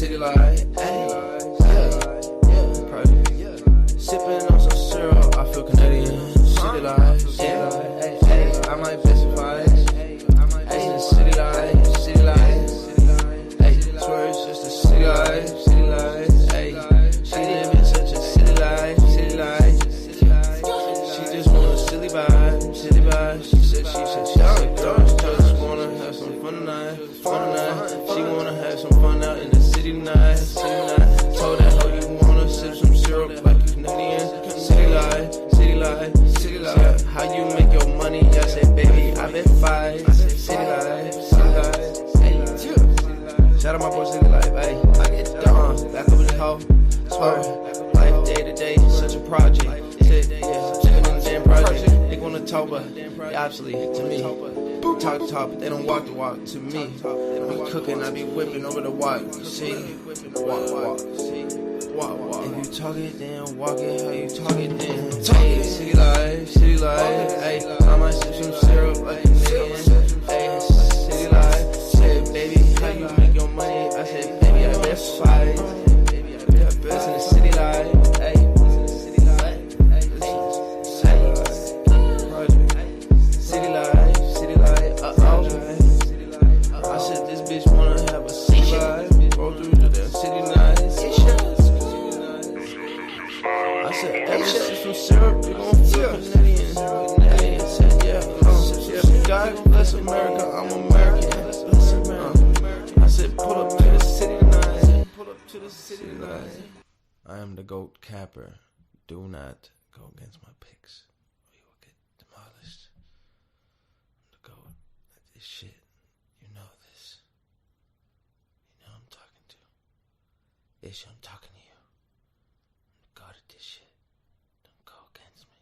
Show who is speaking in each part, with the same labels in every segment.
Speaker 1: city light, sipping on some syrup, I feel Canadian. City light, I might specify. City light, swear it's just a city light, she live in such a city life. She just want a silly vibe. She said, just wanna have some fun tonight. She wanna have some fun out in the city tonight. Told that hoe you wanna sip some syrup like you Canadian. City light. How you make your money? I said, baby, I've been fight. City light. Shout out my boy City Life, ayy. I get done, back up in the hoe. Swear, life day to day, such a project. Chicken in the damn project. They wanna talk, but they obsolete to me. Talk the talk, but they don't walk the walk to me. I be cooking, I be whipping over the walk. See, walk. If you talk it, then walk it. How you talk it, then talk it. City life, ayy. I might sip some syrup like a Canadian. Ayy, city life. Said, baby, how you make your money? I said, baby, I best fight. Best in the city life, ayy. City life, I said, this bitch wanna have a city life. Roll through the damn city night. I said, hey, sip some syrup, we gon' feel Canadian. Said, yeah. God bless America, I'm American. I said, pull up to the city tonight. I am the GOAT capper. Do not go against my picks, or you will get demolished. I'm the GOAT at this shit. You know this. You know I'm talking to. Ish, I'm talking to you. I'm the GOAT at this shit. Don't go against me.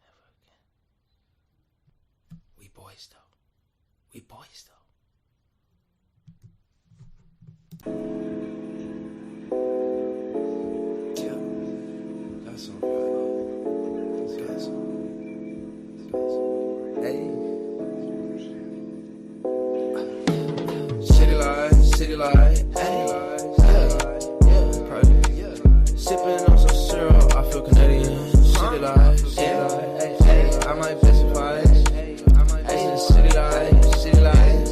Speaker 1: Ever again. We boys though. Yeah, that's all right. That's all. Hey. City light, hey. Sipping on some syrup, I feel Canadian. City light, I might specify. City light,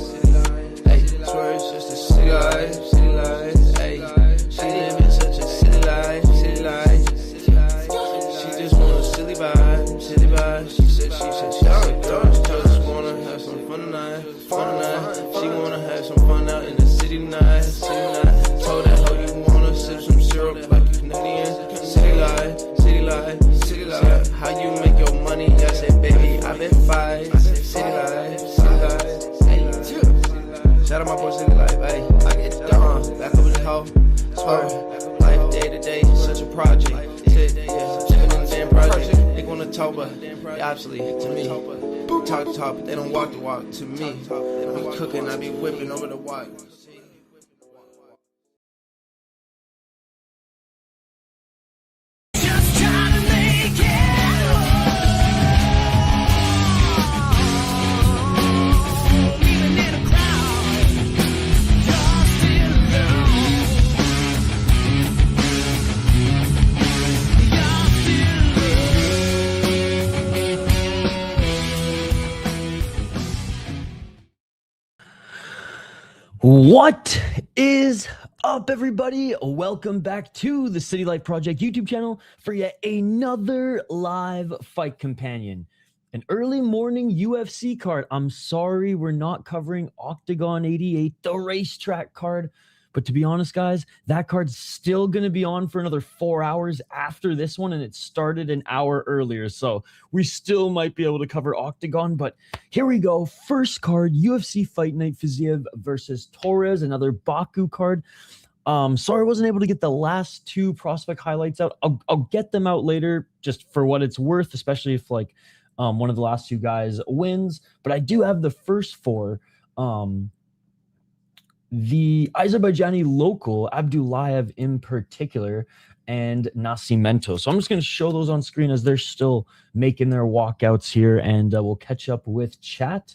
Speaker 1: swear it's just a city life. She live in such a city life. She just want a silly vibe. She said, just wanna have some fun tonight. She wanna have some fun out in the city tonight. Told that hoe you wanna sip some syrup like you Canadian. City light. How you make your money? I said, baby, I've been fight. City life. Shout out my boy City Life, ayy. I get done, back up in the hoe. Swear, life day to day, such a project. Chicken in the damn project. They wanna talk, but they obsolete to me. Talk the talk, but they don't walk the walk to me. I be cooking, I be whipping over the walk.
Speaker 2: What is up, everybody? Welcome back to the City Life Project YouTube channel for yet another live fight companion. An early morning UFC card. I'm sorry we're not covering Octagon 88, the racetrack card. But to be honest, guys, that card's still going to be on for another 4 hours after this one, and it started an hour earlier. So we still might be able to cover Octagon, but here we go. First card, UFC Fight Night Fiziev versus Torres, another Baku card. Sorry I wasn't able to get the last two prospect highlights out. I'll get them out later just for what it's worth, especially if like one of the last two guys wins. But I do have the first four. The Azerbaijani local, Abdulayev in particular, and Nascimento. So I'm just going to show those on screen as they're still making their walkouts here, and we'll catch up with chat.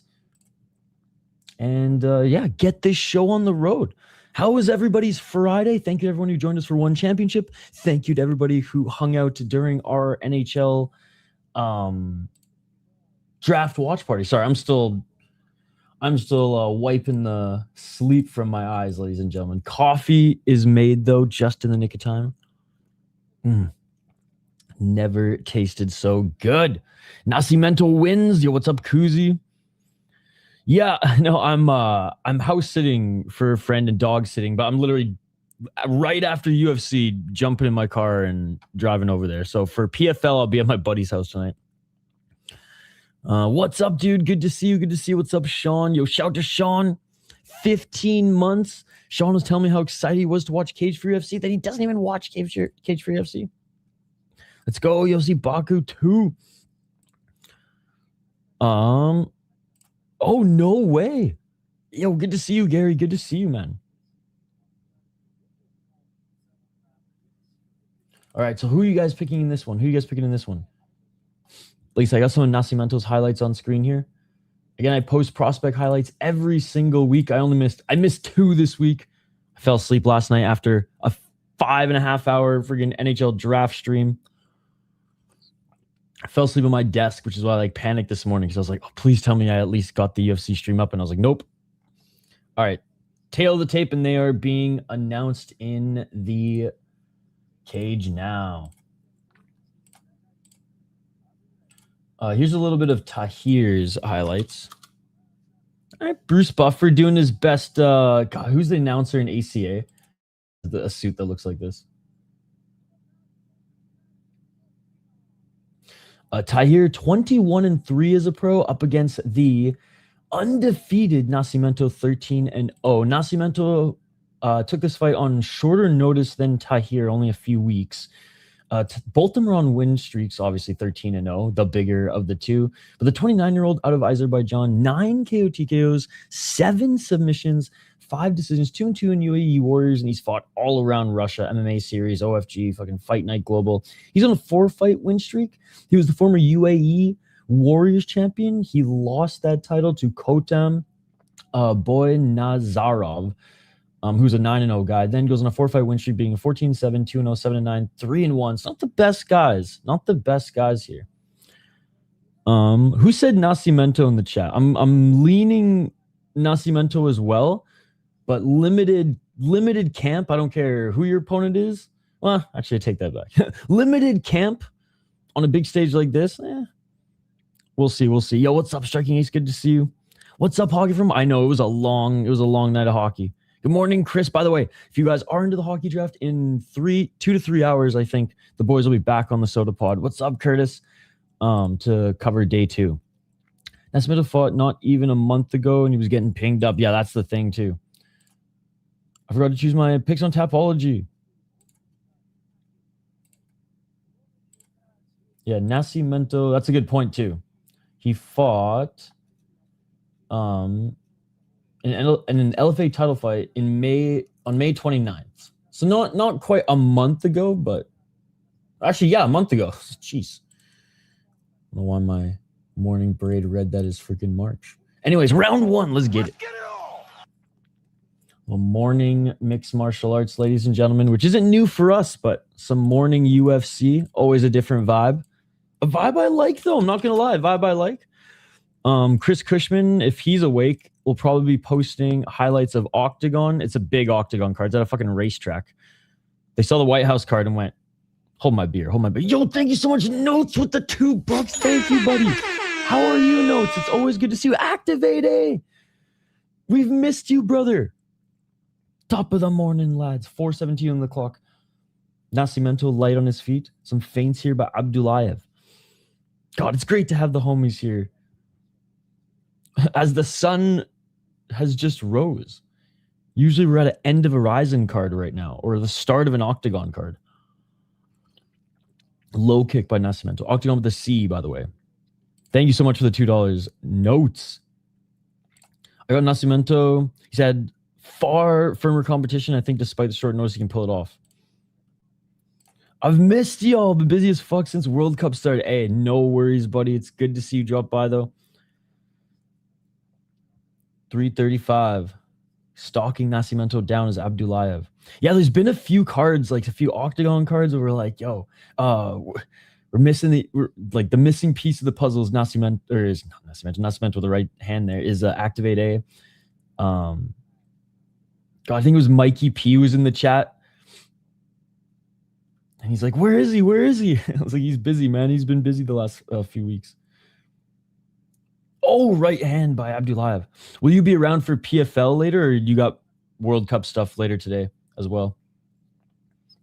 Speaker 2: And yeah, get this show on the road. How was everybody's Friday? Thank you to everyone who joined us for One Championship. Thank you to everybody who hung out during our NHL draft watch party. Sorry, I'm still wiping the sleep from my eyes, ladies and gentlemen. Coffee is made, though, just in the nick of time. Never tasted so good. Nascimento wins. Yo, what's up, Kuzi? Yeah, no, I'm house sitting for a friend and dog sitting, but I'm literally right after UFC jumping in my car and driving over there. So for PFL, I'll be at my buddy's house tonight. What's up, dude? Good to see you. Good to see you. What's up, Sean? Yo, shout to Sean. 15 months. Sean was telling me how excited he was to watch Cage for UFC, that he doesn't even watch Cage for UFC. Let's go, UFC Baku 2. Oh, no way. Yo, good to see you, Gary. Good to see you, man. All right, so who are you guys picking in this one? Who are you guys picking in this one? At least I got some of Nascimento's highlights on screen here. Again, I post prospect highlights every single week. I missed 2 this week. I fell asleep last night after a 5.5 hour friggin' NHL draft stream. I fell asleep on my desk, which is why I panicked this morning, because I was like, oh, please tell me I at least got the UFC stream up. And I was like, nope. All right. Tail of the tape, and they are being announced in the cage now. Here's a little bit of Tahir's highlights. All right, Bruce Buffer doing his best. God, who's the announcer in ACA? A suit that looks like this. Tahir 21-3 as a pro, up against the undefeated Nascimento 13-0. Nascimento took this fight on shorter notice than Tahir, only a few weeks. Both of them are on win streaks, obviously 13-0, the bigger of the two. But the 29-year-old out of Azerbaijan, 9 KO TKOs, 7 submissions, 5 decisions, 2-2 in UAE Warriors, and he's fought all around Russia, MMA series, OFG, fucking Fight Night Global. He's on a 4-fight win streak. He was the former UAE Warriors champion. He lost that title to Kotam Boy Nazarov, who's a 9-0 guy. Then goes on a 4-fight win streak, being a 14-7, 2-0, 7-9, 3-1. It's not the best guys. Not the best guys here. Who said Nascimento in the chat? I'm leaning Nascimento as well. But limited camp, I don't care who your opponent is. Well, actually, I take that back. Limited camp on a big stage like this, we'll see. Yo, what's up, Striking Ace? Good to see you. What's up, Hockey From? I know it was a long night of hockey. Good morning, Chris. By the way, if you guys are into the hockey draft, in 2 to 3 hours, I think the boys will be back on the Soda Pod. What's up, Curtis? To cover day 2. Nascimento fought not even a month ago, and he was getting pinged up. Yeah, that's the thing too. I forgot to choose my picks on Tapology. Yeah, Nascimento, that's a good point too. He fought in an LFA title fight on May 29th. So not quite a month ago, but actually, yeah, a month ago. Jeez. I don't know why my morning braid read that as freaking March. Anyways, round 1, let's get it. Well, morning mixed martial arts, ladies and gentlemen, which isn't new for us, but some morning UFC, always a different vibe. A vibe I like, though. I'm not going to lie. A vibe I like. Chris Cushman, if he's awake, will probably be posting highlights of Octagon. It's a big Octagon card. It's at a fucking racetrack. They saw the White House card and went, hold my beer. Yo, thank you so much. Notes with the $2. Thank you, buddy. How are you, Notes? It's always good to see you. Activate, eh? We've missed you, brother. Top of the morning, lads. 4:17 on the clock. Nascimento light on his feet. Some feints here by Abdulayev. God, it's great to have the homies here. As the sun has just rose. Usually we're at an end of a Ryzen card right now, or the start of an Octagon card. Low kick by Nascimento. Octagon with a C, by the way. Thank you so much for the $2. Notes. I got Nascimento. He's had far firmer competition. I think despite the short notice, he can pull it off. I've missed y'all. Been busy as fuck since World Cup started. Hey, no worries, buddy. It's good to see you drop by, though. 3:35. Stalking Nascimento down is Abdulayev. Yeah, there's been a few cards, like a few octagon cards where we're like, yo, we're missing the missing piece of the puzzle is Nascimento, or is not Nascimento with the right hand there is Activate A. God, I think it was Mikey P was in the chat. And he's like, where is he? Where is he? I was like, he's busy, man. He's been busy the last few weeks. Oh, right hand by Abdulayev. Will you be around for PFL later, or you got World Cup stuff later today as well?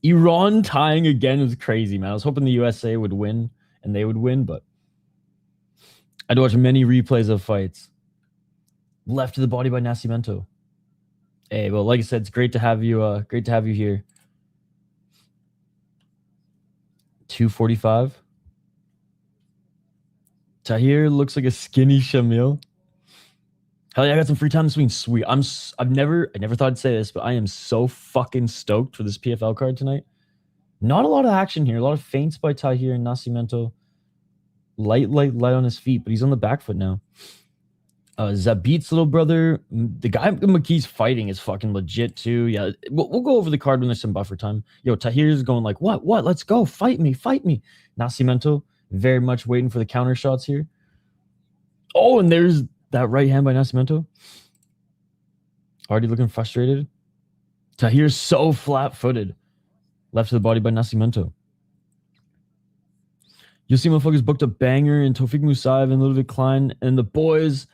Speaker 2: Iran tying again was crazy, man. I was hoping the USA would win and they would win, but I'd watch many replays of fights. Left to the body by Nascimento. Hey, well, like I said, it's great to have you. Great to have you here. 245. Tahir looks like a skinny Shamil. Hell yeah, I got some free time this week. Sweet. I never thought I'd say this, but I am so fucking stoked for this PFL card tonight. Not a lot of action here. A lot of feints by Tahir and Nascimento. Light on his feet, but he's on the back foot now. Zabit's little brother, the guy McKee's fighting is fucking legit too. Yeah, we'll go over the card when there's some buffer time. Yo, Tahir's going like, what? Let's go. Fight me. Nascimento very much waiting for the counter shots here. Oh, and there's that right hand by Nascimento. Already looking frustrated. Tahir's so flat-footed. Left to the body by Nascimento. You'll see motherfuckers booked a banger in Tofik Musaev and Ludwig Klein, and the boys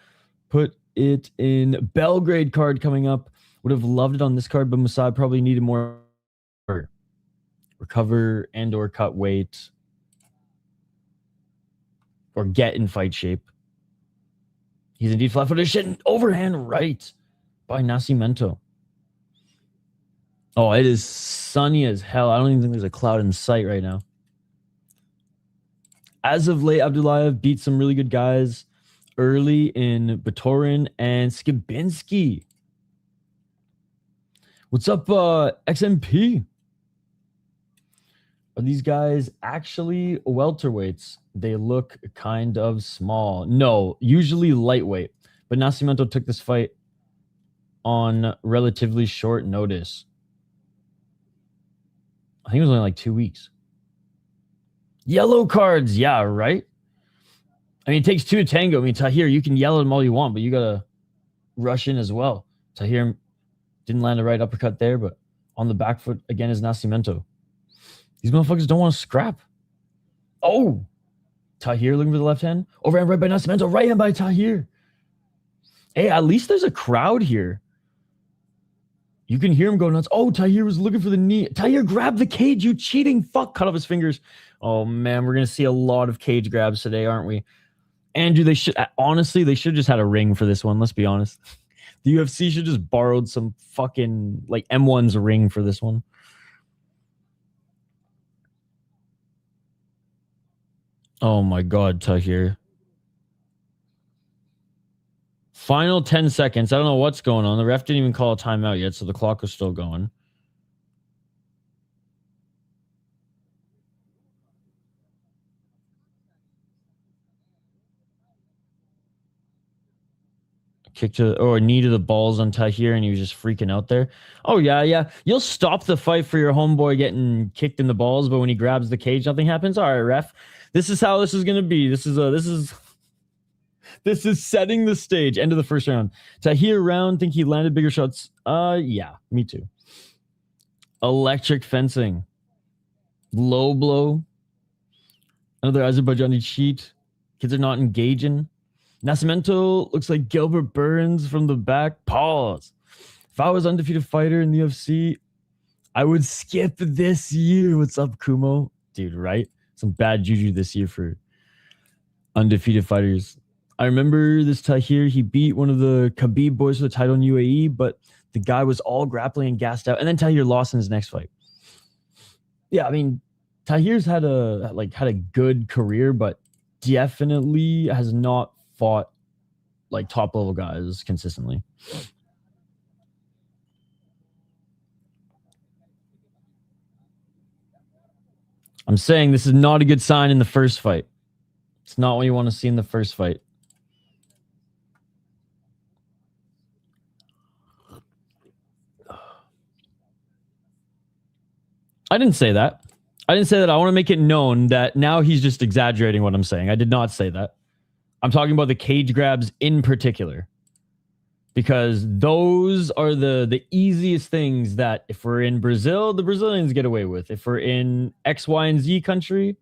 Speaker 2: put it in Belgrade card coming up. Would have loved it on this card, but Musaev probably needed more recover and or cut weight or get in fight shape. He's indeed flat-footed. Shit, overhand right by Nascimento. Oh, it is sunny as hell. I don't even think there's a cloud in sight right now. As of late, Abdulayev beat some really good guys early in Batorin and Skibinski. What's up, XMP? Are these guys actually welterweights? They look kind of small. No, usually lightweight. But Nascimento took this fight on relatively short notice. I think it was only like 2 weeks. Yellow cards, yeah, right? I mean, it takes two to tango. I mean, Tahir, you can yell at him all you want, but you got to rush in as well. Tahir didn't land a right uppercut there, but on the back foot again is Nascimento. These motherfuckers don't want to scrap. Oh, Tahir looking for the left hand. Overhand right by Nascimento. Right hand by Tahir. Hey, at least there's a crowd here. You can hear him go nuts. Oh, Tahir was looking for the knee. Tahir, grab the cage, you cheating fuck. Cut off his fingers. Oh, man, we're going to see a lot of cage grabs today, aren't we? Andrew, they should have just had a ring for this one. Let's be honest. The UFC should just borrowed some fucking, like, M1's ring for this one. Oh, my God, Tahir. Final 10 seconds. I don't know what's going on. The ref didn't even call a timeout yet, so the clock is still going. A knee to the balls on Tahir, and he was just freaking out there. Oh, yeah. You'll stop the fight for your homeboy getting kicked in the balls, but when he grabs the cage, nothing happens. All right, ref. This is how this is going to be. This is setting the stage. End of the first round. Tahir round, think he landed bigger shots. Yeah, me too. Electric fencing. Low blow. Another Azerbaijani cheat. Kids are not engaging. Nascimento looks like Gilbert Burns from the back. Pause. If I was undefeated fighter in the UFC, I would skip this year. What's up, Kumo? Dude, right? Some bad juju this year for undefeated fighters. I remember this Tahir, he beat one of the Khabib boys for the title in UAE, but the guy was all grappling and gassed out. And then Tahir lost in his next fight. Yeah, I mean, Tahir's had a good career, but definitely has not fought like top level guys consistently. I'm saying this is not a good sign in the first fight. It's not what you want to see in the first fight. I didn't say that. I didn't say that. I want to make it known that now he's just exaggerating what I'm saying. I did not say that. I'm talking about the cage grabs in particular. Because those are the easiest things that if we're in Brazil, the Brazilians get away with. If we're in X, Y, and Z country,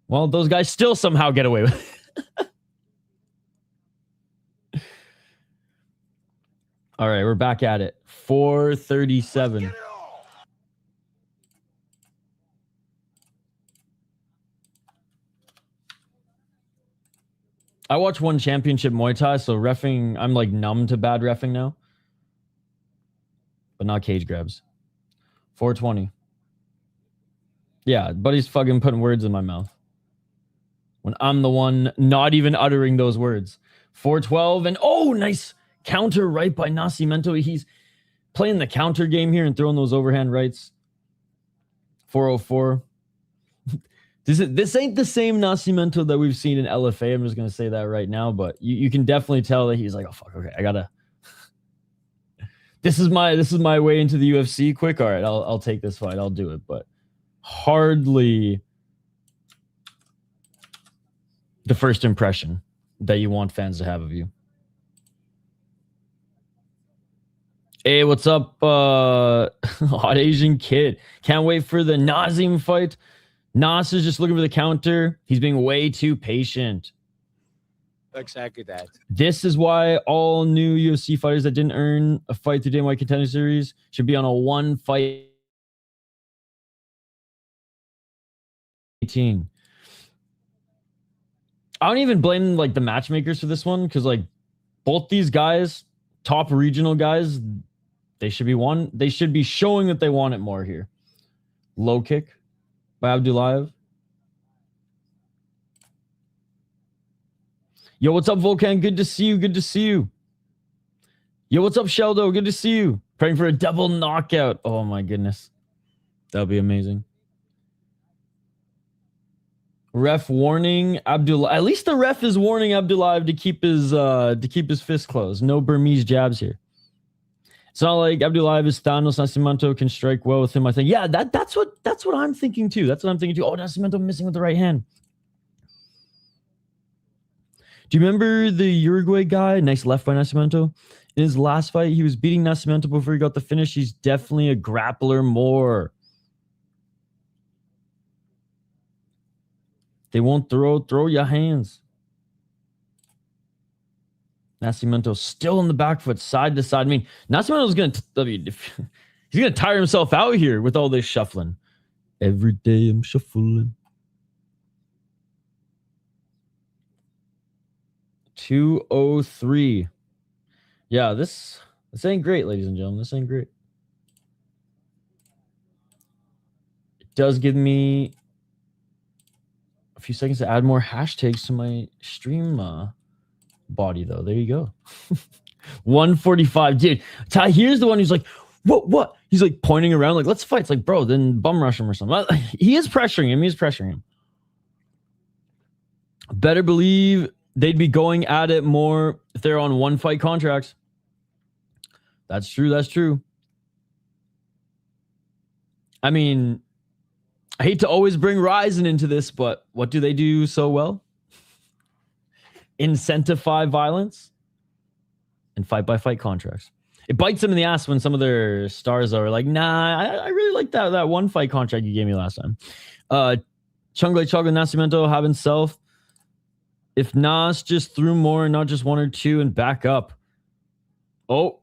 Speaker 2: well, those guys still somehow get away with it. All right, we're back at it. 437. I watched one championship Muay Thai, so reffing, I'm like numb to bad reffing now. But not cage grabs. 420. Yeah, buddy's fucking putting words in my mouth. When I'm the one not even uttering those words. 412, and oh, nice counter right by Nascimento. He's playing the counter game here and throwing those overhand rights. 404. This ain't the same Nascimento that we've seen in LFA. I'm just going to say that right now, but you can definitely tell that he's like, oh, fuck, okay, I got to... This is my way into the UFC quick. All right, I'll take this fight. I'll do it, but hardly the first impression that you want fans to have of you. Hey, what's up, Hot Asian Kid? Can't wait for the Nazim fight. Nas is just looking for the counter. He's being way too patient.
Speaker 3: Exactly that.
Speaker 2: This is why all new UFC fighters that didn't earn a fight through Day White Contender Series should be on a one fight 18. I don't even blame like the matchmakers for this one because like both these guys, top regional guys, they should be showing that they want it more here. Low kick by Abdulayev. Yo, what's up, Volcan? Good to see you. Good to see you. Yo, what's up, Sheldo? Good to see you. Praying for a double knockout. Oh, my goodness. That would be amazing. Ref warning Abdul. At least the ref is warning Abdulayev to keep his fist closed. No Burmese jabs here. It's not like Abdulayev is Thanos. Nascimento can strike well with him. I think, yeah, that's what I'm thinking too. That's what I'm thinking too. Oh, Nascimento missing with the right hand. Do you remember the Uruguay guy? Nice left by Nascimento. In his last fight, he was beating Nascimento before he got the finish. He's definitely a grappler more. They won't throw your hands. Nascimento still in the back foot, side to side. I mean, Nascimento's going to... he's going to tire himself out here with all this shuffling. Every day I'm shuffling. 203. Yeah, this ain't great, ladies and gentlemen. This ain't great. It does give me a few seconds to add more hashtags to my stream body, though. There you go. 145. Dude, Ty, here's the one who's like, what? He's like pointing around like, let's fight. It's like, bro, then bum rush him or something. He is pressuring him. Better believe they'd be going at it more if they're on one fight contracts. That's true. I mean, I hate to always bring Ryzen into this, but what do they do so well? Incentivize violence and fight-by-fight contracts. It bites them in the ass when some of their stars are like, nah, I really like that one fight contract you gave me last time. Chungle Chocolate Nascimento have himself. If Nas just threw more and not just one or two and back up. Oh,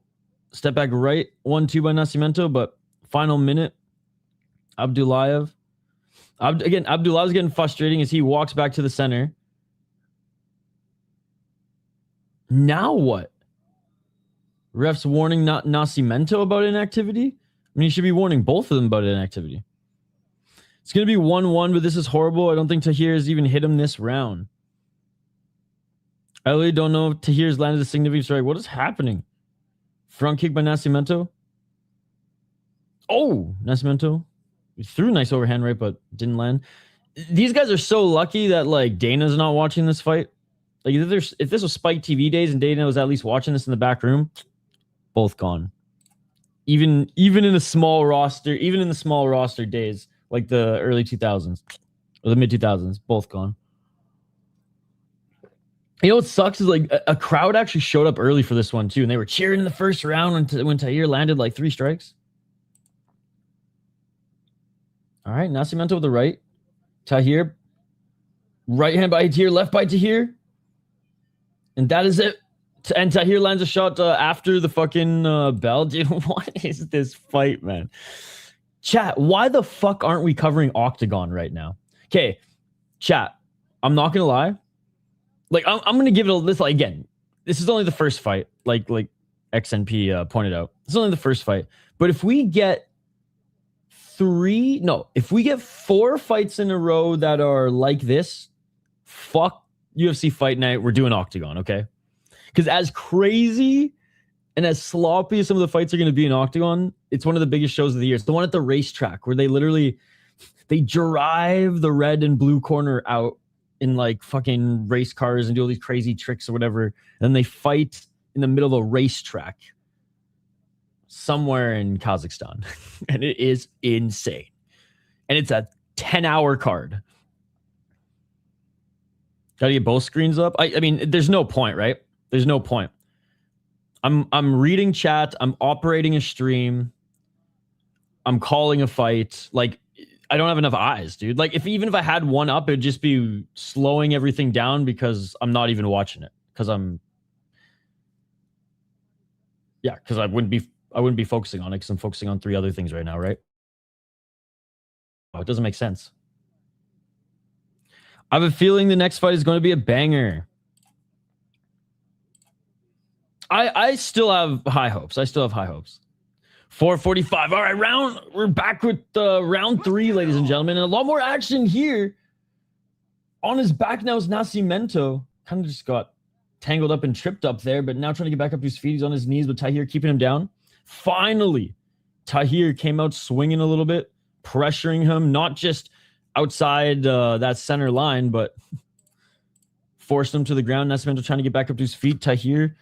Speaker 2: step back right. 1-2 by Nascimento, but final minute. Abdulayev. Again, Abdulayev's getting frustrating as he walks back to the center. Now what? Ref's warning not Nascimento about inactivity? I mean, he should be warning both of them about inactivity. It's going to be 1-1, but this is horrible. I don't think Tahir's even hit him this round. I really don't know if Tahir's landed a significant strike. What is happening? Front kick by Nascimento. Oh, Nascimento. He threw a nice overhand right, but didn't land. These guys are so lucky that like Dana's not watching this fight. Like if this was Spike TV days and Dana was at least watching this in the back room, both gone. Even in a small roster, even in the small roster days, like the early 2000s or the mid 2000s, both gone. You know what sucks is like a crowd actually showed up early for this one too, and they were cheering in the first round when Tahir landed like 3 strikes. All right, Nascimento with the right. Tahir, right hand by Tahir, left by Tahir. And that is it. And Tahir lands a shot after the fucking bell. Dude, what is this fight, man? Chat, why the fuck aren't we covering Octagon right now? Okay, chat, I'm not going to lie. Like, I'm going to give it a listen. Again, this is only the first fight, like XNP pointed out. It's only the first fight. But if we get if we get 4 fights in a row that are like this, fuck UFC Fight Night, we're doing Octagon, okay? Because as crazy and as sloppy as some of the fights are going to be in Octagon, it's one of the biggest shows of the year. It's the one at the racetrack where they drive the red and blue corner out in like fucking race cars and do all these crazy tricks or whatever. And then they fight in the middle of a racetrack somewhere in Kazakhstan. And it is insane. And it's a 10-hour card. Gotta get both screens up. I mean, there's no point, right? There's no point. I'm reading chat. I'm operating a stream. I'm calling a fight. Like, I don't have enough eyes, dude. Like, even if I had one up, it'd just be slowing everything down because I'm not even watching it. Because I wouldn't be focusing on it because I'm focusing on 3 other things right now, right? Oh, it doesn't make sense. I have a feeling the next fight is going to be a banger. I still have high hopes. 4:45. All right, we're back with round 3, ladies and gentlemen. And a lot more action here. On his back now is Nascimento. Kind of just got tangled up and tripped up there, but now trying to get back up to his feet. He's on his knees, but Tahir keeping him down. Finally, Tahir came out swinging a little bit, pressuring him, not just outside that center line, but forced him to the ground. Nascimento trying to get back up to his feet. Tahir,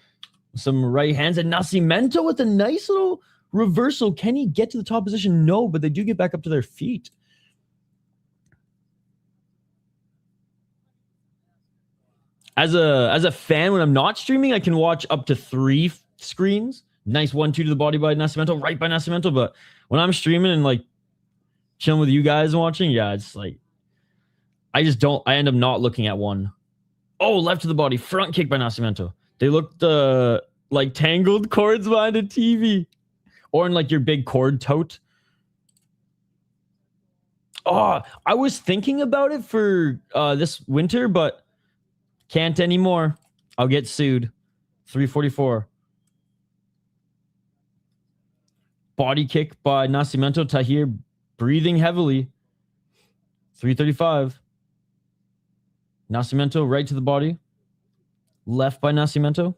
Speaker 2: some right hands, and Nascimento with a nice little reversal. Can he get to the top position? No, but they do get back up to their feet. As a fan, when I'm not streaming, I can watch up to 3 screens. Nice 1-2 to the body by Nascimento, right by Nascimento. But when I'm streaming and like chilling with you guys and watching, yeah, it's like I end up not looking at one. Oh, left to the body, front kick by Nascimento. They looked like tangled cords behind a TV. Or in like your big cord tote. Oh, I was thinking about it for this winter, but can't anymore. I'll get sued. 344. Body kick by Nascimento. Tahir breathing heavily. 335. Nascimento right to the body. Left by Nascimento.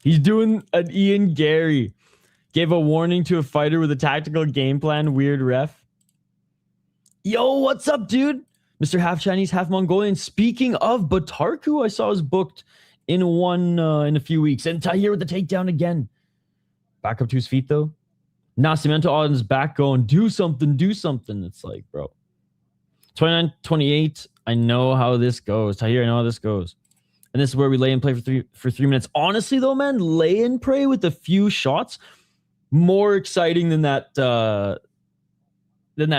Speaker 2: He's doing an Ian Gary. Gave a warning to a fighter with a tactical game plan. Weird ref. Yo, what's up, dude? Mr. Half Chinese, half Mongolian. Speaking of Batarku, I saw was booked in one in a few weeks. And Tahir with the takedown again. Back up to his feet, though. Nascimento on his back going, do something, do something. It's like, bro. 29-28. I know how this goes. Tahir, I know how this goes. And this is where we lay and play for 3 minutes. Honestly, though, man, lay and pray with a few shots. More exciting than that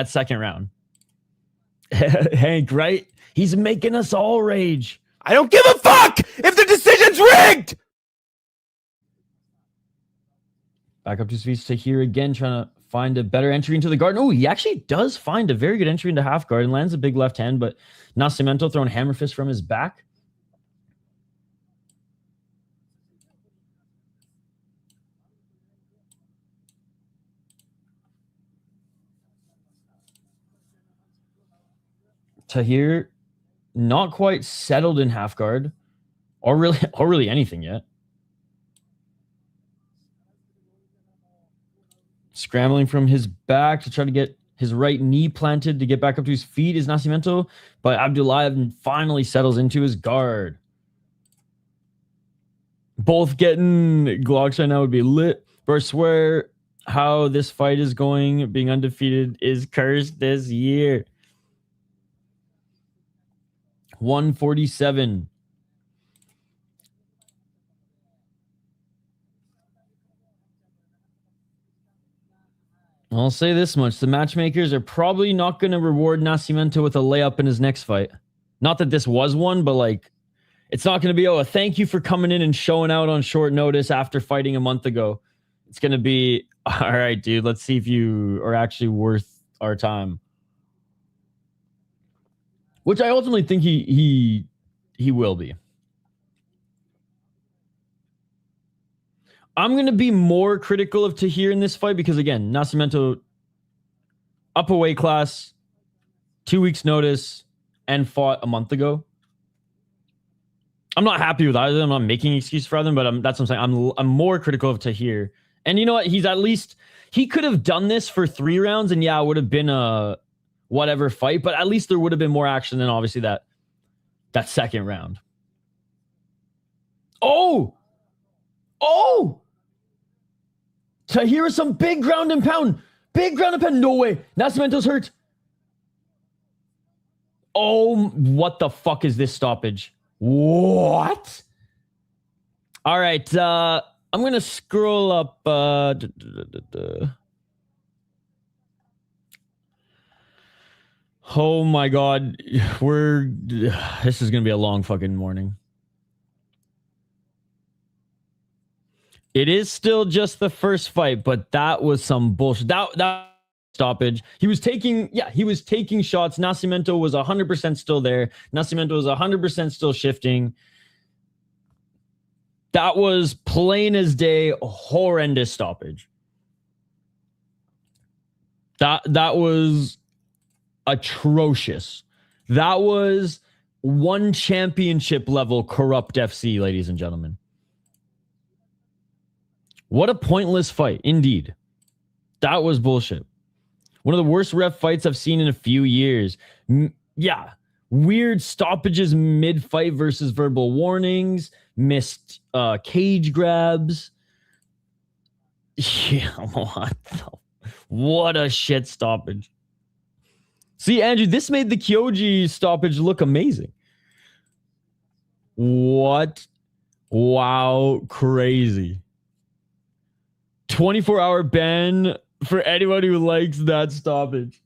Speaker 2: second round. Hank, right? He's making us all rage.
Speaker 3: I don't give a fuck if the decision's rigged.
Speaker 2: Back up to his feet to here again, trying to find a better entry into the guard. Oh, he actually does find a very good entry into half guard and lands a big left hand, but Nascimento throwing hammer fist from his back. Tahir not quite settled in half guard or really anything yet. Scrambling from his back to try to get his right knee planted to get back up to his feet is Nascimento, but Abdul finally settles into his guard. Both getting Glocks right now would be lit. Bro, I swear how this fight is going, being undefeated is cursed this year. 147. I'll say this much. The matchmakers are probably not going to reward Nascimento with a layup in his next fight. Not that this was one, but like, it's not going to be, oh, thank you for coming in and showing out on short notice after fighting a month ago. It's going to be, all right, dude, let's see if you are actually worth our time. Which I ultimately think he will be. I'm going to be more critical of Tahir in this fight because, again, Nascimento up a weight class, 2 weeks notice, and fought a month ago. I'm not happy with either of them. I'm not making excuse for them, but that's what I'm saying. I'm more critical of Tahir. And you know what? He's at least, he could have done this for 3 rounds, and yeah, it would have been a whatever fight, but at least there would have been more action than obviously that second round. Oh! Tahir is some big ground and pound. Big ground and pound. No way. Nascimento's hurt. Oh, what the fuck is this stoppage? What? All right. I'm going to scroll up. Oh my God. This is going to be a long fucking morning. It is still just the first fight, but that was some bullshit. That stoppage. He was taking shots. Nascimento was 100% still there. Nascimento was 100% still shifting. That was plain as day, horrendous stoppage. That was atrocious. That was one championship level corrupt FC, ladies and gentlemen. What a pointless fight, indeed. That was bullshit. One of the worst ref fights I've seen in a few years. Yeah. Weird stoppages mid-fight versus verbal warnings. Missed cage grabs. Yeah, what a shit stoppage. See, Andrew, this made the Kyoji stoppage look amazing. What? Wow, crazy. 24-hour ban for anyone who likes that stoppage.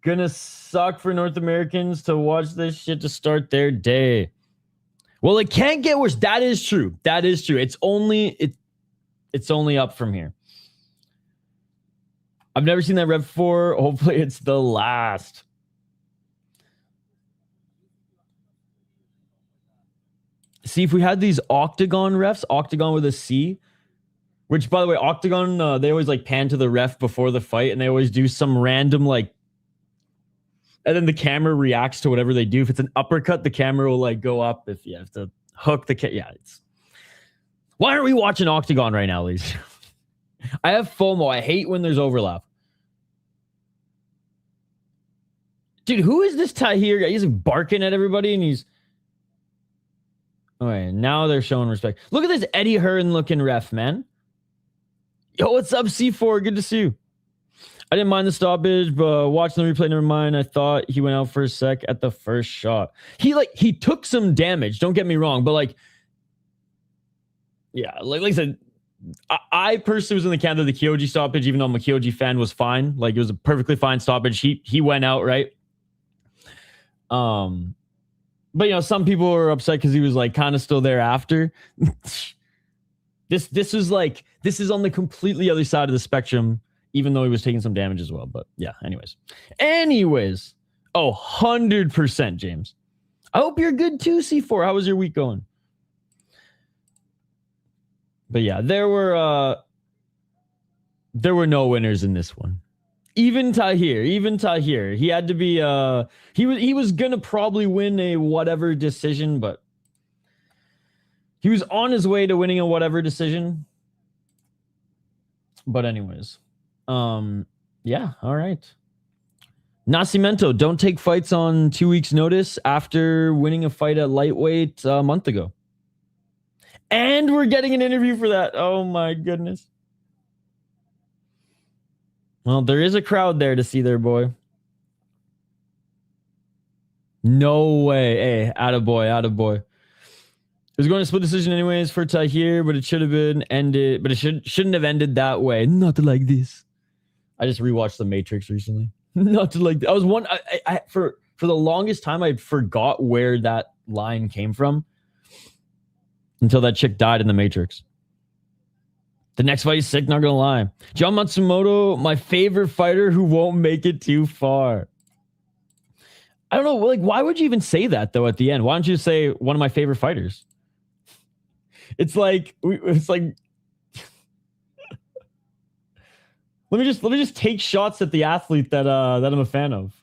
Speaker 2: Gonna suck for North Americans to watch this shit to start their day. Well, it can't get worse. That is true. That is true. It's only up from here. I've never seen that ref before. Hopefully it's the last. See, if we had these octagon refs, octagon with a C, which, by the way, Octagon, they always like pan to the ref before the fight, and they always do some random like, and then the camera reacts to whatever they do. If it's an uppercut, the camera will like go up. If you have to hook the it's. Why aren't we watching Octagon right now, ladies? I have FOMO. I hate when there's overlap. Dude, who is this Tahir guy? He's barking at everybody, and he's. All right, now they're showing respect. Look at this Eddie Hearn looking ref, man. Yo, what's up, C4? Good to see you. I didn't mind the stoppage, but watching the replay, never mind. I thought he went out for a sec at the first shot. He took some damage, don't get me wrong, but like, yeah, like I said, I personally was in the camp of the Kyoji stoppage, even though I'm a Kyoji fan, was fine. Like, it was a perfectly fine stoppage. He went out, right? But you know, some people were upset because he was like kind of still there after. This is on the completely other side of the spectrum, even though he was taking some damage as well. But yeah, anyways. Oh, 100%, James. I hope you're good too, C4. How was your week going? But yeah, there were no winners in this one. Even Tahir. He had to be he was gonna probably win a whatever decision, but he was on his way to winning a whatever decision. But anyways. Yeah, all right. Nascimento, don't take fights on 2 weeks' notice after winning a fight at lightweight a month ago. And we're getting an interview for that. Oh my goodness. Well, there is a crowd there to see their boy. No way. Hey, attaboy. It was going to split decision anyways for Tahir, but it should have been ended. But it shouldn't have ended that way. Not like this. I just rewatched The Matrix recently. Not like I was one. I for the longest time I forgot where that line came from until that chick died in The Matrix. The next fight is sick. Not gonna lie. John Matsumoto, my favorite fighter who won't make it too far. I don't know. Like, why would you even say that though? At the end, why don't you say one of my favorite fighters? It's like let me just take shots at the athlete that I'm a fan of.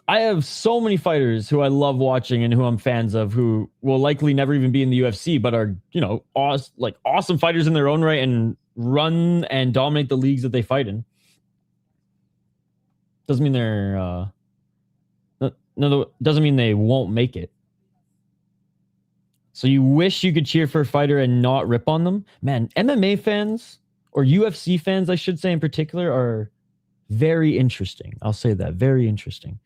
Speaker 2: I have so many fighters who I love watching and who I'm fans of who will likely never even be in the UFC, but are, awesome fighters in their own right and run and dominate the leagues that they fight in. Doesn't mean they're doesn't mean they won't make it. So you wish you could cheer for a fighter and not rip on them? Man, MMA fans, or UFC fans, I should say in particular, are very interesting. I'll say that. Very interesting.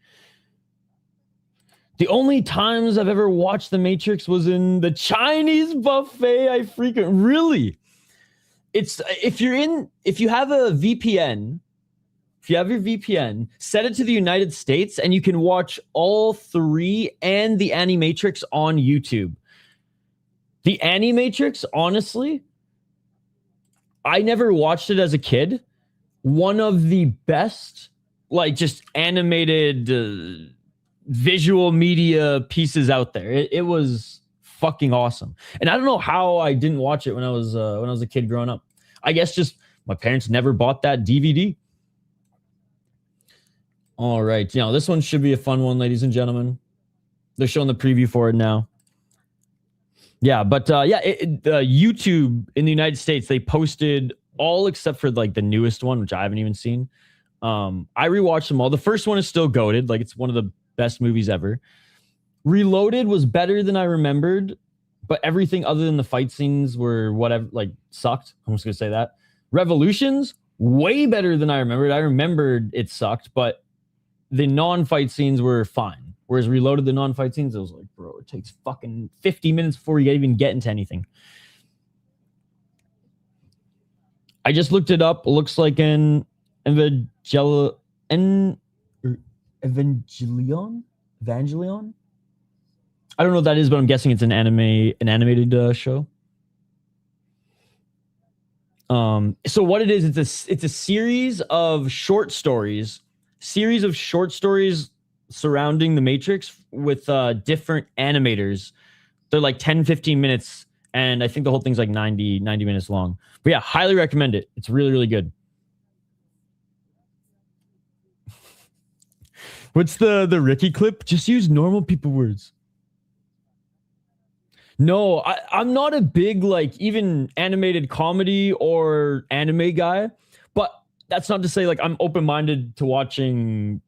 Speaker 2: The only times I've ever watched The Matrix was in the Chinese buffet. I freaking really. It's if you have a VPN, if you have your VPN, set it to the United States and you can watch all three and the Animatrix on YouTube. The Animatrix, honestly, I never watched it as a kid. One of the best, just animated visual media pieces out there. It was fucking awesome. And I don't know how I didn't watch it when I was a kid growing up. I guess just my parents never bought that DVD. All right. This one should be a fun one, ladies and gentlemen. They're showing the preview for it now. Yeah, but YouTube in the United States, they posted all except for the newest one, which I haven't even seen. I rewatched them all. The first one is still goated. It's one of the best movies ever. Reloaded was better than I remembered, but everything other than the fight scenes were whatever, sucked. I'm just gonna say that. Revolutions, way better than I remembered. I remembered it sucked, but the non-fight scenes were fine. Whereas Reloaded, the non-fight scenes, it was bro, it takes fucking 50 minutes before you even get into anything. I just looked it up. It looks like an Evangelion? I don't know what that is, but I'm guessing it's an animated show. So what it is, it's a series of short stories surrounding the Matrix with different animators. They're 10, 15 minutes, and I think the whole thing's 90 minutes long. But yeah, highly recommend it. It's really, really good. What's the Ricky clip? Just use normal people words. No, I'm not a big even animated comedy or anime guy, but that's not to say I'm open-minded to watching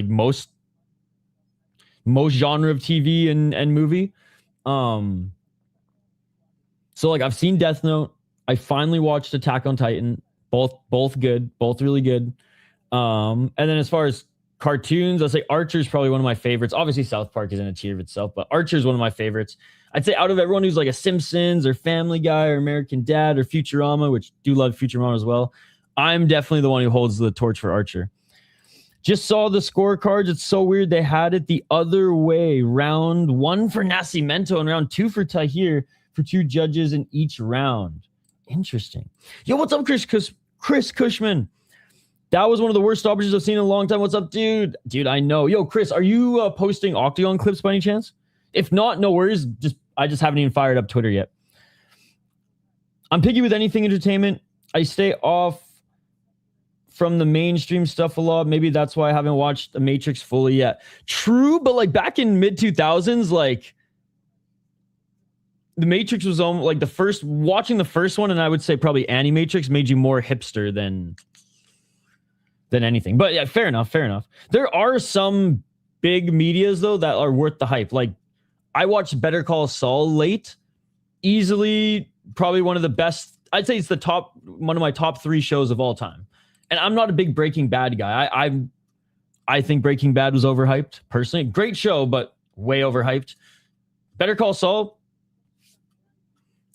Speaker 2: most genre of TV and movie. So I've seen Death Note. I finally watched Attack on Titan. Both good, both really good. And then as far as cartoons, I'll say Archer's probably one of my favorites. Obviously South Park is in a tier of itself, but Archer's one of my favorites. I'd say out of everyone who's a Simpsons or Family Guy or American Dad or Futurama, which do love Futurama as well, I'm definitely the one who holds the torch for Archer. Just saw the scorecards. It's so weird. They had it the other way. Round 1 for Nascimento and round 2 for Tahir for 2 judges in each round. Interesting. Yo, what's up, Chris Cushman? That was one of the worst stoppages I've seen in a long time. What's up, dude? Dude, I know. Yo, Chris, are you posting Octagon clips by any chance? If not, no worries. I just haven't even fired up Twitter yet. I'm picky with anything entertainment. I stay off from the mainstream stuff a lot. Maybe that's why I haven't watched The Matrix fully yet. True, but back in mid-2000s, The Matrix was almost watching the first one, and I would say probably Animatrix made you more hipster than anything. But yeah, fair enough. There are some big medias though that are worth the hype. Like I watched Better Call Saul late, easily probably one of the best. I'd say it's one of my top 3 shows of all time. And I'm not a big Breaking Bad guy. I think Breaking Bad was overhyped personally. Great show, but way overhyped. Better Call Saul.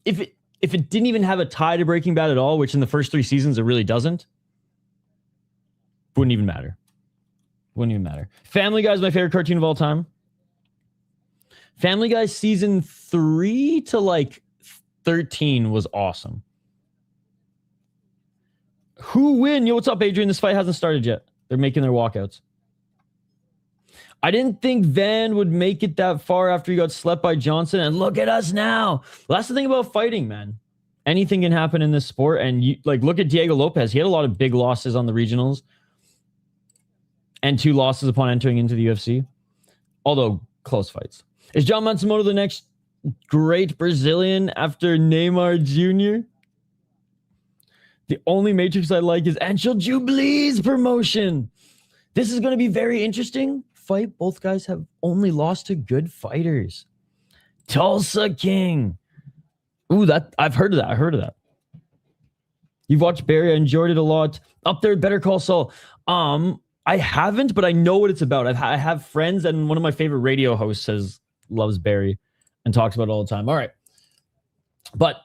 Speaker 2: If it didn't even have a tie to Breaking Bad at all, which in the first 3 seasons it really doesn't, wouldn't even matter. Wouldn't even matter. Family Guy is my favorite cartoon of all time. Family Guy season 3 to like 13 was awesome. Who win? Yo, what's up, Adrian? This fight hasn't started yet. They're making their walkouts. I didn't think Van would make it that far after he got slept by Johnson, and look at us now. Well, that's the thing about fighting, man. Anything can happen in this sport, and you like look at Diego Lopez. He had a lot of big losses on the regionals, and 2 losses upon entering into the UFC. Although close fights. Is John Matsumoto the next great Brazilian after Neymar Jr.? The only Matrix I like is Angel Jubilee's promotion. This is going to be very interesting fight. Both guys have only lost to good fighters. Tulsa King. Ooh, that I've heard of that. I heard of that. You've watched Barry. I enjoyed it a lot. Up there, Better Call Saul. I haven't, but I know what it's about. I have friends, and one of my favorite radio hosts loves Barry and talks about it all the time. All right. But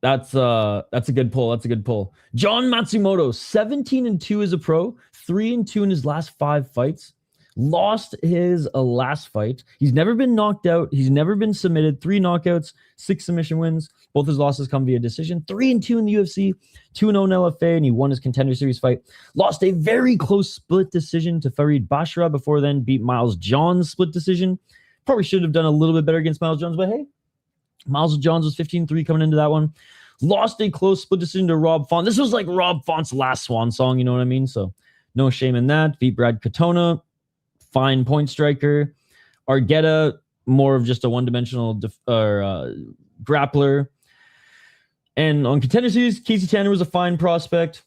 Speaker 2: that's a good pull. That's a good pull. John Matsumoto, 17-2 as a pro, 3-2 in his last 5 fights. Lost his last fight. He's never been knocked out. He's never been submitted. 3 knockouts, 6 submission wins. Both his losses come via decision. 3-2 in the UFC, 2-0 in LFA, and he won his Contender Series fight. Lost a very close split decision to Farid Bashra. Before then, beat Miles Johns split decision. Probably should have done a little bit better against Miles Johns, but hey, Miles Johns was 15-3 coming into that one. Lost a close split decision to Rob Font. This was like Rob Font's last swan song, you know what I mean? So no shame in that. Beat Brad Katona. Fine point striker. Argueta, more of just a one-dimensional grappler. And on Contender Series, Casey Tanner was a fine prospect.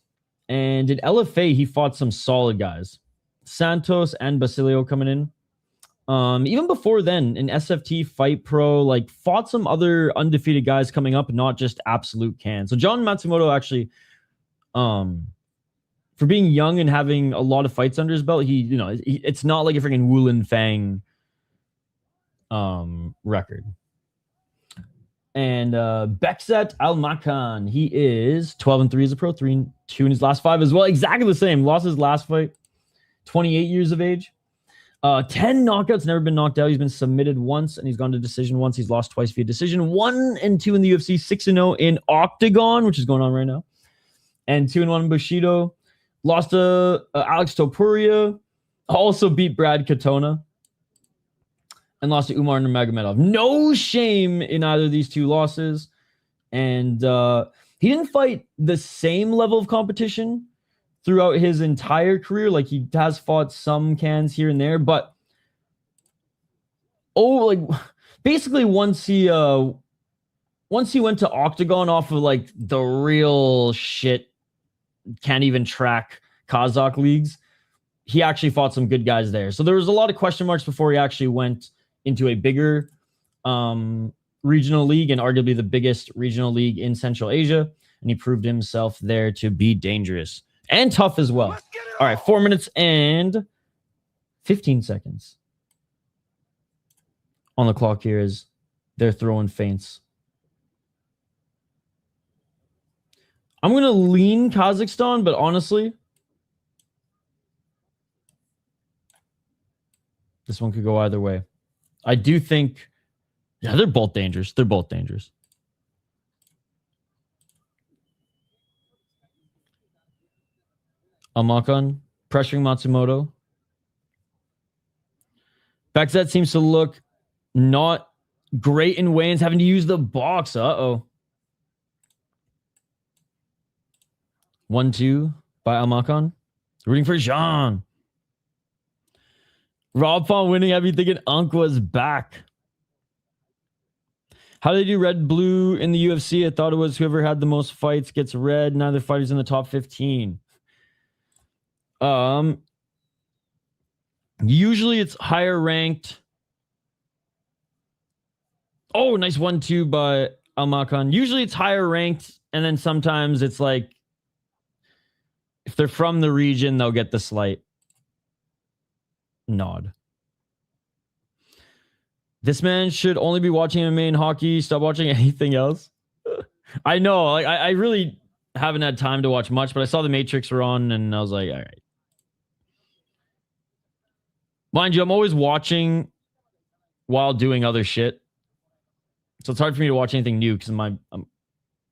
Speaker 2: And in LFA, he fought some solid guys. Santos and Basilio coming in. Even before then, in SFT, Fight Pro, like fought some other undefeated guys coming up, not just absolute cans. So John Matsumoto actually, for being young and having a lot of fights under his belt, it's not like a freaking Wulin Fang record. And Bekzat Almakan, he is 12-3 as a pro, 3-2 in his last 5 as well. Exactly the same. Lost his last fight, 28 years of age. 10 knockouts, never been knocked out. He's been submitted once, and he's gone to decision once. He's lost twice via decision. 1-2 in the UFC, 6-0 in Octagon, which is going on right now. And 2-1 in Bushido. Lost to Alex Topuria. Also beat Brad Katona. And lost to Umar Nurmagomedov. No shame in either of these 2 losses. And he didn't fight the same level of competition throughout his entire career. Like, he has fought some cans here and there, but basically once he went to Octagon off of like the real shit, can't even track Kazakh leagues, he actually fought some good guys there. So there was a lot of question marks before he actually went into a bigger regional league, and arguably the biggest regional league in Central Asia, and he proved himself there to be dangerous. And tough as well. All right, 4 minutes and 15 seconds on the clock here as they're throwing feints. I'm going to lean Kazakhstan, but honestly, this one could go either way. I do think, yeah, they're both dangerous. They're both dangerous. Almakan pressuring Matsumoto. Bekzat seems to look not great in weigh-ins, having to use the box. Uh-oh. 1-2 by Almakan. Rooting for Jean. Rob Font winning. I'd be thinking Unk was back. How do they do red-blue in the UFC? I thought it was whoever had the most fights gets red. Neither fighter's in the top 15. Usually it's higher ranked. Oh, nice 1-2 by Almabayev. Usually it's higher ranked, and then sometimes it's like if they're from the region, they'll get the slight nod. This man should only be watching MMA and hockey. Stop watching anything else. I know. Like I really haven't had time to watch much, but I saw The Matrix were on, and I was like, all right. Mind you, I'm always watching while doing other shit. So it's hard for me to watch anything new because I'm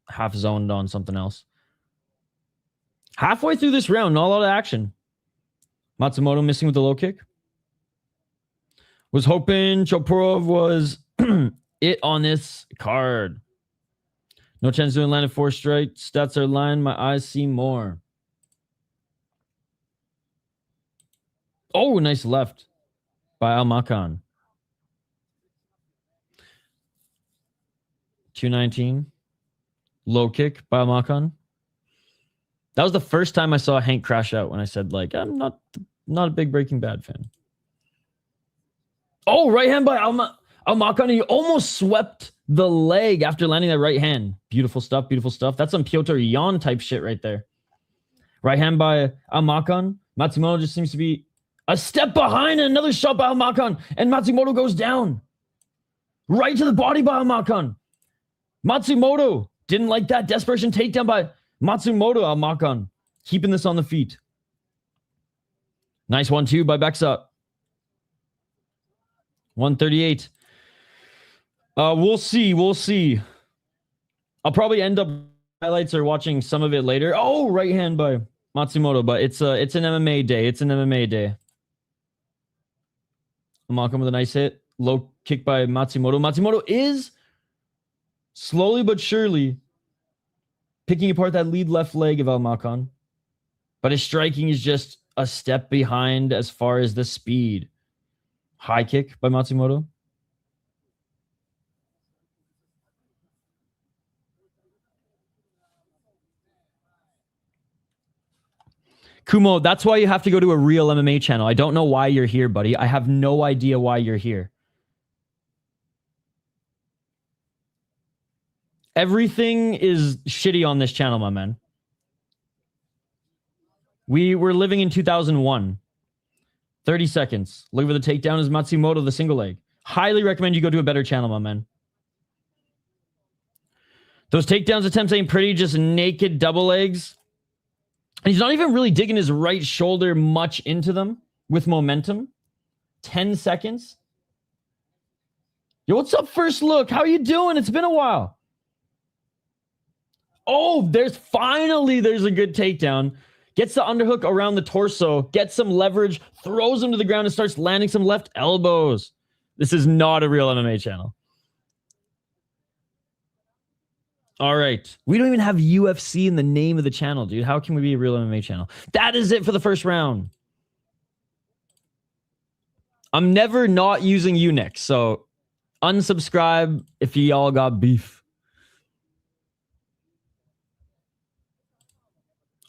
Speaker 2: half zoned on something else. Halfway through this round, not a lot of action. Matsumoto missing with the low kick. Was hoping Choporov was it on this card. No chance doing landed 4 straight. Stats are lined. My eyes see more. Oh, nice left by Almabayev. 219. Low kick by Almabayev. That was the first time I saw Hank crash out when I said, like, I'm not a big Breaking Bad fan. Oh, right hand by Almabayev. He almost swept the leg after landing that right hand. Beautiful stuff, beautiful stuff. That's some Piotr Jan type shit right there. Right hand by Almabayev. Matsumoto just seems to be a step behind, and another shot by Almabayev. And Matsumoto goes down. Right to the body by Almabayev. Matsumoto didn't like that. Desperation takedown by Matsumoto. Almabayev keeping this on the feet. Nice 1-2 by Beksa. 138. We'll see. I'll probably end up highlights or watching some of it later. Oh, right hand by Matsumoto, but it's an MMA day. It's an MMA day. Almabayev with a nice hit. Low kick by Matsumoto. Matsumoto is slowly but surely picking apart that lead left leg of Almabayev. But his striking is just a step behind as far as the speed. High kick by Matsumoto. Kumo, that's why you have to go to a real MMA channel. I don't know why you're here, buddy. I have no idea why you're here. Everything is shitty on this channel, my man. We were living in 2001. 30 seconds. Look for the takedown is Matsumoto, the single leg. Highly recommend you go to a better channel, my man. Those takedowns attempts ain't pretty, just naked double legs. And he's not even really digging his right shoulder much into them with momentum. 10 seconds. Yo, what's up, First Look? How you doing? It's been a while. Oh, there's a good takedown. Gets the underhook around the torso, gets some leverage, throws him to the ground, and starts landing some left elbows. This is not a real MMA channel. All right. We don't even have UFC in the name of the channel, dude. How can we be a real MMA channel? That is it for the first round. I'm never not using Unix, so unsubscribe if y'all got beef.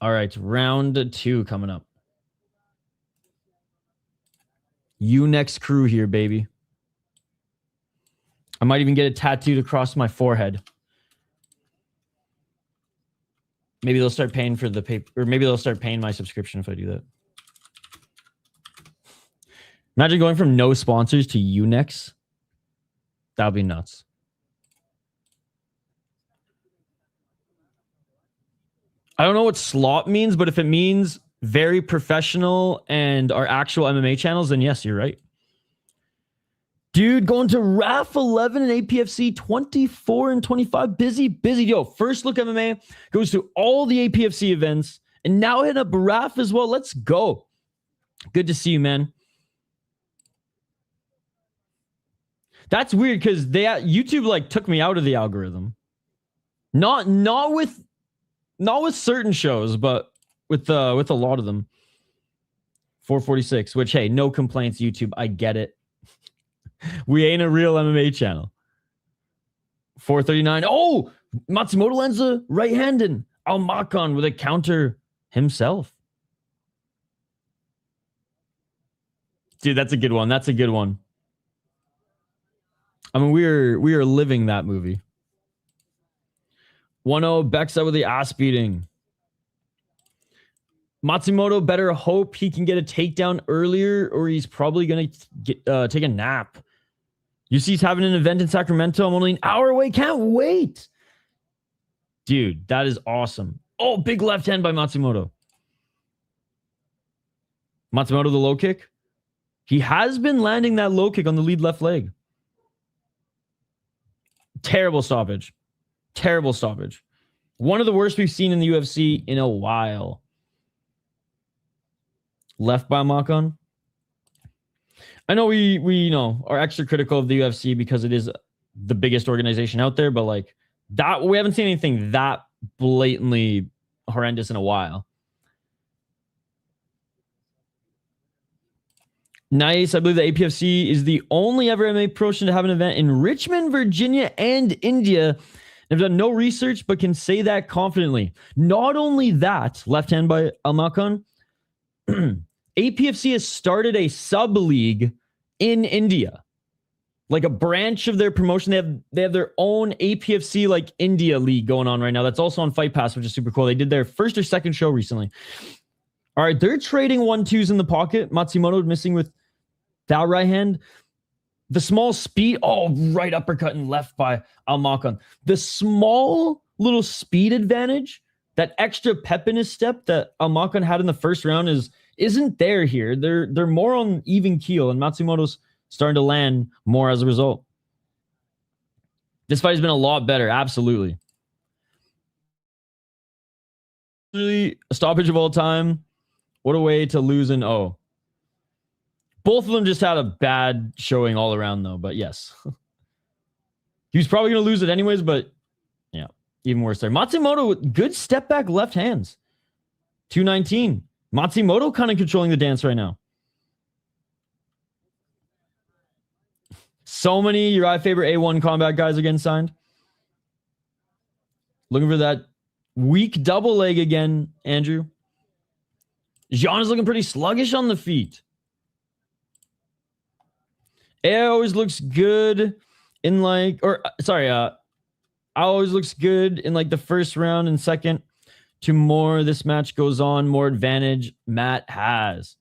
Speaker 2: All right, round 2 coming up. Unix crew here, baby. I might even get it tattooed across my forehead. Maybe they'll start paying for the paper, or maybe they'll start paying my subscription if I do that. Imagine going from no sponsors to Unix. That would be nuts. I don't know what slot means, but if it means very professional and our actual MMA channels, then yes, you're right. Dude, going to RAF 11 and APFC 24 and 25. Busy. Yo, First Look MMA goes to all the APFC events and now hit up RAF as well. Let's go. Good to see you, man. That's weird because YouTube like took me out of the algorithm. Not with certain shows, but with a lot of them. 446, which, hey, no complaints, YouTube. I get it. We ain't a real MMA channel. 439. Oh, Matsumoto lands a right-handed. Almabayev with a counter himself. Dude, that's a good one. That's a good one. I mean, we are living that movie. 1-0, Bexa with the ass beating. Matsumoto better hope he can get a takedown earlier, or he's probably going to take a nap. UFC's having an event in Sacramento. I'm only an hour away. Can't wait. Dude, that is awesome. Oh, big left hand by Matsumoto. Matsumoto, the low kick. He has been landing that low kick on the lead left leg. Terrible stoppage. Terrible stoppage. One of the worst we've seen in the UFC in a while. Left by Makon. I know we are extra critical of the UFC because it is the biggest organization out there, but like that, we haven't seen anything that blatantly horrendous in a while. Nice. I believe the APFC is the only ever MMA promotion to have an event in Richmond, Virginia, and India. I've done no research, but can say that confidently. Not only that, left hand by Almakon, APFC has started a sub-league in India. Like a branch of their promotion. They have their own APFC like India league going on right now. That's also on Fight Pass, which is super cool. They did their first or second show recently. All right, they're trading 1-2s in the pocket. Matsumoto missing with that right hand. The small speed. Oh, right uppercut and left by Almakon. The small little speed advantage, that extra pep in his step that Almakon had in the first round isn't there here. They're more on even keel, and Matsumoto's starting to land more as a result. This fight has been a lot better. Absolutely. Really a stoppage of all time. What a way to lose an O. Both of them just had a bad showing all around, though. But yes. He was probably going to lose it anyways, but yeah, even worse there. Matsumoto with good step back left hands. 219. Matsumoto kind of controlling the dance right now. So many your favorite A1 combat guys are getting signed. Looking for that weak double leg again, Andrew. Jean is looking pretty sluggish on the feet. AI always looks good in always looks good in like the first round and second. To more this match goes on, more advantage Matt has.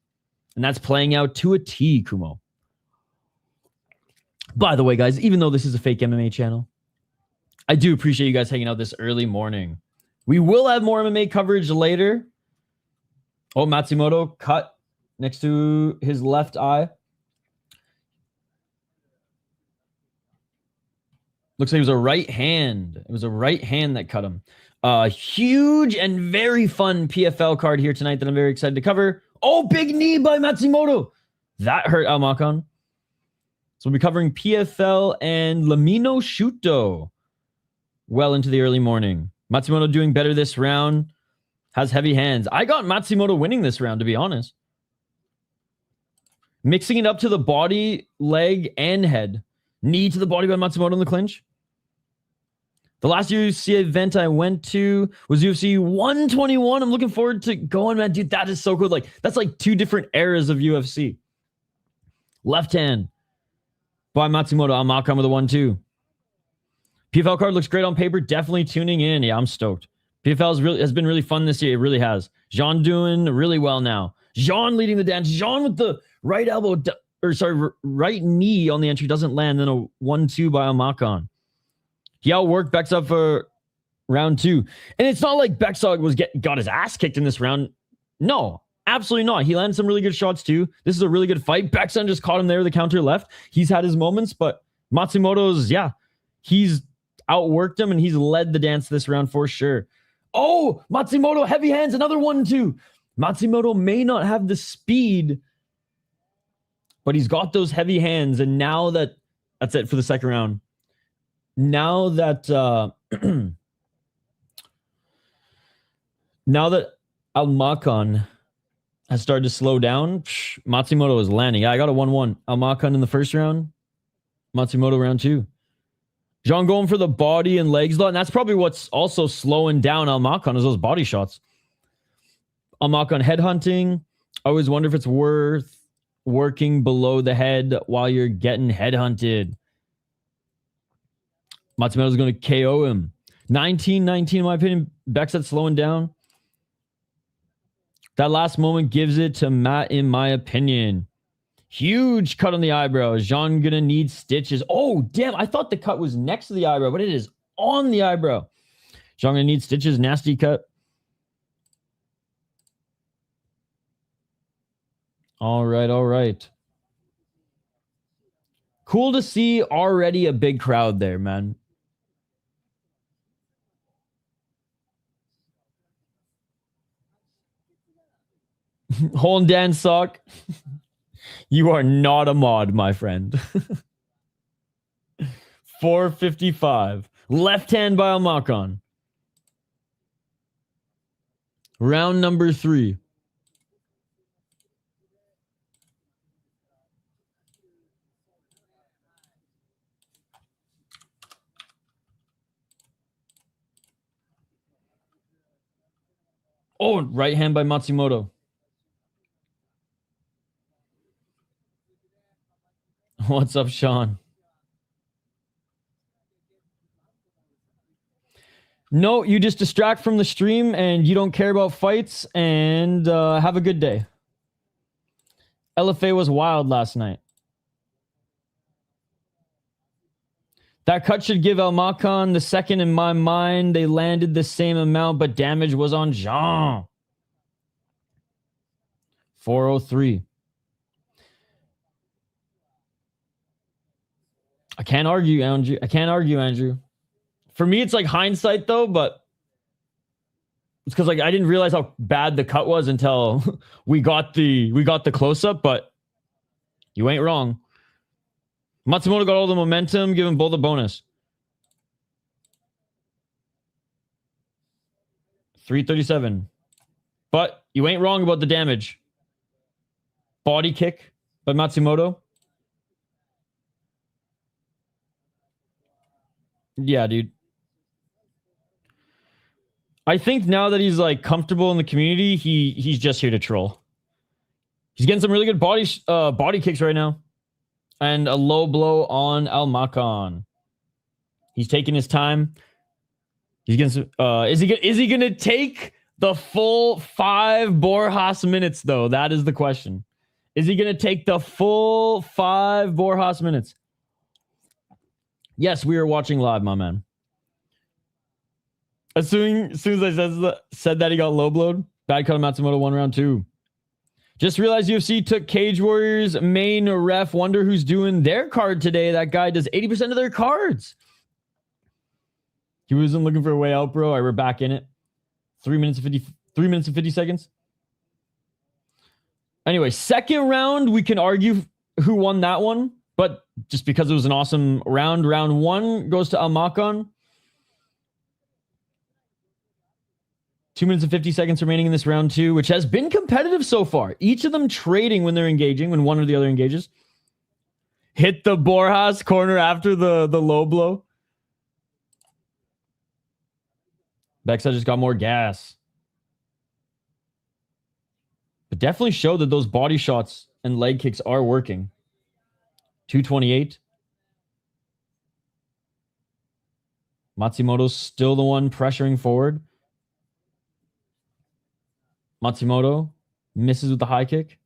Speaker 2: And that's playing out to a T, Kumo. By the way, guys, even though this is a fake MMA channel, I do appreciate you guys hanging out this early morning. We will have more MMA coverage later. Oh, Matsumoto cut next to his left eye. Looks like it was a right hand. It was a right hand that cut him. Huge and very fun PFL card here tonight that I'm very excited to cover. Oh, big knee by Matsumoto. That hurt Almakon. So we'll be covering PFL and Lamino Shuto well into the early morning. Matsumoto doing better this round. Has heavy hands. I got Matsumoto winning this round, to be honest. Mixing it up to the body, leg, and head. Knee to the body by Matsumoto in the clinch. The last UFC event I went to was UFC 121. I'm looking forward to going, man. Dude, that is so cool. Like, that's like two different eras of UFC. Left hand by Matsumoto. Almakon with a 1-2. PFL card looks great on paper. Definitely tuning in. Yeah, I'm stoked. PFL has been really fun this year. It really has. Jean doing really well now. Jean leading the dance. Jean with the right elbow, right knee on the entry doesn't land. Then a 1-2 by Almakon. He outworked Bexa for round 2. And it's not like Bexa got his ass kicked in this round. No, absolutely not. He landed some really good shots too. This is a really good fight. Bexa just caught him there with the counter left. He's had his moments, but Matsumoto's, he's outworked him and he's led the dance this round for sure. Oh, Matsumoto, heavy hands, another 1-2. Matsumoto may not have the speed, but he's got those heavy hands. And now that's it for the second round. Now that Almakon has started to slow down, Matsumoto is landing. Yeah, I got a 1-1. Almakon in the first round, Matsumoto round 2. Jean going for the body and legs, and that's probably what's also slowing down Almakon is those body shots. Almakon headhunting. I always wonder if it's worth working below the head while you're getting headhunted. Matsumoto's going to KO him. 19-19 in my opinion. Bekset's slowing down. That last moment gives it to Matt in my opinion. Huge cut on the eyebrow. Jean gonna need stitches. Oh, damn. I thought the cut was next to the eyebrow, but it is on the eyebrow. Jean gonna need stitches. Nasty cut. All right, all right. Cool to see already a big crowd there, man. Holland Dan sock. You are not a mod, my friend. 455. Left hand by Almakon. Round number 3. Oh, right hand by Matsumoto. What's up, Sean? No, you just distract from the stream and you don't care about fights and have a good day. LFA was wild last night. That cut should give Almakon the second in my mind. They landed the same amount, but damage was on Jean. 403. I can't argue, Andrew. For me, it's like hindsight though, but it's because like I didn't realize how bad the cut was until we got the close up. But you ain't wrong. Matsumoto got all the momentum, giving both a bonus. 337. But you ain't wrong about the damage. Body kick by Matsumoto. Yeah, dude. I think now that he's like comfortable in the community, he's just here to troll. He's getting some really good body kicks right now. And a low blow on Almakon. He's taking his time. He's getting some, is he gonna take the full 5 Borjas minutes though? That is the question. Is he gonna take the full 5 Borjas minutes? Yes, we are watching live, my man. As soon as I said that he got low blowed, bad cut on Matsumoto 1 round 2. Just realized UFC took Cage Warriors main ref. Wonder who's doing their card today. That guy does 80% of their cards. He wasn't looking for a way out, bro. We're back in it. 3 minutes and 50 seconds. Anyway, second round, we can argue who won that one. But just because it was an awesome round, round 1 goes to Almakon. 2 minutes and 50 seconds remaining in this round 2, which has been competitive so far. Each of them trading when they're engaging, when one or the other engages. Hit the Borjas corner after the low blow. Beksa just got more gas. But definitely showed that those body shots and leg kicks are working. 228. Matsumoto's still the one pressuring forward. Matsumoto misses with the high kick.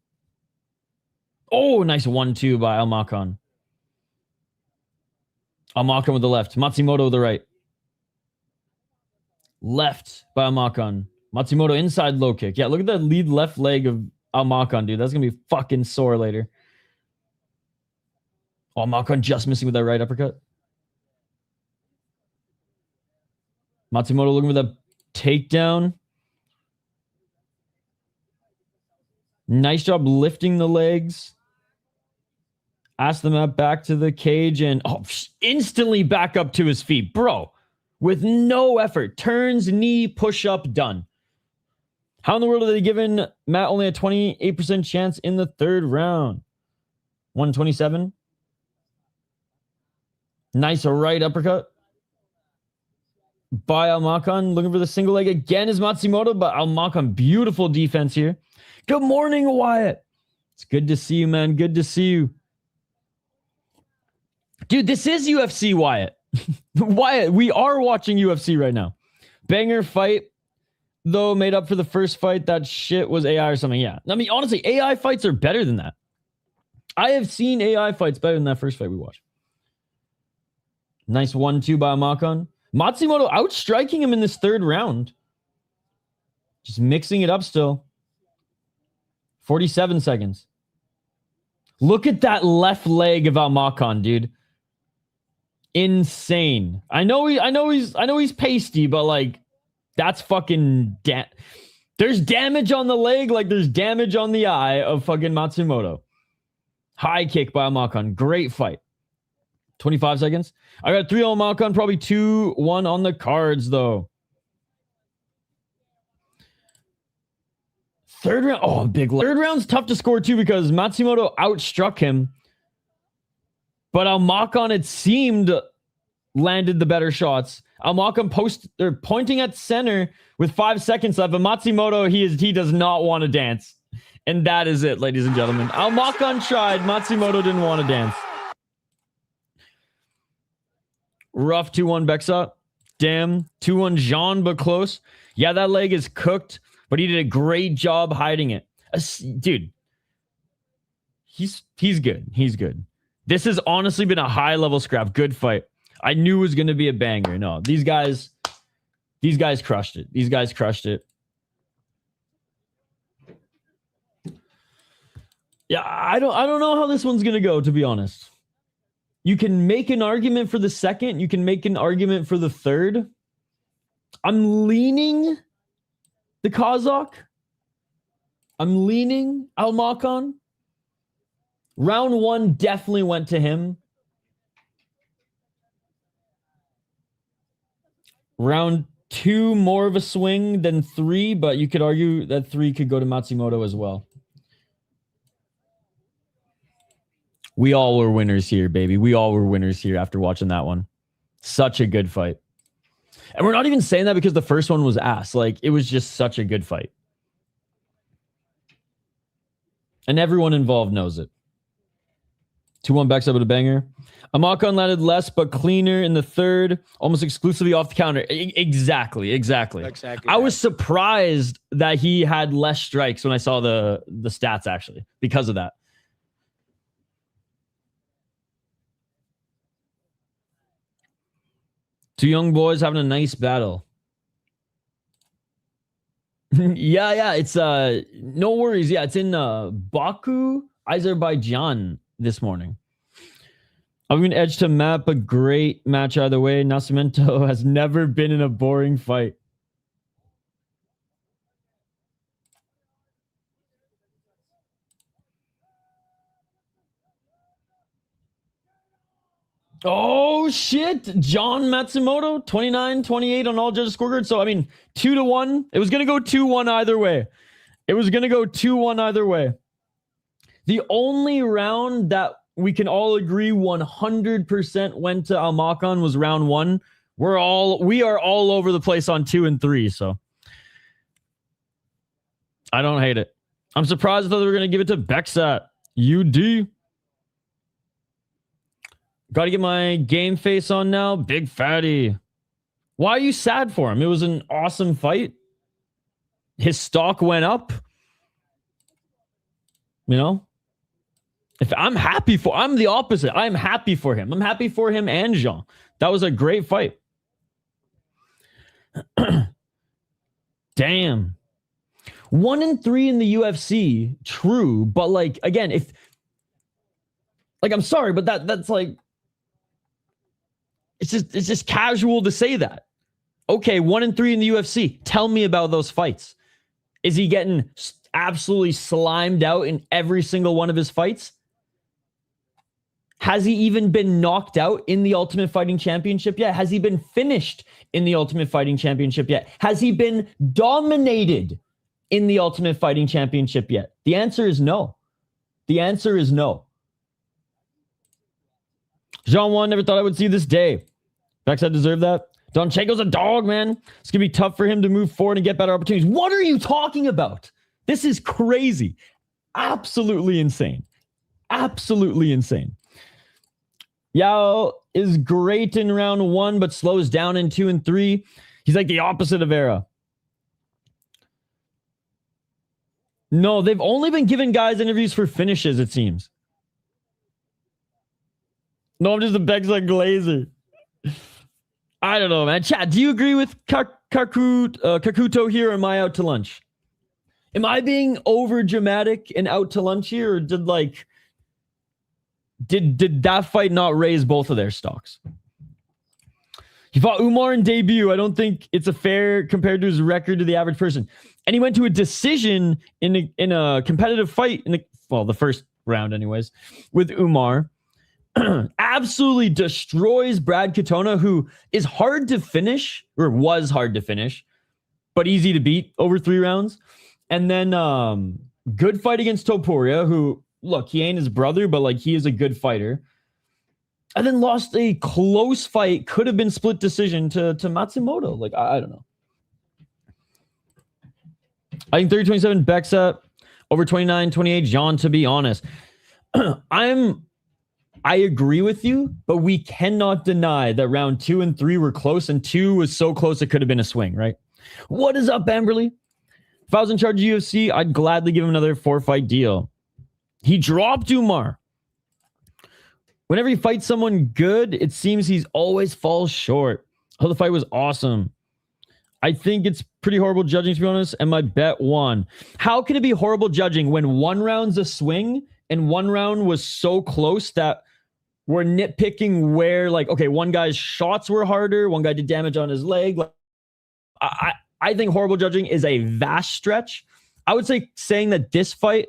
Speaker 2: Oh, nice 1-2 by Almakon. Almakon with the left. Matsumoto with the right. Left by Almakon. Matsumoto inside low kick. Yeah, look at that lead left leg of Almakon, dude. That's going to be fucking sore later. Oh, Almakon just missing with that right uppercut. Matsumoto looking for that takedown. Nice job lifting the legs. Ask them up back to the cage and instantly back up to his feet. Bro, with no effort. Turns, knee, push up, done. How in the world are they giving Matt only a 28% chance in the third round? 127. Nice right uppercut by Almakon. Looking for the single leg again is Matsumoto, but Almakon, beautiful defense here. Good morning, Wyatt. It's good to see you, man. Good to see you. Dude, this is UFC, Wyatt. Wyatt, we are watching UFC right now. Banger fight, though, made up for the first fight. That shit was AI or something. Yeah. I mean, honestly, AI fights are better than that. I have seen AI fights better than that first fight we watched. Nice 1-2 by Makon. Matsumoto outstriking him in this third round. Just mixing it up still. 47 seconds. Look at that left leg of Almakon, dude. Insane. I know he's pasty, but like that's fucking there's damage on the leg like there's damage on the eye of fucking Matsumoto. High kick by Almakon. Great fight. 25 seconds. I got 3 on Almakon, probably 2-1 on the cards though. Third round. Oh, big. Third round's tough to score too because Matsumoto outstruck him. But Almakon, it seemed, landed the better shots. Almakon pointing at center with 5 seconds left. But Matsumoto, he does not want to dance. And that is it, ladies and gentlemen. Almakon tried. Matsumoto didn't want to dance. Rough 2-1 Bexa. Damn. 2-1 Jean, but close. Yeah, that leg is cooked. But he did a great job hiding it. Dude, he's good. He's good. This has honestly been a high-level scrap. Good fight. I knew it was going to be a banger. No, these guys crushed it. These guys crushed it. Yeah, I don't know how this one's going to go, to be honest. You can make an argument for the second. You can make an argument for the third. I'm leaning the Kazakh. I'm leaning Almakon. Round 1 definitely went to him. Round 2, more of a swing than 3, but you could argue that 3 could go to Matsumoto as well. We all were winners here, baby. We all were winners here after watching that one. Such a good fight. And we're not even saying that because the first one was ass. Like, it was just such a good fight. And everyone involved knows it. 2-1 backs up with a banger. Almakon landed less, but cleaner in the third, almost exclusively off the counter. Exactly. I was surprised that he had less strikes when I saw the stats, actually, because of that. Two young boys having a nice battle. yeah, it's no worries. Yeah, it's in Baku, Azerbaijan this morning. I'm going to edge to map, a great match either way. Nascimento has never been in a boring fight. Oh, shit. John Matsumoto, 29-28 on all judges scorecards. So, I mean, 2-1. It was going to go 2-1 either way. The only round that we can all agree 100% went to Almakon was round 1. We are all over the place on 2 and 3, so I don't hate it. I'm surprised I thought they were going to give it to Beksat. UD. Got to get my game face on now. Big fatty. Why are you sad for him? It was an awesome fight. His stock went up. You know? I'm the opposite. I'm happy for him. I'm happy for him and Jean. That was a great fight. Damn. 1-3 in the UFC. True. But like, again, I'm sorry, but that's like, it's just casual to say that. Okay, 1-3 in the UFC. Tell me about those fights. Is he getting absolutely slimed out in every single one of his fights? Has he even been knocked out in the Ultimate Fighting Championship yet? Has he been finished in the Ultimate Fighting Championship yet? Has he been dominated in the Ultimate Fighting Championship yet? The answer is no. Jean 1, never thought I would see this day. Beksat deserved that. Donchenko's a dog, man. It's going to be tough for him to move forward and get better opportunities. What are you talking about? This is crazy. Absolutely insane. Absolutely insane. Yao is great in round 1, but slows down in 2 and 3. He's like the opposite of Era. No, they've only been giving guys interviews for finishes, it seems. No, I'm just a Bexa Glazer. I don't know, man. Chat, do you agree with Kakuto here, or am I out to lunch? Am I being over dramatic and out to lunch here, or did that fight not raise both of their stocks? He fought Umar in debut. I don't think it's a fair compared to his record to the average person. And he went to a decision in a competitive fight in the first round anyways, with Umar. Absolutely destroys Brad Katona, who is hard to finish, or was hard to finish, but easy to beat over 3 rounds. And then good fight against Topuria, who, look, he ain't his brother, but like he is a good fighter. And then lost a close fight, could have been split decision to Matsumoto. Like, I don't know. I think 30-27 Bexa, over 29-28 Jean, to be honest. I agree with you, but we cannot deny that round 2 and 3 were close, and 2 was so close it could have been a swing, right? What is up, Amberly? If I was in charge of UFC, I'd gladly give him another 4-fight deal. He dropped Umar. Whenever he fights someone good, it seems he's always falls short. Oh, the fight was awesome. I think it's pretty horrible judging, to be honest, and my bet won. How can it be horrible judging when 1 round's a swing and 1 round was so close that we're nitpicking where, like, okay, one guy's shots were harder, one guy did damage on his leg. Like, I think horrible judging is a vast stretch. I would say saying that this fight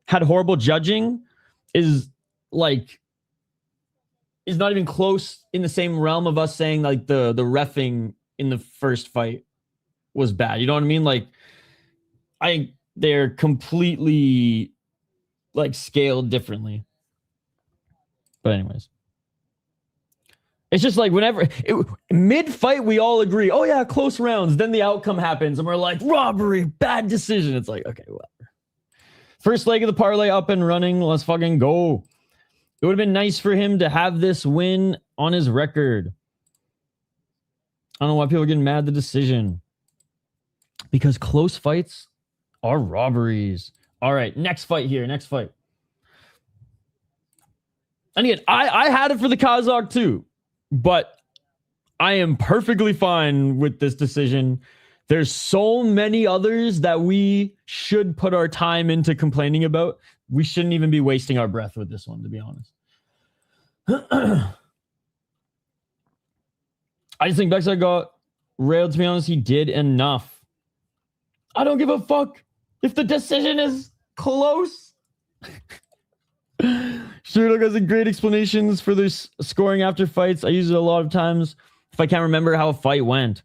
Speaker 2: had horrible judging is not even close in the same realm of us saying like the reffing in the first fight was bad. You know what I mean? Like, I think they're completely like scaled differently. But anyways, it's just like whenever mid-fight, we all agree, oh yeah, close rounds. Then the outcome happens and we're like, robbery, bad decision. It's like, okay, whatever. First leg of the parlay up and running. Let's fucking go. It would have been nice for him to have this win on his record. I don't know why people are getting mad at the decision. Because close fights are robberies. All right, next fight here. Next fight. And again, I had it for the Kazakh too. But I am perfectly fine with this decision. There's so many others that we should put our time into complaining about. We shouldn't even be wasting our breath with this one, to be honest. I just think Bexa got railed, to be honest. He did enough. I don't give a fuck if the decision is close. Sure has great explanations for this scoring after fights. I use it a lot of times if I can't remember how a fight went.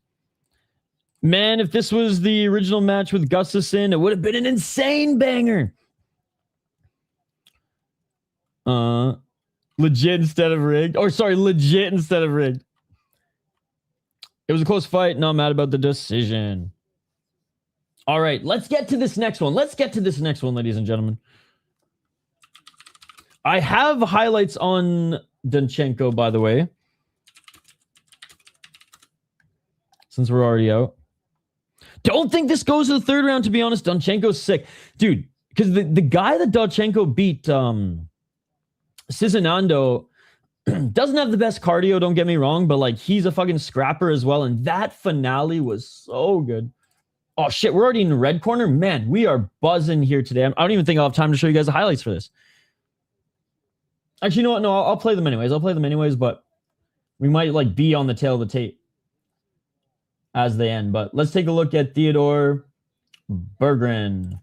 Speaker 2: Man, if this was the original match with Gustafsson, it would have been an insane banger. Legit instead of rigged. Or sorry, legit instead of rigged. It was a close fight. Not mad about the decision. All right, let's get to this next one. Ladies and gentlemen. I have highlights on Danchenko, by the way. Since we're already out. Don't think this goes to the 3rd round, to be honest. Danchenko's sick. Dude, because the guy that Danchenko beat, Cizinando, doesn't have the best cardio, don't get me wrong, but like he's a fucking scrapper as well. And that finale was so good. Oh shit, we're already in the red corner. Man, we are buzzing here today. I don't even think I'll have time to show you guys the highlights for this. Actually, you know what? No, I'll play them anyways. But we might like be on the tail of the tape as they end. But let's take a look at Theodore Berggren.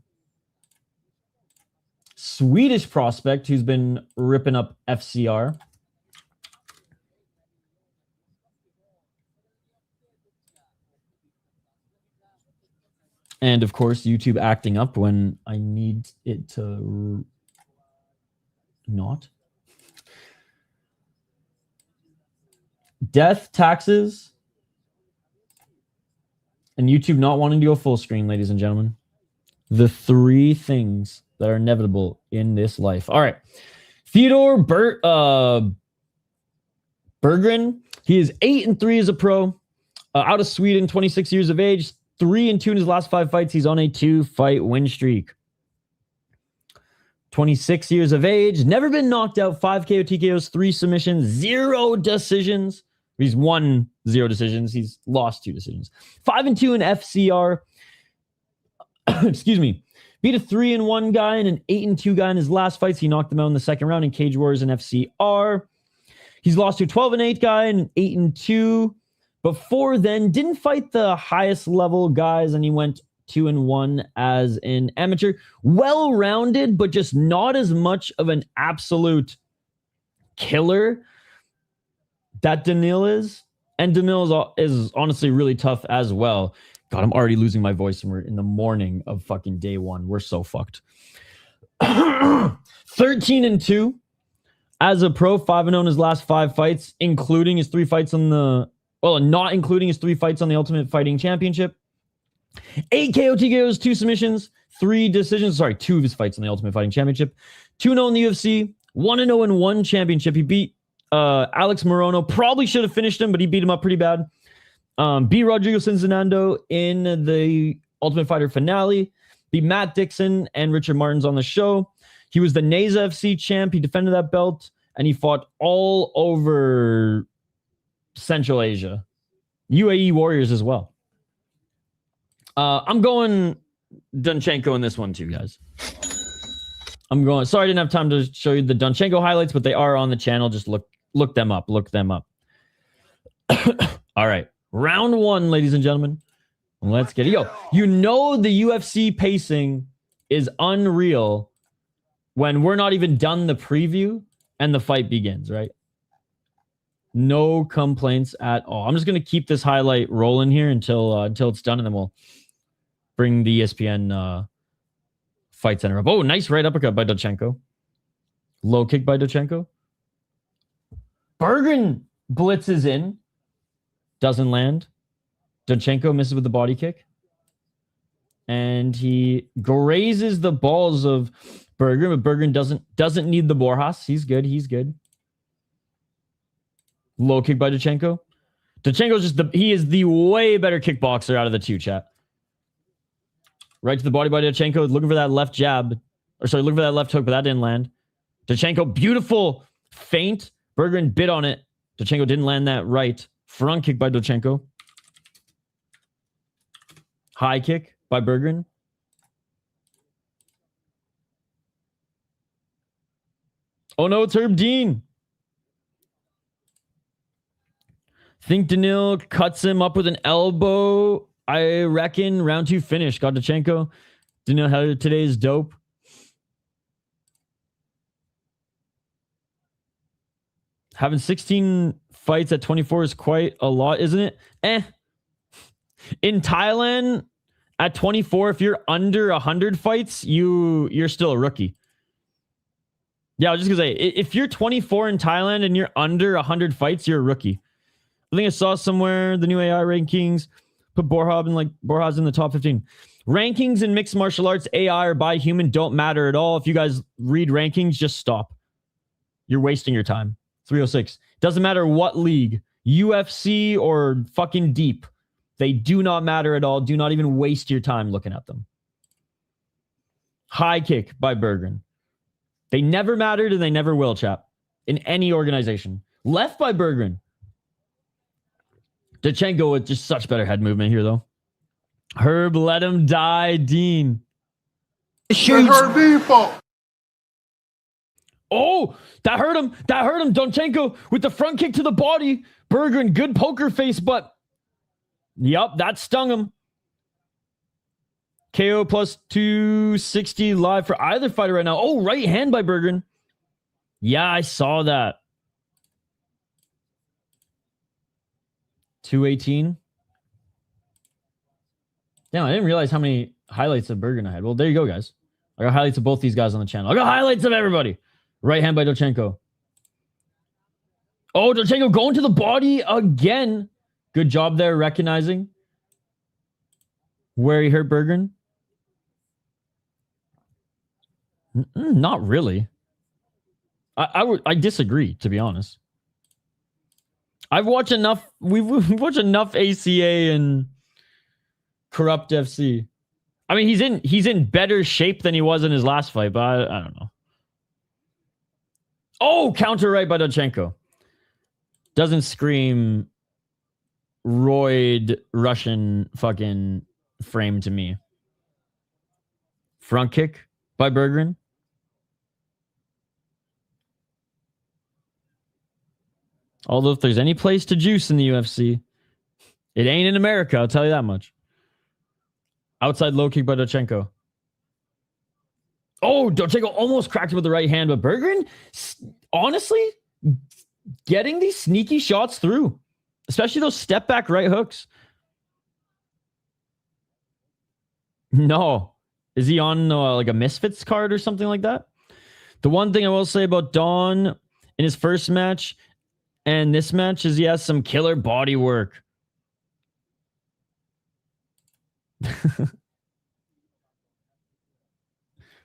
Speaker 2: Swedish prospect who's been ripping up FCR. And of course, YouTube acting up when I need it to not. Death, taxes, and YouTube not wanting to go full screen, ladies and gentlemen. The 3 things that that are inevitable in this life. All right. Theodore Berggren. He is 8-3 as a pro. Out of Sweden, 26 years of age. 3-2 in his last 5 fights. He's on a 2-fight win streak. 26 years of age. Never been knocked out. 5 KO TKOs, 3 submissions, 0 decisions. He's won 0 decisions. He's lost 2 decisions. 5-2 in FCR. Excuse me. Beat a 3-1 guy and an 8-2 guy in his last fights. He knocked them out in the second round in Cage Warriors and FCR. He's lost to a 12-8 guy and an 8-2. Before then, didn't fight the highest level guys, and he went 2-1 as an amateur. Well-rounded, but just not as much of an absolute killer that Danil is. And Danil is honestly really tough as well. God, I'm already losing my voice, and we're in the morning of fucking day 1. We're so fucked. 13-2 as a pro, 5-0 in his last 5 fights, including his 3 fights on the... Well, not including his 3 fights on the Ultimate Fighting Championship. 8 KO TKOs, 2 submissions, 3 decisions. Sorry, 2 of his fights on the Ultimate Fighting Championship. 2-0 in the UFC. 1-0 in 1 championship. He beat Alex Morono. Probably should have finished him, but he beat him up pretty bad. Beat Rodrigo Cinzanando in the Ultimate Fighter finale. Beat Matt Dixon and Richard Martins on the show. He was the Neza FC champ. He defended that belt, and he fought all over Central Asia. UAE Warriors as well. I'm going Dunchenko in this one too, guys. Sorry I didn't have time to show you the Dunchenko highlights, but they are on the channel. Just look them up. Look them up. All right. Round 1, ladies and gentlemen. Let's get it. Yo, you know the UFC pacing is unreal when we're not even done the preview and the fight begins, right? No complaints at all. I'm just going to keep this highlight rolling here until it's done, and then we'll bring the ESPN fight center up. Oh, nice right uppercut by Dunchenko. Low kick by Dunchenko. Berggren blitzes in. Doesn't land. Dunchenko misses with the body kick. And he grazes the balls of Berggren, but Berggren doesn't need the Borjas. He's good. He's good. Low kick by Dunchenko. Dunchenko's he is the way better kickboxer out of the 2, chat. Right to the body by Dunchenko, looking for that left jab. Looking for that left hook, but that didn't land. Dunchenko, beautiful feint. Berggren bit on it. Dunchenko didn't land that right. Front kick by Dunchenko. High kick by Berggren. Oh no, it's Herb Dean. Think Danil cuts him up with an elbow. I reckon round 2 finish. Got Dunchenko. Danil had today's dope. Having 16 fights at 24 is quite a lot, isn't it? In Thailand, at 24, if you're under 100 fights, you're still a rookie. Yeah, I was just going to say, if you're 24 in Thailand and you're under 100 fights, you're a rookie. I think I saw somewhere the new AI rankings put Borjas in the top 15. Rankings in mixed martial arts, AI or by human, don't matter at all. If you guys read rankings, just stop. You're wasting your time. 306. Doesn't matter what league, UFC or fucking deep. They do not matter at all. Do not even waste your time looking at them. High kick by Berggren. They never mattered and they never will, chap. In any organization. Left by Berggren. Dunchenko with just such better head movement here, though. Herb, let him die, Dean.
Speaker 4: Herb Dean fault.
Speaker 2: Oh, that hurt him. That hurt him. Dunchenko with the front kick to the body. Berggren, good poker face, but yup, that stung him. KO plus 260 live for either fighter right now. Oh, right hand by Berggren. Yeah, I saw that. 218. Damn, I didn't realize how many highlights of Berggren I had. Well, there you go, guys. I got highlights of both these guys on the channel. I got highlights of everybody. Right hand by Dunchenko. Oh, Dunchenko going to the body again. Good job there recognizing where he hurt Berggren. Not really. I disagree, to be honest. I've watched enough. We've watched enough ACA and Corrupt FC. I mean, he's in better shape than he was in his last fight, but I don't know. Oh, counter right by Dochenko. Doesn't scream roid Russian fucking frame to me. Front kick by Berggren. Although if there's any place to juice in the UFC, it ain't in America, I'll tell you that much. Outside low kick by Dochenko. Oh, Dochenko almost cracked him with the right hand, but Berggren, honestly, getting these sneaky shots through, especially those step back right hooks. No. Is he on like a Misfits card or something like that? The one thing I will say about Don in his first match and this match is he has some killer body work.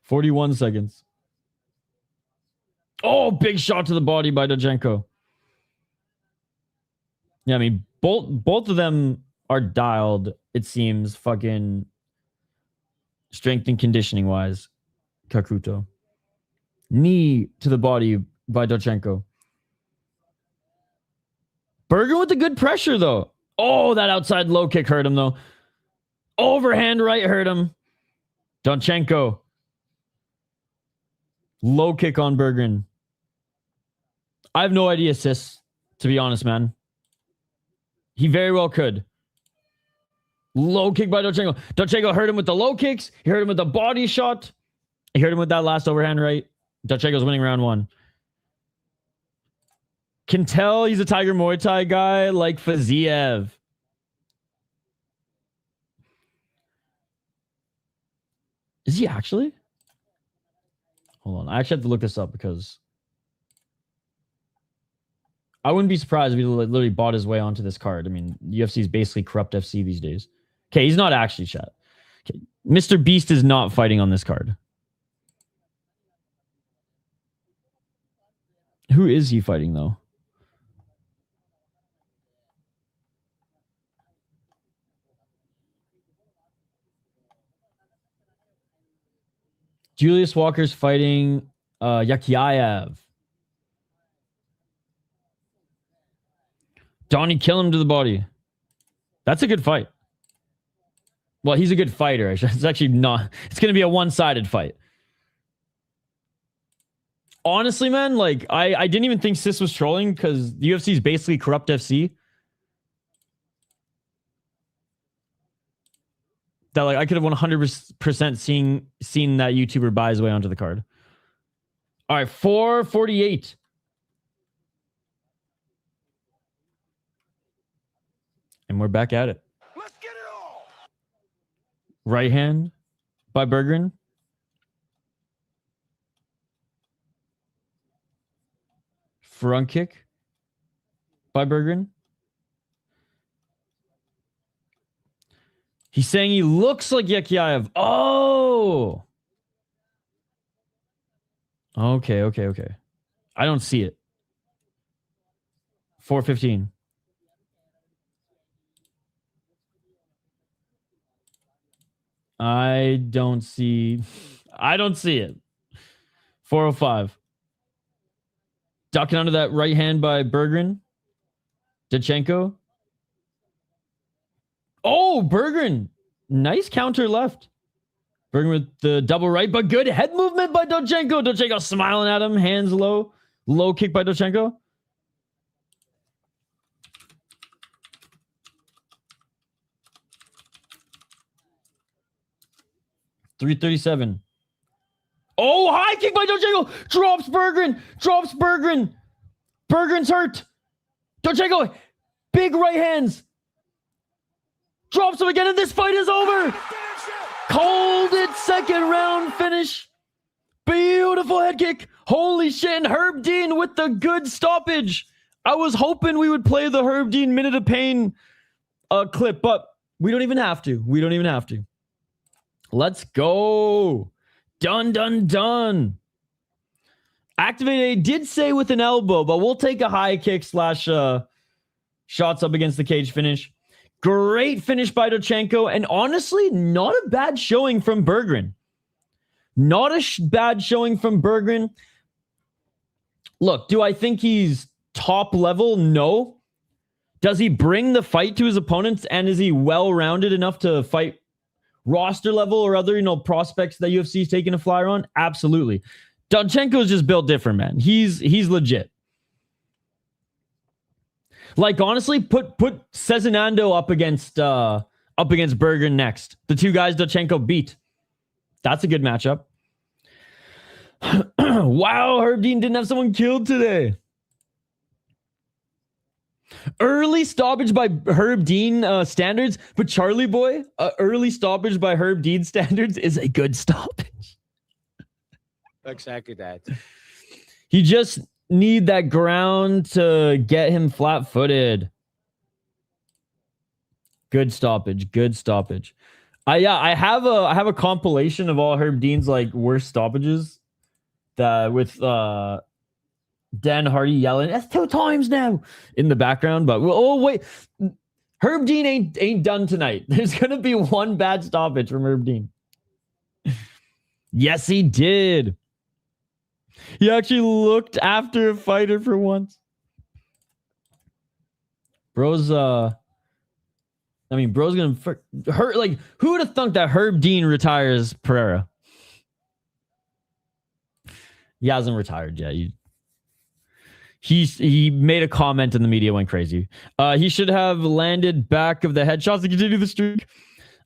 Speaker 2: 41 seconds. Oh, big shot to the body by Dochenko. Yeah, I mean, both of them are dialed, it seems, fucking strength and conditioning wise. Kakuto. Knee to the body by Dochenko. Berggren with the good pressure, though. Oh, that outside low kick hurt him, though. Overhand right hurt him. Dochenko. Low kick on Berggren. I have no idea, sis, to be honest, man. He very well could. Low kick by Dochenko. Dochenko hurt him with the low kicks. He hurt him with the body shot. He hurt him with that last overhand right. Dochenko's winning round one. Can tell he's a Tiger Muay Thai guy like Fiziev. Is he actually? Hold on. I actually have to look this up because I wouldn't be surprised if he literally bought his way onto this card. I mean, UFC is basically Corrupt FC these days. Okay, he's not actually, chat. Okay, Mr. Beast is not fighting on this card. Who is he fighting, though? Julius Walker's fighting Yakhyaev. Donnie kill him to the body. That's a good fight. Well, he's a good fighter. It's actually not. It's going to be a one-sided fight. Honestly, man, like, I didn't even think Sis was trolling because the UFC is basically Corrupt FC. That, like, I could have 100% seen that YouTuber buy his way onto the card. All right, 448. And we're back at it.
Speaker 3: Let's get it all.
Speaker 2: Right hand by Berggren. Front kick by Berggren. He's saying he looks like Yakhyaev. Oh! Okay. I don't see it. 415. I don't see it. 405. Ducking under that right hand by Berggren. Dochenko. Oh, Berggren. Nice counter left. Berggren with the double right, but good head movement by Dochenko. Dochenko smiling at him, hands low. Low kick by Dochenko. .337. Oh, high kick by Dochenko. Drops Berggren. Berggren's hurt. Dochenko, big right hands. Drops him again, and this fight is over. Called it, second round finish. Beautiful head kick. Holy shit, and Herb Dean with the good stoppage. I was hoping we would play the Herb Dean Minute of Pain clip, but we don't even have to. Let's go. Done. Activate A did say with an elbow, but we'll take a high kick / shots up against the cage finish. Great finish by Dochenko, and honestly, not a bad showing from Berggren. Not a bad showing from Berggren. Look, do I think he's top level? No. Does he bring the fight to his opponents, and is he well-rounded enough to fight roster level or other, prospects that UFC is taking a flyer on? Absolutely. Dochenko is just built different, man. He's legit. Like, honestly, put Cezinando up against Berggren next. The two guys Dochenko beat. That's a good matchup. Wow, Herb Dean didn't have someone killed today. Early stoppage by Herb Dean standards, but Charlie Boy, early stoppage by Herb Dean standards is a good stoppage.
Speaker 3: Exactly that.
Speaker 2: He just need that ground to get him flat-footed. Good stoppage. I have a compilation of all Herb Dean's worst stoppages with Dan Hardy yelling, "That's 2 times now" in the background. But wait, Herb Dean ain't done tonight. There's gonna be one bad stoppage from Herb Dean. Yes, he did. He actually looked after a fighter for once. Bro's gonna hurt. Who would have thunk that Herb Dean retires Pereira? He hasn't retired yet. He made a comment and the media went crazy. He should have landed back of the headshots to continue the streak.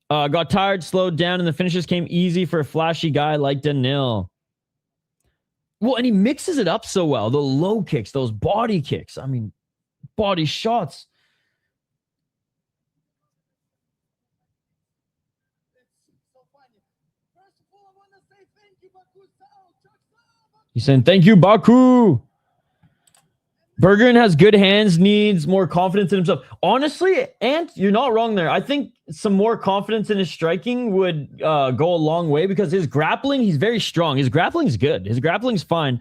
Speaker 2: Got tired, slowed down, and the finishes came easy for a flashy guy like Danil. Well, and he mixes it up so well. The low kicks, those body kicks. I mean, body shots. He's saying, "Thank you, Baku." Berggren has good hands, needs more confidence in himself. Honestly, Ant, you're not wrong there. I think some more confidence in his striking would go a long way because his grappling, he's very strong. His grappling's good. His grappling's fine.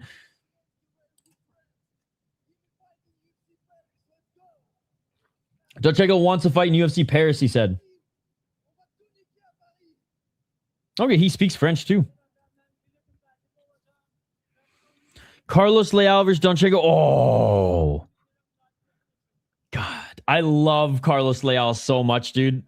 Speaker 2: Dochenko wants to fight in UFC Paris, he said. Okay, he speaks French too. Carlos Leal versus Dochenko. Oh. God. I love Carlos Leal so much, dude.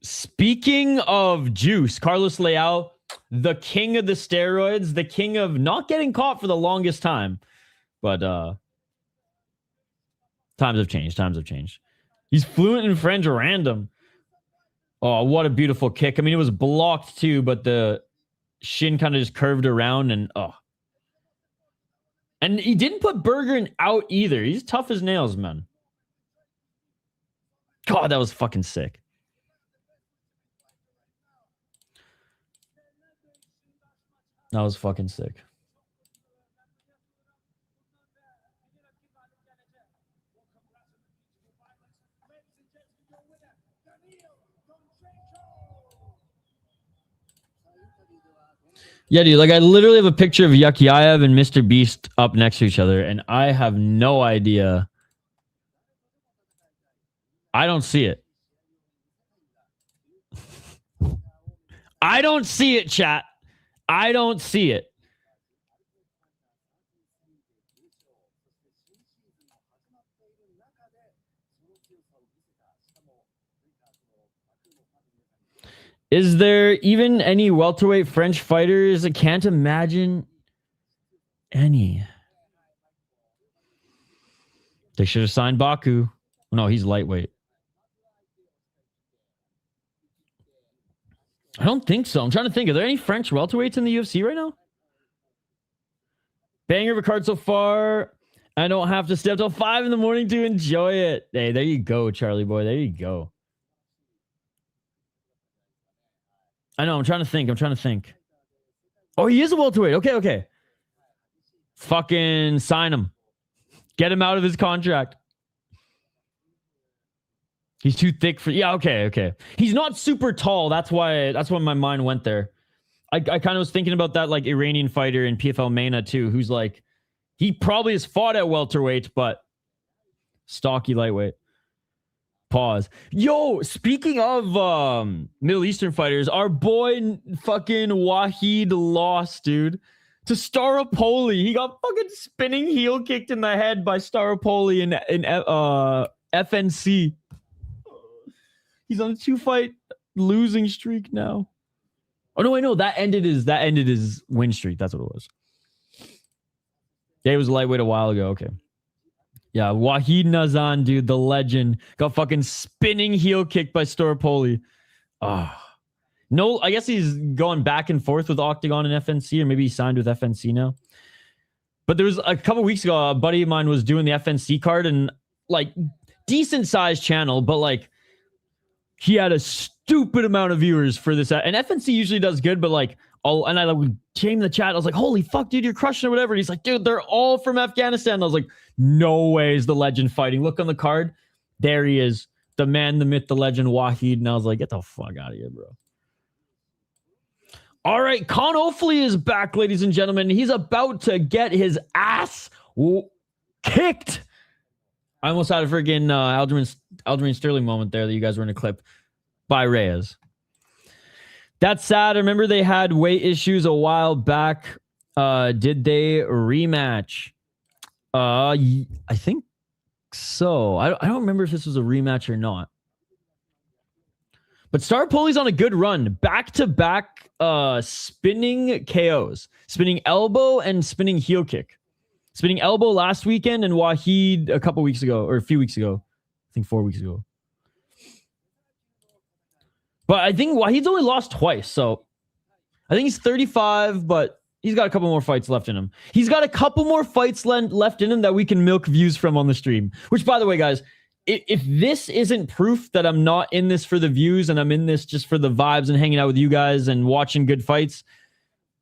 Speaker 2: Speaking of juice, Carlos Leal, the king of the steroids, the king of not getting caught for the longest time. But times have changed. He's fluent in French random. Oh, what a beautiful kick. I mean, it was blocked too, but the shin kind of just curved around and and he didn't put Berggren out either. He's tough as nails, man. God, that was fucking sick. That was fucking sick. Yeah, dude, I literally have a picture of Yakhyaev and Mr. Beast up next to each other, and I have no idea. I don't see it. I don't see it, chat. I don't see it. Is there even any welterweight French fighters? I can't imagine any. They should have signed Baku. No, he's lightweight. I don't think so. I'm trying to think. Are there any French welterweights in the UFC right now? Banger of a card so far. I don't have to stay up till 5 in the morning to enjoy it. Hey, there you go, Charlie boy. There you go. I know. I'm trying to think. Oh, he is a welterweight. Okay. Fucking sign him. Get him out of his contract. He's too thick for... Yeah, okay. He's not super tall. That's why my mind went there. I kind of was thinking about that like Iranian fighter in PFL Mena too, who's like... He probably has fought at welterweight, but stocky lightweight. Pause. Yo, speaking of Middle Eastern fighters, our boy fucking Wahid lost, dude, to Staropoli. He got fucking spinning heel kicked in the head by Staropoli in FNC. He's on a 2-fight losing streak now. Oh no, I know that ended his win streak. That's what it was. Yeah, he was lightweight a while ago. Okay. Yeah, Wahid Nazan, dude, the legend, got fucking spinning heel kicked by Staropoli. No, I guess he's going back and forth with Octagon and FNC, or maybe he signed with FNC now. But there was a couple weeks ago, a buddy of mine was doing the FNC card, and like decent sized channel, but like he had a stupid amount of viewers for this. And FNC usually does good, but like, and I would came in the chat. I was like, holy fuck, dude, you're crushing or whatever. And he's like, dude, they're all from Afghanistan. And I was like, no way is the legend fighting. Look on the card. There he is. The man, the myth, the legend, Wahid. And I was like, get the fuck out of here, bro. All right, Con Ofley is back, ladies and gentlemen. He's about to get his ass kicked. I almost had a freaking Aljamain Sterling moment there that you guys were in a clip by Reyes. That's sad. I remember they had weight issues a while back. Did they rematch? I think so. I don't remember if this was a rematch or not. But Staropoli's on a good run. Back-to-back spinning KOs. Spinning elbow and spinning heel kick. Spinning elbow last weekend and Wahid a couple weeks ago, or a few weeks ago. I think 4 weeks ago. But I think Wahid's only lost twice, so I think he's 35, but he's got a couple more fights left in him. He's got a couple more fights left in him that we can milk views from on the stream. Which, by the way, guys, if this isn't proof that I'm not in this for the views and I'm in this just for the vibes and hanging out with you guys and watching good fights,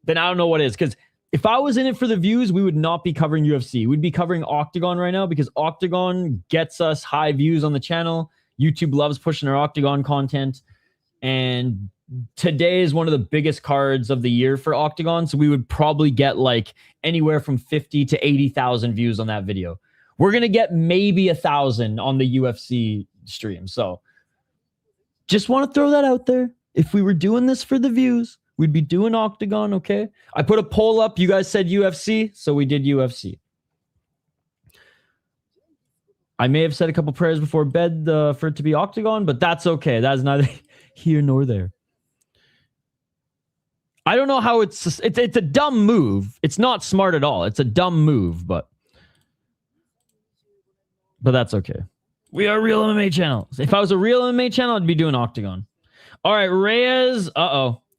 Speaker 2: then I don't know what is. Because if I was in it for the views, we would not be covering UFC. We'd be covering Octagon right now because Octagon gets us high views on the channel. YouTube loves pushing our Octagon content. And today is one of the biggest cards of the year for Octagon. So we would probably get like anywhere from 50 to 80,000 views on that video. We're going to get maybe 1,000 on the UFC stream. So just want to throw that out there. If we were doing this for the views, we'd be doing Octagon, okay? I put a poll up. You guys said UFC, so we did UFC. I may have said a couple prayers before bed for it to be Octagon, but that's okay. That is neither here nor there. I don't know how it's a dumb move. It's not smart at all. It's a dumb move, but that's okay. We are a real MMA channel. If I was a real MMA channel, I'd be doing Octagon. All right, Reyes.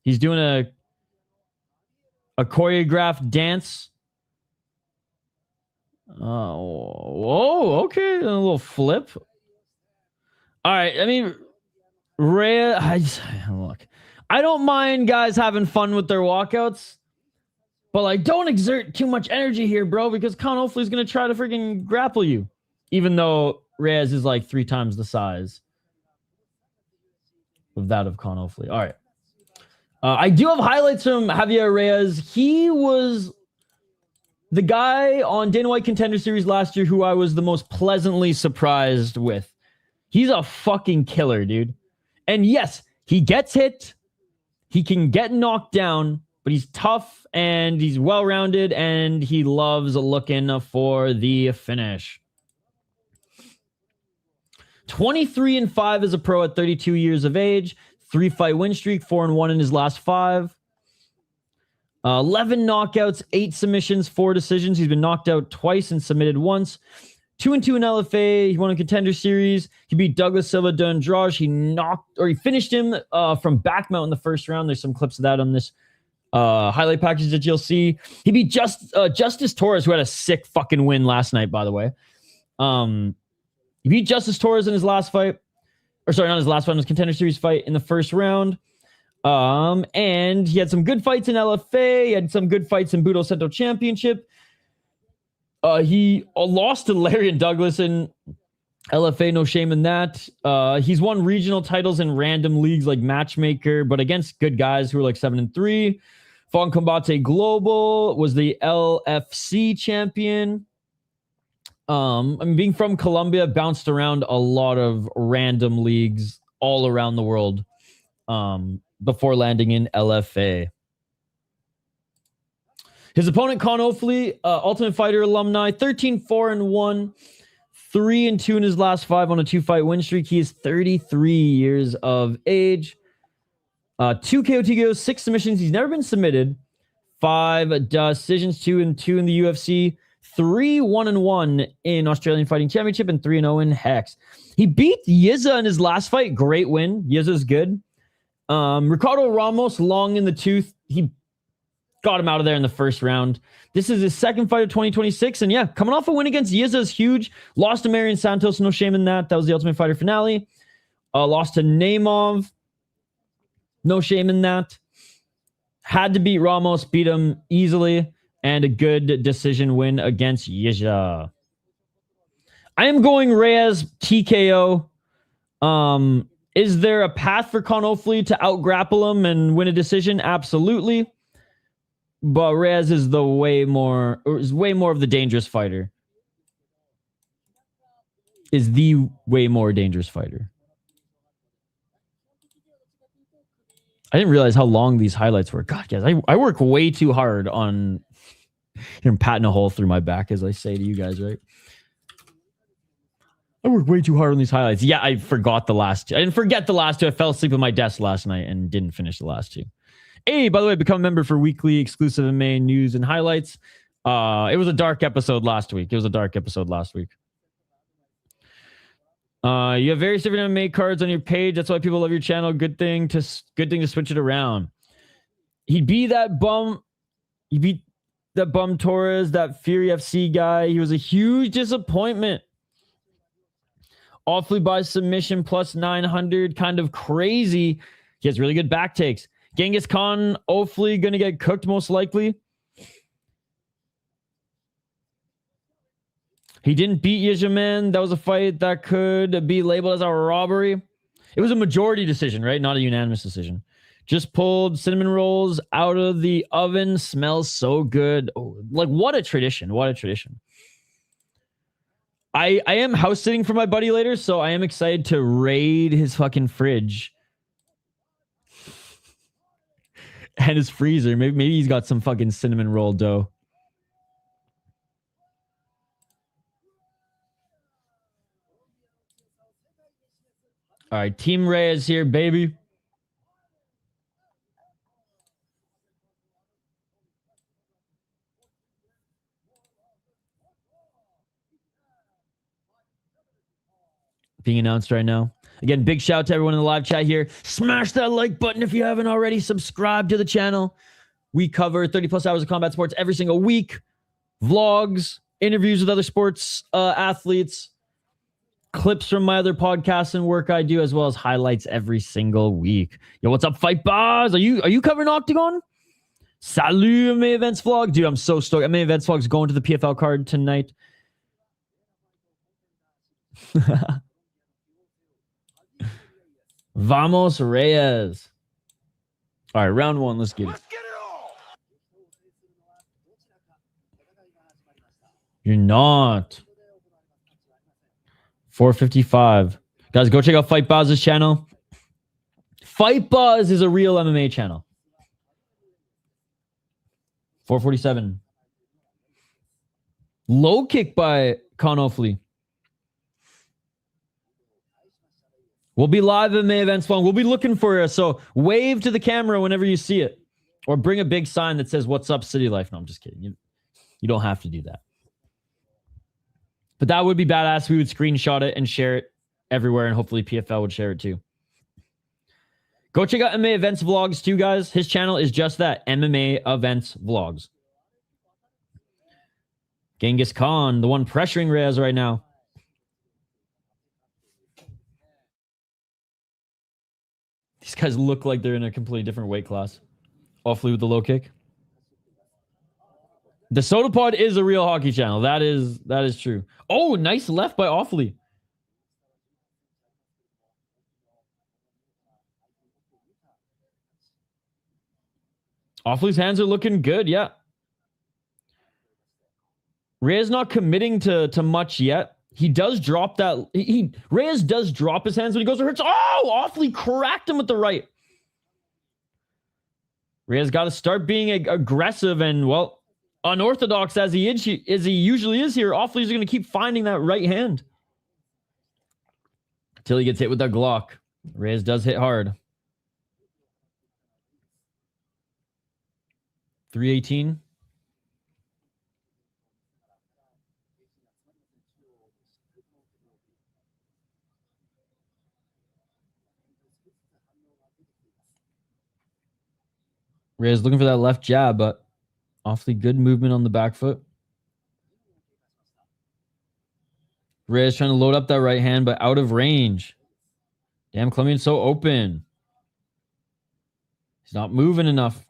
Speaker 2: He's doing a choreographed dance. Whoa, okay. A little flip. All right, I mean, Reyes, look, I don't mind guys having fun with their walkouts, but like, don't exert too much energy here, bro, because Con Ofley's going to try to freaking grapple you, even though Reyes is like 3 times the size of that of Con Ofley. All right. I do have highlights from Javier Reyes. He was the guy on Dana White Contender Series last year who I was the most pleasantly surprised with. He's a fucking killer, dude. And yes, he gets hit. He can get knocked down, but he's tough and he's well-rounded and he loves looking for the finish. 23-5 as a pro at 32 years of age. 3-fight win streak, 4-1 in his last 5. 11 knockouts, 8 submissions, 4 decisions. He's been knocked out twice and submitted once. 2-2 in LFA. He won a Contender Series. He beat Douglas Silva de Andrade. He finished him from back mount in the first round. There's some clips of that on this highlight package that you'll see. He beat Justice Torres, who had a sick fucking win last night, by the way. He beat Justice Torres in his last fight. Or sorry, not his last fight, his Contender Series fight in the first round. And he had some good fights in LFA. He had some good fights in Budo Cento Championship. He lost to Larry and Douglas in LFA, no shame in that. He's won regional titles in random leagues like Matchmaker, but against good guys who are like 7-3. Fon Combate Global was the LFC champion. Being from Colombia, bounced around a lot of random leagues all around the world before landing in LFA. His opponent, Con Ofli, Ultimate Fighter alumni, 13-4-1, 3-2 in his last 5 on a 2-fight win streak. He is 33 years of age. 2 KO TKOs, 6 submissions. He's never been submitted. 5 decisions, 2-2 in the UFC. 3-1-1 in Australian Fighting Championship and 3-0 in Hex. He beat Yiza in his last fight. Great win. Yiza's good. Ricardo Ramos, long in the tooth. He got him out of there in the first round. This is his second fight of 2026. And yeah, coming off a win against Yiza is huge. Lost to Marion Santos. No shame in that. That was the Ultimate Fighter finale. Lost to Naimov. No shame in that. Had to beat Ramos. Beat him easily. And a good decision win against Yiza. I am going Reyes TKO. Is there a path for Con Ofli to out-grapple him and win a decision? Absolutely. But Reyes is way more of the dangerous fighter. Is the way more dangerous fighter. I didn't realize how long these highlights were. God, guys, I work way too hard on... I'm patting a hole through my back, as I say to you guys, right? I work way too hard on these highlights. Yeah, I forgot the last two. I didn't forget the last two. I fell asleep at my desk last night and didn't finish the last two. Hey, by the way, become a member for weekly exclusive MMA news and highlights. It was a dark episode last week. You have various different MMA cards on your page. That's why people love your channel. Good thing to switch it around. He beat that bum Torres, that Fury FC guy. He was a huge disappointment. Awfully by submission plus 900. Kind of crazy. He has really good back takes. Genghis Khan, Ofli going to get cooked most likely. He didn't beat Yizhaman. That was a fight that could be labeled as a robbery. It was a majority decision, right? Not a unanimous decision. Just pulled cinnamon rolls out of the oven. Smells so good. Oh, like, what a tradition. What a tradition. I am house sitting for my buddy later, so I am excited to raid his fucking fridge. And his freezer. Maybe he's got some fucking cinnamon roll dough. All right, Team Reyes here, baby. Being announced right now. Again, big shout out to everyone in the live chat here. Smash that like button if you haven't already. Subscribe to the channel. We cover 30 plus hours of combat sports every single week. Vlogs, interviews with other sports athletes, clips from my other podcasts and work I do, as well as highlights every single week. Yo, what's up, Fight Bars? Are you covering Octagon? Salut, MMA Events Vlog. Dude, I'm so stoked. MMA Events Vlog's going to the PFL card tonight. Vamos Reyes. All right, round one. Let's get it. You're not. 455. Guys, go check out Fight Buzz's channel. Fight Buzz is a real MMA channel. 447. Low kick by Con Ofli. We'll be live at May Events Long. We'll be looking for you. So wave to the camera whenever you see it. Or bring a big sign that says, "What's up, City Life?" No, I'm just kidding. You don't have to do that. But that would be badass. We would screenshot it and share it everywhere. And hopefully PFL would share it too. Go check out MMA Events Vlogs too, guys. His channel is just that. MMA Events Vlogs. Genghis Khan, the one pressuring Reyes right now. These guys look like they're in a completely different weight class. Awfully with the low kick. The Soda Pod is a real hockey channel. That is true. Oh, nice left by Awfully. Offley's hands are looking good, yeah. Reyes not committing to much yet. He does drop that. Reyes does drop his hands when he goes to hurts. Oh, Offley cracked him with the right. Reyes got to start being aggressive and, well, unorthodox as he usually is here. Offley's going to keep finding that right hand until he gets hit with that Glock. Reyes does hit hard. 318. Reyes looking for that left jab, but awfully good movement on the back foot. Reyes trying to load up that right hand, but out of range. Damn, Colombian's so open. He's not moving enough.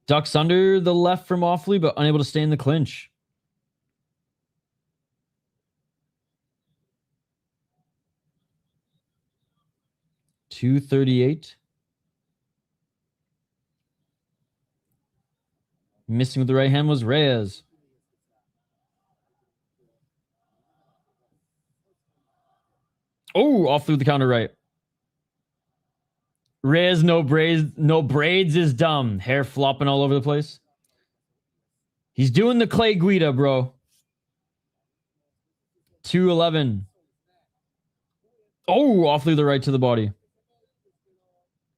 Speaker 2: Ducks under the left from Offley, but unable to stay in the clinch. .238. Missing with the right hand was Reyes. Oh, Offley with the counter right. Reyes, no braids is dumb. Hair flopping all over the place. He's doing the Clay Guida, bro. 211. Oh, Offley the right to the body.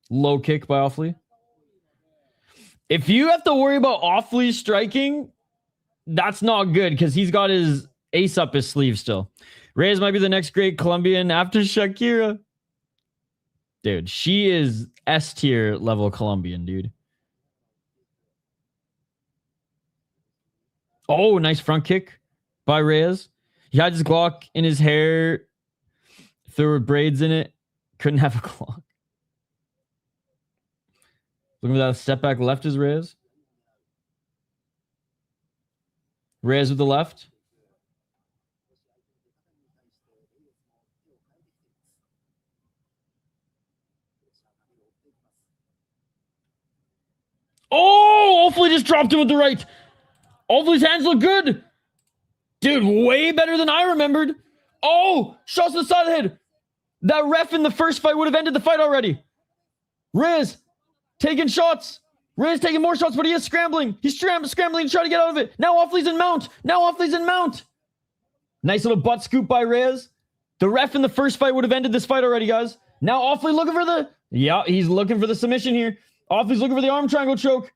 Speaker 2: Low kick by Offley. If you have to worry about Offley striking, that's not good because he's got his ace up his sleeve still. Reyes might be the next great Colombian after Shakira. Dude, she is S tier level Colombian, dude. Oh, nice front kick by Reyes. He had his Glock in his hair. If there were braids in it, couldn't have a Glock. Looking for that step back left is Reyes. Reyes with the left. Oh, Offley just dropped him with the right. Offley's hands look good. Dude, way better than I remembered. Oh, shots to the side of the head. That ref in the first fight would have ended the fight already. Reyes taking shots. Reyes taking more shots, but he is scrambling. He's scrambling to try to get out of it. Now Offley's in mount. Nice little butt scoop by Reyes. The ref in the first fight would have ended this fight already, guys. Now Offley looking for the... Yeah, he's looking for the submission here. Offley's looking for the arm triangle choke.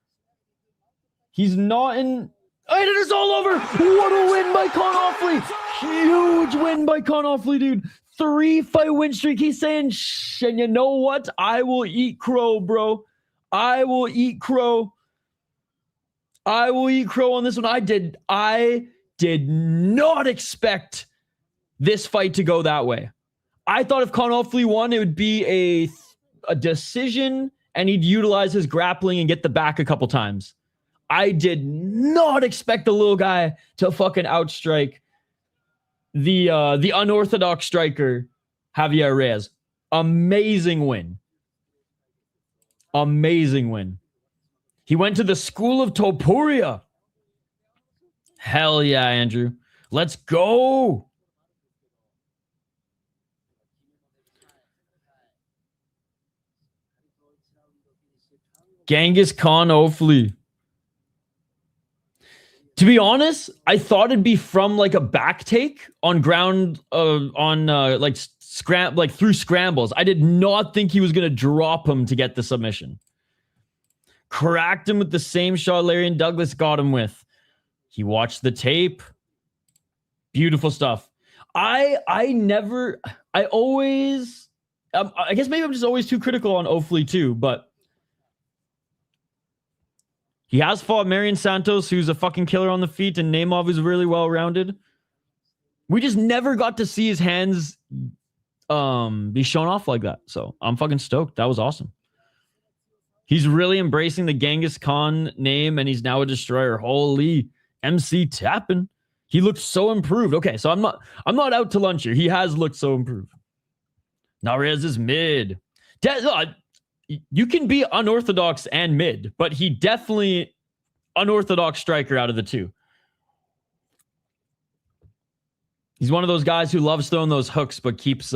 Speaker 2: He's not in... And it is all over. What a win by Con Offley. Huge win by Con Offley, dude. 3-fight win streak. He's saying, shh, and you know what? I will eat crow, bro. I will eat crow. I will eat crow on this one. I did not expect this fight to go that way. I thought if Con Offley won, it would be a decision and he'd utilize his grappling and get the back a couple times. I did not expect the little guy to fucking outstrike the unorthodox striker, Javier Reyes. Amazing win. Amazing win. He went to the school of Topuria. Hell yeah, Andrew. Let's go. Genghis Khan Offley. To be honest, I thought it'd be from like a back take on ground, like through scrambles. I did not think he was going to drop him to get the submission. Cracked him with the same shot Larian Douglas got him with. He watched the tape. Beautiful stuff. I guess maybe I'm just always too critical on Offley too, but he has fought Marion Santos, who's a fucking killer on the feet, and Nemov is really well-rounded. We just never got to see his hands be shown off like that. So I'm fucking stoked. That was awesome. He's really embracing the Genghis Khan name, and he's now a destroyer. Holy MC tapping. He looks so improved. Okay, so I'm not out to lunch here. He has looked so improved. Now Reyes is mid. you can be unorthodox and mid, but he definitely unorthodox striker out of the two. He's one of those guys who loves throwing those hooks, but keeps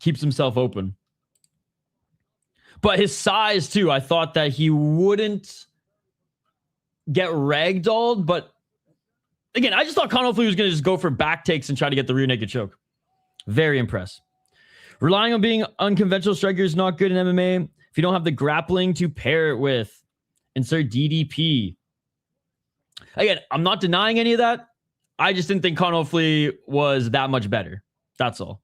Speaker 2: himself open. But his size too, I thought that he wouldn't get ragdolled, but again, I just thought Conor was going to just go for back takes and try to get the rear naked choke. Very impressed. Relying on being unconventional striker is not good in MMA if you don't have the grappling to pair it with. Insert DDP. Again, I'm not denying any of that. I just didn't think Conor was that much better. That's all.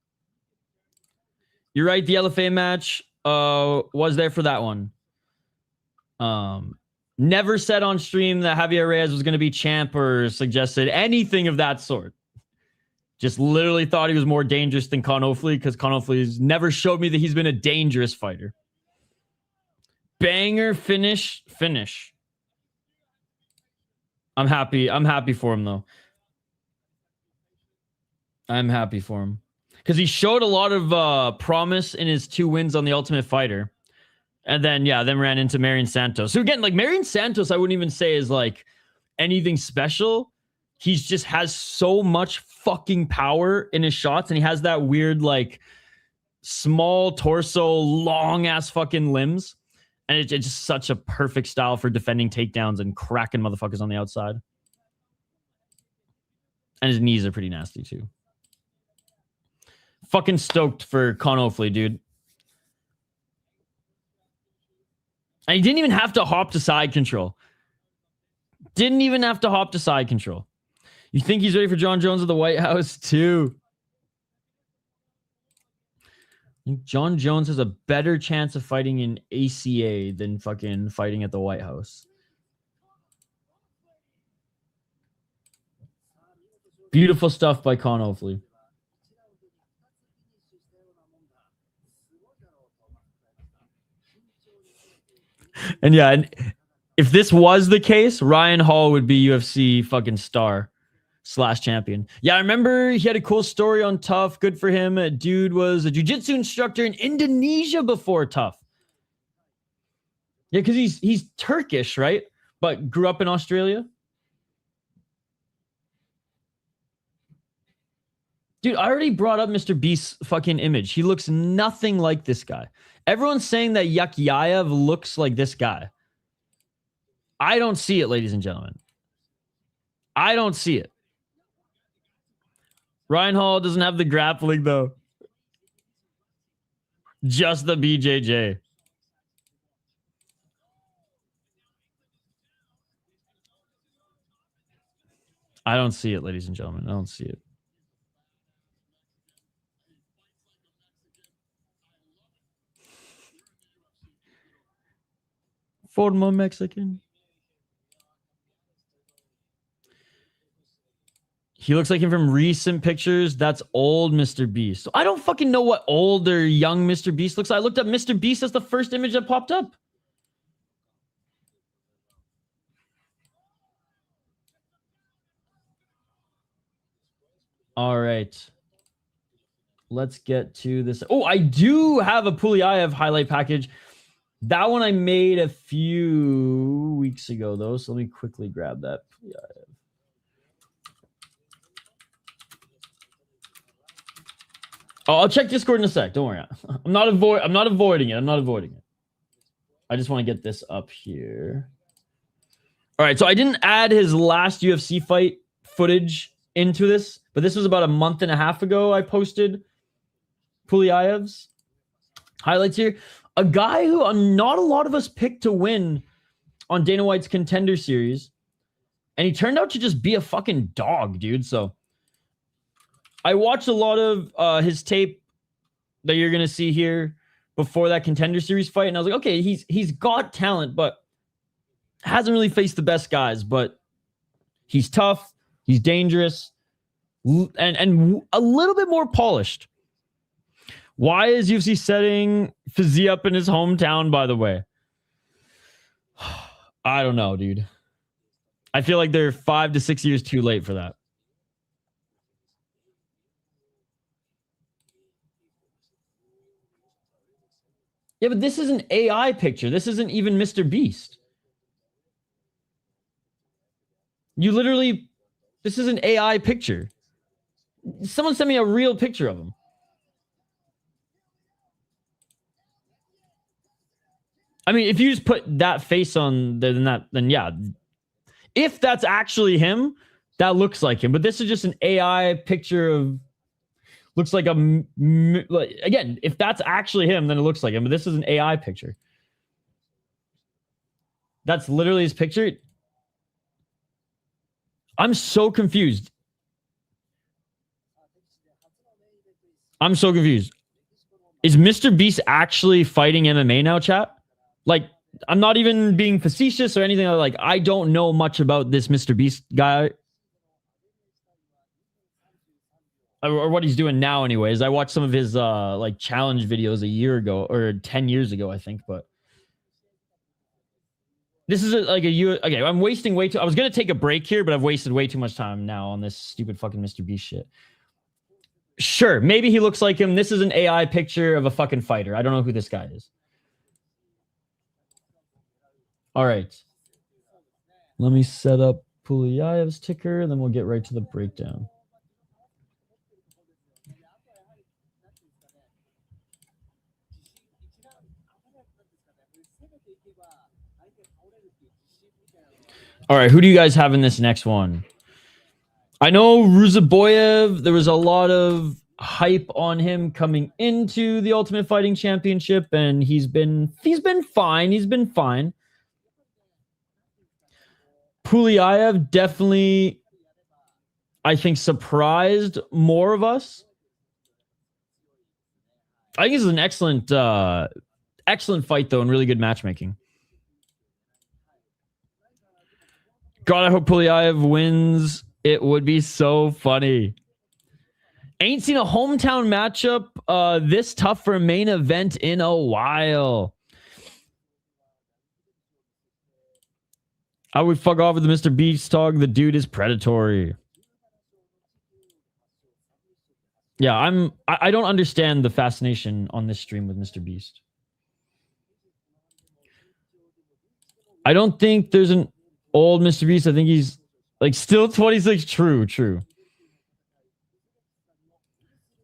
Speaker 2: You're right. The LFA match was there for that one. Never said on stream that Javier Reyes was going to be champ or suggested anything of that sort. Just literally thought he was more dangerous than Conor because Conor has never showed me that he's been a dangerous fighter. Banger finish. I'm happy. I'm happy for him though. I'm happy for him because he showed a lot of promise in his 2 wins on the Ultimate Fighter. And then, then ran into Marion Santos. So again, like Marion Santos, I wouldn't even say is like anything special. He's just has so much fucking power in his shots. And he has that weird, like small torso, long ass fucking limbs. And it's just such a perfect style for defending takedowns and cracking motherfuckers on the outside. And his knees are pretty nasty too. Fucking stoked for Conor, dude. And he didn't even have to hop to side control. Didn't even have to hop to side control. You think he's ready for John Jones at the White House too? I think John Jones has a better chance of fighting in ACA than fucking fighting at the White House. Beautiful stuff by Conor. And and if this was the case, Ryan Hall would be UFC fucking star / champion. Yeah, I remember he had a cool story on Tough. Good for him. Dude was a jiu-jitsu instructor in Indonesia before Tough. Yeah, because he's Turkish, right? But grew up in Australia. Dude, I already brought up Mr. Beast's fucking image. He looks nothing like this guy. Everyone's saying that Yakhyaev looks like this guy. I don't see it, ladies and gentlemen. I don't see it. Ryan Hall doesn't have the grappling, though. Just the BJJ. I don't see it, ladies and gentlemen. I don't see it. Former Mexican. He looks like him from recent pictures. That's old Mr. Beast. So I don't fucking know what old or young Mr. Beast looks like. I looked up Mr. Beast as the first image that popped up. All right. Let's get to this. Oh, I do have a Puliaev highlight package. That one I made a few weeks ago, though. So let me quickly grab that. Oh, I'll check Discord in a sec. Don't worry. I'm not avoiding it. I just want to get this up here. All right. So I didn't add his last UFC fight footage into this, but this was about a month and a half ago. I posted Puliaev's highlights here. A guy who not a lot of us picked to win on Dana White's Contender Series. And he turned out to just be a fucking dog, dude. So I watched a lot of his tape that you're going to see here before that Contender Series fight. And I was like, okay, he's got talent, but hasn't really faced the best guys. But he's tough. He's dangerous. And a little bit more polished. Why is UFC setting Fiziev up in his hometown, by the way? I don't know, dude. I feel like they're 5 to 6 years too late for that. Yeah, but this is an AI picture. This isn't even Mr. Beast. You literally, this is an AI picture. Someone sent me a real picture of him. I mean, if you just put that face on there, then yeah. If that's actually him, that looks like him. But this is just an AI picture of, looks like again, if that's actually him, then it looks like him. But this is an AI picture. That's literally his picture. I'm so confused. I'm so confused. Is Mr. Beast actually fighting MMA now, chat? Like, I'm not even being facetious or anything. Like, I don't know much about this Mr. Beast guy. Or what he's doing now anyways. I watched some of his like challenge videos a year ago or 10 years ago, I think, but this is okay, I'm wasting way too. I was going to take a break here, but I've wasted way too much time now on this stupid fucking Mr. Beast shit. Sure, maybe he looks like him. This is an AI picture of a fucking fighter. I don't know who this guy is. All right. Let me set up Puliayev's ticker, and then we'll get right to the breakdown. All right, who do you guys have in this next one? I know Ruziboev, there was a lot of hype on him coming into the Ultimate Fighting Championship, and he's been fine. He's been fine. Puliayev definitely, I think, surprised more of us. I think this is an excellent fight, though, and really good matchmaking. God, I hope Puliayev wins. It would be so funny. Ain't seen a hometown matchup this tough for a main event in a while. I would fuck off with the Mr. Beast talk. The dude is predatory. Yeah, I don't understand the fascination on this stream with Mr. Beast. I don't think there's an old Mr. Beast. I think he's like still 26. True.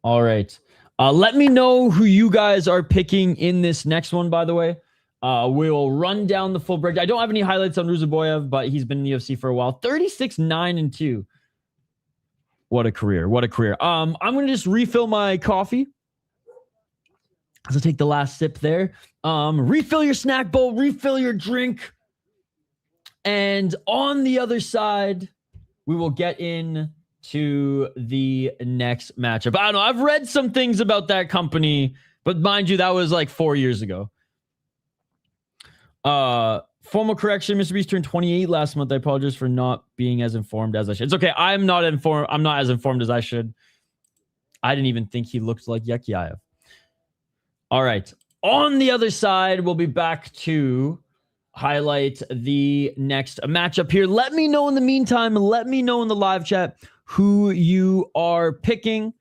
Speaker 2: All right. Let me know who you guys are picking in this next one, by the way. We'll run down the full break. I don't have any highlights on Ruziboev, but he's been in the UFC for a while. 36-9-2. What a career. I'm going to just refill my coffee. So take the last sip there. Refill your snack bowl, refill your drink. And on the other side, we will get into the next matchup. I don't know. I've read some things about that company, but mind you, that was like 4 years ago. Formal correction, Mr. Beast turned 28 last month. I apologize for not being as informed as I should. It's okay. I'm not as informed as I should. I didn't even think he looked like Yakhyaev. All right. On the other side, we'll be back to highlight the next matchup here. Let me know in the meantime, let me know in the live chat who you are picking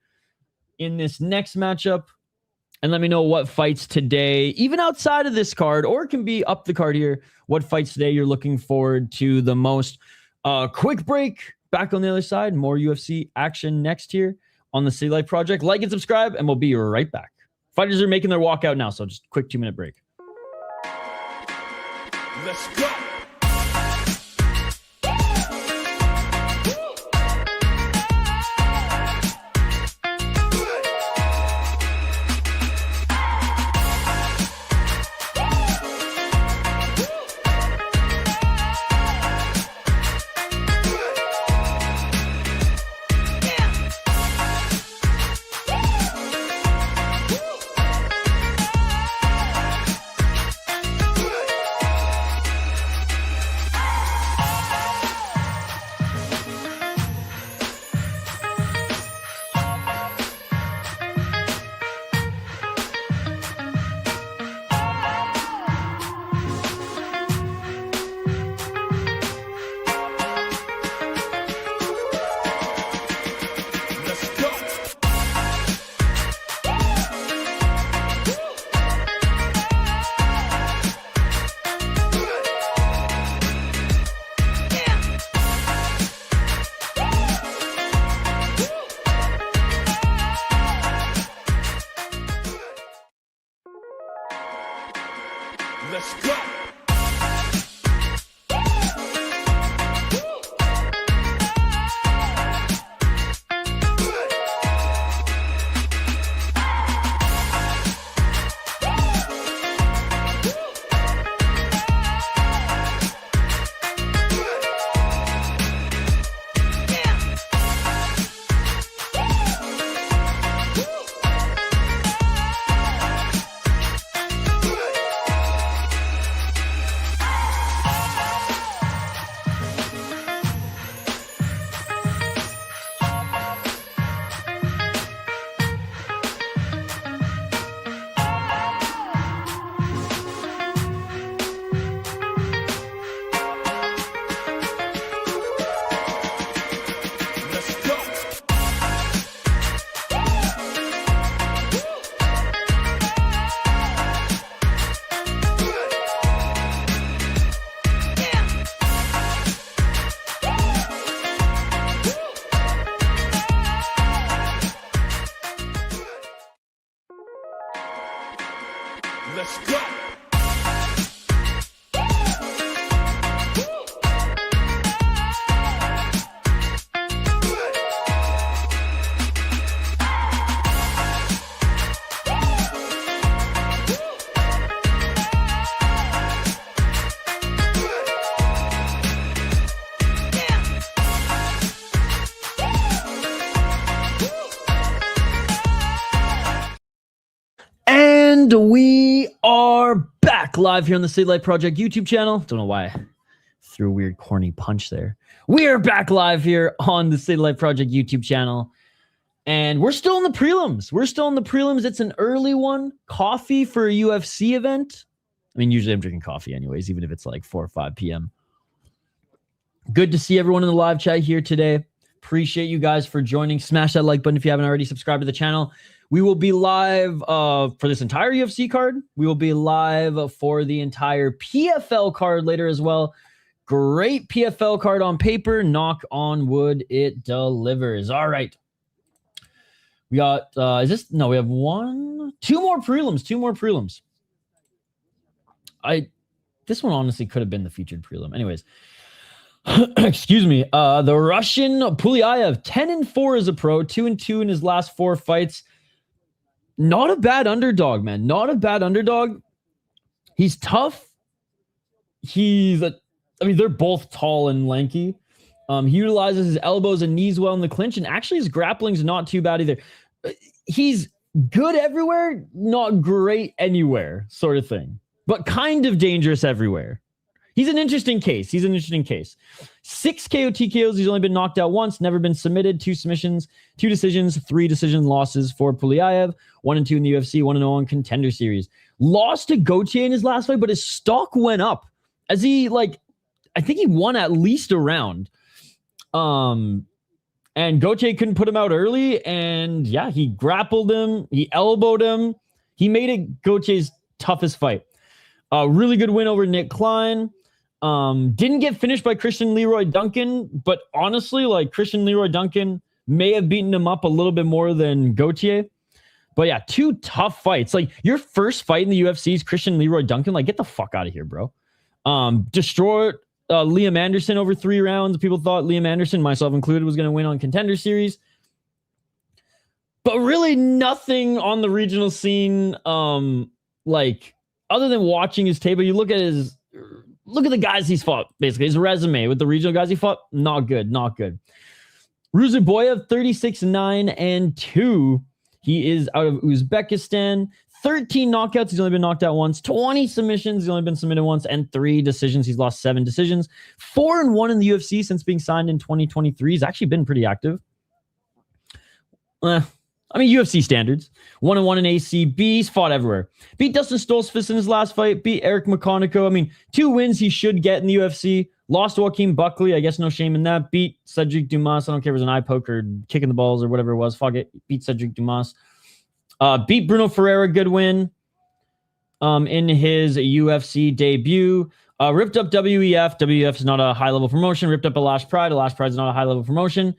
Speaker 2: in this next matchup. And let me know what fights today, even outside of this card, or it can be up the card here, what fights today you're looking forward to the most. Quick break, back on the other side. More UFC action next here on the City Life Project. Like and subscribe, and we'll be right back. Fighters are making their walkout now, so just quick 2-minute break.
Speaker 1: Let's go. Let's go. Let's go.
Speaker 2: And we are back live here on the City Light Project YouTube channel. Don't know why I threw a weird corny punch there. We are back live here on the City Light Project YouTube channel. And we're still in the prelims. It's an early one. Coffee for a UFC event. I mean, usually I'm drinking coffee anyways, even if it's like 4 or 5 p.m. Good to see everyone in the live chat here today. Appreciate you guys for joining. Smash that like button if you haven't already. Subscribe to the channel. We will be live for this entire UFC card. We will be live for the entire PFL card later as well. Great PFL card on paper. Knock on wood, it delivers. All right. We got, we have two more prelims. This one honestly could have been the featured prelim. Anyways, excuse me. The Russian Puliaev, 10-4 as a pro, 2-2 in his last 4 fights. Not a bad underdog, man. Not a bad underdog. He's tough. They're both tall and lanky. He utilizes his elbows and knees well in the clinch, and actually his grappling's not too bad either. He's good everywhere, not great anywhere, sort of thing, but kind of dangerous everywhere. He's an interesting case. 6 KO TKOs. He's only been knocked out once, never been submitted. 2 submissions, 2 decisions, 3 decision losses for Puliaev. 1-2 in the UFC, 1-0 in Contender Series. Lost to Gauthier in his last fight, but his stock went up as I think he won at least a round. And Gauthier couldn't put him out early, and yeah, he grappled him, he elbowed him, he made it Gauthier's toughest fight. Really good win over Nick Klein. Didn't get finished by Christian Leroy Duncan, but honestly, Christian Leroy Duncan may have beaten him up a little bit more than Gauthier. But yeah, 2 tough fights. Your first fight in the UFC is Christian Leroy Duncan. Get the fuck out of here, bro. Destroyed Liam Anderson over 3 rounds. People thought Liam Anderson, myself included, was going to win on Contender Series. But really nothing on the regional scene, other than watching his tape. But you look at the guys he's fought, basically. His resume with the regional guys he fought, not good. Ruziboev, 36-9-2. He is out of Uzbekistan. 13 knockouts. He's only been knocked out once. 20 submissions. He's only been submitted once. And 3 decisions. He's lost 7 decisions. 4-1 in the UFC since being signed in 2023. He's actually been pretty active. UFC standards. 1-1 in ACB. He's fought everywhere. Beat Dustin Stoltzfus in his last fight. Beat Eric McConaughey. 2 wins he should get in the UFC. Lost to Joaquin Buckley. I guess no shame in that. Beat Cedric Dumas. I don't care if it was an eye poke or kicking the balls or whatever it was. Fuck it. Beat Cedric Dumas. Beat Brunno Ferreira. Good win in his UFC debut. Ripped up WEF. WEF is not a high-level promotion. Ripped up Alash Pride. Alash Pride is not a high-level promotion.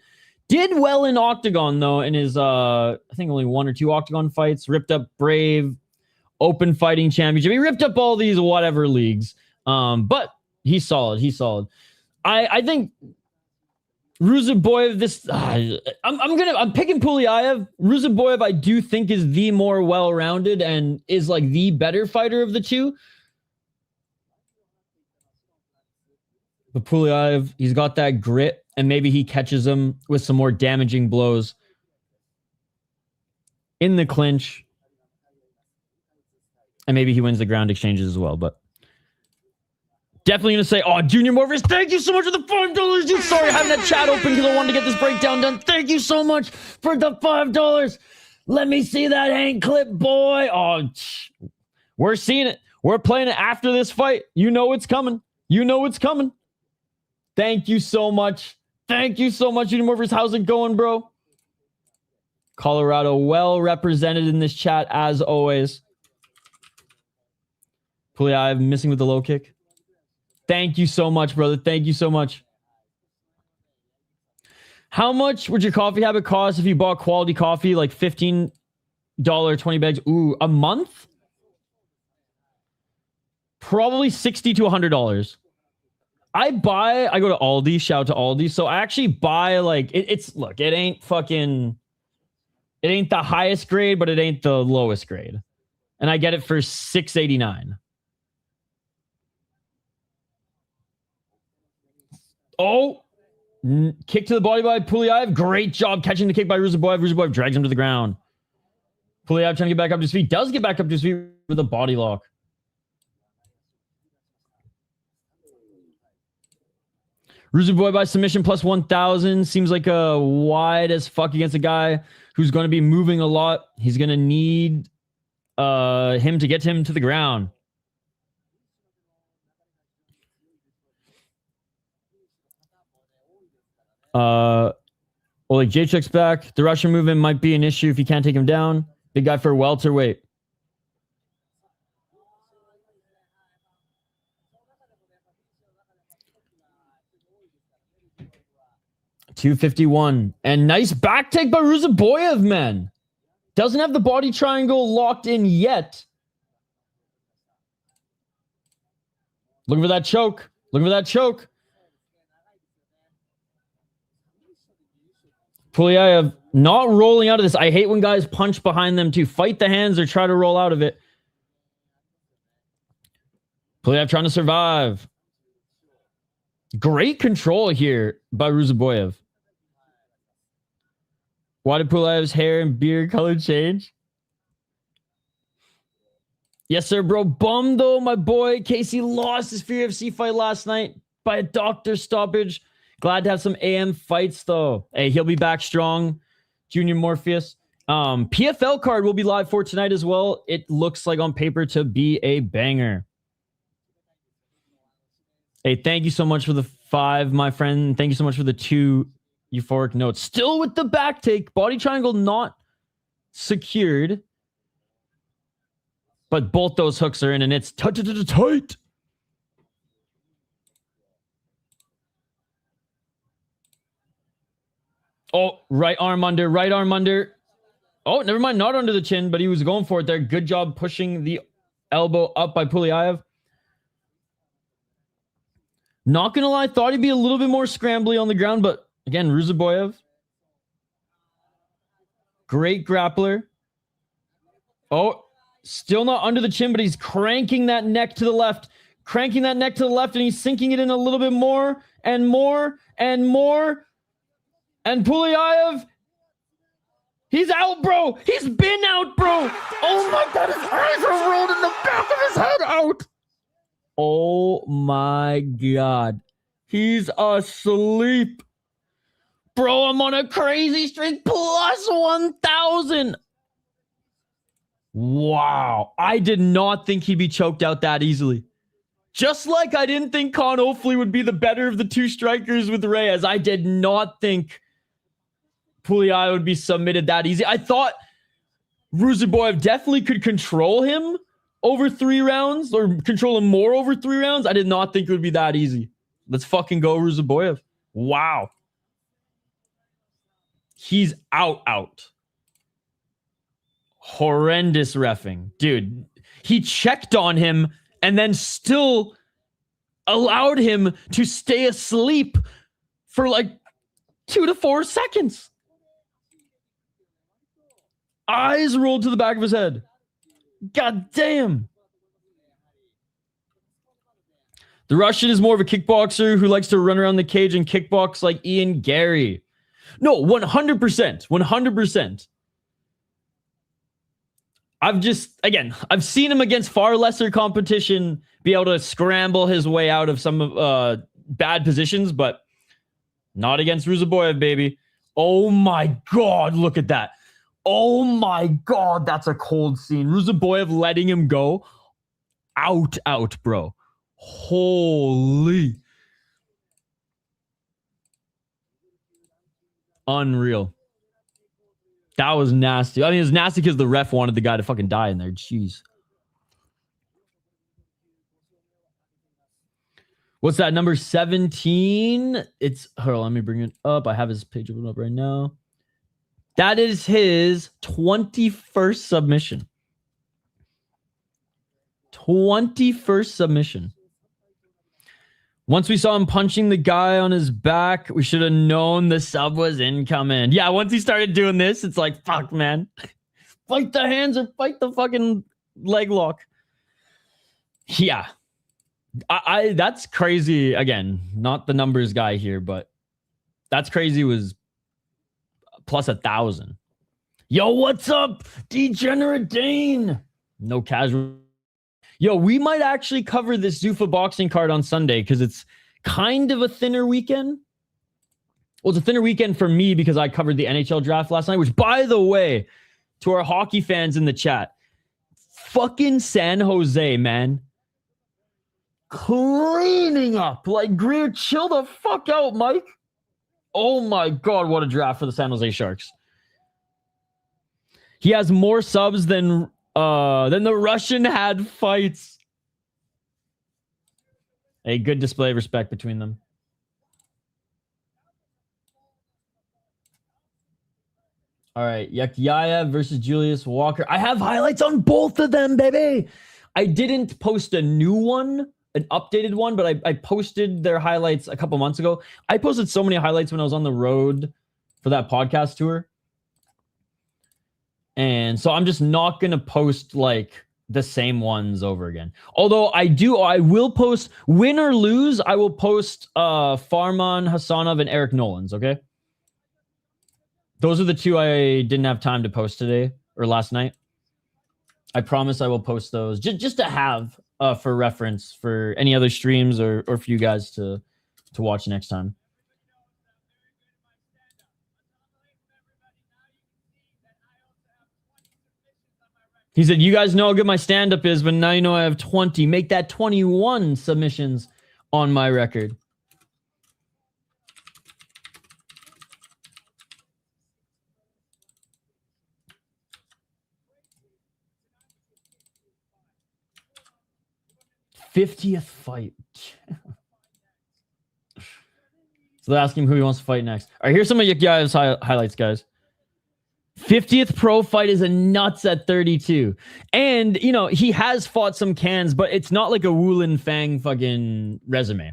Speaker 2: Did well in Octagon, though, in his, I think only 1 or 2 Octagon fights. Ripped up Brave, Open Fighting Championship. He ripped up all these whatever leagues. But he's solid. He's solid. I think Ruziboev, I'm picking Puliaev. Ruziboev, I do think, is the more well-rounded and is like the better fighter of the two. But Puliaev, he's got that grit, and maybe he catches him with some more damaging blows in the clinch. And maybe he wins the ground exchanges as well, but definitely going to say, oh, Junior Morpheus, thank you so much for the $5. Dude, sorry, I haven't had chat open because I wanted to get this breakdown done. Thank you so much for the $5. Let me see that Hank clip, boy. Oh, we're seeing it. We're playing it after this fight. You know it's coming. You know it's coming. Thank you so much. Thank you so much, Junior Morpheus. How's it going, bro? Colorado well represented in this chat, as always. Puliaev missing with the low kick. Thank you so much, brother. Thank you so much. How much would your coffee habit cost if you bought quality coffee, like $15, 20 bags? Ooh, a month? Probably $60 to $100. I go to Aldi, shout out to Aldi. So I actually buy like, look, it ain't the highest grade, but it ain't the lowest grade. And I get it for $6.89. Oh, kick to the body by Puliaev. Great job catching the kick by Ruziboev. Ruziboev drags him to the ground. Puliaev trying to get back up to his feet. Does get back up to his feet with a body lock. Ruziboev by submission plus 1,000. Seems like a wide as fuck against a guy who's going to be moving a lot. He's going to need him to get him to the ground. Oleksiejczuk's back. The Russian movement might be an issue if you can't take him down. Big guy for welterweight. $251. And nice back take by Ruziboev, man. Doesn't have the body triangle locked in yet. Looking for that choke. Looking for that choke. Puliaev not rolling out of this. I hate when guys punch behind them to fight the hands or try to roll out of it. Puliaev trying to survive. Great control here by Ruziboev. Why did Puliaev's hair and beard color change? Yes, sir, bro. Bum, though, my boy. Casey lost his UFC fight last night by a doctor stoppage. Glad to have some AM fights, though. Hey, he'll be back strong. Junior Morpheus. PFL card will be live for tonight as well. It looks like on paper to be a banger. Hey, thank you so much for the 5, my friend. Thank you so much for the 2 euphoric notes. Still with the back take. Body triangle not secured. But both those hooks are in, and it's tight. Oh, right arm under. Oh, never mind. Not under the chin, but he was going for it there. Good job pushing the elbow up by Puliaev. Not going to lie, thought he'd be a little bit more scrambly on the ground, but again, Ruziboev. Great grappler. Oh, still not under the chin, but he's cranking that neck to the left. And he's sinking it in a little bit more and more and more. And Puliaev, he's out, bro. He's been out, bro. Oh my God, his eyes are rolled in the back of his head out. Oh my God. He's asleep. Bro, I'm on a crazy streak. Plus 1,000. Wow. I did not think he'd be choked out that easily. Just like I didn't think Con Ofley would be the better of the 2 strikers with Reyes. I did not think Puliaev would be submitted that easy. I thought Ruziboev definitely could control him over 3 rounds or control him more over 3 rounds. I did not think it would be that easy. Let's fucking go, Ruziboev. Wow. He's out. Horrendous reffing. Dude, He checked on him and then still allowed him to stay asleep for like 2 to 4 seconds. Eyes rolled to the back of his head. God damn. The Russian is more of a kickboxer who likes to run around the cage and kickbox like Ian Gary. No, 100%. 100%. I've seen him against far lesser competition be able to scramble his way out of some bad positions, but not against Ruziboev, baby. Oh my God, look at that. Oh my God, that's a cold scene. Ruziboev letting him go. Out, bro. Holy. Unreal. That was nasty. I mean, it was nasty because the ref wanted the guy to fucking die in there. Jeez. What's that? Number 17? Hold on, let me bring it up. I have his page open up right now. That is his 21st submission. 21st submission. Once we saw him punching the guy on his back, we should have known the sub was incoming. Yeah, once he started doing this, it's like, fuck, man. Fight the hands or fight the fucking leg lock. Yeah. I that's crazy. Again, not the numbers guy here, but that's crazy was plus 1,000. Yo, what's up, Degenerate Dane? No casual. Yo, we might actually cover this Zuffa boxing card on Sunday because it's kind of a thinner weekend. Well, it's a thinner weekend for me because I covered the NHL draft last night, which, by the way, to our hockey fans in the chat, fucking San Jose, man. Cleaning up. Like, Greer, chill the fuck out, Mike. Oh my God, what a draft for the San Jose Sharks. He has more subs than the Russian had fights. A good display of respect between them. All right, Yakhyaev versus Julius Walker. I have highlights on both of them, baby. I didn't post a new one, an updated one, but I posted their highlights a couple months ago. I posted so many highlights when I was on the road for that podcast tour. And so I'm just not going to post like the same ones over again. Although I will post, win or lose, I will post Farman, Hasanov, and Eric Nolan's, okay? Those are the two I didn't have time to post today or last night. I promise I will post those just to have for reference for any other streams or for you guys to watch next time. He said, you guys know how good my stand-up is, but now you know I have 20. Make that 21 submissions on my record. '50th fight. So they're asking who he wants to fight next. All right, here's some of Yakhyaev's highlights, guys. 50th pro fight is a nuts at 32. And, you know, he has fought some cans, but it's not like a Wulin Fang fucking resume.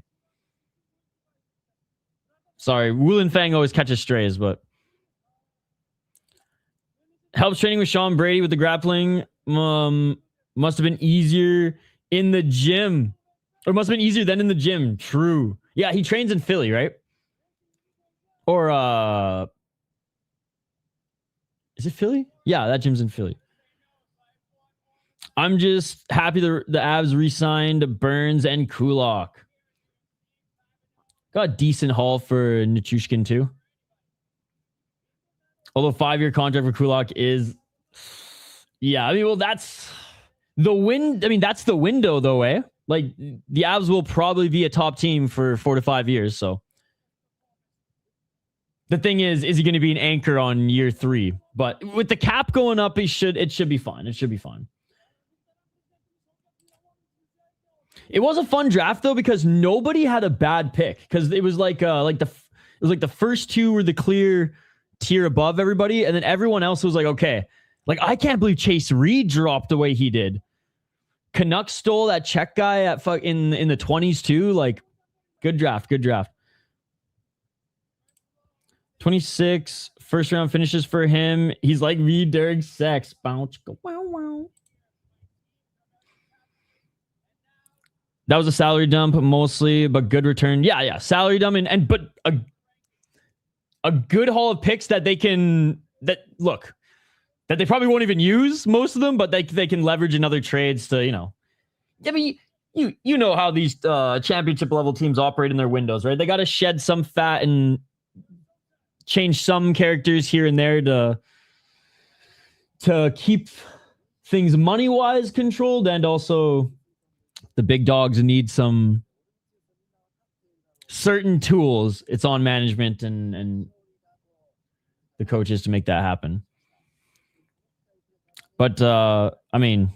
Speaker 2: Sorry, Wulin Fang always catches strays, but... Helps training with Sean Brady with the grappling. Must have been easier in the gym. Or must have been easier than in the gym. True. Yeah, he trains in Philly, right? Or, is it Philly? Yeah, that gym's in Philly. I'm just happy the Avs re-signed Burns and Kulak. Got a decent haul for Nichushkin too. Although 5-year contract for Kulak is... Yeah, I mean, well, that's the win. I mean, that's the window though, eh? Like, the Avs will probably be a top team for 4 to 5 years, so... The thing is he going to be an anchor on year 3? But with the cap going up, it should be fine. It should be fine. It was a fun draft though because nobody had a bad pick because it was the first two were the clear tier above everybody, and then everyone else was like, okay, like I can't believe Chase Reed dropped the way he did. Canucks stole that Czech guy at in the 20s too. Like, good draft. 26 first round finishes for him. He's like me, Derek Sex. Bounce, go, wow, wow. That was a salary dump mostly, but good return. Yeah, salary dump but a good haul of picks that they probably won't even use, most of them, but they can leverage in other trades to, I mean, you know how these championship level teams operate in their windows, right? They got to shed some fat and change some characters here and there to keep things money-wise controlled, and also the big dogs need some certain tools. It's on management and the coaches to make that happen. But I mean,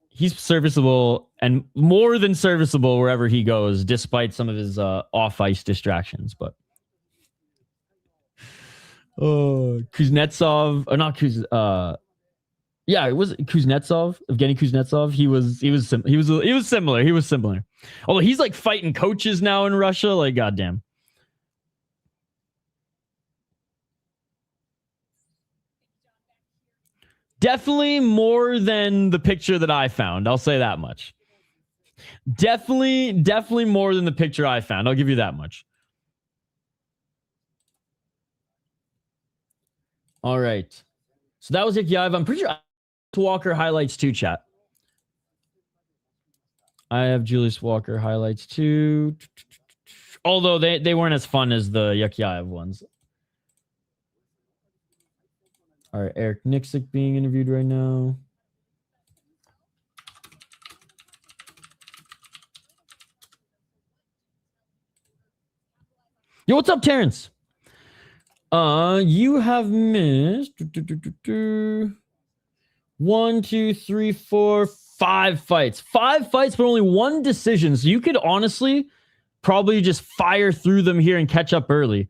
Speaker 2: he's serviceable and more than serviceable wherever he goes, despite some of his off-ice distractions. But Kuznetsov, or not Kuznetsov. Yeah, it was Kuznetsov, Evgeny Kuznetsov. He was similar. Although he's like fighting coaches now in Russia, like goddamn. Definitely more than the picture that I found. I'll say that much. Definitely more than the picture I found. I'll give you that much. All right. So that was Yakhyaev. I'm pretty sure Walker highlights too, chat. I have Julius Walker highlights too. Although they weren't as fun as the Yakhyaev ones. All right, Eric Nixick being interviewed right now. Yo, what's up, Terrence? You have missed 1, 2, 3, 4, 5 fights. 5 fights, but only 1 decision. So you could honestly probably just fire through them here and catch up early.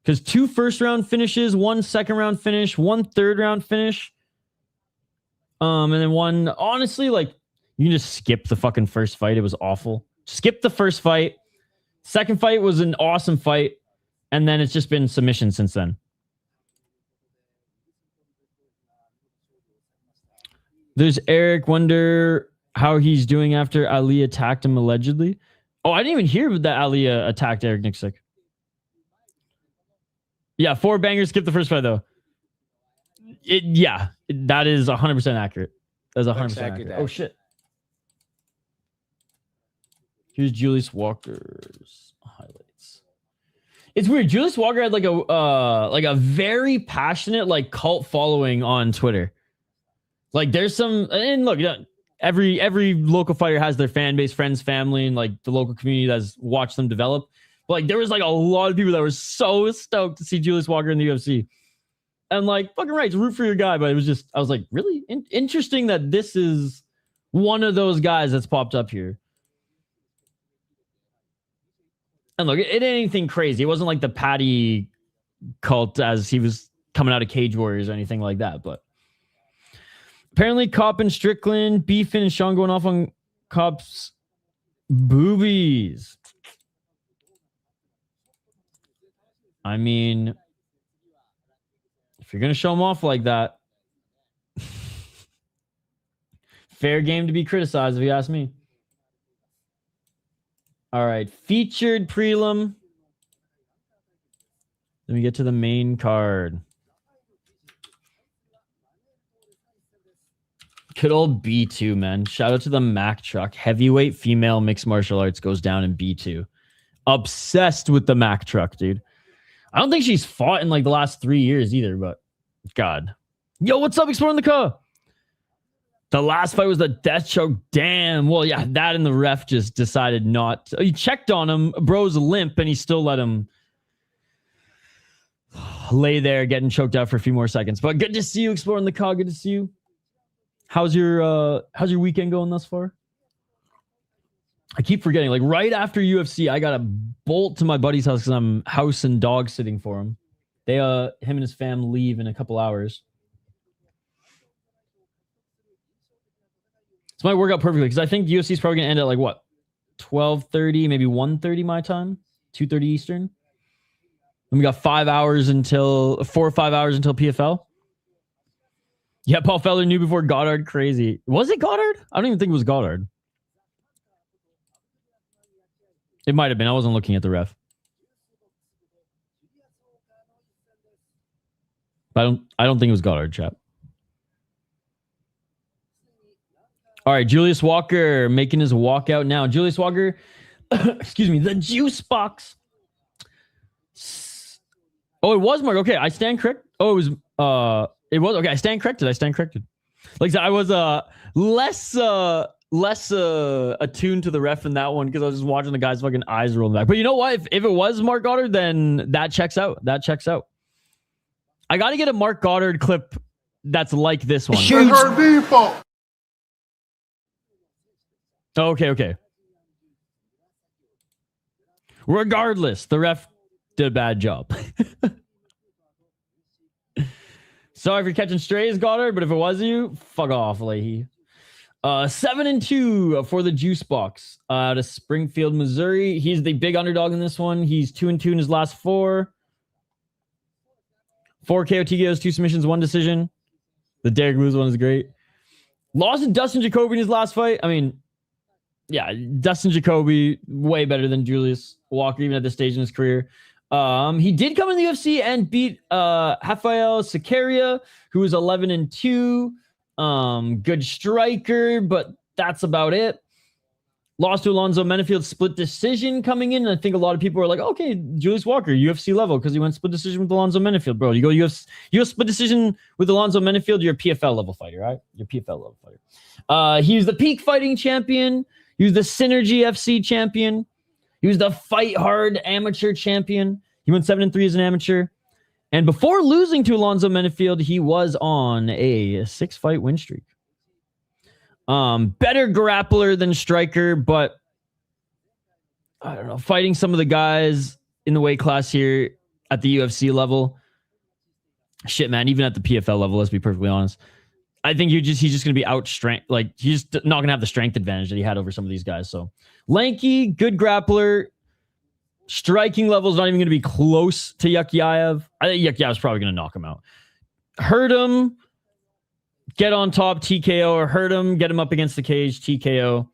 Speaker 2: Because 2 first-round finishes, 1 second-round finish, 1 third-round finish. And then 1... Honestly, like, you can just skip the fucking first fight. It was awful. Skip the first fight. Second fight was an awesome fight. And then it's just been submission since then. There's Eric. Wonder how he's doing after Ali attacked him allegedly. Oh, I didn't even hear that Ali attacked Eric Nixick. Yeah, 4 bangers. Skip the first fight, though. That is 100% accurate. That's 100% accurate. Oh, shit. Here's Julius Walker's highlights. It's weird. Julius Walker had like a very passionate like cult following on Twitter. Like there's some, and look, every local fighter has their fan base, friends, family, and like the local community that's watched them develop. But like there was like a lot of people that were so stoked to see Julius Walker in the UFC. And like, fucking right, root for your guy. But it was just, I was like, really interesting that this is one of those guys that's popped up here. And look, it ain't anything crazy. It wasn't like the Patty cult as he was coming out of Cage Warriors or anything like that. But apparently Kopp and Strickland beefing and Sean going off on Kopp's boobies. I mean, if you're going to show them off like that, fair game to be criticized if you ask me. All right, featured prelim. Then we get to the main card. Good old B2, man. Shout out to the Mac truck. Heavyweight female mixed martial arts goes down in B2. Obsessed with the Mac truck, dude. I don't think she's fought in like the last 3 years either, but God. Yo, what's up, Exploring the Car? The last fight was the death choke. Damn. Well, yeah, that and the ref just decided not to. He checked on him. Bro's limp, and he still let him lay there getting choked out for a few more seconds. But good to see you, Exploring the Car. Good to see you. How's your weekend going thus far? I keep forgetting. Like right after UFC, I got to bolt to my buddy's house because I'm house and dog sitting for him. Him and his fam leave in a couple hours. might work out perfectly because I think UFC is probably going to end at like what? 12:30, maybe 1:30 my time, 2:30 Eastern. And we got 4 or 5 hours until PFL. Yeah, Paul Felder knew before Goddard. Crazy. Was it Goddard? I don't even think it was Goddard. It might have been. I wasn't looking at the ref. But I don't think it was Goddard, chap. All right, Julius Walker making his walkout now. Julius Walker, excuse me, the juice box. Oh, it was Mark. Okay, I stand correct. Oh, it was okay. I stand corrected. Like I said, I was less attuned to the ref in that one because I was just watching the guy's fucking eyes rolling back. But you know what? If it was Mark Goddard, then that checks out. I got to get a Mark Goddard clip that's like this one.
Speaker 4: It's her default.
Speaker 2: Okay. Regardless, the ref did a bad job. Sorry if you're catching strays, Goddard, but if it was you, fuck off, Leahy. 7-2 for the juice box out of Springfield, Missouri. He's the big underdog in this one. He's 2-2 in his last 4. 4 KO TKOs, 2 submissions, 1 decision. The Derek Lewis one is great. Lost to Dustin Jacoby in his last fight. I mean, yeah, Dustin Jacoby, way better than Julius Walker, even at this stage in his career. He did come in the UFC and beat Rafael Sakaria, who was 11-2. Good striker, but that's about it. Lost to Alonzo Menefield, split decision coming in. And I think a lot of people are like, okay, Julius Walker, UFC level, because he went split decision with Alonzo Menefield. Bro, you go split decision with Alonzo Menefield, you're a PFL level fighter, right? You're a PFL level fighter. He was the peak fighting champion. He was the Synergy FC champion. He was the Fight Hard amateur champion. He went 7-3 as an amateur. And before losing to Alonzo Menefield, he was on a 6-fight win streak. Better grappler than striker, but I don't know, fighting some of the guys in the weight class here at the UFC level. Shit, man, even at the PFL level, let's be perfectly honest. I think he's just going to be outstrength. Like, he's not going to have the strength advantage that he had over some of these guys. So, lanky, good grappler. Striking level is not even going to be close to Yakhyaev. I think Yakhyaev's probably going to knock him out. Hurt him, get on top, TKO, or hurt him, get him up against the cage, TKO.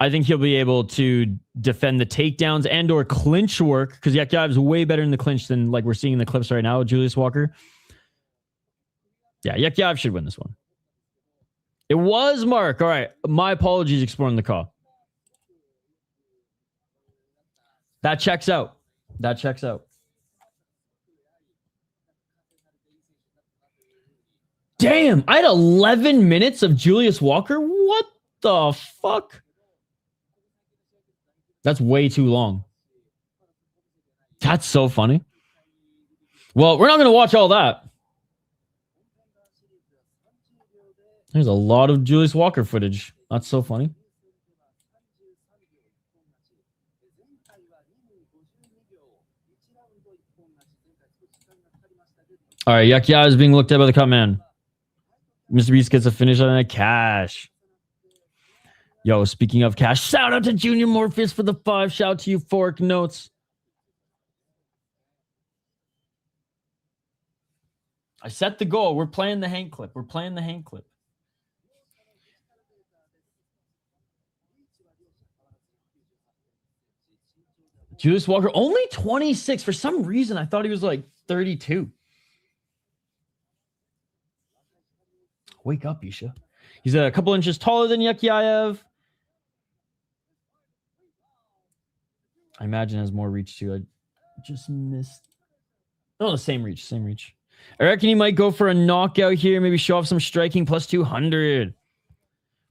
Speaker 2: I think he'll be able to defend the takedowns and or clinch work, because Yakhyaev's way better in the clinch than like we're seeing in the clips right now with Julius Walker. Yeah, Yakhyaev should win this one. It was Mark. All right. My apologies exploring the call. That checks out. Damn, I had 11 minutes of Julius Walker? What the fuck? That's way too long. That's so funny. Well, we're not going to watch all that. There's a lot of Julius Walker footage. That's so funny. All right, Yakhyaev is being looked at by the cut man. Mr. Beast gets a finish on a cash. Yo, speaking of cash, shout out to Junior Morpheus for the 5. Shout out to you, Fork Notes. I set the goal. We're playing the Hank clip. Julius Walker, only 26. For some reason, I thought he was like 32. Wake up, Isha. He's a couple inches taller than Yakhyaev. I imagine has more reach too. I just missed. Oh, the same reach. I reckon he might go for a knockout here. Maybe show off some striking plus 200.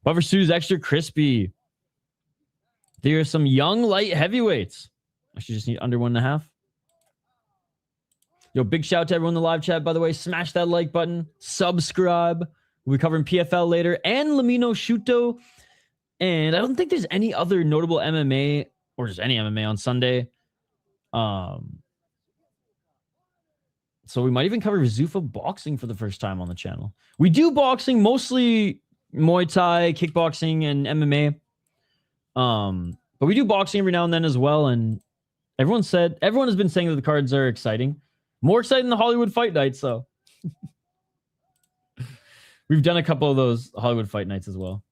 Speaker 2: Buffer Stew is extra crispy. There are some young light heavyweights. I should just need under 1.5. Yo, big shout out to everyone in the live chat, by the way. Smash that like button. Subscribe. We'll be covering PFL later and Lamino Shuto. And I don't think there's any other notable MMA or just any MMA on Sunday. So we might even cover Zuffa boxing for the first time on the channel. We do boxing, mostly Muay Thai, kickboxing, and MMA. But we do boxing every now and then as well. And everyone has been saying that the cards are exciting. More exciting than the Hollywood Fight Night, so. We've done a couple of those Hollywood Fight Nights as well.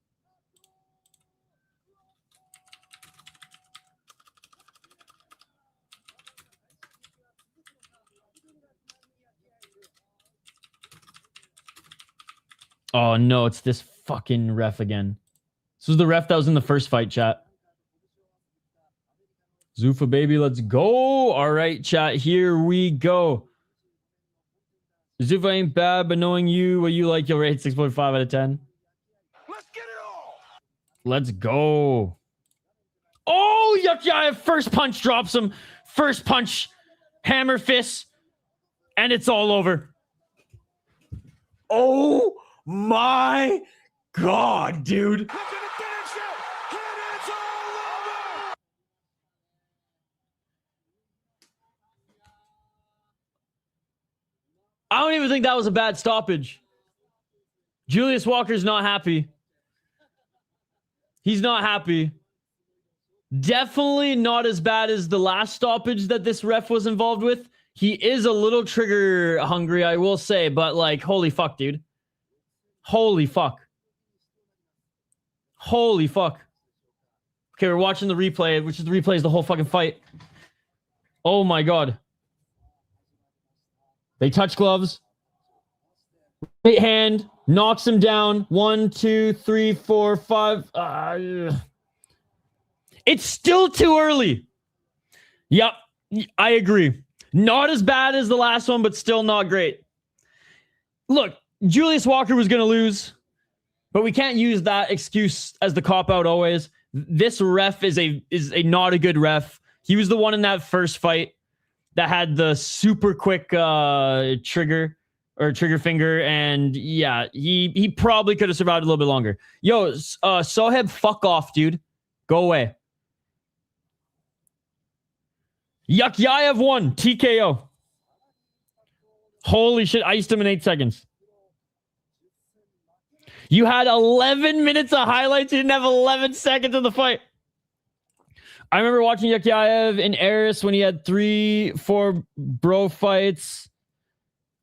Speaker 2: Oh no, it's this fucking ref again. This was the ref that was in the first fight, chat. Zuffa baby, let's go. All right, chat, here we go. Zuffa ain't bad, but knowing you, what you like, you'll rate 6.5 out of 10.
Speaker 4: Let's get it all.
Speaker 2: Let's go. Oh, Yakhyaev first punch drops him. First punch, hammer fist, and it's all over. Oh my God, dude.
Speaker 4: Look at the finish it. And it's all over.
Speaker 2: I don't even think that was a bad stoppage. Julius Walker's not happy. He's not happy. Definitely not as bad as the last stoppage that this ref was involved with. He is a little trigger hungry, I will say, but like, holy fuck, dude. Holy fuck. Holy fuck. Okay, we're watching the replay, which is the replay is the whole fucking fight. Oh my God. They touch gloves. Right hand knocks him down. 1, 2, 3, 4, 5. It's still too early. Yep, I agree. Not as bad as the last one, but still not great. Look, Julius Walker was going to lose, but we can't use that excuse as the cop-out always. This ref is a not a good ref. He was the one in that first fight that had the super quick trigger finger, and yeah, he probably could have survived a little bit longer. Yo, Soheb, fuck off, dude. Go away. Yakhyaev won. TKO. Holy shit, iced him in 8 seconds. You had 11 minutes of highlights. You didn't have 11 seconds of the fight. I remember watching Yakhyaev in Eris when he had 3-4 bro fights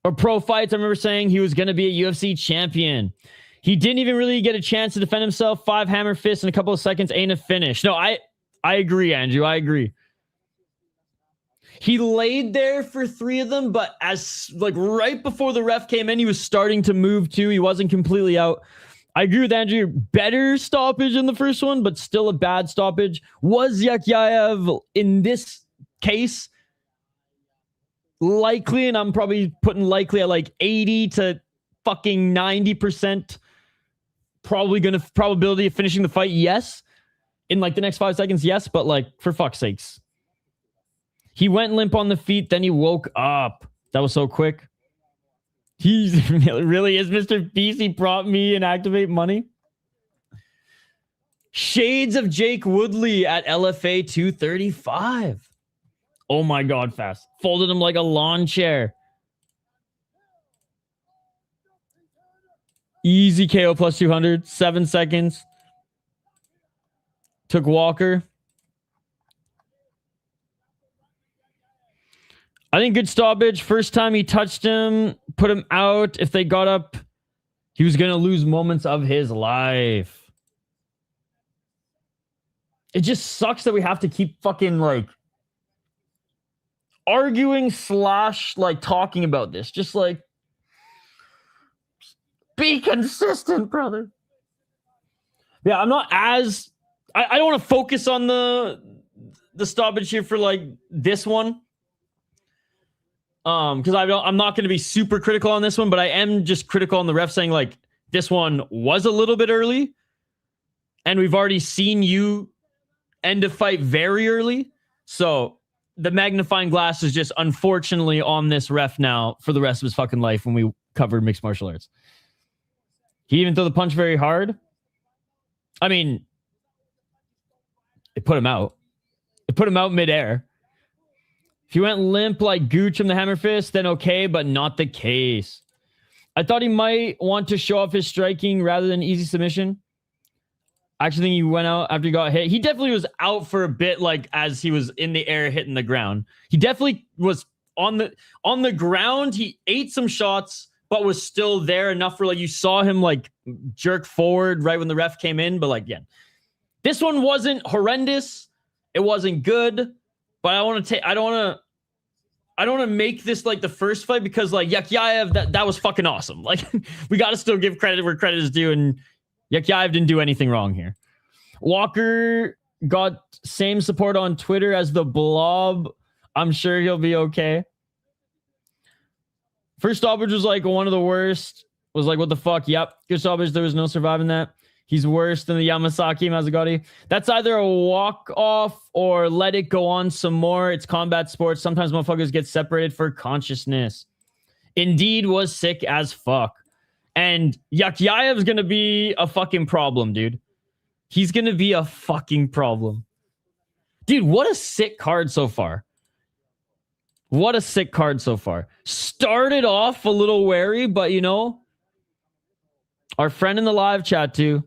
Speaker 2: or pro fights. I remember saying he was going to be a UFC champion. He didn't even really get a chance to defend himself. 5 hammer fists in a couple of seconds ain't a finish. No, I agree, Andrew. I agree. He laid there for 3 of them, but as like right before the ref came in, he was starting to move too. He wasn't completely out. I agree with Andrew. Better stoppage in the first one, but still a bad stoppage. Was Yakhyaev in this case likely? And I'm probably putting likely at like 80 to fucking 90%. Probability of finishing the fight, yes. In like the next 5 seconds, yes. But like, for fuck's sakes. He went limp on the feet, then he woke up. That was so quick. He really is Mr. PC prop me and activate money. Shades of Jake Woodley at LFA 235. Oh my God, fast. Folded him like a lawn chair. Easy KO plus 200. 7 seconds. Took Walker. I think good stoppage. First time he touched him, put him out. If they got up, he was going to lose moments of his life. It just sucks that we have to keep fucking like arguing / like talking about this. Just like be consistent, brother. Yeah, I'm not as... I don't want to focus on the stoppage here for like this one. Because I'm not going to be super critical on this one, but I am just critical on the ref saying like this one was a little bit early, and we've already seen you end a fight very early. So the magnifying glass is just unfortunately on this ref now for the rest of his fucking life when we covered mixed martial arts. He didn't throw the punch very hard. I mean, it put him out. It put him out midair. If he went limp like Gooch from the Hammer Fist, then okay, but not the case. I thought he might want to show off his striking rather than easy submission. I actually think he went out after he got hit. He definitely was out for a bit, like as he was in the air hitting the ground. He definitely was on the ground. He ate some shots, but was still there enough for like you saw him like jerk forward right when the ref came in. But like, yeah, this one wasn't horrendous. It wasn't good, but I don't want to make this like the first fight because like Yakhyaev, that was fucking awesome. Like we got to still give credit where credit is due, and Yakhyaev didn't do anything wrong here. Walker got same support on Twitter as the Blob. I'm sure he'll be okay. First stoppage was like one of the worst. Was like, what the fuck? Yep. Good stoppage. There was no surviving that. He's worse than the Yamasaki Mazagati. That's either a walk-off or let it go on some more. It's combat sports. Sometimes motherfuckers get separated for consciousness. Indeed was sick as fuck. And Yakhyaev's going to be a fucking problem, dude. He's going to be a fucking problem. Dude, what a sick card so far. What a sick card so far. Started off a little wary, but you know, our friend in the live chat too.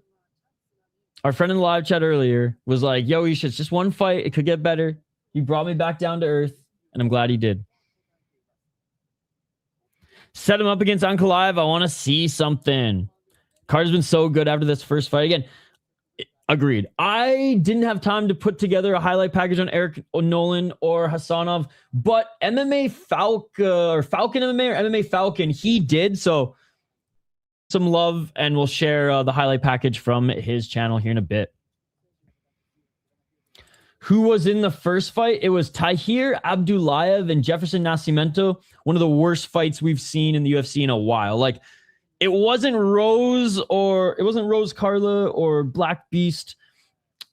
Speaker 2: Our friend in the live chat earlier was like, yo, Isha, it's just one fight. It could get better. He brought me back down to earth, and I'm glad he did. Set him up against Ankalaev. I want to see something. Card's been so good after this first fight. Again, agreed. I didn't have time to put together a highlight package on Eric Nolan or Hasanov, but MMA Falcon or Falcon MMA or MMA Falcon, he did. So some love, and we'll share the highlight package from his channel here in a bit. Who was in the first fight? It was Tahir Abdullayev and Jefferson Nascimento. One of the worst fights we've seen in the UFC in a while. Like, it wasn't Rose Carla or Black Beast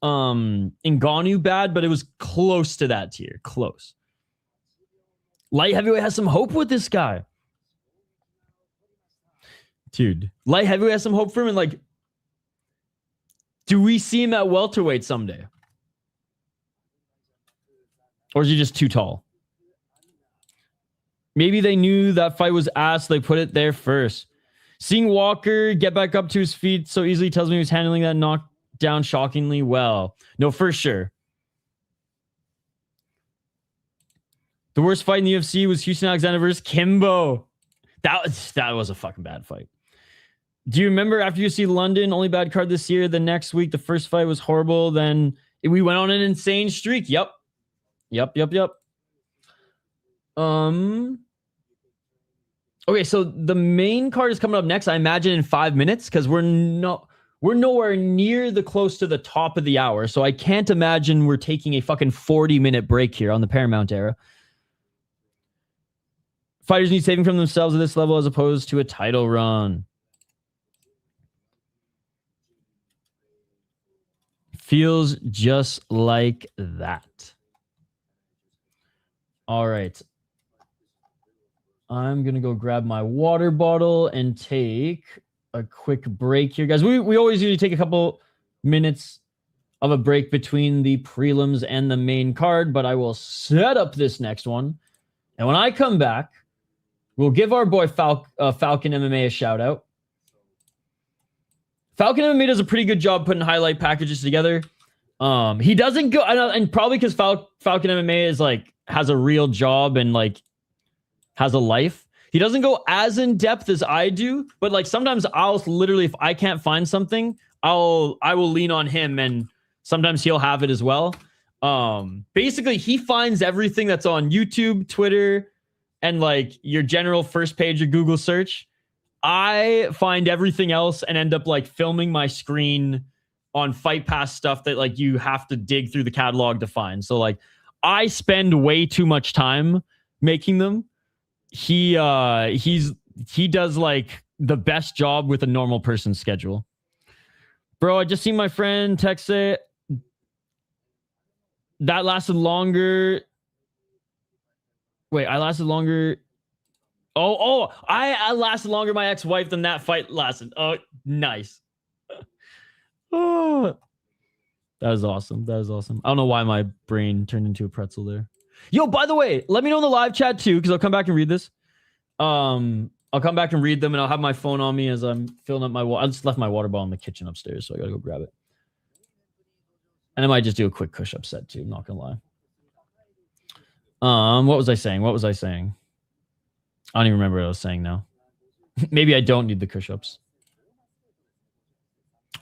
Speaker 2: Ngannou bad, but it was close to that tier. Close. Light heavyweight has some hope with this guy. Dude, light heavyweight has some hope for him. And like, do we see him at welterweight someday? Or is he just too tall? Maybe they knew that fight was ass. They put it there first. Seeing Walker get back up to his feet so easily tells me he was handling that knockdown shockingly well. No, for sure. The worst fight in the UFC was Houston Alexander versus Kimbo. That was a fucking bad fight. Do you remember after UFC London, only bad card this year, the next week, the first fight was horrible. Then we went on an insane streak. Yep. Okay, so the main card is coming up next, I imagine in 5 minutes, because we're nowhere near the close to the top of the hour. So I can't imagine we're taking a fucking 40-minute break here on the Paramount era. Fighters need saving from themselves at this level as opposed to a title run. Feels just like that. All right. I'm going to go grab my water bottle and take a quick break here, guys. We always usually take a couple minutes of a break between the prelims and the main card, but I will set up this next one. And when I come back, we'll give our boy Falcon MMA a shout out. Falcon MMA does a pretty good job putting highlight packages together. He doesn't go, and probably because Falcon MMA is like, has a real job and like has a life. He doesn't go as in depth as I do, but like sometimes I'll literally, if I can't find something, I will lean on him, and sometimes he'll have it as well. Basically he finds everything that's on YouTube, Twitter, and like your general first page of Google search. I find everything else and end up like filming my screen on Fight Pass stuff that like you have to dig through the catalog to find. So like I spend way too much time making them. He does like the best job with a normal person's schedule. Bro, I just seen my friend text it. That lasted longer. Wait, I lasted longer. I lasted longer my ex-wife than that fight lasted. Oh, nice. Oh, that was awesome. I don't know why my brain turned into a pretzel there. Yo, by the way, let me know in the live chat too, because I'll come back and read this. I'll come back and read them, and I'll have my phone on me as I'm filling up my water. I just left my water bottle in the kitchen upstairs, so I gotta go grab it. And I might just do a quick push-up set too, not gonna lie. What was I saying? What was I saying? I don't even remember what I was saying now. Maybe I don't need the push-ups.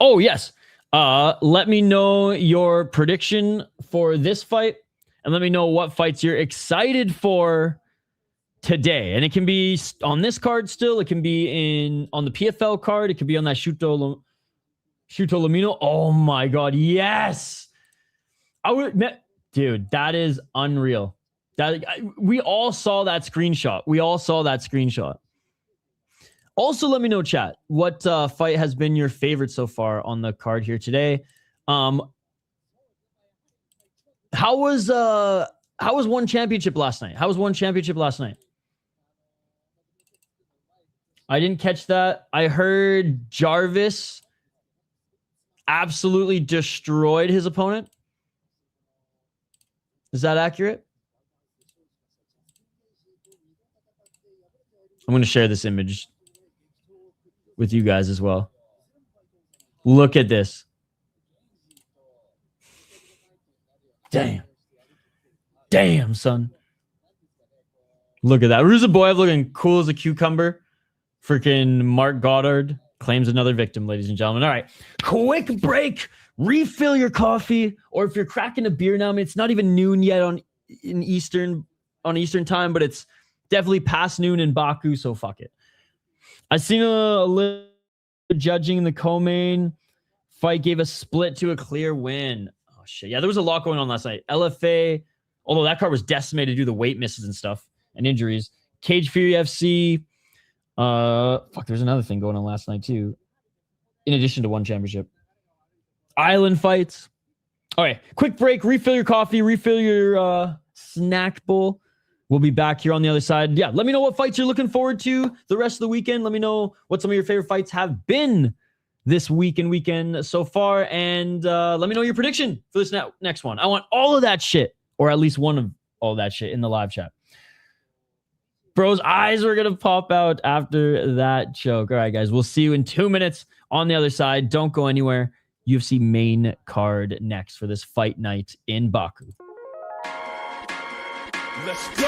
Speaker 2: Oh, yes. Let me know your prediction for this fight, and let me know what fights you're excited for today. And it can be on this card still. It can be on the PFL card. It could be on that Shuto Lamino. Oh my God. Yes. Dude, that is unreal. We all saw that screenshot. Also, let me know, chat, what fight has been your favorite so far on the card here today. How was One Championship last night? I didn't catch that. I heard Jarvis absolutely destroyed his opponent. Is that accurate? I'm going to share this image with you guys as well. Look at this. Damn, son. Look at that. Ruziboev looking cool as a cucumber. Freaking Mark Goddard claims another victim, ladies and gentlemen. All right. Quick break. Refill your coffee. Or if you're cracking a beer now, I mean, it's not even noon yet on Eastern time, but it's definitely past noon in Baku, so fuck it. I've seen a little judging in the co-main fight gave a split to a clear win. Oh, shit. Yeah, there was a lot going on last night. LFA, although that card was decimated due to weight misses and stuff and injuries. Cage Fury FC. There's another thing going on last night, too. In addition to One Championship. Island fights. All right, quick break. Refill your coffee. Refill your snack bowl. We'll be back here on the other side. Yeah, let me know what fights you're looking forward to the rest of the weekend. Let me know what some of your favorite fights have been this weekend so far. And let me know your prediction for this next one. I want all of that shit, or at least one of all that shit in the live chat. Bro's eyes are going to pop out after that joke. All right, guys, we'll see you in 2 minutes on the other side. Don't go anywhere. UFC main card next for this fight night in Baku.
Speaker 4: Let's go.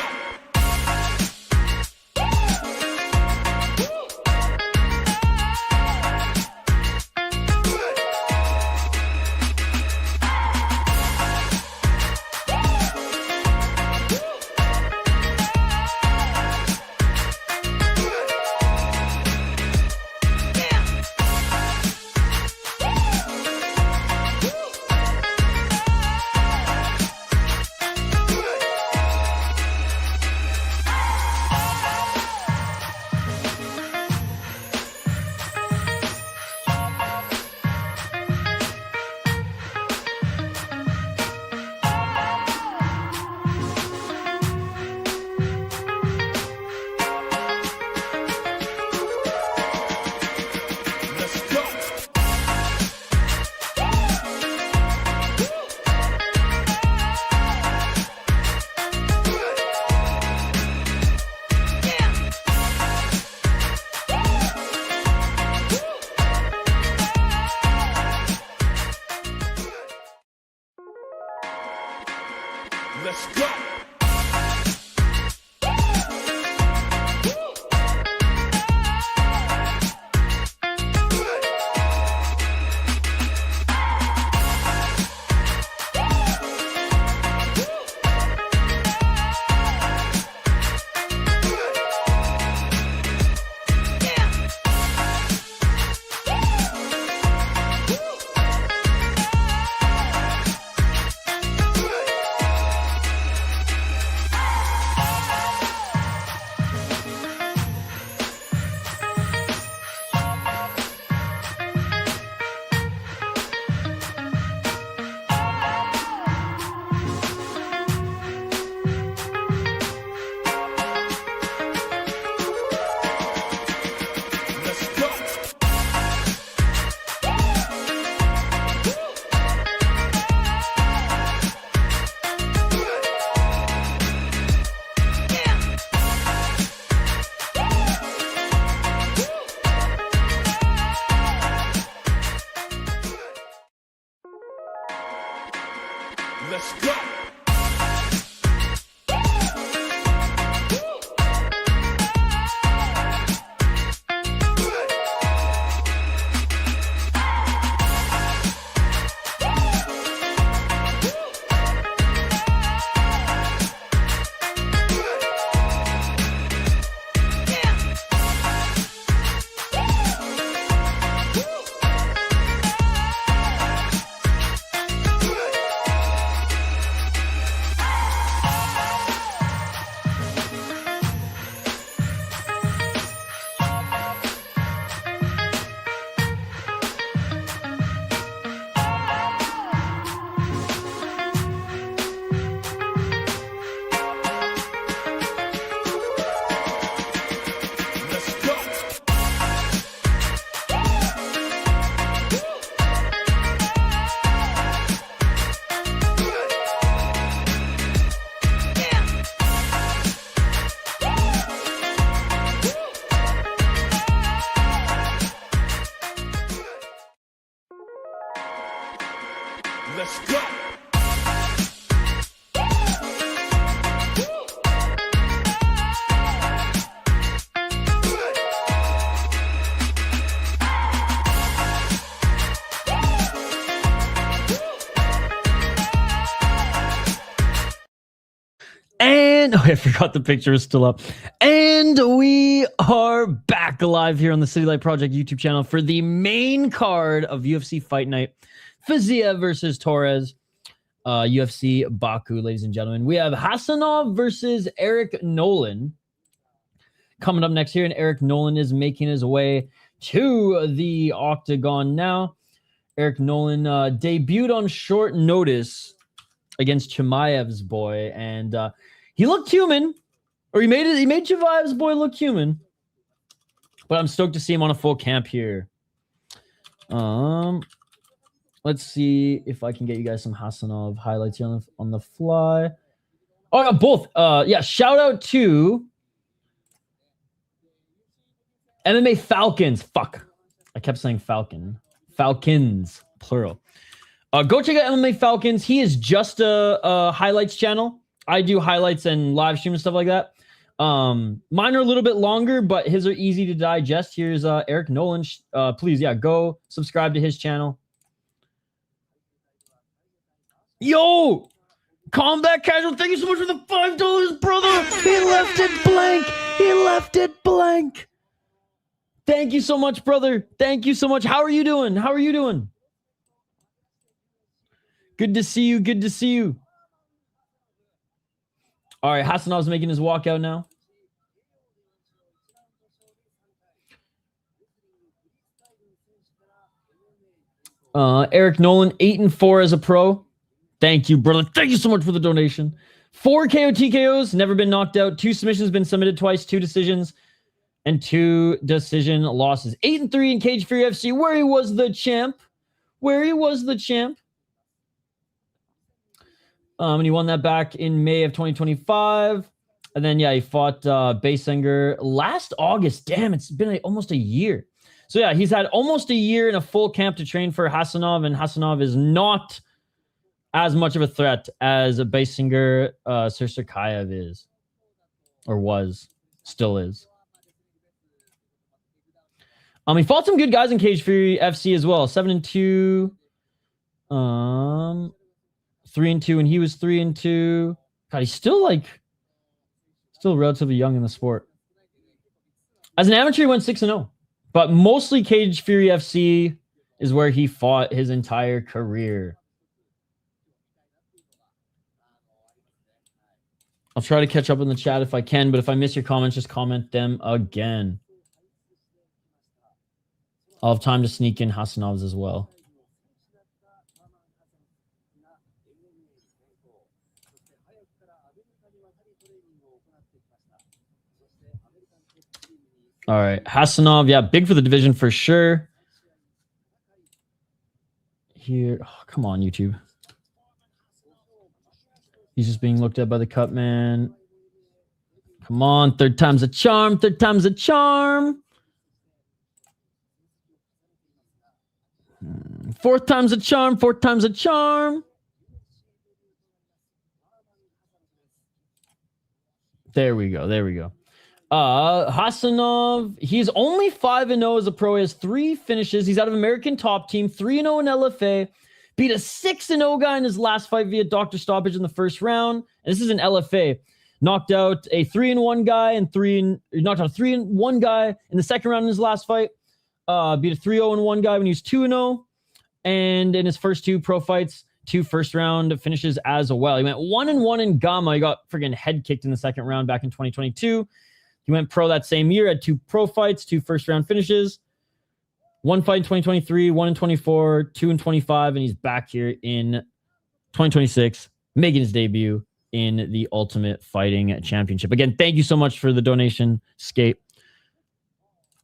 Speaker 4: Let's go. Let's go.
Speaker 2: And I forgot the picture is still up. And we are back alive here on the City Light Project YouTube channel for the main card of UFC Fight Night. Fiziev versus Torres. UFC Baku, ladies and gentlemen. We have Hasanov versus Eric Nolan coming up next here. And Eric Nolan is making his way to the octagon now. Eric Nolan debuted on short notice against Chimaev's boy, and he looked human, or he made Chimaev's boy look human. But I'm stoked to see him on a full camp here. Let's see if I can get you guys some Hasanov highlights here on the fly. Oh, I got both. Yeah, shout out to MMA Falcons. Fuck, I kept saying Falcon. Falcons, plural. Go check out MMA Falcons. He is just a highlights channel. I do highlights and live stream and stuff like that. Mine are a little bit longer, but his are easy to digest. Here's Eric Nolan. Please, yeah, go subscribe to his channel. Yo, Combat Casual, thank you so much for the $5, brother. He left it blank. He left it blank. Thank you so much, brother. Thank you so much. How are you doing? How are you doing? Good to see you. Good to see you. All right, Hasanov's making his walkout now. Eric Nolan, 8-4 as a pro. Thank you, brother. Thank you so much for the donation. 4 KO TKOs, never been knocked out. 2 submissions, been submitted twice. 2 decisions, and 2 decision losses. 8-3 in Cage Fury FC, where he was the champ. Where he was the champ. And he won that back in May of 2025. And then, yeah, he fought Basinger last August. Damn, it's been almost a year. So, yeah, he's had almost a year in a full camp to train for Hasanov, and Hasanov is not as much of a threat as Basinger Yakhyaev is, or was, still is. He fought some good guys in Cage Fury FC as well. 7-2. 3-2, and he was 3-2. God, he's still relatively young in the sport. As an amateur, he went 6-0, but mostly Cage Fury FC is where he fought his entire career. I'll try to catch up in the chat if I can, but if I miss your comments, just comment them again. I'll have time to sneak in Hasanov's as well. All right, Hasanov, yeah, big for the division for sure. Here, oh, come on, YouTube. He's just being looked at by the cut man. Come on, third time's a charm. Third time's a charm. Fourth time's a charm. Fourth time's a charm. There we go. There we go. Hasanov, he's only 5-0 as a pro. He has 3 finishes. He's out of American Top Team, 3-0 in LFA. Beat a 6-0 guy in his last fight via doctor stoppage in the first round. And this is an LFA. Knocked out a 3-1 guy and knocked out a 3-1 guy in the second round in his last fight. Beat a 3-0-1 guy when he was 2-0. And in his first 2 pro fights, 2 first round finishes as well. He went 1-1 in Gamma. He got friggin' head kicked in the second round back in 2022. He went pro that same year, had 2 pro fights, 2 first round finishes. 1 fight in 2023, 1 in 24, 2 in 25, and he's back here in 2026, making his debut in the Ultimate Fighting Championship. Again, thank you so much for the donation, Skate.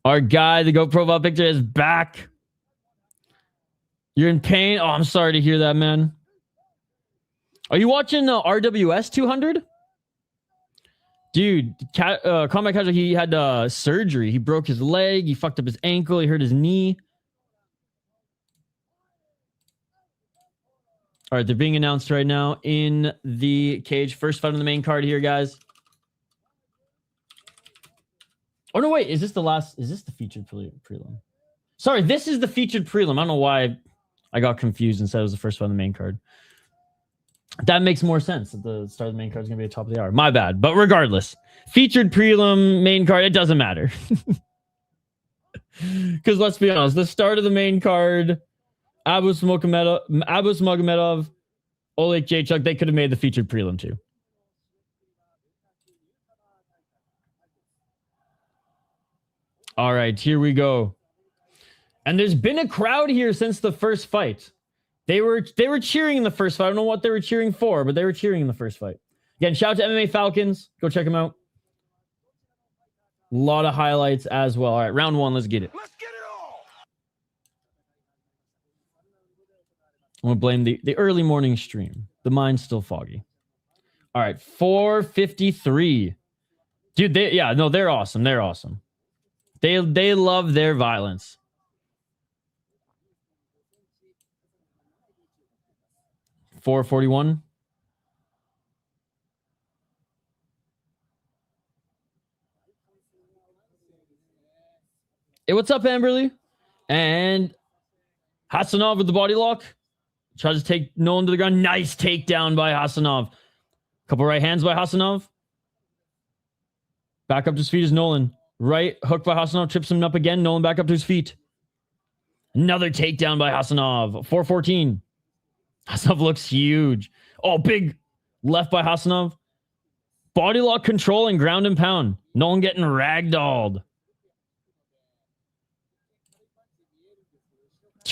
Speaker 2: Our guy, the GoPro profile picture, is back. You're in pain? Oh, I'm sorry to hear that, man. Are you watching RWS 200? Dude, Combat Casual, he had surgery. He broke his leg. He fucked up his ankle. He hurt his knee. All right, they're being announced right now in the cage. First fight on the main card here, guys. Oh, no, wait. Is this the featured prelim? Sorry, this is the featured prelim. I don't know why I got confused and said it was the first fight on the main card. That makes more sense. That the start of the main card is going to be at the top of the hour. My bad. But regardless, featured prelim, main card, it doesn't matter. Because let's be honest, the start of the main card, Abus Magomedov, Oleksiejczuk, they could have made the featured prelim too. All right, here we go. And there's been a crowd here since the first fight. They were cheering in the first fight. I don't know what they were cheering for, but they were cheering in the first fight. Again, shout out to MMA Falcons. Go check them out. A lot of highlights as well. All right, round 1. Let's get it.
Speaker 4: Let's get it all.
Speaker 2: I'm going to blame the early morning stream. The mind's still foggy. All right, 453. Dude, they're awesome. They're awesome. They love their violence. $441. Hey, what's up, Amberly? And Hasanov with the body lock. Tries to take Nolan to the ground. Nice takedown by Hasanov. Couple right hands by Hasanov. Back up to his feet is Nolan. Right hook by Hasanov. Trips him up again. Nolan back up to his feet. Another takedown by Hasanov. 414. Hasanov looks huge. Oh, big left by Hasanov. Body lock control and ground and pound. Nolan getting ragdolled.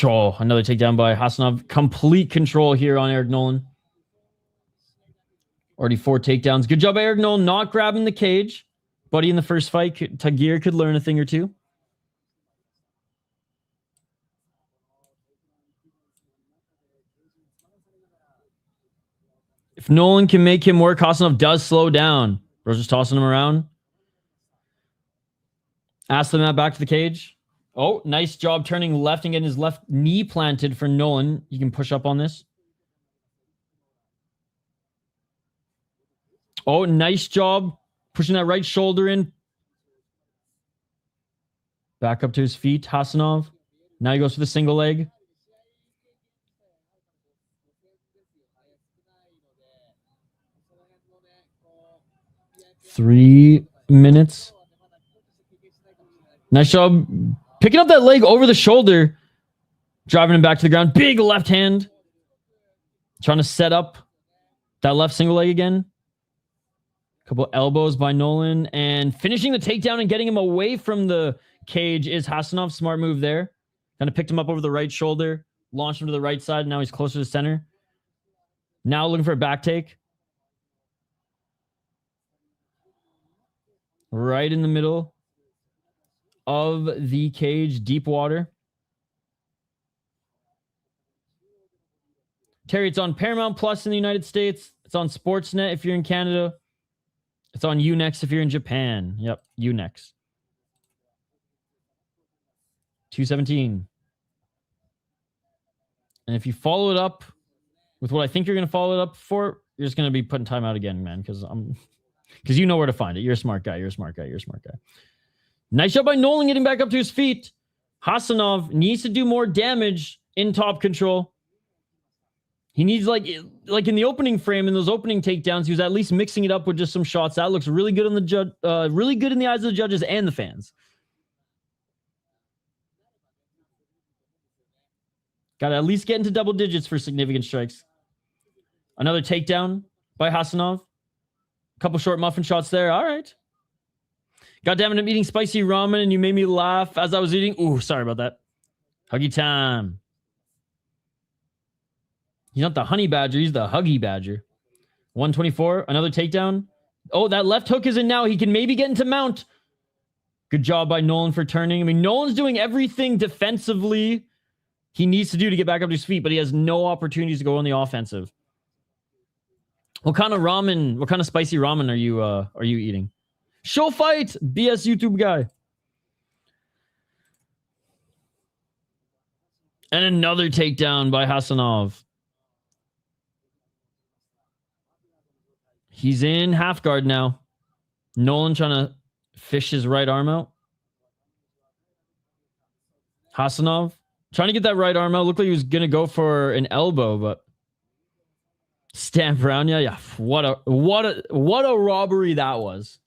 Speaker 2: Oh, another takedown by Hasanov. Complete control here on Eric Nolan. Already 4 takedowns. Good job, Eric Nolan, not grabbing the cage. Buddy in the first fight, Tagir could learn a thing or two. If Nolan can make him work, Hasanov does slow down. Bro's just tossing him around. Aslam back to the cage. Oh, nice job turning left and getting his left knee planted for Nolan. You can push up on this. Oh, nice job pushing that right shoulder in. Back up to his feet, Hasanov. Now he goes for the single leg. Three minutes. Nice job picking up that leg over the shoulder. Driving him back to the ground. Big left hand. Trying to set up that left single leg again. Couple elbows by Nolan. And finishing the takedown and getting him away from the cage is Hasanov. Smart move there. Kind of picked him up over the right shoulder. Launched him to the right side. Now he's closer to center. Now looking for a back take. Right in the middle of the cage. Deep water. Terry, it's on Paramount Plus in the United States. It's on Sportsnet if you're in Canada. It's on Unext if you're in Japan. Yep, Unext. 217. And if you follow it up with what I think you're going to follow it up for, you're just going to be putting time out again, man, because Because you know where to find it. You're a smart guy. You're a smart guy. You're a smart guy. Nice shot by Nolan getting back up to his feet. Hasanov needs to do more damage in top control. He needs, like in the opening frame, in those opening takedowns, he was at least mixing it up with just some shots. That looks really good on the judge, really good in the eyes of the judges and the fans. Got to at least get into double digits for significant strikes. Another takedown by Hasanov. A couple short muffin shots there. All right. God damn it, I'm eating spicy ramen and you made me laugh as I was eating. Ooh, sorry about that. Huggy time. He's not the honey badger. He's the huggy badger. 124. Another takedown. Oh, that left hook is in now. He can maybe get into mount. Good job by Nolan for turning. I mean, Nolan's doing everything defensively he needs to do to get back up to his feet, but he has no opportunities to go on the offensive. What kind of ramen, what kind of spicy ramen are you eating? Show fight, BS YouTube guy. And another takedown by Hasanov. He's in half guard now. Nolan trying to fish his right arm out. Hasanov trying to get that right arm out. Looked like he was going to go for an elbow, but stamp around. Yeah. What a robbery that was.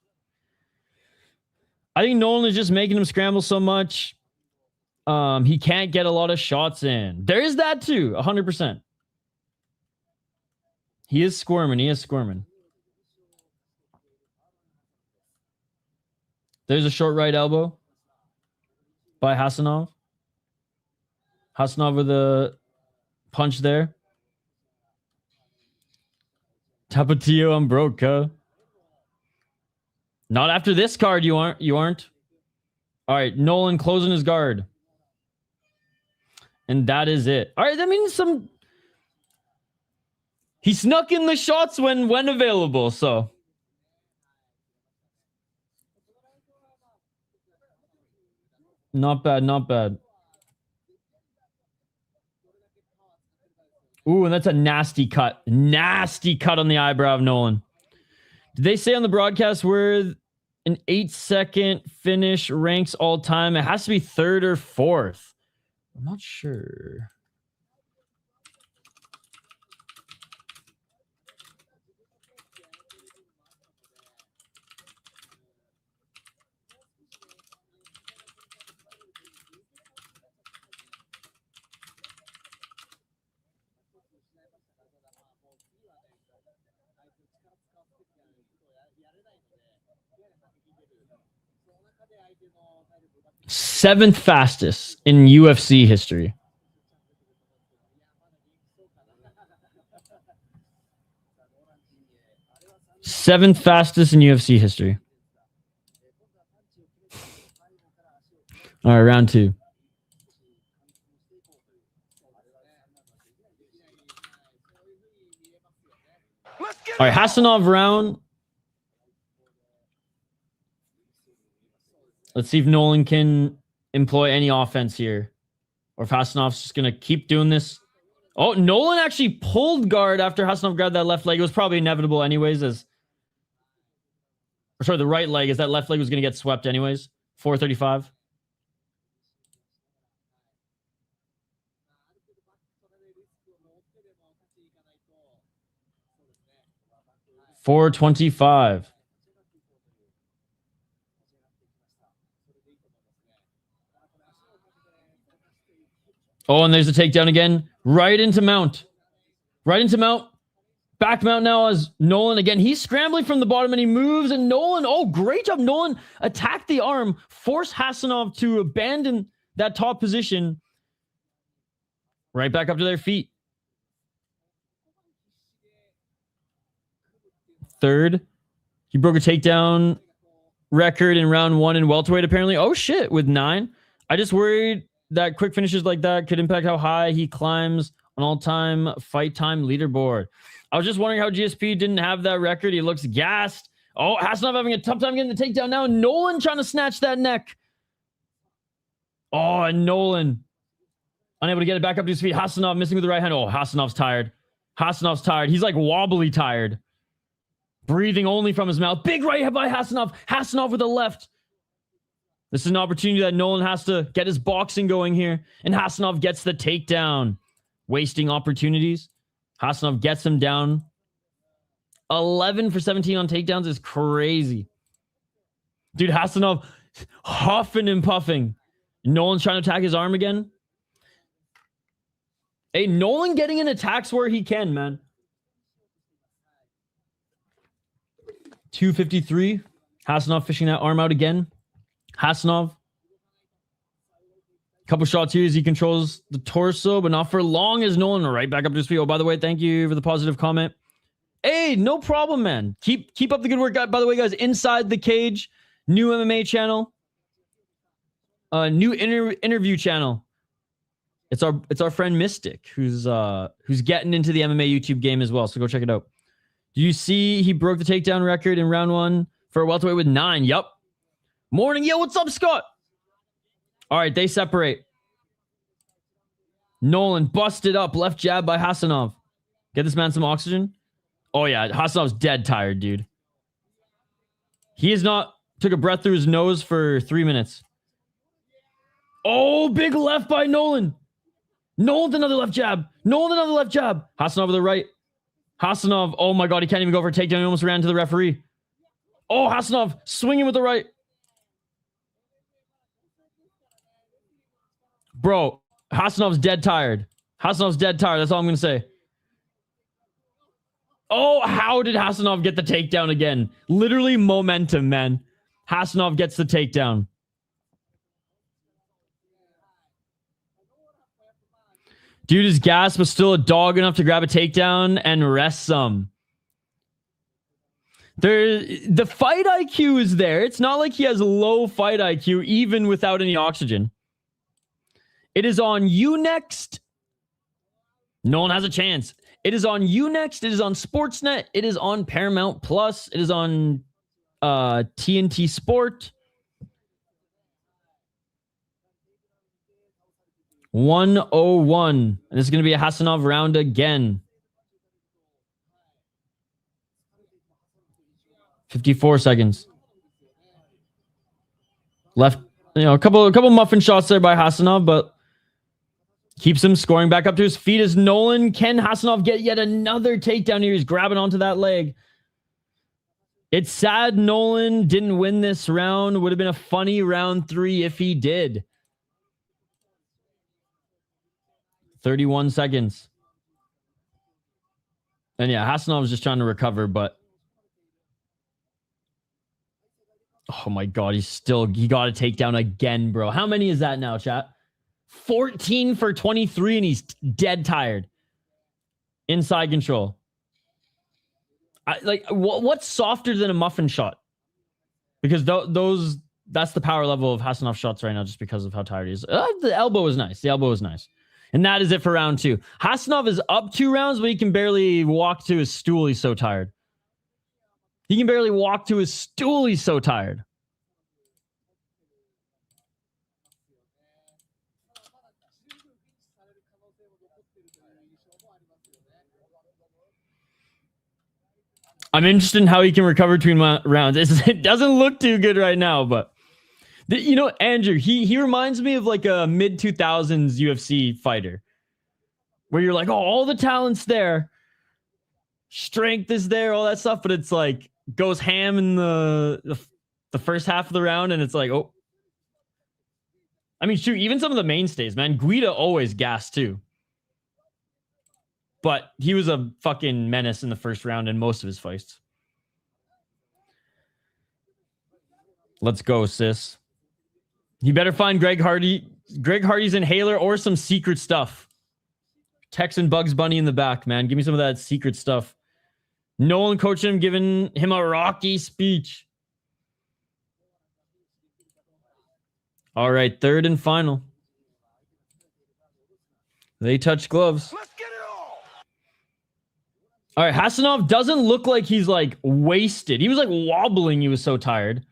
Speaker 2: I think Nolan is just making him scramble so much. He can't get a lot of shots in. There is that too, 100%. He is squirming. There's a short right elbow by Hasanov. Hasanov with a punch there. Tapatio, I'm broke, huh? Not after this card, you aren't. All right, Nolan closing his guard. And that is it. All right, that means he snuck in the shots when available, so. Not bad. Ooh, and that's a nasty cut. Nasty cut on the eyebrow of Nolan. Did they say on the broadcast where an 8-second finish ranks all time? It has to be third or fourth. I'm not sure. Seventh fastest in UFC history. Seventh fastest in UFC history. All right, round two. All right, Hasanov round. Let's see if Nolan can employ any offense here. Or if Hasanov's just going to keep doing this. Oh, Nolan actually pulled guard after Hasanov grabbed that left leg. It was probably inevitable anyways. The right leg, as that left leg was going to get swept anyways. 435. $425. Oh, and there's a takedown again. Right into mount. Back mount now as Nolan again. He's scrambling from the bottom and he moves. And Nolan, oh, great job. Nolan attacked the arm, forced Hasanov to abandon that top position. Right back up to their feet. Third. He broke a takedown record in round one in welterweight, apparently. Oh, shit, with 9. I just worried that quick finishes like that could impact how high he climbs on all-time fight time leaderboard. I was just wondering how GSP didn't have that record. He looks gassed. Oh, Hasanov having a tough time getting the takedown now. Nolan trying to snatch that neck. Oh, and Nolan unable to get it back up to his feet. Hasanov missing with the right hand. Oh, Hasanov's tired. He's like wobbly tired. Breathing only from his mouth. Big right by Hasanov. Hasanov with a left. This is an opportunity that Nolan has to get his boxing going here. And Hasanov gets the takedown. Wasting opportunities. Hasanov gets him down. 11 for 17 on takedowns is crazy. Dude, Hasanov huffing and puffing. Nolan's trying to attack his arm again. Hey, Nolan getting in attacks where he can, man. 253. Hasanov fishing that arm out again. Hasanov. Couple shots here as he controls the torso, but not for long as Nolan right back up to his feet. Oh, by the way, thank you for the positive comment. Hey, no problem, man. Keep up the good work. By the way, guys, Inside the Cage, new MMA channel. New interview channel. It's our friend Mystic who's getting into the MMA YouTube game as well. So go check it out. Do you see he broke the takedown record in round 1 for a welterweight with 9? Yup. Morning. Yo, what's up, Scott? All right, they separate. Nolan busted up. Left jab by Hasanov. Get this man some oxygen. Oh, yeah. Hasanov's dead tired, dude. He has not took a breath through his nose for 3 minutes. Oh, big left by Nolan. Nolan another left jab. Nolan another left jab. Hasanov with the right. Hasanov. Oh, my God. He can't even go for a takedown. He almost ran to the referee. Oh, Hasanov swinging with the right. Bro, Hasanov's dead tired. Hasanov's dead tired. That's all I'm going to say. Oh, how did Hasanov get the takedown again? Literally momentum, man. Hasanov gets the takedown. Dude is gassed, but still a dog enough to grab a takedown and rest some. The fight IQ is there. It's not like he has low fight IQ, even without any oxygen. It is on you next. No one has a chance. It is on you next. It is on Sportsnet. It is on Paramount Plus. It is on TNT Sport. 101. And this is going to be a Hasanov round again. 54 seconds. Left, a couple muffin shots there by Hasanov, but keeps him scoring back up to his feet as Nolan. Can Hasanov get yet another takedown here? He's grabbing onto that leg. It's sad Nolan didn't win this round. Would have been a funny round 3 if he did. 31 seconds. And yeah, Hasanov was just trying to recover, but oh my God, he got a takedown again, bro. How many is that now, chat? 14 for 23, and he's dead tired. Inside control. What's softer than a muffin shot? Because that's the power level of Hasanov shots right now, just because of how tired he is. The elbow was nice. And that is it for round 2. Hasanov is up 2 rounds, but he can barely walk to his stool. He's so tired. He's so tired. I'm interested in how he can recover between rounds. It doesn't look too good right now, but Andrew, he reminds me of like a mid-2000s UFC fighter where you're like, oh, all the talent's there. Strength is there, all that stuff, but it's like goes ham in the first half of the round, and it's like, oh. I mean, shoot, even some of the mainstays, man. Guida always gassed too. But he was a fucking menace in the first round in most of his fights. Let's go, sis. You better find Greg Hardy's inhaler or some secret stuff. Texan Bugs Bunny in the back, man. Give me some of that secret stuff. Nolan coaching him, giving him a rocky speech. All right, third and final. They touch gloves.
Speaker 4: Let's get it all.
Speaker 2: All right, Hasanov doesn't look like he's like wasted. He was like wobbling. He was so tired.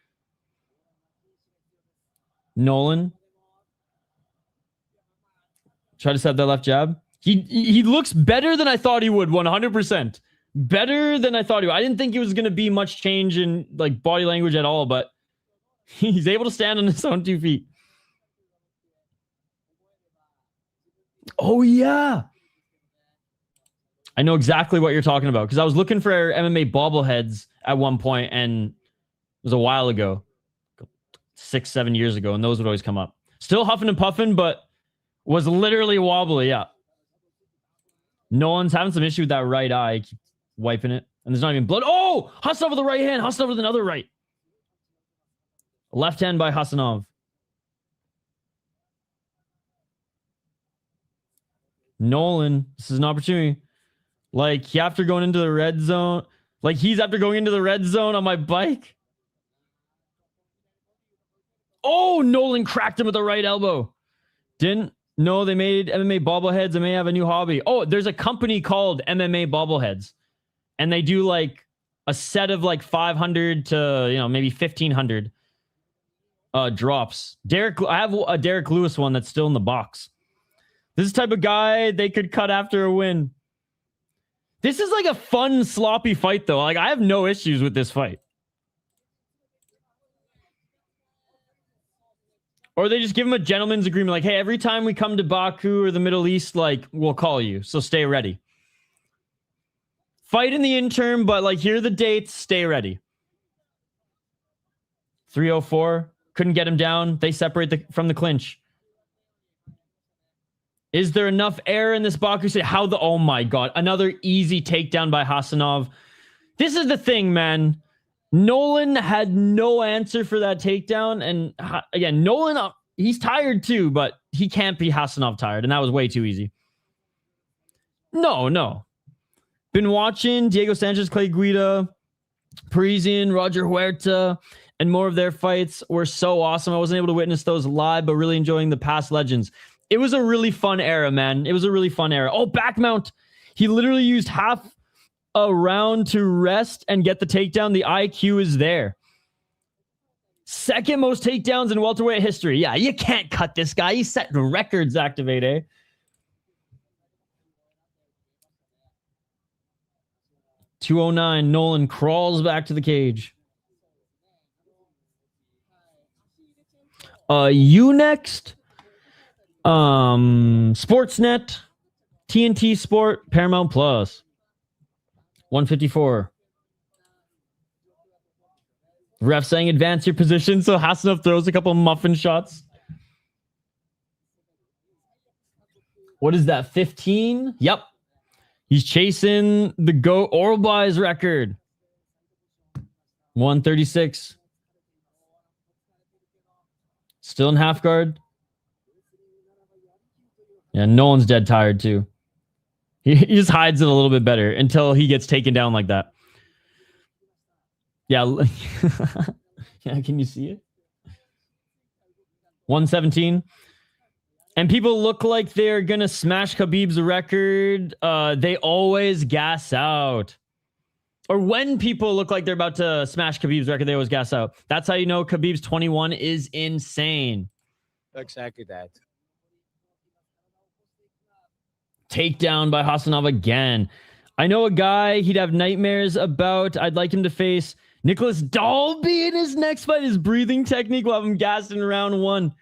Speaker 2: Nolan. Try to set that left jab. He looks better than I thought he would, 100%. Better than I thought he would. I didn't think it was going to be much change in like body language at all, but he's able to stand on his own 2 feet. Oh, yeah. I know exactly what you're talking about because I was looking for MMA bobbleheads at one point, and it was a while ago, 6-7 years ago, and those would always come up. Still huffing and puffing, but was literally wobbly. Yeah. Nolan's having some issue with that right eye. Keep wiping it, and there's not even blood. Oh, Hasanov with the right hand. Hasanov with another right. Left hand by Hasanov. Nolan, this is an opportunity. Like, after going into the red zone, like he's after going into the red zone on my bike. Oh, Nolan cracked him with the right elbow. Didn't know they made MMA bobbleheads. I may have a new hobby. Oh, there's a company called MMA bobbleheads, and they do like a set of like 500 to, maybe 1,500 drops. I have a Derek Lewis one that's still in the box. This is the type of guy they could cut after a win. This is like a fun, sloppy fight, though. Like, I have no issues with this fight. Or they just give him a gentleman's agreement. Like, hey, every time we come to Baku or the Middle East, like, we'll call you. So stay ready. Fight in the interim, but, like, here are the dates. Stay ready. 304. Couldn't get him down. They separate from the clinch. Is there enough air in this Baku? Oh my God. Another easy takedown by Hasanov. This is the thing, man. Nolan had no answer for that takedown. And again, Nolan, he's tired too, but he can't be Hasanov tired. And that was way too easy. No. Been watching Diego Sanchez, Clay Guida, Parisian, Roger Huerta, and more of their fights were so awesome. I wasn't able to witness those live, but really enjoying the past legends. It was a really fun era, man. It was a really fun era. Oh, back mount. He literally used half a round to rest and get the takedown. The IQ is there. Second most takedowns in welterweight history. Yeah, you can't cut this guy. He's setting records, Activate, eh? .209. Nolan crawls back to the cage. You next? Sportsnet, TNT Sport, Paramount Plus. 154. Ref saying advance your position, so Hasanov throws a couple muffin shots. What is that, 15? Yep. He's chasing the GOAT Oralby's record. 136. Still in half guard. Yeah, Nolan's dead tired too. He just hides it a little bit better until he gets taken down like that. Yeah. Yeah, can you see it? 117. And people look like they're going to smash Khabib's record. They always gas out. Or when people look like they're about to smash Khabib's record, they always gas out. That's how you know Khabib's 21 is insane.
Speaker 3: Exactly that.
Speaker 2: Takedown by Hasanov again. I know a guy he'd have nightmares about. I'd like him to face Nicholas Dalby in his next fight. His breathing technique will have him gassed in round one.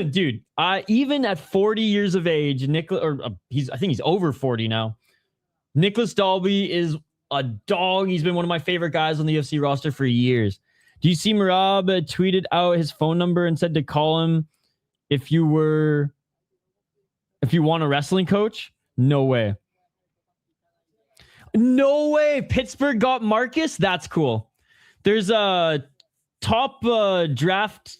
Speaker 2: Dude, even at 40 years of age, I think he's over 40 now. Nicholas Dalby is a dog. He's been one of my favorite guys on the UFC roster for years. Do you see Marab tweeted out his phone number and said to call him if you want a wrestling coach? No way. No way. Pittsburgh got Marcus? That's cool. There's a top draft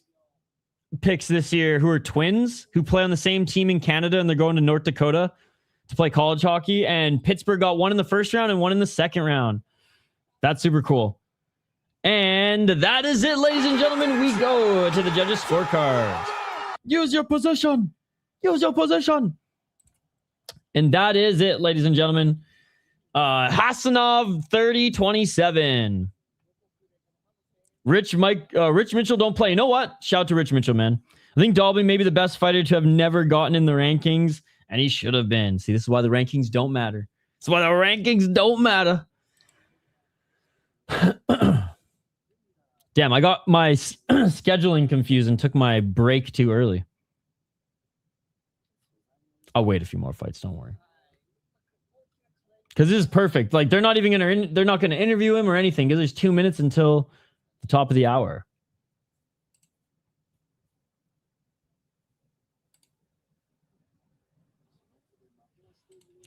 Speaker 2: picks this year who are twins who play on the same team in Canada, and they're going to North Dakota to play college hockey. And Pittsburgh got one in the first round and one in the second round. That's super cool. And that is it, ladies and gentlemen. We go to the judges' scorecards. Use your position. Use your position. And that is it, ladies and gentlemen. Hasanov 30-27. Rich Mitchell don't play. You know what? Shout out to Rich Mitchell, man. I think Dalby may be the best fighter to have never gotten in the rankings, and he should have been. See, this is why the rankings don't matter. That's why the rankings don't matter. Damn, I got my scheduling confused and took my break too early. I'll wait a few more fights, don't worry. Because this is perfect. Like, they're not even they're not gonna interview him or anything, because there's 2 minutes until the top of the hour.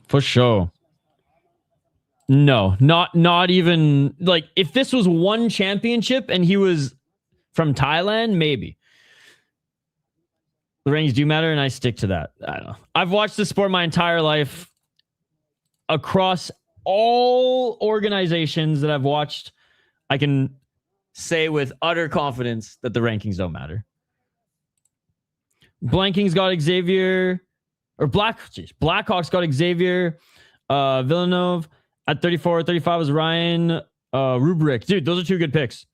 Speaker 2: For sure. No, not even, like, if this was one championship and he was from Thailand, maybe. The rankings do matter, and I stick to that. I don't know. I've watched this sport my entire life across all organizations that I've watched. I can say with utter confidence that the rankings don't matter. Blanking's got Xavier, or Blackhawks got Xavier, Villanov. At 34, 35 was Ryan Rubrick. Dude, those are two good picks.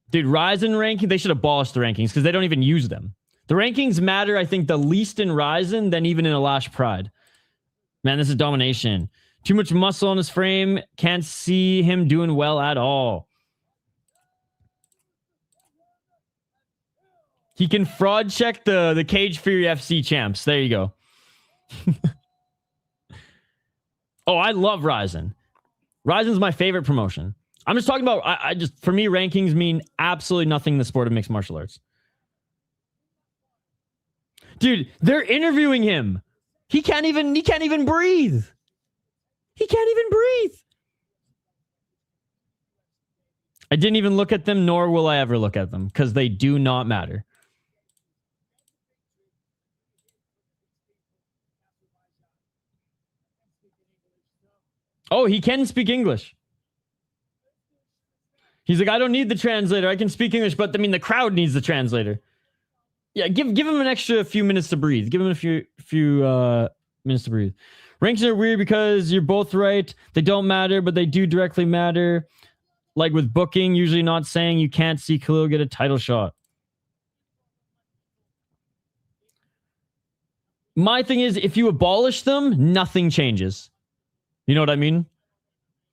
Speaker 2: Dude, Ryzen ranking, they should abolish the rankings because they don't even use them. The rankings matter, I think, the least in Ryzen than even in Alash Pride. Man, this is domination. Too much muscle on his frame. Can't see him doing well at all. He can fraud check the Cage Fury FC champs. There you go. Oh, I love Ryzen. Ryzen's my favorite promotion. I'm just talking about, I just, for me, rankings mean absolutely nothing in the sport of mixed martial arts. Dude, they're interviewing him. He can't even breathe. He can't even breathe. I didn't even look at them, nor will I ever look at them, because they do not matter. Oh, he can speak English. He's like, I don't need the translator. I can speak English, but I mean, the crowd needs the translator. Yeah, give him an extra few minutes to breathe. Give him a few minutes to breathe. Rankings are weird because you're both right. They don't matter, but they do directly matter. Like with booking, usually not saying you can't see Khalil get a title shot. My thing is, if you abolish them, nothing changes. You know what I mean?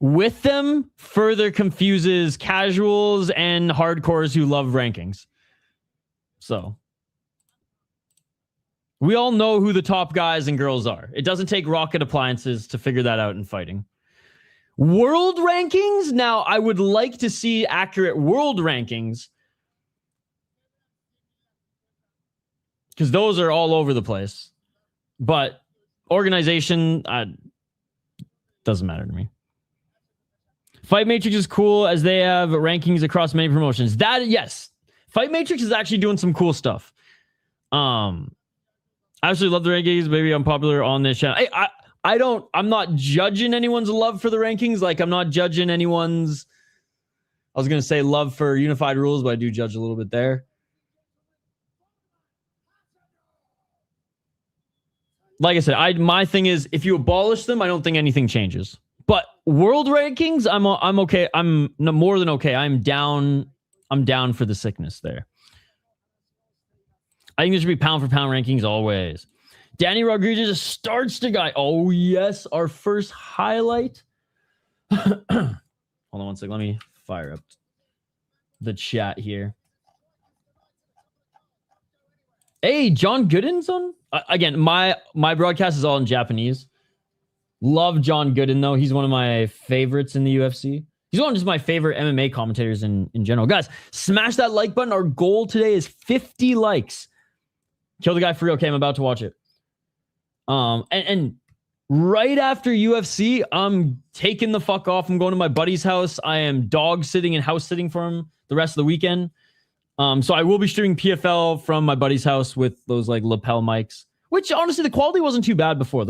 Speaker 2: With them, further confuses casuals and hardcores who love rankings. So, we all know who the top guys and girls are. It doesn't take rocket appliances to figure that out in fighting. World rankings? Now, I would like to see accurate world rankings, because those are all over the place. But organization, doesn't matter to me. Fight Matrix is cool as they have rankings across many promotions. That, yes. Fight Matrix is actually doing some cool stuff. I actually love the rankings. Maybe I'm popular on this channel. I'm not judging anyone's love for the rankings. Like, I'm not judging anyone's, I was going to say love for unified rules, but I do judge a little bit there. Like I said, my thing is, if you abolish them, I don't think anything changes. But world rankings, I'm okay. I'm more than okay. I'm down for the sickness there. I think there should be pound for pound rankings always. Danny Rodriguez starts the guy. Oh yes, our first highlight. Hold on one second. Let me fire up the chat here. Hey, John Gooden's on. Again, my broadcast is all in Japanese. Love John Gooden, though. He's one of my favorites in the UFC. He's one of just my favorite MMA commentators in general. Guys, smash that like button. Our goal today is 50 likes. Kill the guy for real. Okay, I'm about to watch it. And right after UFC, I'm taking the fuck off. I'm going to my buddy's house. I am dog sitting and house sitting for him the rest of the weekend. So I will be streaming PFL from my buddy's house with those like lapel mics, which honestly, the quality wasn't too bad before.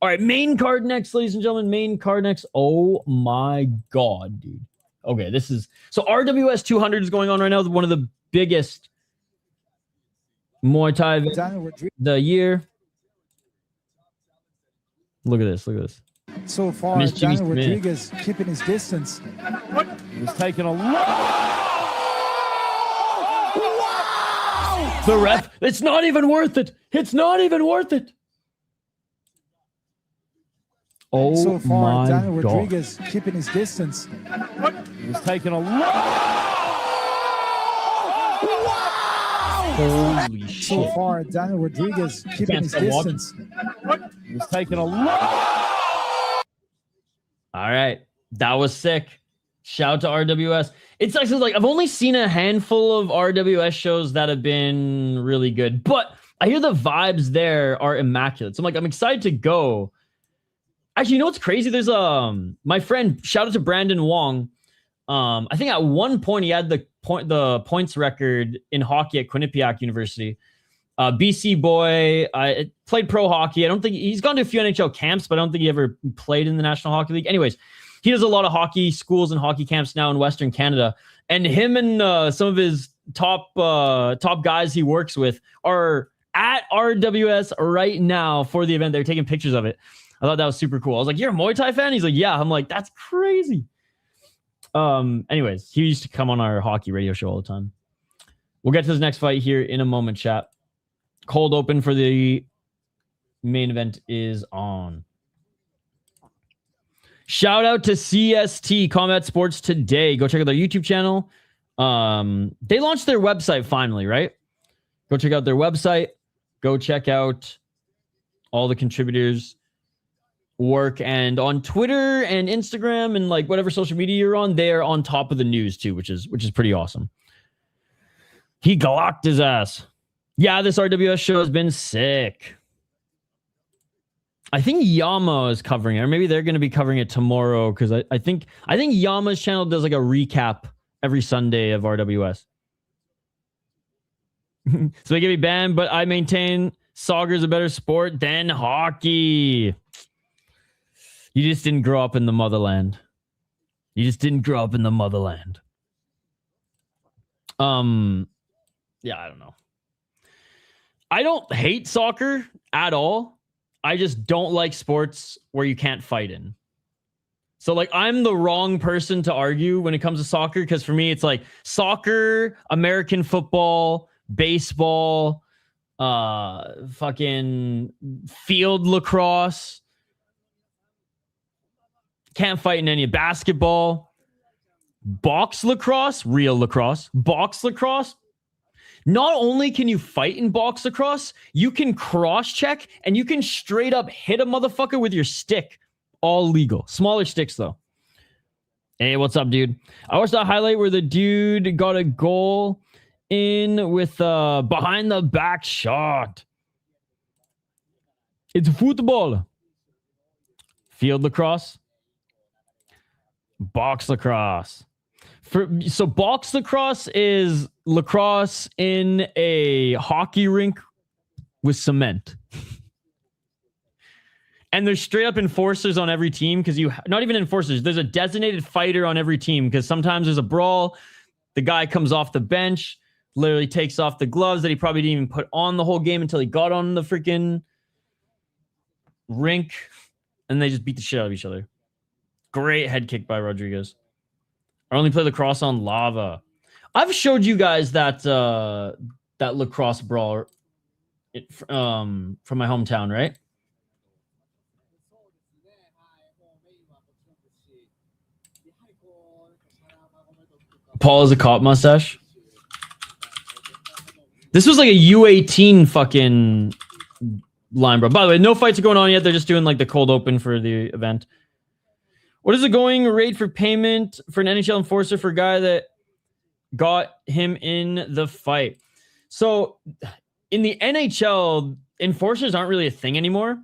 Speaker 2: All right, main card next, ladies and gentlemen. Main card next. Oh my God, dude. Okay, this is... So RWS 200 is going on right now. One of the biggest Muay Thai events the year. Look at this.
Speaker 5: So far, Daniel Rodriguez keeping his distance. He's taking a lot.
Speaker 2: The ref, it's not even worth it. Oh
Speaker 5: So far,
Speaker 2: my
Speaker 5: Daniel
Speaker 2: God.
Speaker 5: Rodriguez keeping his distance. He was taking a lot.
Speaker 2: Holy
Speaker 5: So
Speaker 2: shit.
Speaker 5: far, Daniel Rodriguez keeping
Speaker 2: Can't
Speaker 5: his
Speaker 2: stop watching.
Speaker 5: distance. He was taking a lot.
Speaker 2: All right. That was sick. Shout out to RWS. It's actually like I've only seen a handful of RWS shows that have been really good, but I hear the vibes there are immaculate. So I'm like, I'm excited to go. Actually, you know what's crazy? There's my friend, shout out to Brandon Wong. I think at one point he had the points record in hockey at Quinnipiac University. BC boy, played pro hockey. I don't think he's gone to a few NHL camps, but I don't think he ever played in the National Hockey League. Anyways, he does a lot of hockey schools and hockey camps now in Western Canada. And him and some of his top guys he works with are at RWS right now for the event. They're taking pictures of it. I thought that was super cool. I was like, "You're a Muay Thai fan?" He's like, "Yeah." I'm like, "That's crazy." Anyways, he used to come on our hockey radio show all the time. We'll get to this next fight here in a moment, chat. Cold open for the main event is on. Shout out to CST Combat Sports Today. Go check out their YouTube channel. They launched their website finally, right? Go check out their website. Go check out all the contributors' work, and on Twitter and Instagram and like whatever social media you're on, they're on top of the news too, which is pretty awesome. He glocked his ass. Yeah, this RWS show has been sick. I think Yama is covering it, or maybe they're going to be covering it tomorrow, because I think Yama's channel does like a recap every Sunday of RWS. So they get me banned, but I maintain soccer is a better sport than hockey. You just didn't grow up in the motherland. Yeah, I don't know. I don't hate soccer at all. I just don't like sports where you can't fight in. So like I'm the wrong person to argue when it comes to soccer, because for me it's like soccer, American football, baseball, fucking field lacrosse. Can't fight in any basketball. Box lacrosse, real lacrosse. Box lacrosse. Not only can you fight in box lacrosse, you can cross-check and you can straight up hit a motherfucker with your stick. All legal. Smaller sticks, though. Hey, what's up, dude? I watched that highlight where the dude got a goal in with behind the back shot. It's football. Field lacrosse. Box lacrosse. So box lacrosse is lacrosse in a hockey rink with cement. And there's straight up enforcers on every team, because not even enforcers, there's a designated fighter on every team, because sometimes there's a brawl. The guy comes off the bench, literally takes off the gloves that he probably didn't even put on the whole game until he got on the freaking rink, and they just beat the shit out of each other. Great head kick by Rodriguez. I only play lacrosse on lava. I've showed you guys that lacrosse brawl from my hometown, right? Paul is a cop mustache. This was like a U18 fucking line, bro. By the way, no fights are going on yet. They're just doing like the cold open for the event. What is the going rate for payment for an NHL enforcer for a guy that got him in the fight? So in the NHL, enforcers aren't really a thing anymore.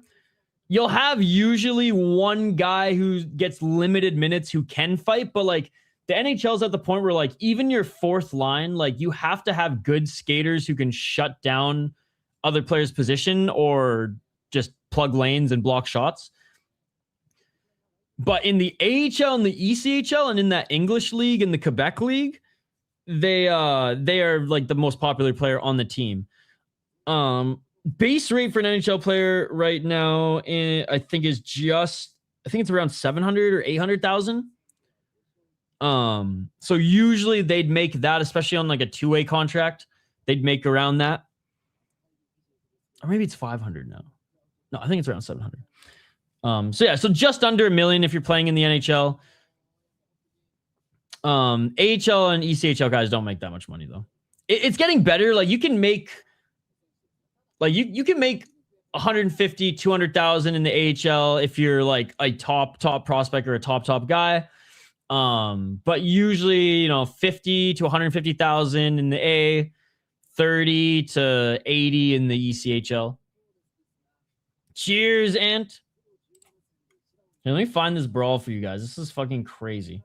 Speaker 2: You'll have usually one guy who gets limited minutes who can fight, but like the NHL's at the point where like even your fourth line, like you have to have good skaters who can shut down other players' position or just plug lanes and block shots. But in the AHL and the ECHL and in that English league and the Quebec league, they are like the most popular player on the team. Base rate for an NHL player right now, I think it's around 700 or 800,000. So usually they'd make that, especially on like a two-way contract, they'd make around that. Or maybe it's 500 now. No, I think it's around 700. So just under $1 million if you're playing in the NHL. AHL and ECHL guys don't make that much money though. It's getting better. Like you can make, you can make 150, 200,000 in the AHL if you're like a top prospect or a top guy. But usually, 50 to 150,000 in the A, 30 to 80 in the ECHL. Cheers, Ant. Here, let me find this brawl for you guys. This is fucking crazy.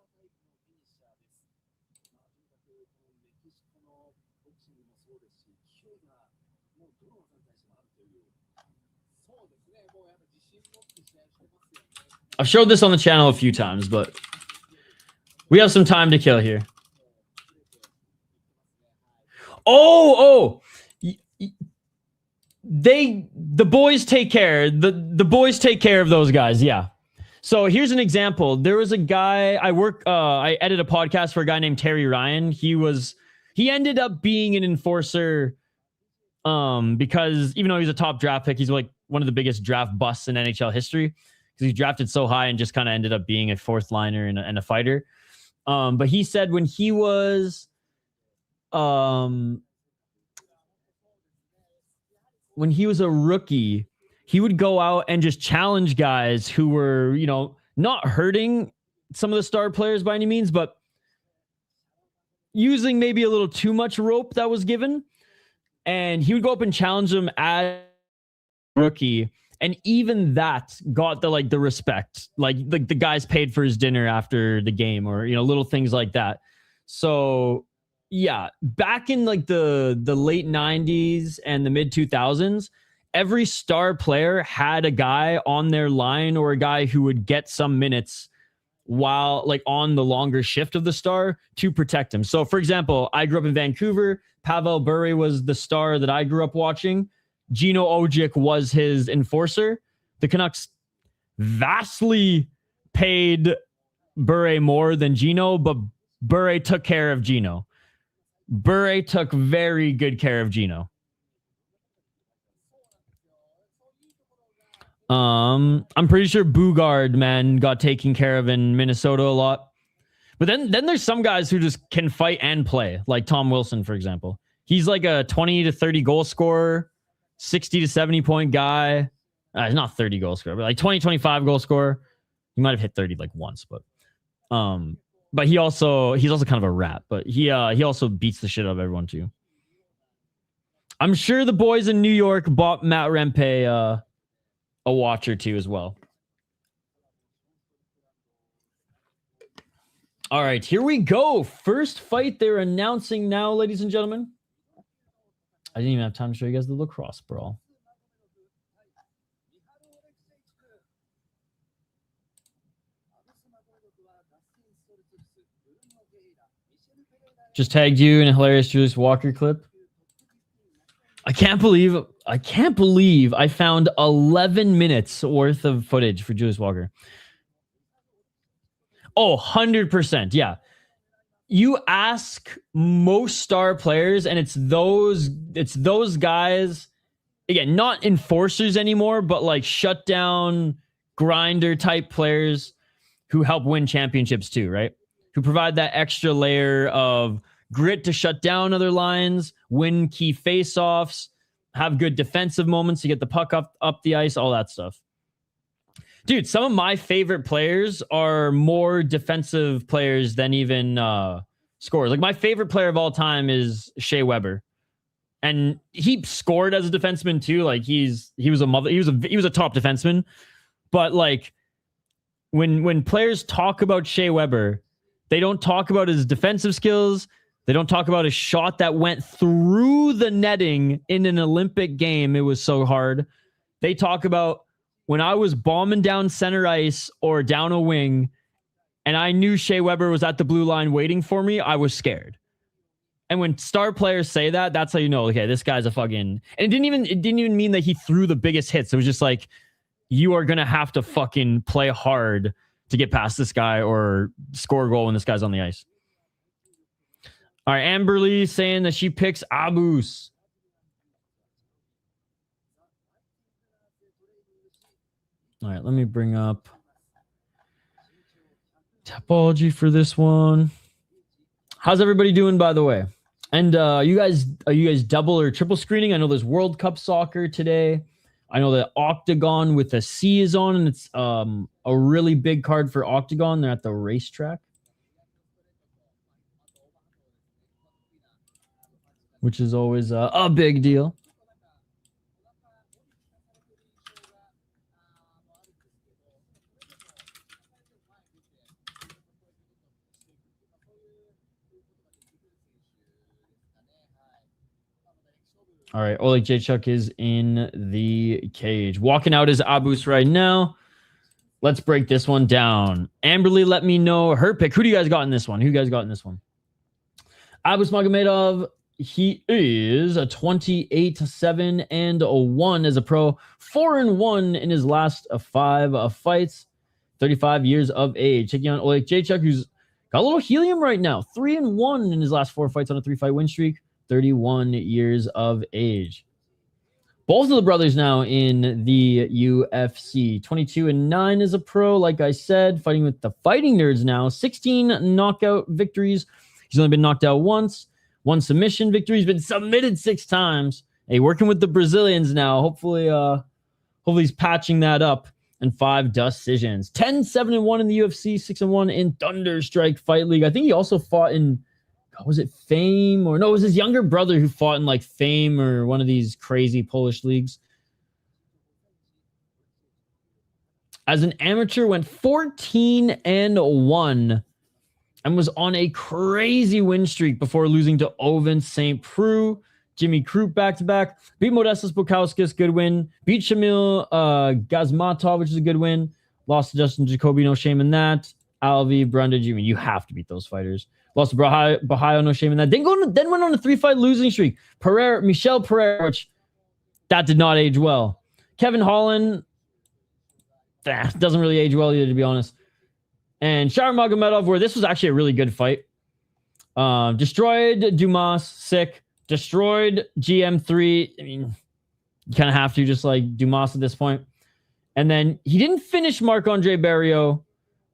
Speaker 2: I've showed this on the channel a few times, but we have some time to kill here. The boys take care. The boys take care of those guys. Yeah. So here's an example. There was a guy I edit a podcast for a guy named Terry Ryan. He ended up being an enforcer because even though he's a top draft pick, he's like one of the biggest draft busts in NHL history because he drafted so high and just kind of ended up being a fourth liner and a fighter. But he said when he was a rookie, he would go out and just challenge guys who were, not hurting some of the star players by any means, but using maybe a little too much rope that was given. And he would go up and challenge them as a rookie. And even that got the respect, like the guys paid for his dinner after the game or, little things like that. So yeah, back in like the late 90s and the mid 2000s, every star player had a guy on their line or a guy who would get some minutes while like on the longer shift of the star to protect him. So for example, I grew up in Vancouver. Pavel Bure was the star that I grew up watching. Gino Ojic was his enforcer. The Canucks vastly paid Bure more than Gino, but Bure took care of Gino. Bure took very good care of Gino. I'm pretty sure Bugard, man, got taken care of in Minnesota a lot. But then there's some guys who just can fight and play, like Tom Wilson, for example. He's like a 20 to 30 goal scorer, 60 to 70 point guy. He's not 30 goal scorer, but like 20, 25 goal scorer. He might have hit 30 like once, but he's also kind of a rat, but he also beats the shit out of everyone too. I'm sure the boys in New York bought Matt Rempe a watch or two as well. All right, here we go. First fight they're announcing now, ladies and gentlemen. I didn't even have time to show you guys the lacrosse brawl. Just tagged you in a hilarious Julius Walker clip. I can't believe I found 11 minutes worth of footage for Julius Walker. Oh, 100%. Yeah. You ask most star players and it's those guys, again, not enforcers anymore, but like shutdown grinder type players who help win championships too, right? Who provide that extra layer of grit to shut down other lines, win key face-offs, have good defensive moments to get the puck up the ice, all that stuff. Dude, some of my favorite players are more defensive players than even scorers. Like my favorite player of all time is Shea Weber. And he scored as a defenseman too. Like he was a top defenseman. But like when players talk about Shea Weber, they don't talk about his defensive skills. They don't talk about his shot that went through the netting in an Olympic game. It was so hard. They talk about when I was bombing down center ice or down a wing and I knew Shea Weber was at the blue line waiting for me, I was scared. And when star players say that, that's how you know, okay, this guy's a fucking... And it didn't even mean that he threw the biggest hits. It was just like, you are going to have to fucking play hard to get past this guy or score a goal when this guy's on the ice. All right, Amberly saying that she picks Abus. All right, let me bring up topology for this one. How's everybody doing, by the way? And are you guys double or triple screening? I know there's World Cup soccer today. I know that Octagon with a C is on, and it's a really big card for Octagon. They're at the racetrack, which is always a big deal. All right, Oleksiejczuk is in the cage. Walking out is Abus right now. Let's break this one down. Amberly, let me know her pick. Who do you guys got in this one? Abus Magomedov, he is a 28-7-1 as a pro. 4-1 in his last 5 fights. 35 years of age. Taking on Oleksiejczuk, who's got a little helium right now. 3-1 in his last 4 fights on a 3-fight win streak. 31 years of age. Both of the brothers now in the UFC. 22-9 as a pro, like I said, fighting with the Fighting Nerds now. 16 knockout victories. He's only been knocked out once. 1 submission victory. He's been submitted 6 times. Hey, working with the Brazilians now. Hopefully he's patching that up. And 5 decisions. 10-7-1 in the UFC. 6-1 in Thunderstrike Fight League. I think he also fought in, was it Fame? Or no, it was his younger brother who fought in like Fame or one of these crazy Polish leagues. As an amateur, went 14-1 and was on a crazy win streak before losing to Oven St. Preux. Jimmy Krupp back-to-back. Beat Modestas Bukauskas, good win. Beat Shamil Gazmatov, which is a good win. Lost to Justin Jacoby, no shame in that. Alvi, Brundage, you have to beat those fighters. Lost to Bahio, no shame in that. Then went on a 3-fight losing streak. Michel Pereira, which that did not age well. Kevin Holland, doesn't really age well either, to be honest. And Shara Magomedov, where this was actually a really good fight. Destroyed Dumas, sick. Destroyed GM3. I mean, you kind of have to, just like Dumas at this point. And then he didn't finish Marc-Andre Barriault,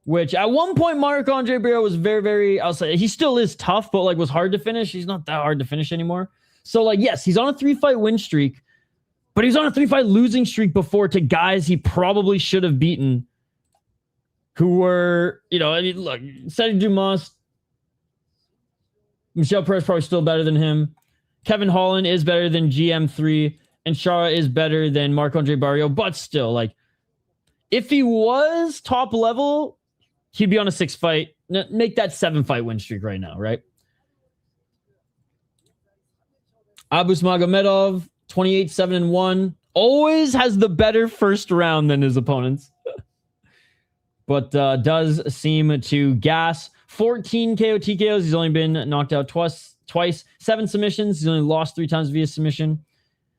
Speaker 2: which at one point Marc-Andre Barriault was very, very, I'll say, he still is tough, but like was hard to finish. He's not that hard to finish anymore. So like, yes, he's on a 3-fight win streak, but he's on a 3-fight losing streak before to guys he probably should have beaten, who were, I mean, look, Cedric Dumas, Michel Pereira is probably still better than him. Kevin Holland is better than GM3, and Shara is better than Marc-Andre Barriault, but still, like, if he was top level, he'd be on a 6-fight, make that 7-fight win streak right now, right? Abus Magomedov, 28-7-1, always has the better first round than his opponents, but does seem to gas. 14 KO TKOs. He's only been knocked out twice. 7 submissions. He's only lost 3 times via submission.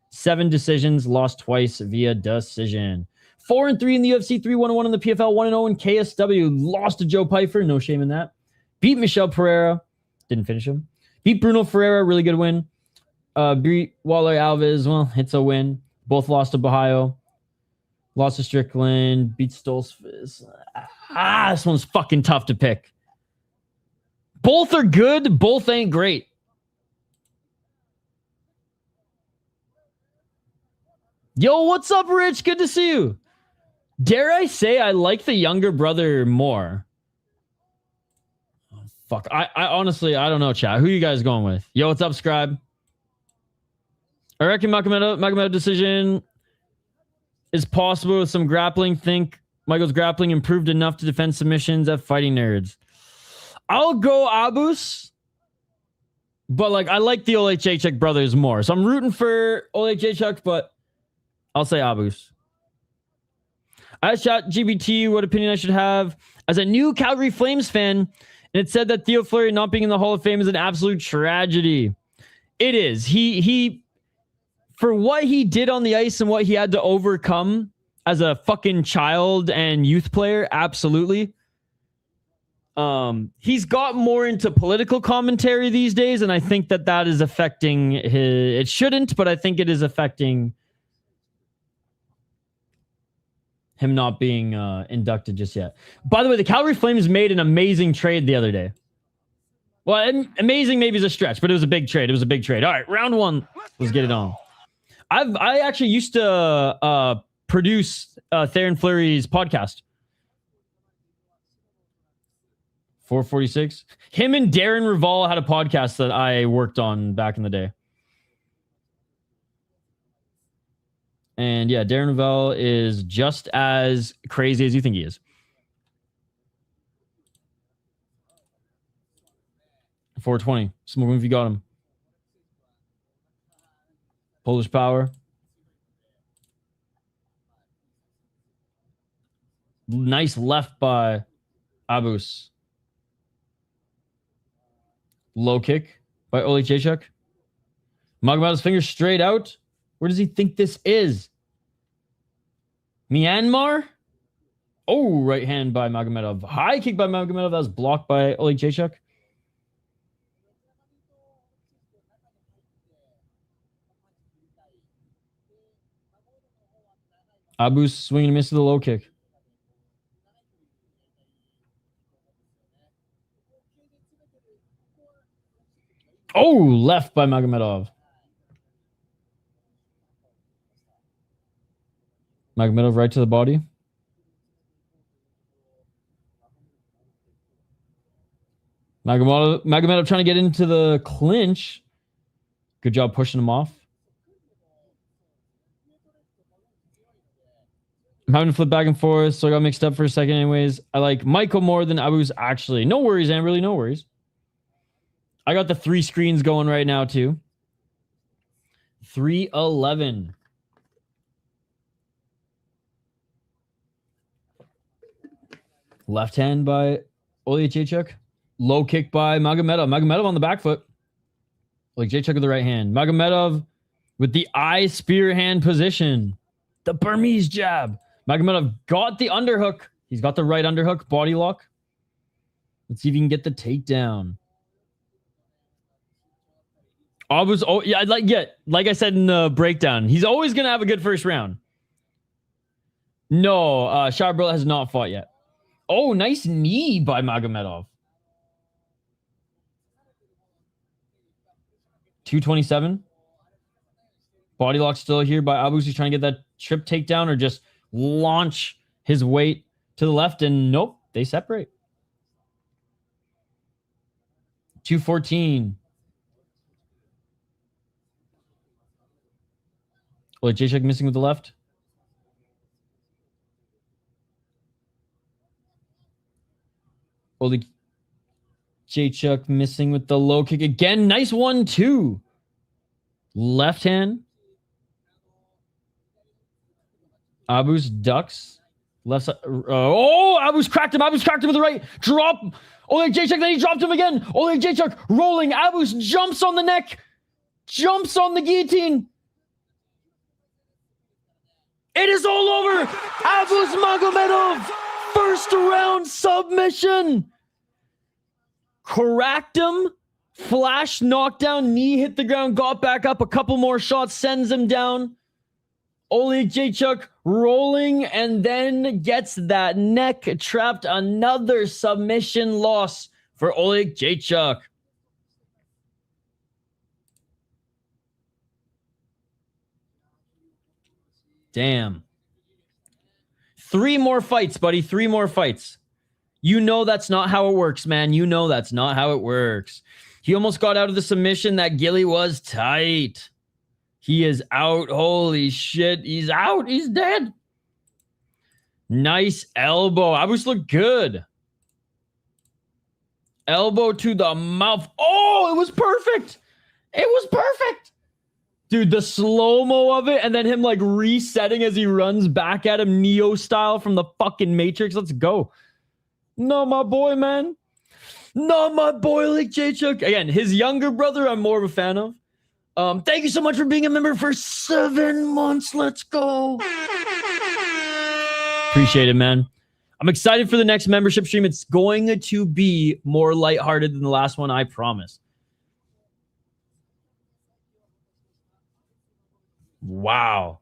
Speaker 2: 7 decisions, lost twice via decision. 4-3 in the UFC, 3-1-1 in the PFL, 1-0 in KSW. Lost to Joe Pyfer, no shame in that. Beat Michel Pereira, didn't finish him. Beat Brunno Ferreira, really good win. Beat Waller Alves, well, it's a win. Both lost to Bahio. Lost to Strickland. Beat Stolzfus. This one's fucking tough to pick. Both are good, both ain't great. Yo, what's up, Rich? Good to see you. Dare I say I like the younger brother more? Oh, fuck. I honestly, I don't know, chat. Who you guys going with? Yo, what's up, Scribe? I reckon Magomedov decision is possible with some grappling. Think Michael's grappling improved enough to defend submissions at Fighting Nerds. I'll go Abus, but like I like the Oleksiejczuk brothers more. So I'm rooting for Oleksiejczuk, but I'll say Abus. I asked ChatGPT what opinion I should have as a new Calgary Flames fan, and it said that Theo Fleury not being in the Hall of Fame is an absolute tragedy. It is. He for what he did on the ice and what he had to overcome as a fucking child and youth player, absolutely. He's got more into political commentary these days, and I think that is affecting his... It shouldn't, but I think it is affecting him not being inducted just yet. By the way, the Calgary Flames made an amazing trade the other day. Well, amazing maybe is a stretch, but it was a big trade. It was a big trade. All right, round one. Let's get it on. I actually used to produce Theron Fleury's podcast. 446. Him and Darren Raval had a podcast that I worked on back in the day. And yeah, Darren Raval is just as crazy as you think he is. 420. Smoke him if you got him. Polish power. Nice left by Abus. Low kick by Oleksiejczuk. Magomedov's finger straight out. Where does he think this is? Myanmar? Oh, right hand by Magomedov. High kick by Magomedov. That was blocked by Oleksiejczuk. Abus swinging and miss to the low kick. Oh, left by Magomedov. Magomedov right to the body. Magomedov trying to get into the clinch. Good job pushing him off. I'm having to flip back and forth, so I got mixed up for a second anyways. I like Michael more than Abus actually. No worries, Amberly, no worries. I got the 3 screens going right now too. 311. Left hand by Oleksiejczuk. Low kick by Magomedov. Magomedov on the back foot. Oleksiejczuk with the right hand. Magomedov with the eye spear hand position. The Burmese jab. Magomedov got the underhook. He's got the right underhook. Body lock. Let's see if he can get the takedown. Abus, oh yeah, like I said in the breakdown, he's always gonna have a good first round. No, Shara has not fought yet. Oh, nice knee by Magomedov. 227. Body lock still here by Abus. He's trying to get that trip takedown or just launch his weight to the left, and nope, they separate. 214. Oleksiejczuk missing with the left. Oleksiejczuk missing with the low kick again. Nice 1-2. Left hand. Abus ducks. Left side. Oh, Abus cracked him. Abus cracked him with the right. Drop. Oleksiejczuk, then he dropped him again. Oleksiejczuk rolling. Abus jumps on the neck. Jumps on the guillotine. It is all over. Abus Magomedov. First round submission. Cracked him. Flash knockdown. Knee hit the ground. Got back up. A couple more shots. Sends him down. Oleksiejczuk rolling and then gets that neck trapped. Another submission loss for Oleksiejczuk. Damn. 3 more fights, buddy. 3 more fights. You know that's not how it works, man. You know that's not how it works. He almost got out of the submission. That Gilly was tight. He is out. Holy shit. He's out. He's dead. Nice elbow. Abus looked good. Elbow to the mouth. Oh, it was perfect. It was perfect. Dude, the slow-mo of it and then him like resetting as he runs back at him Neo style from the fucking Matrix. Let's go. No, my boy, man. No, my boy, Oleksiejczuk. Again, his younger brother, I'm more of a fan of. Thank you so much for being a member for 7 months. Let's go. Appreciate it, man. I'm excited for the next membership stream. It's going to be more lighthearted than the last one, I promise. Wow.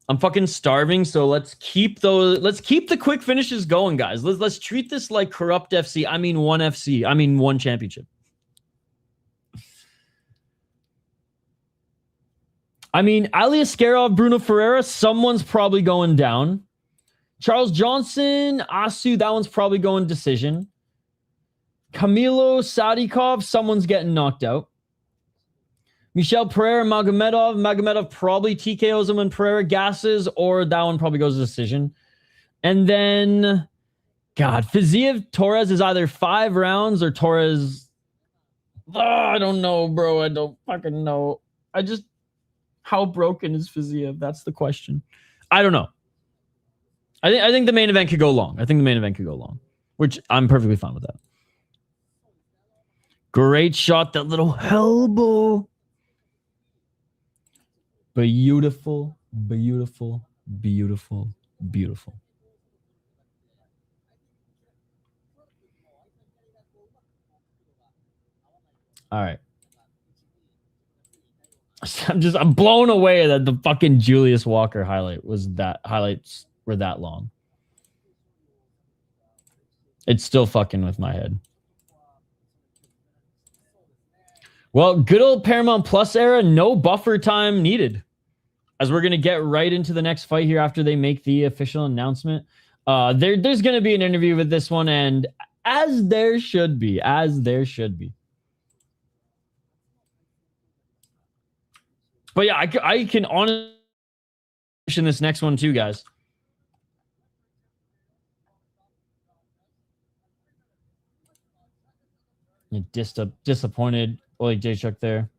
Speaker 2: I'm fucking starving, so let's keep the quick finishes going, guys. Let's treat this like corrupt FC. I mean one FC. I mean one championship. I mean, Aliskerov, Brunno, Ferreira, someone's probably going down. Charles Johnson, Asu, that one's probably going decision. Camilo, Sadykhov, someone's getting knocked out. Michel, Pereira, Magomedov probably TKOs him when Pereira gasses, or that one probably goes to decision. And then, God, Fiziev, Torres is either 5 rounds or Torres... I don't know, bro. I don't fucking know. How broken is Fiziev? That's the question. I don't know. I think the main event could go long. Which I'm perfectly fine with that. Great shot, that little elbow. Beautiful, beautiful, beautiful, beautiful. All right. I'm blown away that the fucking Julius Walker highlights were that long. It's still fucking with my head. Well, good old Paramount Plus era, no buffer time needed. As we're going to get right into the next fight here after they make the official announcement. There's going to be an interview with this one, and as there should be. But yeah, I can honestly in this next one too, guys. You disappointed Oleksiejczuk there.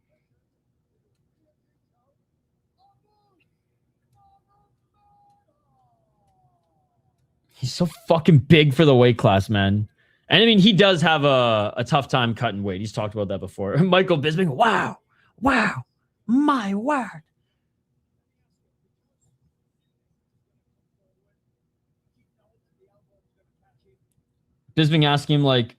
Speaker 2: He's so fucking big for the weight class, man. And I mean, he does have a tough time cutting weight. He's talked about that before. Michael Bisping, wow, my word. Bisping asked him, like,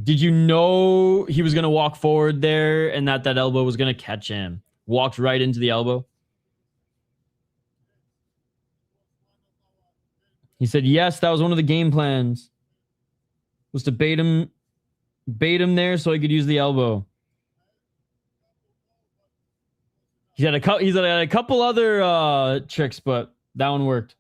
Speaker 2: did you know he was going to walk forward there and that elbow was going to catch him? Walked right into the elbow. He said, yes, that was one of the game plans. Was to bait him there so he could use the elbow. He had a couple other tricks, but that one worked.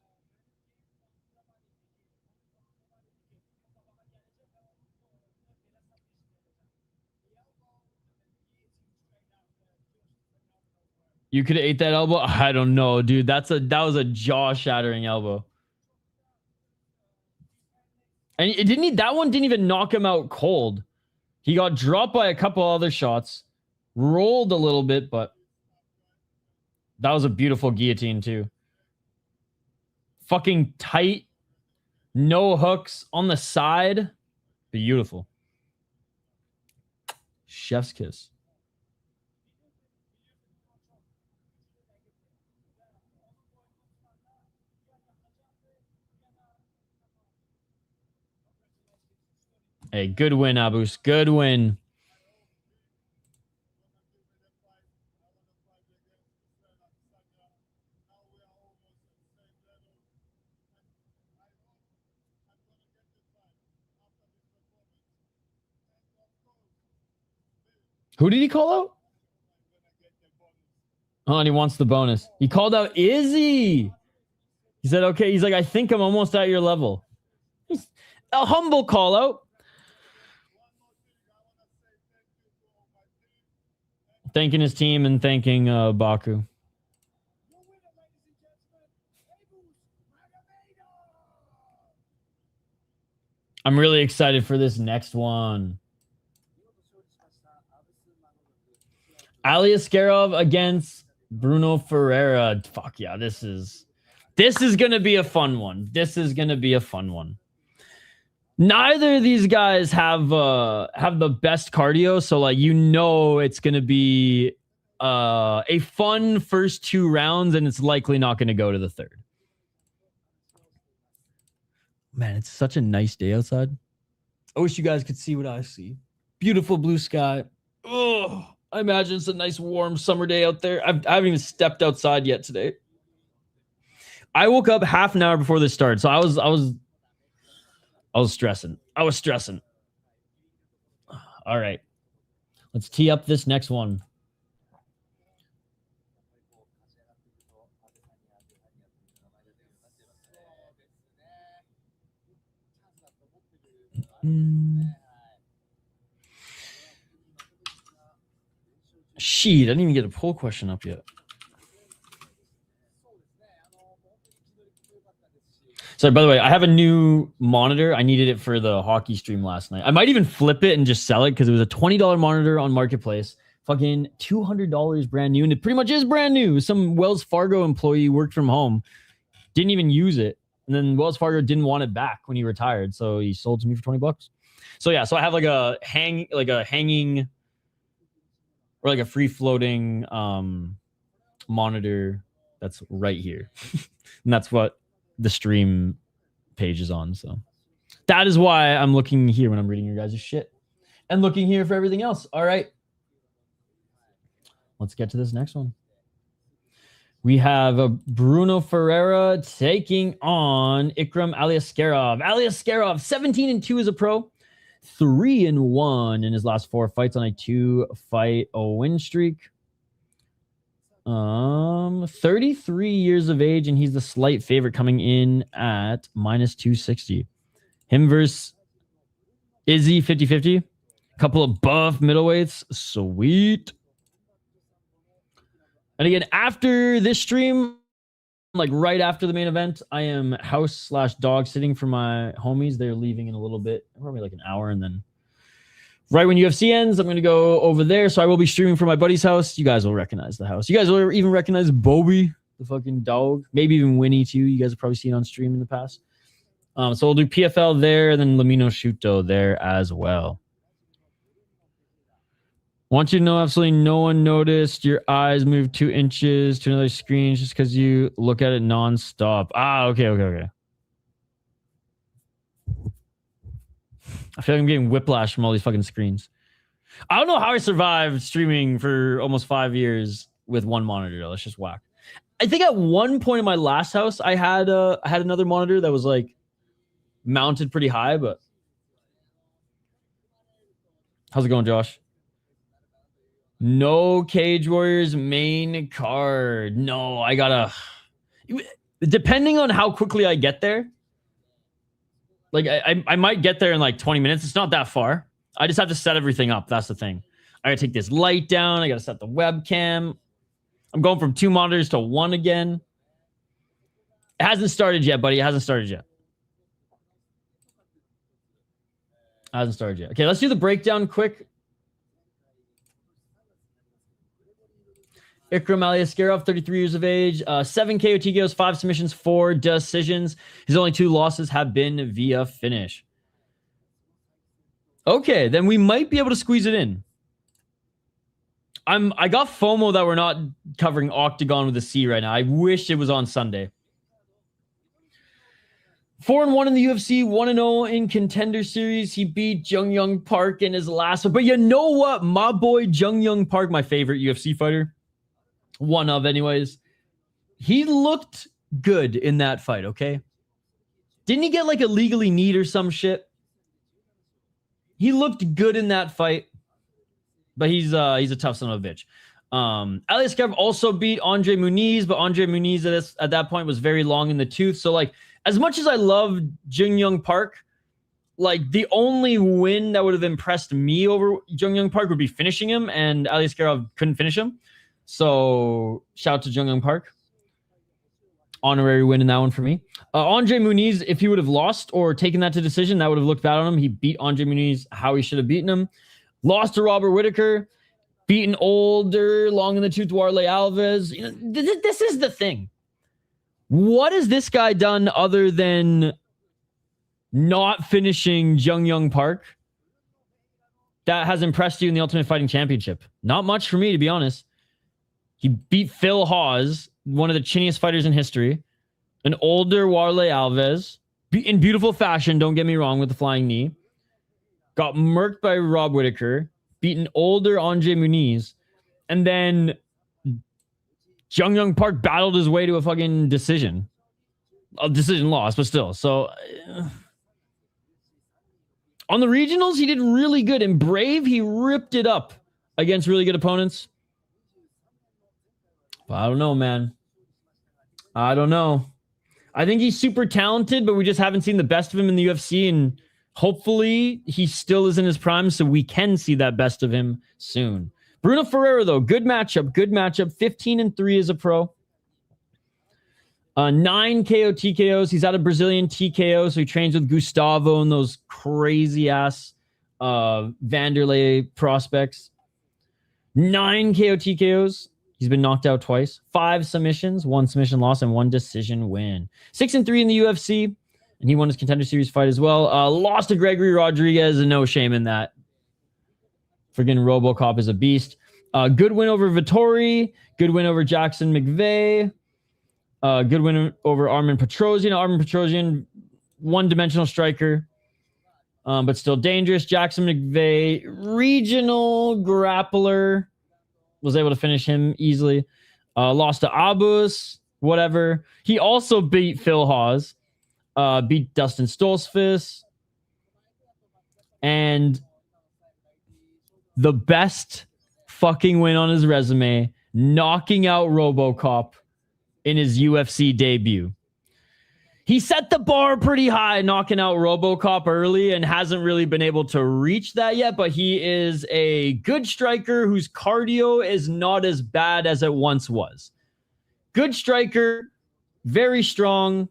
Speaker 2: You could have ate that elbow? I don't know, dude. That was a jaw-shattering elbow. And that one didn't even knock him out cold. He got dropped by a couple other shots. Rolled a little bit, but that was a beautiful guillotine too. Fucking tight. No hooks on the side. Beautiful. Chef's kiss. Hey, good win, Abus. Good win. Who did he call out? Oh, and he wants the bonus. He called out Izzy. He said, okay. He's like, I think I'm almost at your level. He's a humble call out. Thanking his team and thanking Baku. I'm really excited for this next one. Aliskerov against Brunno Ferreira. Fuck yeah, this is gonna be a fun one. Neither of these guys have the best cardio, so like it's gonna be a fun first 2 rounds, and it's likely not gonna go to the third. Man, it's such a nice day outside. I wish you guys could see what I see. Beautiful blue sky. Oh, I imagine it's a nice warm summer day out there. I haven't even stepped outside yet today. I woke up half an hour before this started, so I was stressing. I was stressing. All right. Let's tee up this next one. Shit, I didn't even get a poll question up yet. So, by the way, I have a new monitor. I needed it for the hockey stream last night. I might even flip it and just sell it because it was a $20 monitor on Marketplace. Fucking $200 brand new. And it pretty much is brand new. Some Wells Fargo employee worked from home. Didn't even use it. And then Wells Fargo didn't want it back when he retired. So he sold to me for $20. So yeah, so I have like a hanging or like a free floating monitor that's right here. And that's what the stream page is on. So that is why I'm looking here when I'm reading your guys' shit and looking here for everything else. All right. Let's get to this next one. We have a Brunno Ferreira taking on Ikram Aliskerov. Aliskerov, 17-2 as a pro, 3-1 in his last 4 fights on a 2-fight win streak. 33 years of age, and he's the slight favorite coming in at -260. Him versus Izzy, 50-50. Couple of buff middleweights. Sweet. And again, after this stream, like right after the main event, I am house/dog sitting for my homies. They're leaving in a little bit, probably like an hour, and then right when UFC ends, I'm going to go over there. So I will be streaming from my buddy's house. You guys will recognize the house. You guys will even recognize Bobby, the fucking dog. Maybe even Winnie, too. You guys have probably seen on stream in the past. So we'll do PFL there, and then Lamino Shuto there as well. Want you to know absolutely no one noticed your eyes move 2 inches to another screen just because you look at it nonstop. Okay. I feel like I'm getting whiplash from all these fucking screens. I don't know how I survived streaming for almost 5 years with one monitor. That's just whack. I think at one point in my last house, I had another monitor that was like mounted pretty high, but how's it going, Josh? No Cage Warriors main card. No, I gotta... Depending on how quickly I get there, like I might get there in like 20 minutes. It's not that far. I just have to set everything up. That's the thing. I gotta take this light down. I gotta set the webcam. I'm going from 2 monitors to 1 again. It hasn't started yet, buddy. It hasn't started yet. Okay, let's do the breakdown quick. Ikram Aliskerov, 33 years of age, 7 KO TKOs, 5 submissions, 4 decisions. His only 2 losses have been via finish. Okay, then we might be able to squeeze it in. I got FOMO that we're not covering Octagon with a C right now. I wish it was on Sunday. 4-1 in the UFC, 1-0 in Contender Series. He beat Jung Young Park in his last one. But you know what? My boy Jung Young Park, my favorite UFC fighter. One of, anyways. He looked good in that fight, okay? Didn't he get like illegally kneed or some shit? He looked good in that fight, but he's a tough son of a bitch. Aliskerov also beat Andre Muniz, but Andre Muniz at that point was very long in the tooth. So like, as much as I love Jung Young Park, like the only win that would have impressed me over Jung Young Park would be finishing him, and Aliskerov couldn't finish him. So shout out to Jung Young Park. Honorary win in that one for me. Andre Muniz, if he would have lost or taken that to decision, that would have looked bad on him. He beat Andre Muniz how he should have beaten him. Lost to Robert Whittaker. Beaten older, long in the tooth Warley Alves. You know, this is the thing. What has this guy done other than not finishing Jung Young Park that has impressed you in the Ultimate Fighting Championship? Not much for me, to be honest. He beat Phil Hawes, one of the chinniest fighters in history. An older Warley Alves. In beautiful fashion, don't get me wrong, with the flying knee. Got murked by Rob Whittaker. Beat an older Andre Muniz. And then Jung Young Park battled his way to a fucking decision. A decision loss, but still. So on the regionals, he did really good. In Brave, he ripped it up against really good opponents. But I don't know, man. I don't know. I think he's super talented, but we just haven't seen the best of him in the UFC, and hopefully he still is in his prime, so we can see that best of him soon. Brunno Ferreira, though, good matchup. 15-3 as a pro. 9 KO TKOs. He's out of Brazilian TKO, so he trains with Gustavo and those crazy-ass Vanderlei prospects. 9 KO TKOs. He's been knocked out twice. 5 submissions, 1 submission loss, and 1 decision win. 6-3 in the UFC, and he won his Contender Series fight as well. Lost to Gregory Rodriguez, and no shame in that. Friggin' RoboCop is a beast. Good win over Vittori. Good win over Jackson McVeigh. Good win over Armin Petrosian. Armin Petrosian, one-dimensional striker, but still dangerous. Jackson McVeigh, regional grappler. Was able to finish him easily. Lost to Abus, whatever. He also beat Phil Hawes. Beat Dustin Stoltzfus. And the best fucking win on his resume, knocking out RoboCop in his UFC debut. He set the bar pretty high, knocking out RoboCop early, and hasn't really been able to reach that yet, but he is a good striker whose cardio is not as bad as it once was. Good striker, very strong.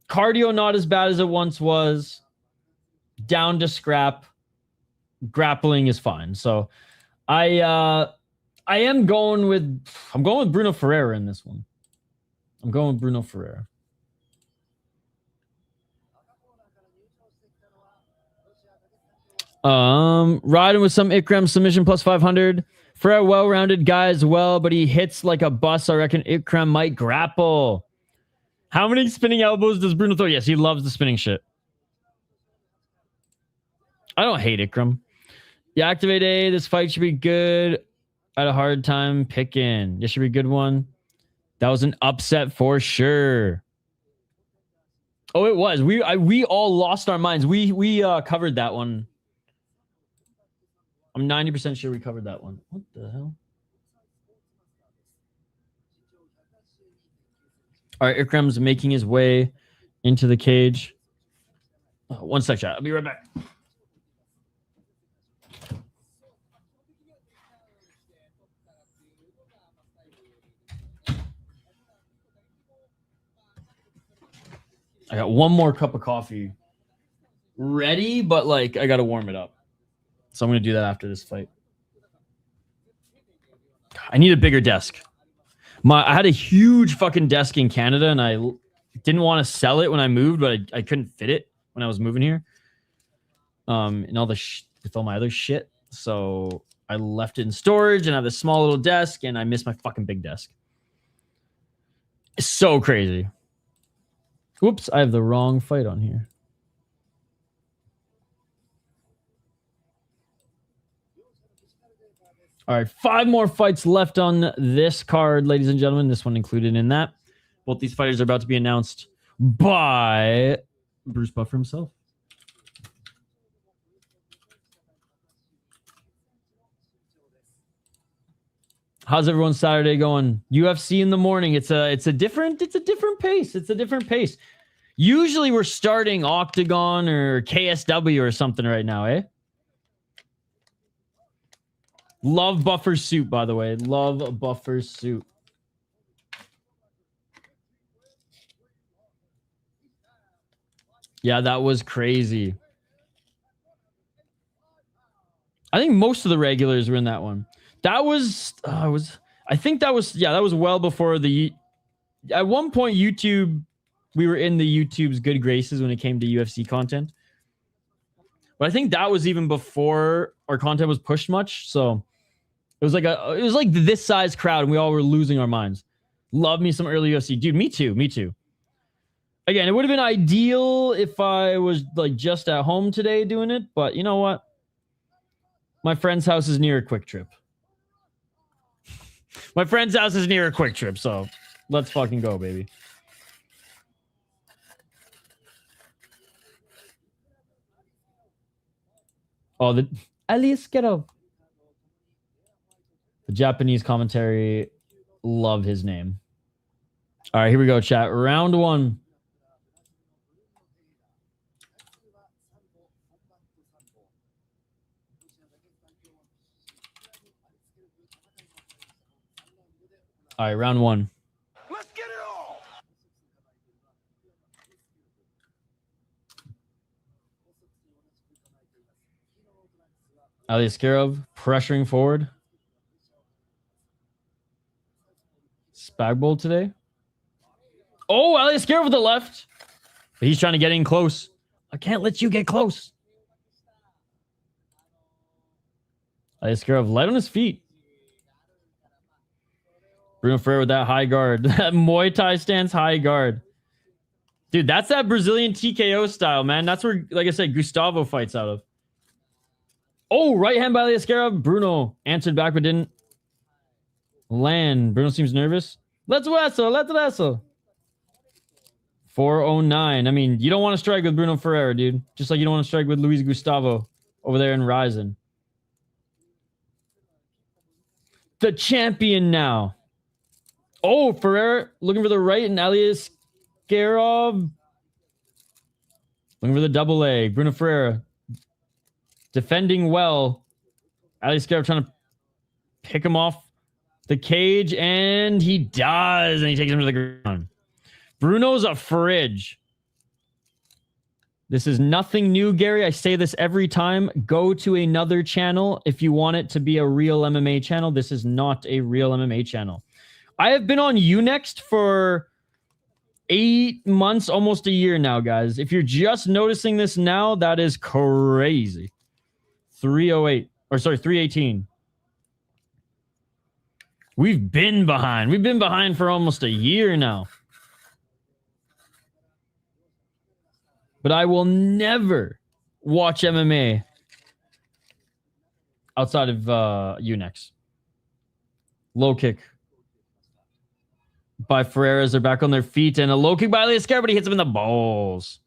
Speaker 2: Cardio not as bad as it once was. Down to scrap. Grappling is fine. So I'm going with Brunno Ferreira in this one. I'm going with Brunno Ferreira. Riding with some Ikram submission plus 500. Ferreira well-rounded guy as well, but he hits like a bus. I reckon Ikram might grapple. How many spinning elbows does Brunno throw? Yes, he loves the spinning shit. I don't hate Ikram. Yakhyaev A, this fight should be good. I had a hard time picking. This should be a good one. That was an upset for sure. Oh, it was. We all lost our minds. We covered that one. I'm 90% sure we covered that one. What the hell? All right, Ikram's making his way into the cage. Oh, one sec, chat. I'll be right back. I got one more cup of coffee ready, but like I got to warm it up. So I'm going to do that after this fight. I need a bigger desk. I had a huge fucking desk in Canada, and I didn't want to sell it when I moved, but I couldn't fit it when I was moving here. And all with all my other shit. So I left it in storage, and I have this small little desk, and I miss my fucking big desk. It's so crazy. Whoops, I have the wrong fight on here. All right, 5 more fights left on this card, ladies and gentlemen. This one included in that. Both these fighters are about to be announced by Bruce Buffer himself. How's everyone's Saturday going? UFC in the morning. It's a different pace. It's a different pace. Usually we're starting Octagon or KSW or something right now, eh? Love Buffer's suit, by the way. Love Buffer's suit. Yeah, that was crazy. I think most of the regulars were in that one. That was, I think that was well before at one point YouTube, we were in the YouTube's good graces when it came to UFC content. But I think that was even before our content was pushed much. So it was like this size crowd, and we all were losing our minds. Love me some early UFC. Dude, me too. Again, it would have been ideal if I was like just at home today doing it, but you know what? My friend's house is near a Quick Trip. My friend's house is near a Quick Trip, so let's fucking go, baby. Oh, the Aliskerov. The Japanese commentary love his name. All right, here we go, chat. Round 1. All right, round 1.
Speaker 4: Let's get it all.
Speaker 2: Aliskerov pressuring forward. Spagbowl today. Oh, Aliskerov with the left. But he's trying to get in close. I can't let you get close. Aliskerov light on his feet. Brunno Ferreira with that high guard. That Muay Thai stance high guard. Dude, that's that Brazilian TKO style, man. That's where, like I said, Gustavo fights out of. Oh, right hand by Aliskerov. Brunno answered back but didn't land. Brunno seems nervous. Let's wrestle. Let's wrestle. 409. I mean, you don't want to strike with Brunno Ferreira, dude. Just like you don't want to strike with Luis Gustavo over there in Ryzen. The champion now. Oh, Ferreira looking for the right and Aliskerov looking for the double leg. Brunno Ferreira defending well. Aliskerov trying to pick him off the cage, and he does, and he takes him to the ground. Brunno's a fridge. This is nothing new, Gary. I say this every time. Go to another channel if you want it to be a real MMA channel. This is not a real MMA channel. I have been on Unext for 8 months, almost a year now, guys. If you're just noticing this now, that is crazy. 308, or sorry, 318. We've been behind. We've been behind for almost a year now. But I will never watch MMA outside of Unext. Low kick by Ferreira as they're back on their feet, and a low kick by Aliskerov, but he hits him in the balls.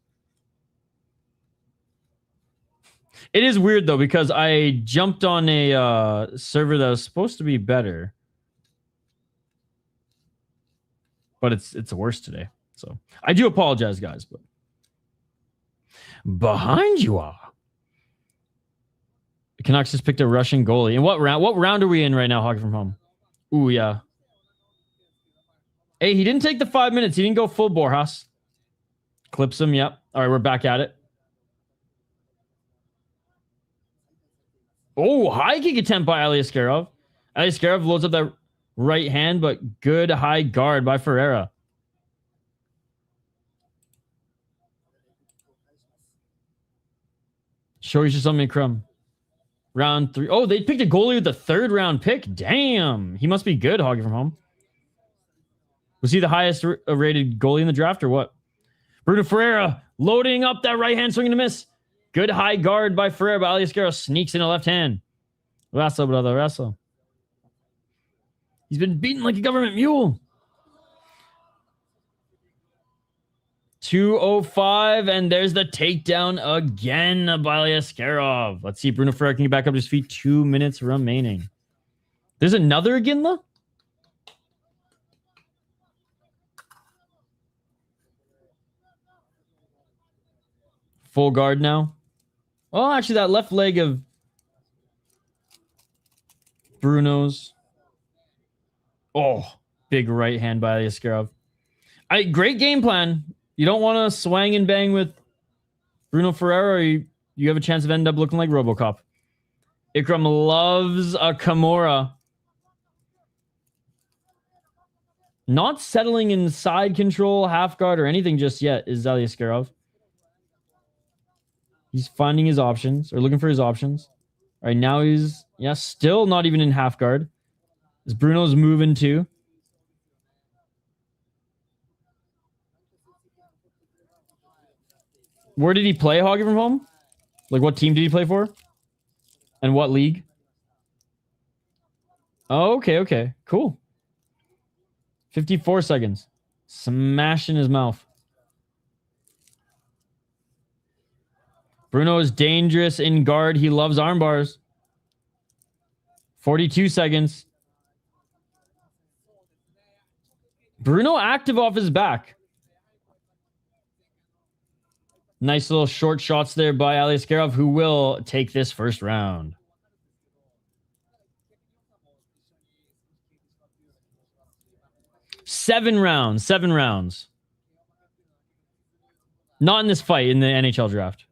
Speaker 2: It is weird though, because I jumped on a server that was supposed to be better, but it's worse today. So I do apologize, guys. But behind you are. The Canucks just picked a Russian goalie. And what round are we in right now, Hockey from Home? Ooh, yeah. Hey, he didn't take the 5 minutes. He didn't go full bore, Haas. Clips him, yep. All right, we're back at it. Oh, high kick attempt by Aliskerov. Aliskerov loads up that right hand, but good high guard by Ferreira. Show you something, Ikram. Round 3. Oh, they picked a goalie with the 3rd round pick. Damn. He must be good, Hockey from Home. Was he the highest rated goalie in the draft or what? Brunno Ferreira loading up that right hand, swinging to miss. Good high guard by Ferreira, but Aliskerov sneaks in a left hand. Wrestle, brother, wrestle. He's been beaten like a government mule. 205, and there's the takedown again by Aliskerov. Let's see if Brunno Ferreira can get back up to his feet. 2 minutes remaining. There's another again, though? Full guard now. Oh, actually, that left leg of Brunno's. Oh, big right hand by Aliskerov. Great game plan. You don't want to swang and bang with Brunno Ferreira, or you have a chance of ending up looking like RoboCop. Ikram loves a Kimura. Not settling in side control, half guard, or anything just yet is Aliskerov. He's finding his options, or looking for his options. All right, now he's, still not even in half guard. As Brunno's moving too. Where did he play, Hockey from Home? Like, what team did he play for? And what league? Oh, okay. Cool. 54 seconds. Smash in his mouth. Brunno is dangerous in guard. He loves arm bars. 42 seconds. Brunno active off his back. Nice little short shots there by Aliskerov, who will take this first round. Seven rounds. Not in this fight, in the NHL draft.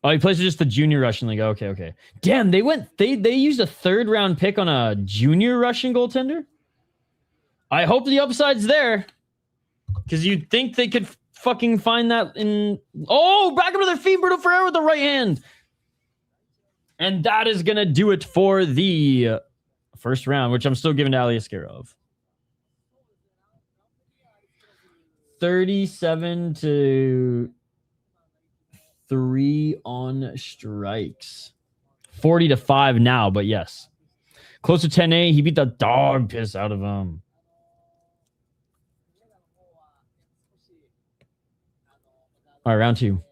Speaker 2: Oh, he plays for just the junior Russian league. Okay. Damn, they used a 3rd round pick on a junior Russian goaltender? I hope the upside's there. Because you'd think they could fucking find that in... Oh, back up to their feet, Brunno Ferreira with the right hand. And that is going to do it for the first round, which I'm still giving to Aliskerov. 37-3 on strikes. 40-5 now, but yes. Close to 10-8. He beat the dog piss out of him. All right, round 2.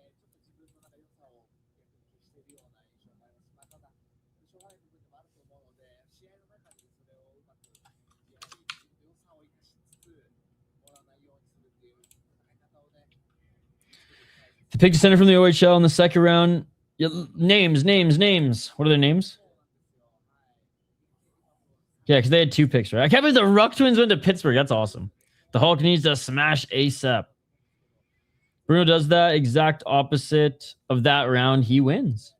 Speaker 2: The pick descended from the OHL in the second round. Names. What are their names? Yeah, because they had 2 picks, right? I can't believe the Ruck twins went to Pittsburgh. That's awesome. The Hulk needs to smash ASAP. Brunno does that exact opposite of that round. He wins.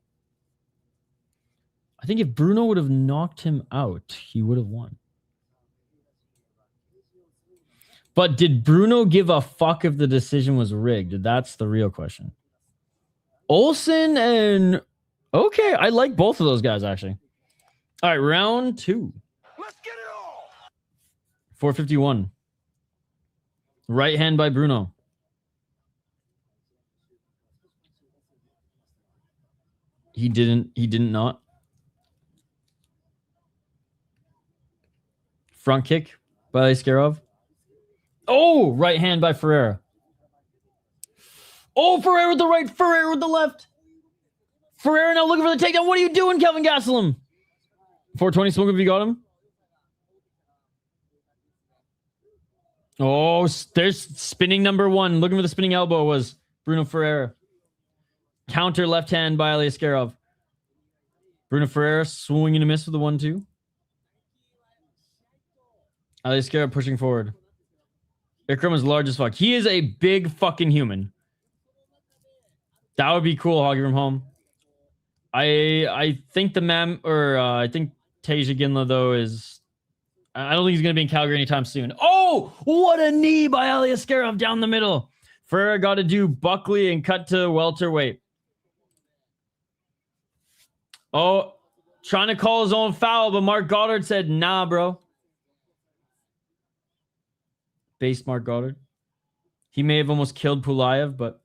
Speaker 2: I think if Brunno would have knocked him out, he would have won. But did Brunno give a fuck if the decision was rigged? That's the real question. Olsen and... Okay, I like both of those guys, actually. All right, round 2.
Speaker 4: Let's get it all.
Speaker 2: 451. Right hand by Brunno. He didn't not. Front kick by Aliskerov. Oh, right hand by Ferreira. Oh, Ferreira with the right, Ferreira with the left. Ferreira now looking for the takedown. What are you doing, Kelvin Gastelum? 420 smoke if you got him. Oh, there's spinning number 1. Looking for the spinning elbow was Brunno Ferreira. Counter left hand by Aliskerov. Brunno Ferreira swinging a miss with the 1-2. Aliskerov pushing forward. Ikram is large as fuck. He is a big fucking human. That would be cool, Hoggy from home. I think I think Tasia Ginla, though, is... I don't think he's going to be in Calgary anytime soon. Oh, what a knee by Aliskerov down the middle. Ferreira got to do Buckley and cut to welterweight. Oh, trying to call his own foul, but Mark Goddard said, nah, bro. Base Mark Goddard. He may have almost killed Pulayev, but...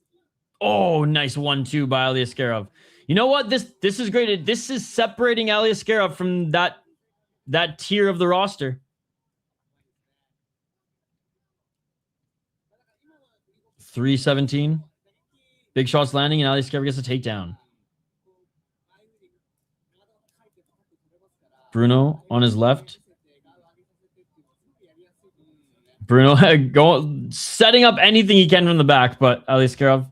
Speaker 2: Oh, nice 1-2 by Aliskerov. You know what? This is great. This is separating Aliskerov from that tier of the roster. 3-17. Big shots landing, and Aliskerov gets a takedown. Brunno on his left. Brunno setting up anything he can from the back, but Aliskerov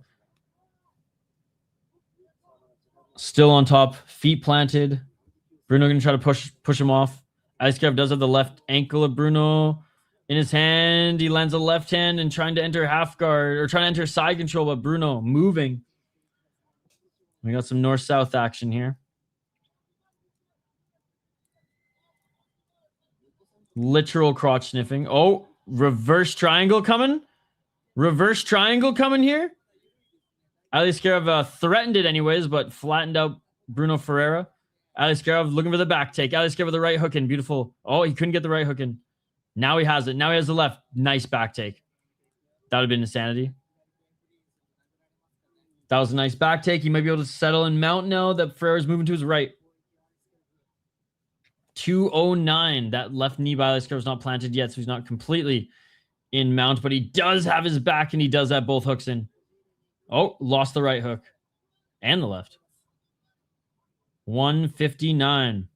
Speaker 2: still on top, feet planted. Brunno going to try to push him off. Aliskerov does have the left ankle of Brunno in his hand. He lands a left hand and trying to enter half guard or trying to enter side control, but Brunno moving. We got some north-south action here. Literal crotch sniffing. Oh, reverse triangle coming. Reverse triangle coming here. Aliskerov threatened it anyways, but flattened out Brunno Ferreira. Aliskerov looking for the back take. Aliskerov with the right hook in. Beautiful. Oh, he couldn't get the right hook in. Now he has it. Now he has the left. Nice back take. That would have been insanity. That was a nice back take. He might be able to settle and mount now that Ferreira's moving to his right. 209. That left knee by Aliskerov is not planted yet, so he's not completely in mount, but he does have his back and he does have both hooks in. Oh, lost the right hook and the left. 159.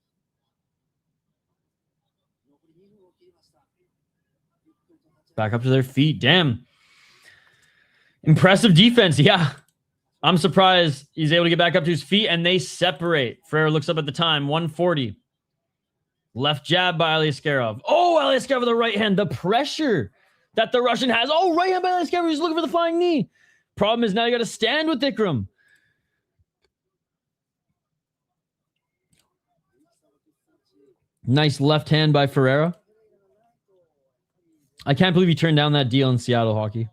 Speaker 2: Back up to their feet. Damn. Impressive defense. Yeah. I'm surprised he's able to get back up to his feet, and they separate. Ferreira looks up at the time. 140. Left jab by Aliskerov. Oh, Aliskerov with the right hand. The pressure that the Russian has. Oh, right hand by Aliskerov. He's looking for the flying knee. Problem is now you got to stand with Ikram. Nice left hand by Ferreira. I can't believe he turned down that deal in Seattle hockey.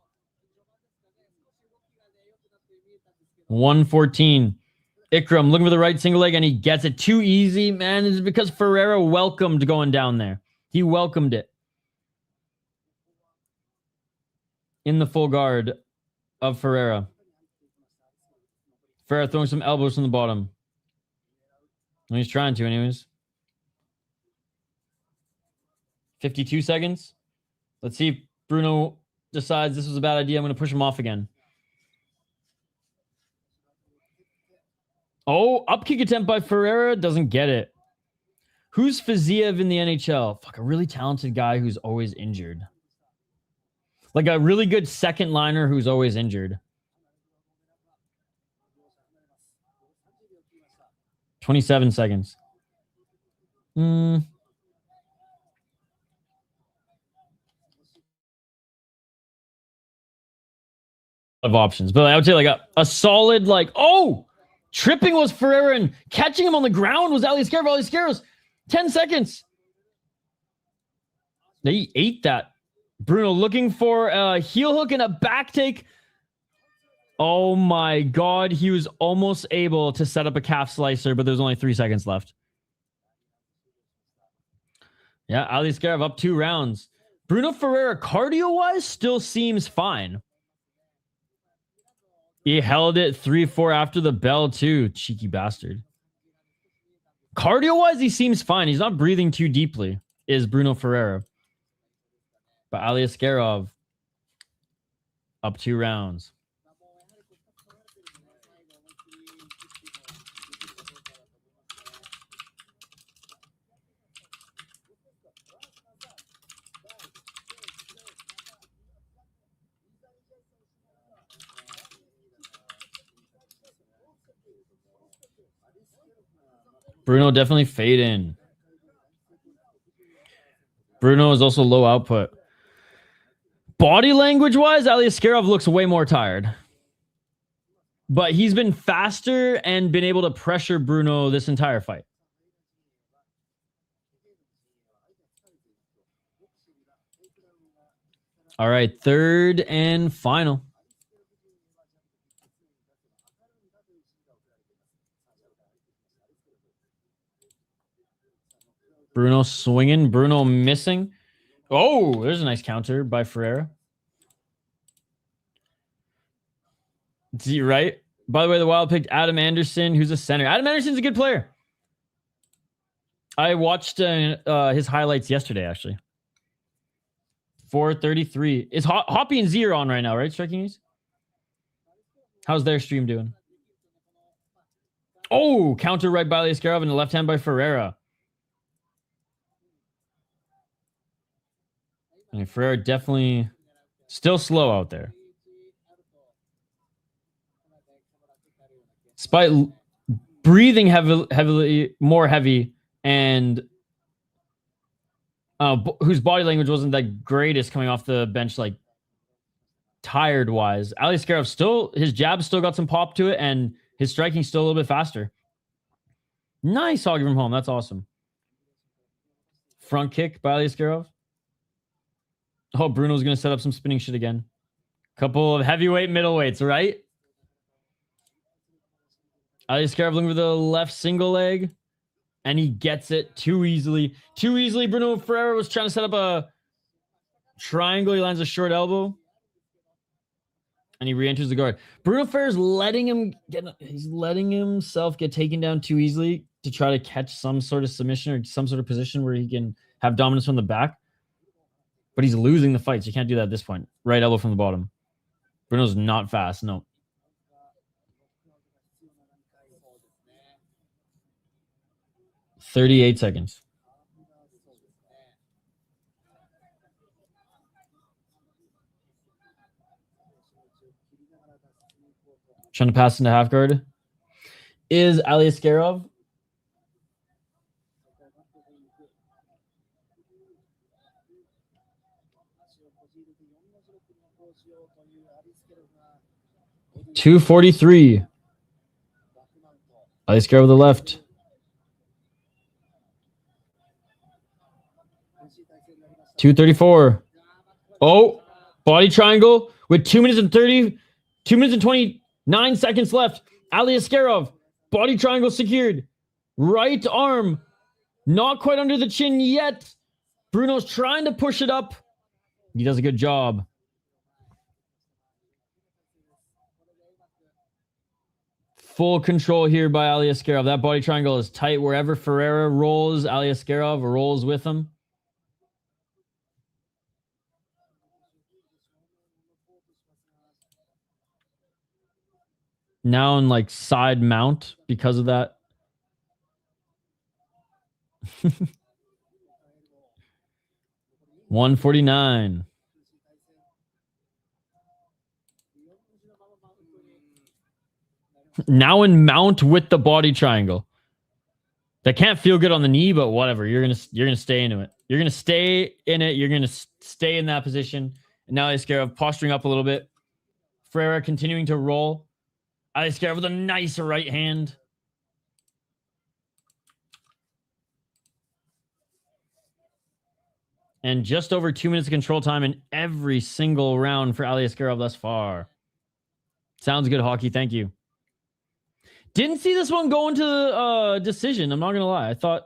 Speaker 2: 114. Ikram looking for the right single leg, and he gets it too easy. Man, it's because Ferreira welcomed going down there. He welcomed it. In the full guard of Ferreira. Ferreira throwing some elbows from the bottom. And he's trying to anyways. 52 seconds. Let's see if Brunno decides this was a bad idea. I'm going to push him off again. Oh, up kick attempt by Ferreira. Doesn't get it. Who's Fiziev in the NHL? Fuck, a really talented guy who's always injured. Like a really good second liner who's always injured. 27 seconds. Of options. But I would say like a solid like, oh! Tripping was Ferreira, and catching him on the ground was Aliskerov. Aliskerov's 10 seconds. They ate that. Brunno looking for a heel hook and a back take. Oh my God. He was almost able to set up a calf slicer, but there's only 3 seconds left. Yeah, Aliskerov up 2 rounds. Brunno Ferreira, cardio-wise, still seems fine. He held it 3-4 after the bell, too. Cheeky bastard. Cardio-wise, he seems fine. He's not breathing too deeply, is Brunno Ferreira. But Aliskerov, up 2 rounds. Brunno definitely fade in. Brunno is also low output. Body language wise, Aliskerov looks way more tired. But he's been faster and been able to pressure Brunno this entire fight. All right, third and final. Brunno swinging. Brunno missing. Oh, there's a nice counter by Ferreira. Right? By the way, the Wild picked Adam Anderson, who's a center. Adam Anderson's a good player. I watched his highlights yesterday, actually. 433. Is Hoppy and Z are on right now, right? Striking News? How's their stream doing? Oh, counter right by Aliskerov and the left hand by Ferreira. And Ferreira definitely still slow out there. Despite breathing heavily, more heavy, and whose body language wasn't the greatest coming off the bench, like tired-wise. Aliskerov still, his jab still got some pop to it, and his striking still a little bit faster. Nice hockey from home. That's awesome. Front kick by Aliskerov. Oh, Bruno's going to set up some spinning shit again. Couple of heavyweight middleweights, right? Aliskerov looking for the left single leg. And he gets it too easily. Too easily. Brunno Ferreira was trying to set up a triangle. He lands a short elbow. And he re-enters the guard. Brunno Ferreira's letting him get... He's letting himself get taken down too easily to try to catch some sort of submission or some sort of position where he can have dominance from the back. But he's losing the fight, so you can't do that at this point. Right elbow from the bottom. Bruno's not fast, no. 38 seconds. Trying to pass into half guard. Is Aliskerov. .243. Aliskerov with the left. .234. Oh, body triangle with 2 minutes and 29 seconds left. Aliskerov, body triangle secured. Right arm, not quite under the chin yet. Brunno's trying to push it up. He does a good job. Full control here by Aliskerov. That body triangle is tight. Wherever Ferreira rolls, Aliskerov rolls with him. Now in like side mount because of that. $149. Now in mount with the body triangle. That can't feel good on the knee, but whatever. You're gonna stay into it. You're gonna stay in it. You're gonna stay in that position. And now Aliskerov posturing up a little bit. Ferreira continuing to roll. Aliskerov with a nice right hand. And just over 2 minutes of control time in every single round for Aliskerov thus far. Sounds good, Hockey. Thank you. Didn't see this one go into decision. I'm not going to lie. I thought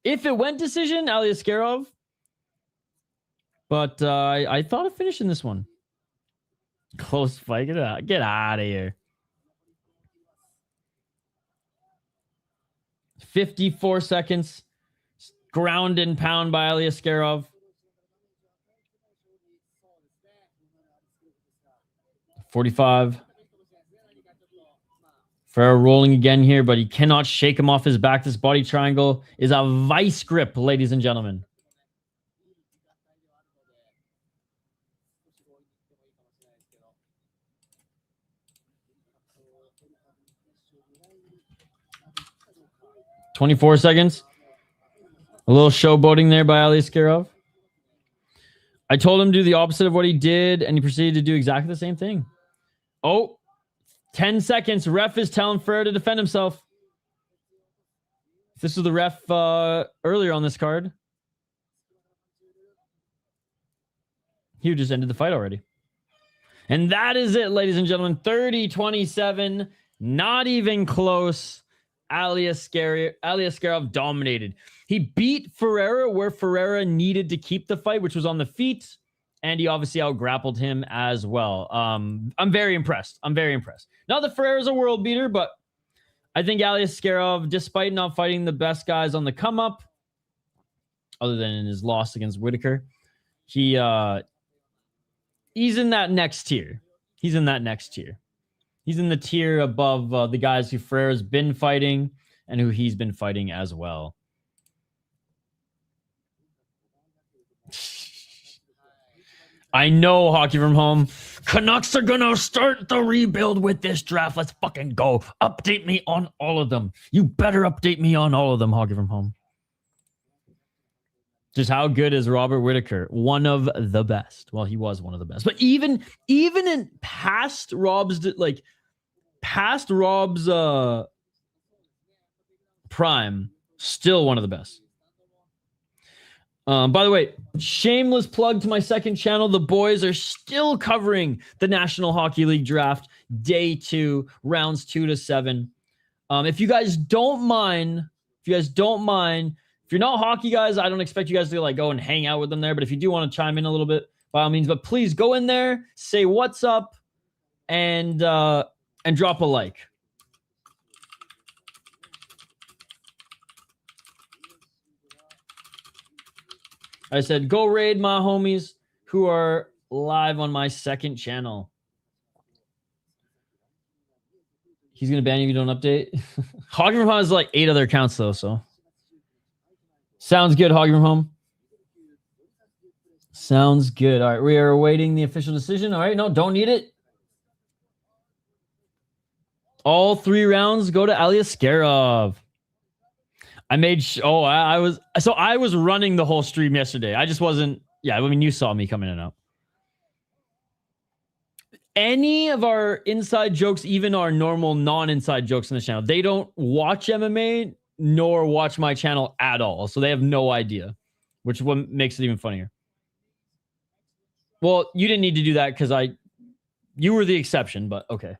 Speaker 2: if it went decision, Aliskerov. But I thought of finishing this one. Close fight. Get out of here. 54 seconds. Ground and pound by Aliskerov. 45. Ferreira rolling again here, but he cannot shake him off his back. This body triangle is a vice grip, ladies and gentlemen. .24 seconds. A little showboating there by Aliskerov. I told him to do the opposite of what he did, and he proceeded to do exactly the same thing. Oh, 10 seconds. Ref is telling Ferreira to defend himself. This was the ref earlier on this card. He just ended the fight already. And that is it, ladies and gentlemen. 30-27. Not even close. Aliskerov dominated. He beat Ferreira where Ferreira needed to keep the fight, which was on the feet. And he obviously out-grappled him as well. I'm very impressed. Not that Ferreira's a world beater, but I think Aliskerov, despite not fighting the best guys on the come-up, other than in his loss against Whitaker, he's in that next tier. He's in the tier above the guys who Ferreira's been fighting and who he's been fighting as well. I know, Hockey from Home. Canucks are going to start the rebuild with this draft. Let's fucking go. Update me on all of them. You better update me on all of them, Hockey from Home. Just how good is Robert Whitaker? One of the best. Well, he was one of the best. But even in past Rob's prime, still one of the best. By the way, shameless plug to my second channel. The boys are still covering the National Hockey League draft, day 2, rounds 2 to 7. If you guys don't mind, if you're not hockey guys, I don't expect you guys to like go and hang out with them there. But if you do want to chime in a little bit, by all means. But please go in there, say what's up, and drop a like. I said, go raid my homies who are live on my second channel. He's going to ban you if you don't update. Hockey from Home has like 8 other accounts, though, so Sounds good, Hoggy from home. Sounds good. All right, we are awaiting the official decision. All right, no, don't need it. All 3 rounds go to Aliskerov. I made I was running the whole stream yesterday. I just wasn't. Yeah, I mean, you saw me coming in and out. Any of our inside jokes, even our normal non-inside jokes on the channel, they don't watch MMA nor watch my channel at all, so they have no idea, which one makes it even funnier. Well, you didn't need to do that because you were the exception, but okay.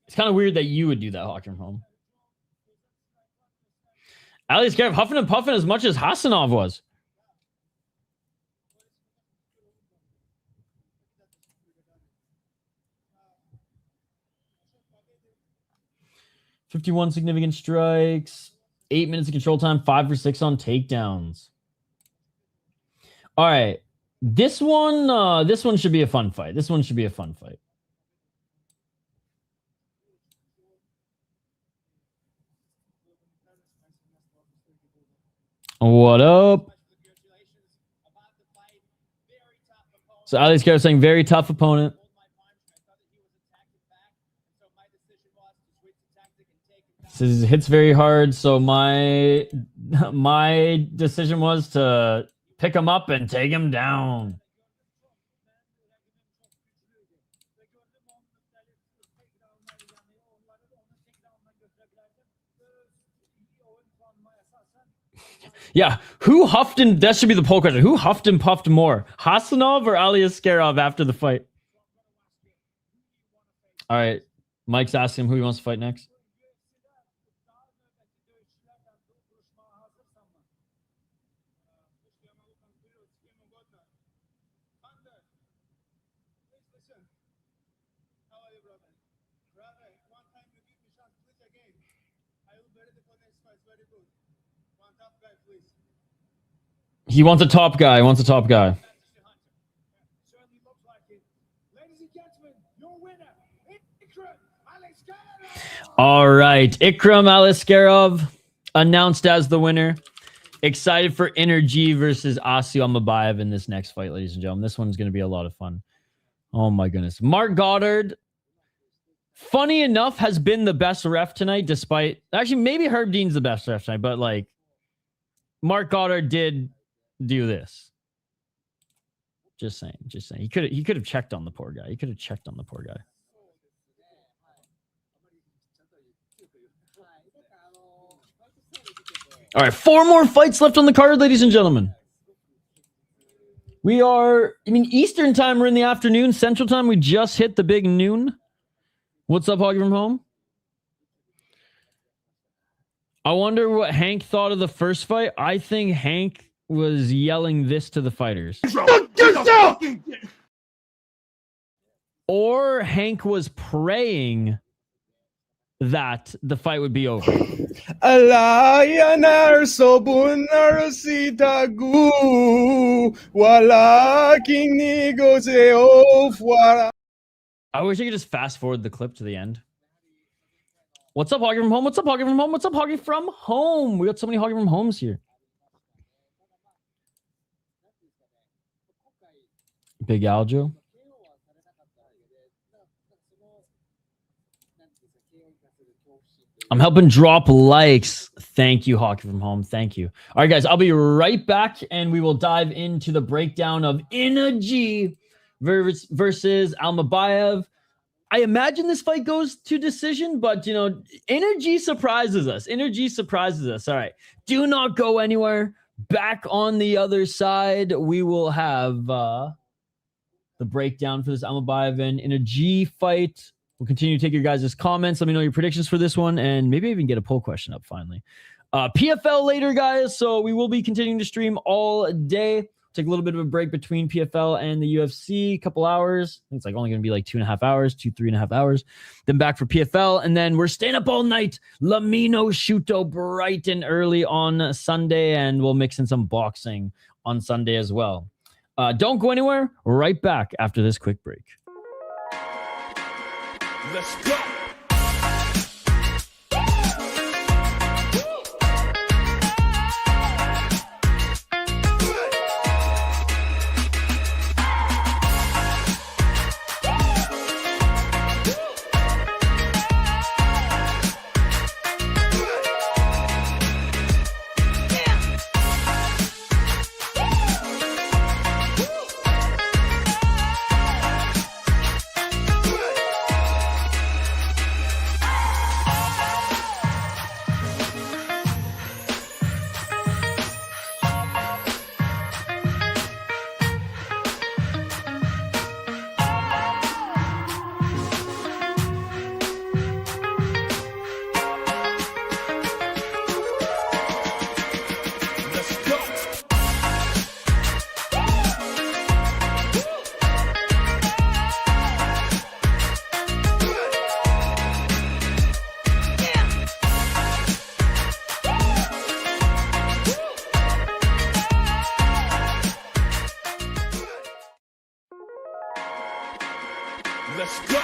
Speaker 2: It's kind of weird that you would do that, Hawk from home. Aliskerov huffing and puffing as much as Hasanov was. $51 significant strikes, 8 minutes of control time, 5 for 6 on takedowns. All right, this one should be a fun fight. This one should be a fun fight. What up? So Aliskerov saying very tough opponent. Says hits very hard, so my decision was to pick him up and take him down. Yeah, who huffed and that should be the poll question. Who huffed and puffed more, Hasanov or Aliskerov after the fight? All right, Mike's asking him who he wants to fight next. He wants a top guy. He wants a top guy. All right. Ikram Aliskerov announced as the winner. Excited for Energy versus Almabayev in this next fight, ladies and gentlemen. This one's going to be a lot of fun. Oh, my goodness. Mark Goddard, funny enough, has been the best ref tonight, despite... Actually, maybe Herb Dean's the best ref tonight, but, like, Mark Goddard did do this. Just saying. He could have checked on the poor guy. All right, 4 more fights left on the card, ladies and gentlemen. We are, Eastern time, we're in the afternoon. Central time, we just hit the big noon. What's up, Hoggy from home? I wonder what Hank thought of the first fight. I think Hank was yelling this to the fighters. Or Hank was praying that the fight would be over. I wish I could just fast forward the clip to the end. What's up, Hoggy from home? What's up, Hoggy from home? What's up, Hoggy from home? We got so many Hoggy from homes here. Big Aljo. I'm helping drop likes. Thank you, Hockey from home. Thank you. All right, guys, I'll be right back, and we will dive into the breakdown of Energy versus Almabayev. I imagine this fight goes to decision, but, Energy surprises us. All right, do not go anywhere. Back on the other side, we will have the breakdown for this Almabayev and Energy fight. We'll continue to take your guys' comments. Let me know your predictions for this one, and maybe even get a poll question up finally. PFL later, guys, so we will be continuing to stream all day. Take a little bit of a break between PFL and the UFC, a couple hours. I think it's only going to be 2.5 hours, 3.5 hours. Then back for PFL, and then we're staying up all night. Lamino Shuto bright and early on Sunday, and we'll mix in some boxing on Sunday as well. Don't go anywhere. Right back after this quick break.
Speaker 4: Let's go. Let's go.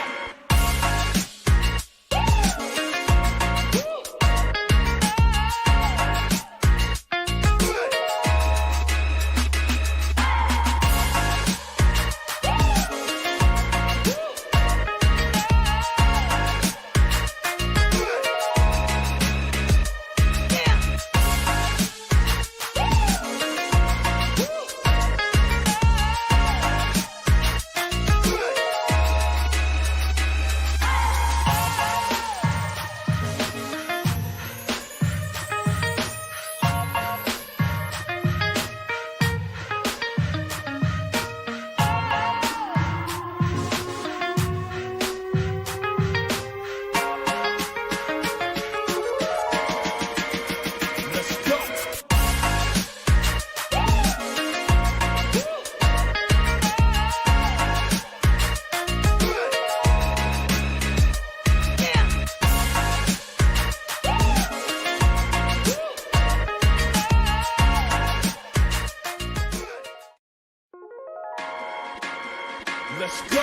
Speaker 4: Let's go.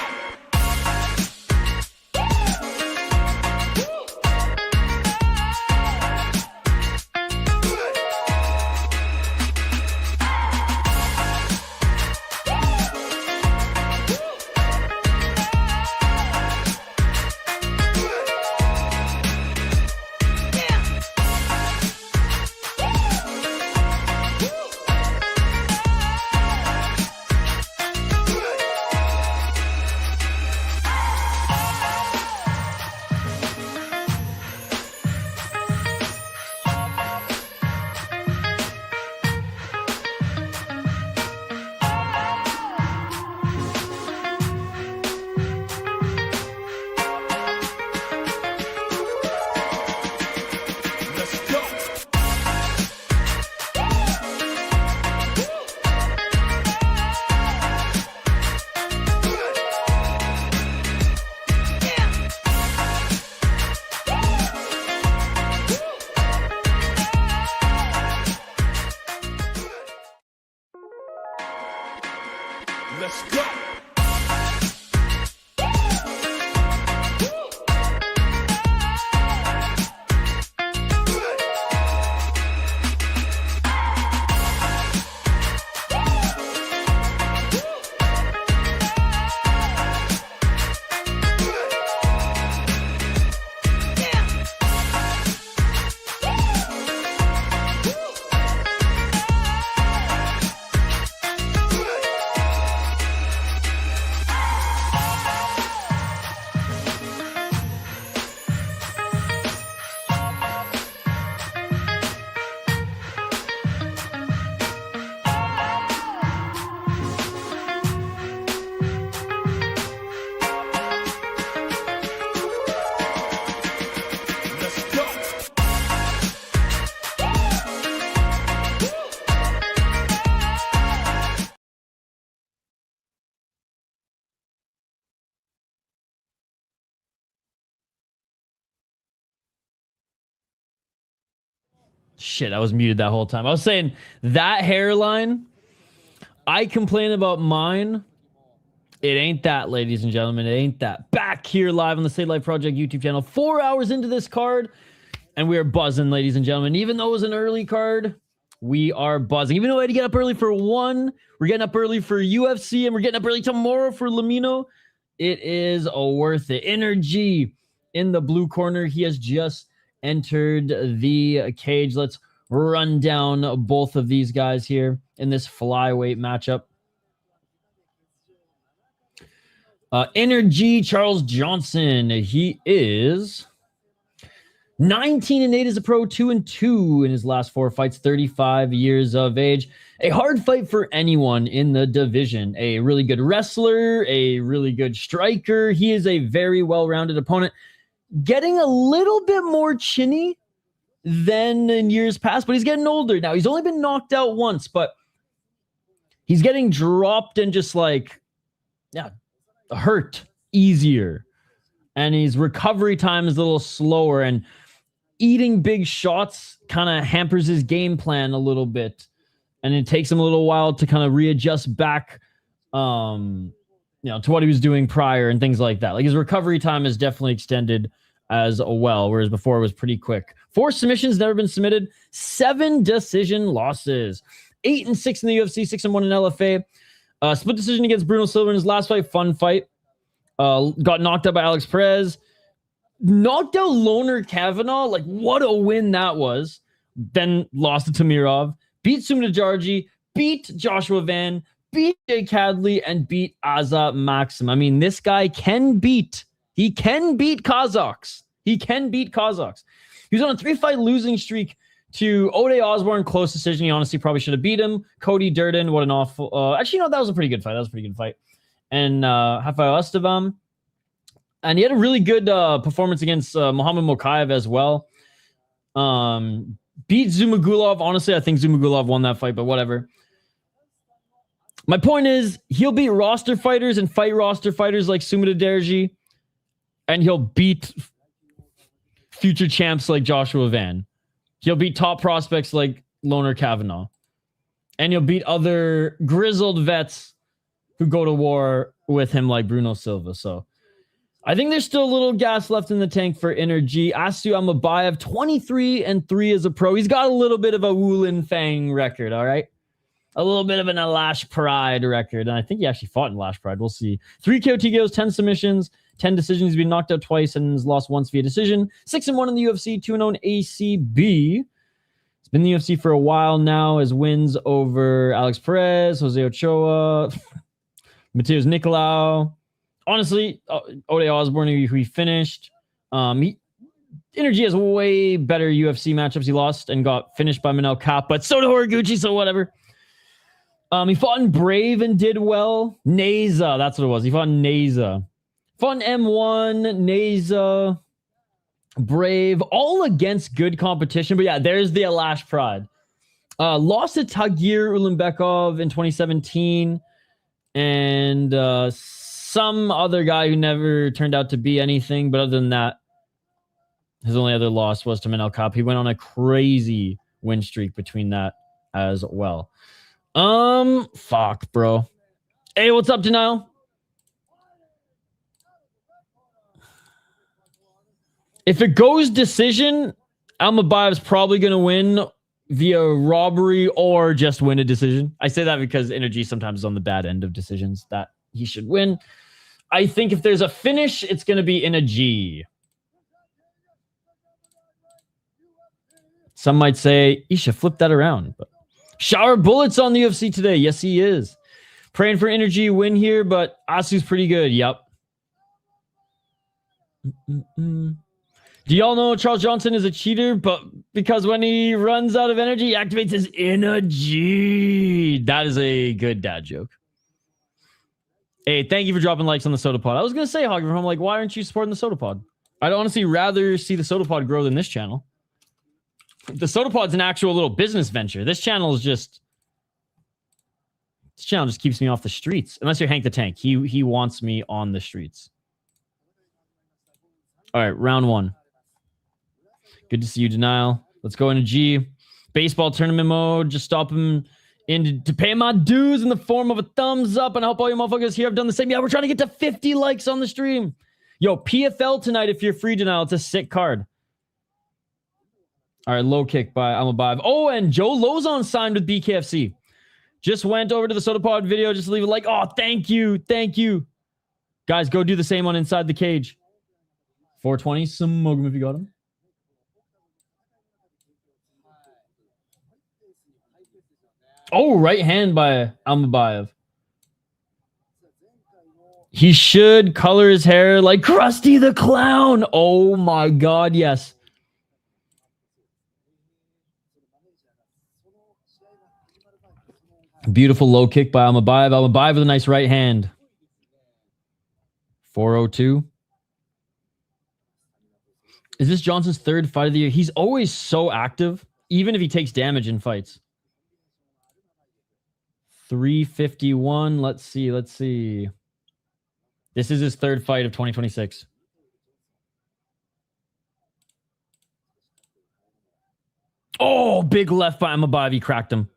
Speaker 4: Let's go.
Speaker 2: Shit, I was muted that whole time. I was saying that hairline, I complain about mine. It ain't that, ladies and gentlemen. It ain't that. Back here live on the State Life Project YouTube channel. 4 hours into this card, and we are buzzing, ladies and gentlemen. Even though it was an early card, we are buzzing. Even though I had to get up early for one, we're getting up early for UFC, and we're getting up early tomorrow for Lamino. It is worth it. Energy in the blue corner. He has just entered the cage. Let's run down both of these guys here in this flyweight matchup. Energy Charles Johnson. He is 19-8 as a pro, 2-2 in his last 4 fights, 35 years of age. A hard fight for anyone in the division. A really good wrestler, a really good striker. He is a very well-rounded opponent. Getting a little bit more chinny than in years past, but he's getting older now. He's only been knocked out once, but he's getting dropped and just like, yeah, hurt easier. And his recovery time is a little slower, and eating big shots kind of hampers his game plan a little bit. And it takes him a little while to kind of readjust back to what he was doing prior and things like that. Like his recovery time is definitely extended as well, whereas before it was pretty quick. 4 submissions, never been submitted. 7 decision losses. 8-6 in the UFC, 6-1 in LFA. Split decision against Bruno Silva in his last fight. Fun fight. Got knocked out by Alex Perez. Knocked out Loner Kavanaugh. Like, what a win that was. Then lost to Tamirov. Beat Sumnajarji. Beat Joshua Van. Beat Jay Cadley. And beat Azat Maxim. I mean, this guy can beat. He can beat Kazakhs. He can beat Kazakhs. He was on a 3-fight losing streak to Ode Osborne. Close decision. He honestly probably should have beat him. Cody Durden. What an awful... actually, no, that was a pretty good fight. And Rafael Estevam. And he had a really good performance against Muhammad Mokaev as well. Beat Zumagulov. Honestly, I think Zumagulov won that fight, but whatever. My point is, he'll beat roster fighters and fight roster fighters like Sumida Derji. And he'll beat future champs like Joshua Van. He'll beat top prospects like Loner Kavanaugh. And he'll beat other grizzled vets who go to war with him like Bruno Silva. So I think there's still a little gas left in the tank for Energy. Asu Almabayev, 23-3 as a pro. He's got a little bit of a Wulin Fang record, all right? A little bit of an Alash Pride record. And I think he actually fought in Alash Pride. We'll see. 3 KO TKOs, 10 submissions, 10 decisions. He's been knocked out twice and has lost once via decision. 6-1 in the UFC, 2-0 in ACB. He's been in the UFC for a while now. His wins over Alex Perez, Jose Ochoa, Matheus Nicolau. Honestly, Ode Osborne, who he finished. Energy has way better UFC matchups. He lost and got finished by Manuel Kapp, but so did Horiguchi, so whatever. He fought in Brave and did well. Neza, that's what it was. He fought in Neza. Fought in M1, Neza, Brave, all against good competition. But yeah, there's the Alash Pride. Lost to Tagir Ulanbekov in 2017. And some other guy who never turned out to be anything. But other than that, his only other loss was to Manel Kapp. He went on a crazy win streak between that as well. Fuck, bro. Hey, what's up, Denial? If it goes decision, Almabayev's probably going to win via robbery or just win a decision. I say that because Energy sometimes is on the bad end of decisions that he should win. I think if there's a finish, it's going to be in a G. Some might say, you should flip that around. But Shara Bullets on the UFC today. Yes, he is. Praying for Energy win here, but Asu's pretty good. Yep. Do y'all know Charles Johnson is a cheater? But because when he runs out of energy, he activates his energy. That is a good dad joke. Hey, thank you for dropping likes on the Soda Pod. I was going to say, Hogger, I'm like, why aren't you supporting the Soda Pod? I'd honestly rather see the Soda Pod grow than this channel. The Soda Pod's an actual little business venture. This channel is just... This channel just keeps me off the streets. Unless you're Hank the Tank. He wants me on the streets. All right, round 1. Good to see you, Denial. Let's go into G. Baseball tournament mode. Just stop him in to pay my dues in the form of a thumbs up. And I hope all you motherfuckers here have done the same. Yeah, we're trying to get to 50 likes on the stream. Yo, PFL tonight if you're free, Denial. It's a sick card. All right, low kick by Almabayev. Oh, and Joe Lozon signed with BKFC. Just went over to the Soda Pod video. Just leave a like. Oh, thank you. Thank you. Guys, go do the same on Inside the Cage. 420. Smoke him if you got him. Oh, right hand by Almabayev. He should color his hair like Krusty the Clown. Oh my God, yes. Beautiful low kick by Almabayev. Almabayev with a nice right hand. 402. Is this Johnson's 3rd fight of the year? He's always so active, even if he takes damage in fights. 351. Let's see. This is his 3rd fight of 2026. Oh, big left by Almabayev. He cracked him.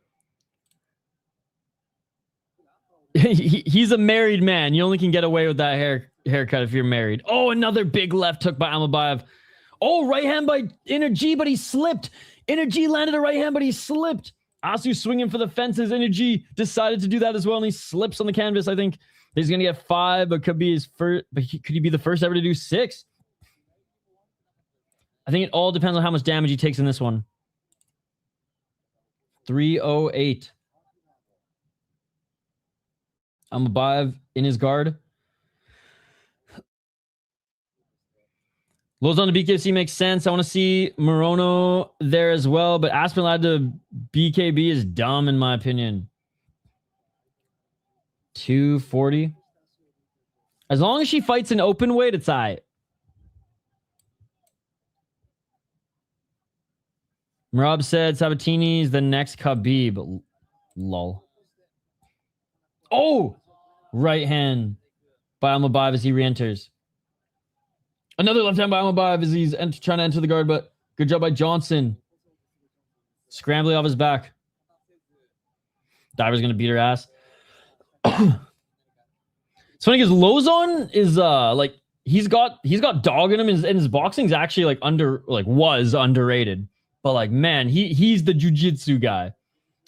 Speaker 2: He's a married man. You only can get away with that haircut if you're married. Oh, another big left hook by Almabayev. Oh, right hand by Energy, but he slipped. Energy landed a right hand, but he slipped. Asu swinging for the fences. Energy decided to do that as well, and he slips on the canvas. I think he's going to get 5, but could be his first. But could he be the first ever to do 6? I think it all depends on how much damage he takes in this one. 308. Almabayev in his guard. Lozon to BKC makes sense. I want to see Morono there as well, but Aspinalled to BKB is dumb in my opinion. 240. As long as she fights an open weight, it's all right. Marab said Sabatini's the next Khabib. Lol. Oh! Right hand by Almabayev as he re-enters. Another left hand by Almabayev as he's trying to enter the guard, but good job by Johnson. Scrambling off his back. Diver's going to beat her ass. It's funny because Lozon is like he's got dog in him, and his boxing's actually like was underrated. But like, man, he's the jiu-jitsu guy.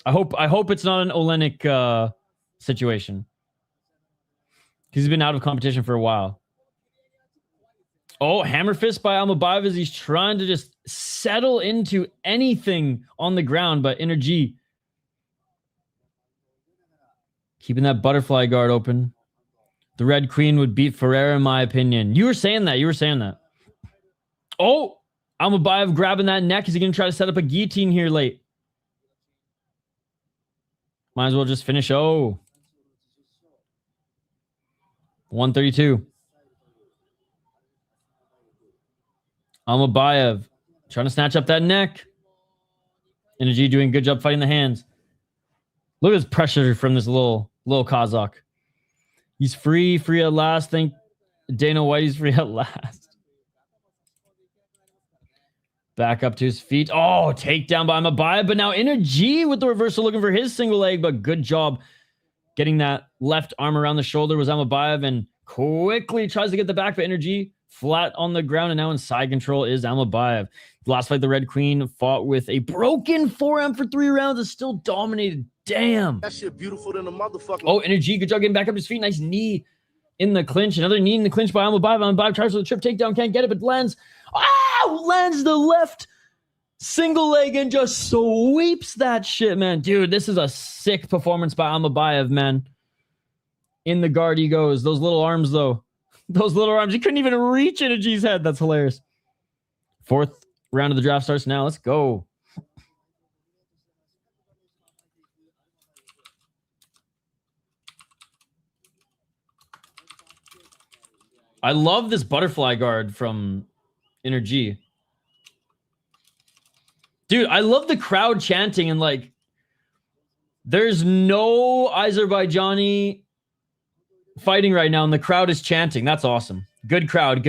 Speaker 2: I hope it's not an Olenek situation. He's been out of competition for a while. Oh, hammer fist by Almabayev as he's trying to just settle into anything on the ground, but Energy keeping that butterfly guard open. The Red Queen would beat Ferreira, in my opinion. You were saying that. Oh, Almabayev grabbing that neck. Is he going to try to set up a guillotine here late? Might as well just finish. Oh. 132. Almabayev trying to snatch up that neck. Energy doing a good job fighting the hands. Look at this pressure from this little Kazakh. He's free at last. Think Dana White's free at last. Back up to his feet. Oh, takedown by Almabayev. But now Energy with the reversal looking for his single leg. But good job getting that left arm around the shoulder was Almabayev, and quickly tries to get the back, but Energy flat on the ground, and now in side control is Almabayev. Last fight, the Red Queen fought with a broken forearm for 3 rounds. Is still dominated. Damn.
Speaker 1: That shit beautiful than a motherfucker.
Speaker 2: Oh, Energy. Good job getting back up to his feet. Nice knee in the clinch. Another knee in the clinch by Almabayev. Almabayev tries for the trip takedown. Can't get it, but lands. Lands the left single leg and just sweeps that shit, man. Dude, this is a sick performance by Almabayev, man. In the guard he goes. Those little arms, though. Those little arms. He couldn't even reach Energy's head. That's hilarious. 4th round of the draft starts now. Let's go. I love this butterfly guard from Energy. Dude, I love the crowd chanting, and like there's no Azerbaijani fighting right now, and the crowd is chanting. That's awesome. Good crowd.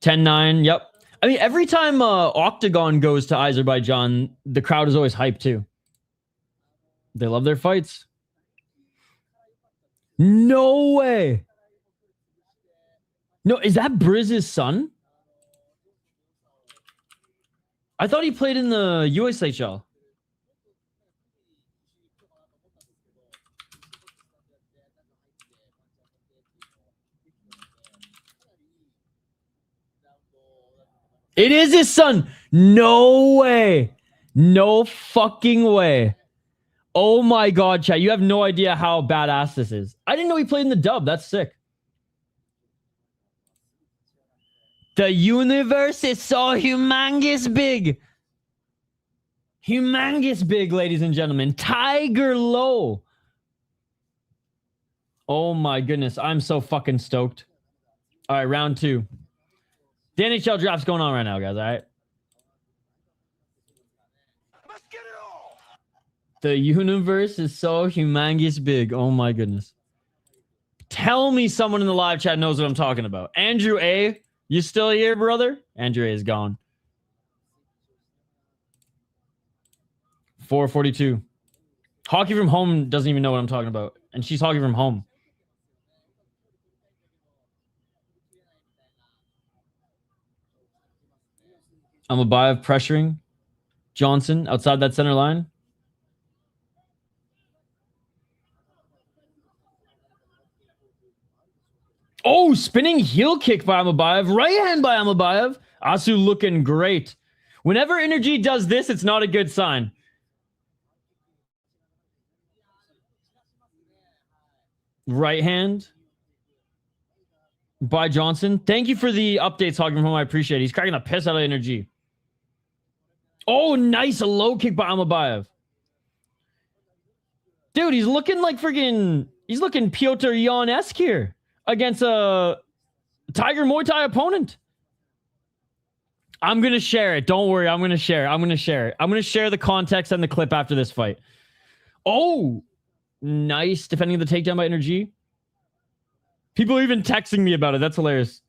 Speaker 2: 10-9. Yep. I mean, every time Octagon goes to Azerbaijan, the crowd is always hyped too. They love their fights. No way. No, is that Briz's son? I thought he played in the USHL. It is his son. No way. No fucking way. Oh my God, chat. You have no idea how badass this is. I didn't know he played in the dub. That's sick. The universe is so humongous big. Humongous big, ladies and gentlemen. Tiger Low. Oh my goodness. I'm so fucking stoked. All right, round 2. The NHL draft's going on right now, guys. All right.
Speaker 4: Let's get it all.
Speaker 2: The universe is so humongous big. Oh my goodness. Tell me someone in the live chat knows what I'm talking about. Andrew A., you still here, brother? Andrew A. is gone. 442. Hockey from home doesn't even know what I'm talking about. And she's hockey from home. Almabayev pressuring Johnson outside that center line. Oh, spinning heel kick by Almabayev. Right hand by Almabayev. Asu looking great. Whenever Energy does this, it's not a good sign. Right hand by Johnson. Thank you for the updates, Hogging from home. I appreciate it. He's cracking the piss out of Energy. Oh, nice. A low kick by Almabayev. Dude, he's looking like friggin'... He's looking Piotr Jan-esque here against a Tiger Muay Thai opponent. I'm going to share it. Don't worry. I'm going to share it. I'm going to share it. I'm going to share the context and the clip after this fight. Oh, nice. Defending the takedown by Energy. People are even texting me about it. That's hilarious.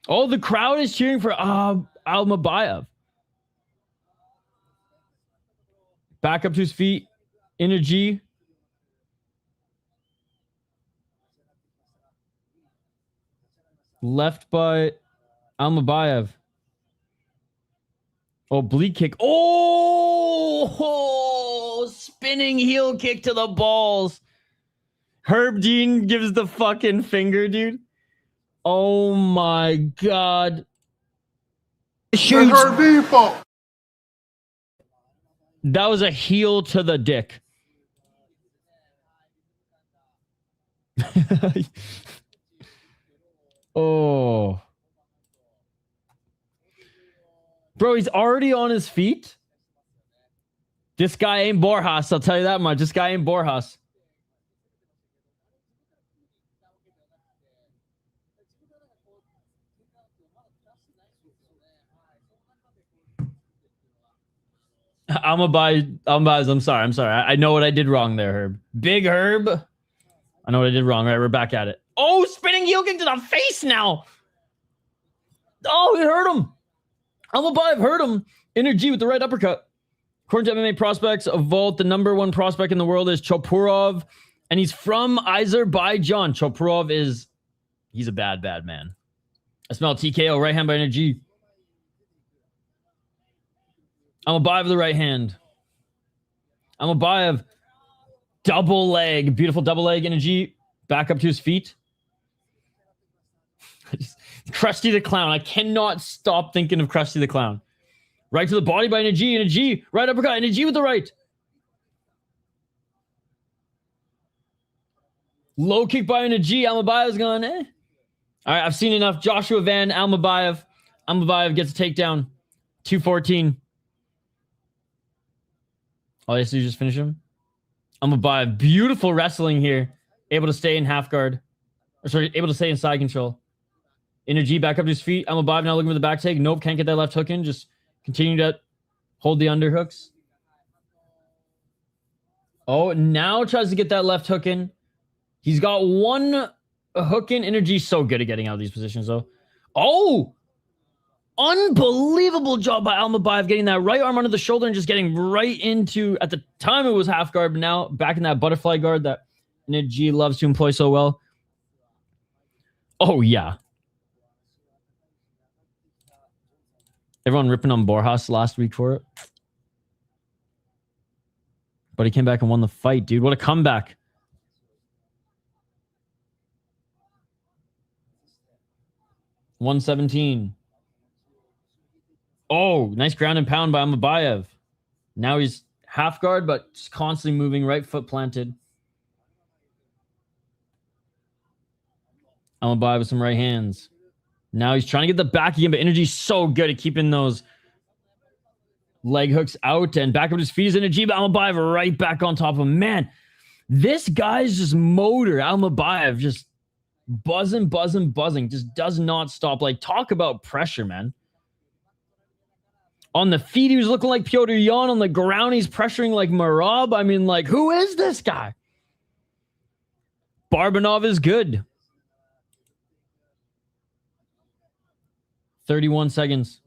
Speaker 2: Oh, the crowd is cheering for Almabayev. Back up to his feet. Energy. Left by Almabayev. Oh, bleed kick. Oh, spinning heel kick to the balls. Herb Dean gives the fucking finger, dude. Oh my God. That was a heel to the dick. Oh. Bro, he's already on his feet. This guy ain't Borjas, I'll tell you that much. This guy ain't Borjas. I'm sorry. I know what I did wrong there, Herb. Big Herb. I know what I did wrong. All right, we're back at it. Oh, spinning heel kick to the face now. Oh, he hurt him. Almabayev hurt him. Energy with the right uppercut. According to MMA prospects, a vault, the number one prospect in the world is Chopurov, and he's from Azerbaijan. Chopurov he's a bad man. I smell TKO, right hand by Energy. Almabayev with the right hand. Almabayev, double leg. Beautiful double leg. Energy back up to his feet. Krusty the Clown. I cannot stop thinking of Krusty the Clown. Right to the body by Energy. Energy. Right uppercut. Energy with the right. Low kick by Energy. Almabayev's going, eh. All right, I've seen enough. Joshua Van, Almabayev. Almabayev gets a takedown. 214. Oh, yes, you just finish him. Almabayev. Beautiful wrestling here. Able to stay in half guard. Or sorry, able to stay in side control. Energy back up to his feet. Almabayev now looking for the back take. Nope, can't get that left hook in. Just continue to hold the underhooks. Oh, now tries to get that left hook in. He's got one hook in. Energy so good at getting out of these positions, though. Oh! Unbelievable job by Almabayev getting that right arm under the shoulder and just getting right into, at the time it was half guard, but now back in that butterfly guard that Energy loves to employ so well. Oh, yeah. Everyone ripping on Borjas last week for it. But he came back and won the fight, dude. What a comeback. $117. Oh, nice ground and pound by Almabayev. Now he's half guard, but just constantly moving, right foot planted. Almabayev with some right hands. Now he's trying to get the back again, but Energy's so good at keeping those leg hooks out and back up his feet is Energy, but Almabayev right back on top of him. Man, this guy's just motor. Almabayev just buzzing. Just does not stop. Like, talk about pressure, man. On the feet, he was looking like Piotr Jan. On the ground, he's pressuring like Marab. I mean, like, who is this guy? Barbanov is good. 31 seconds.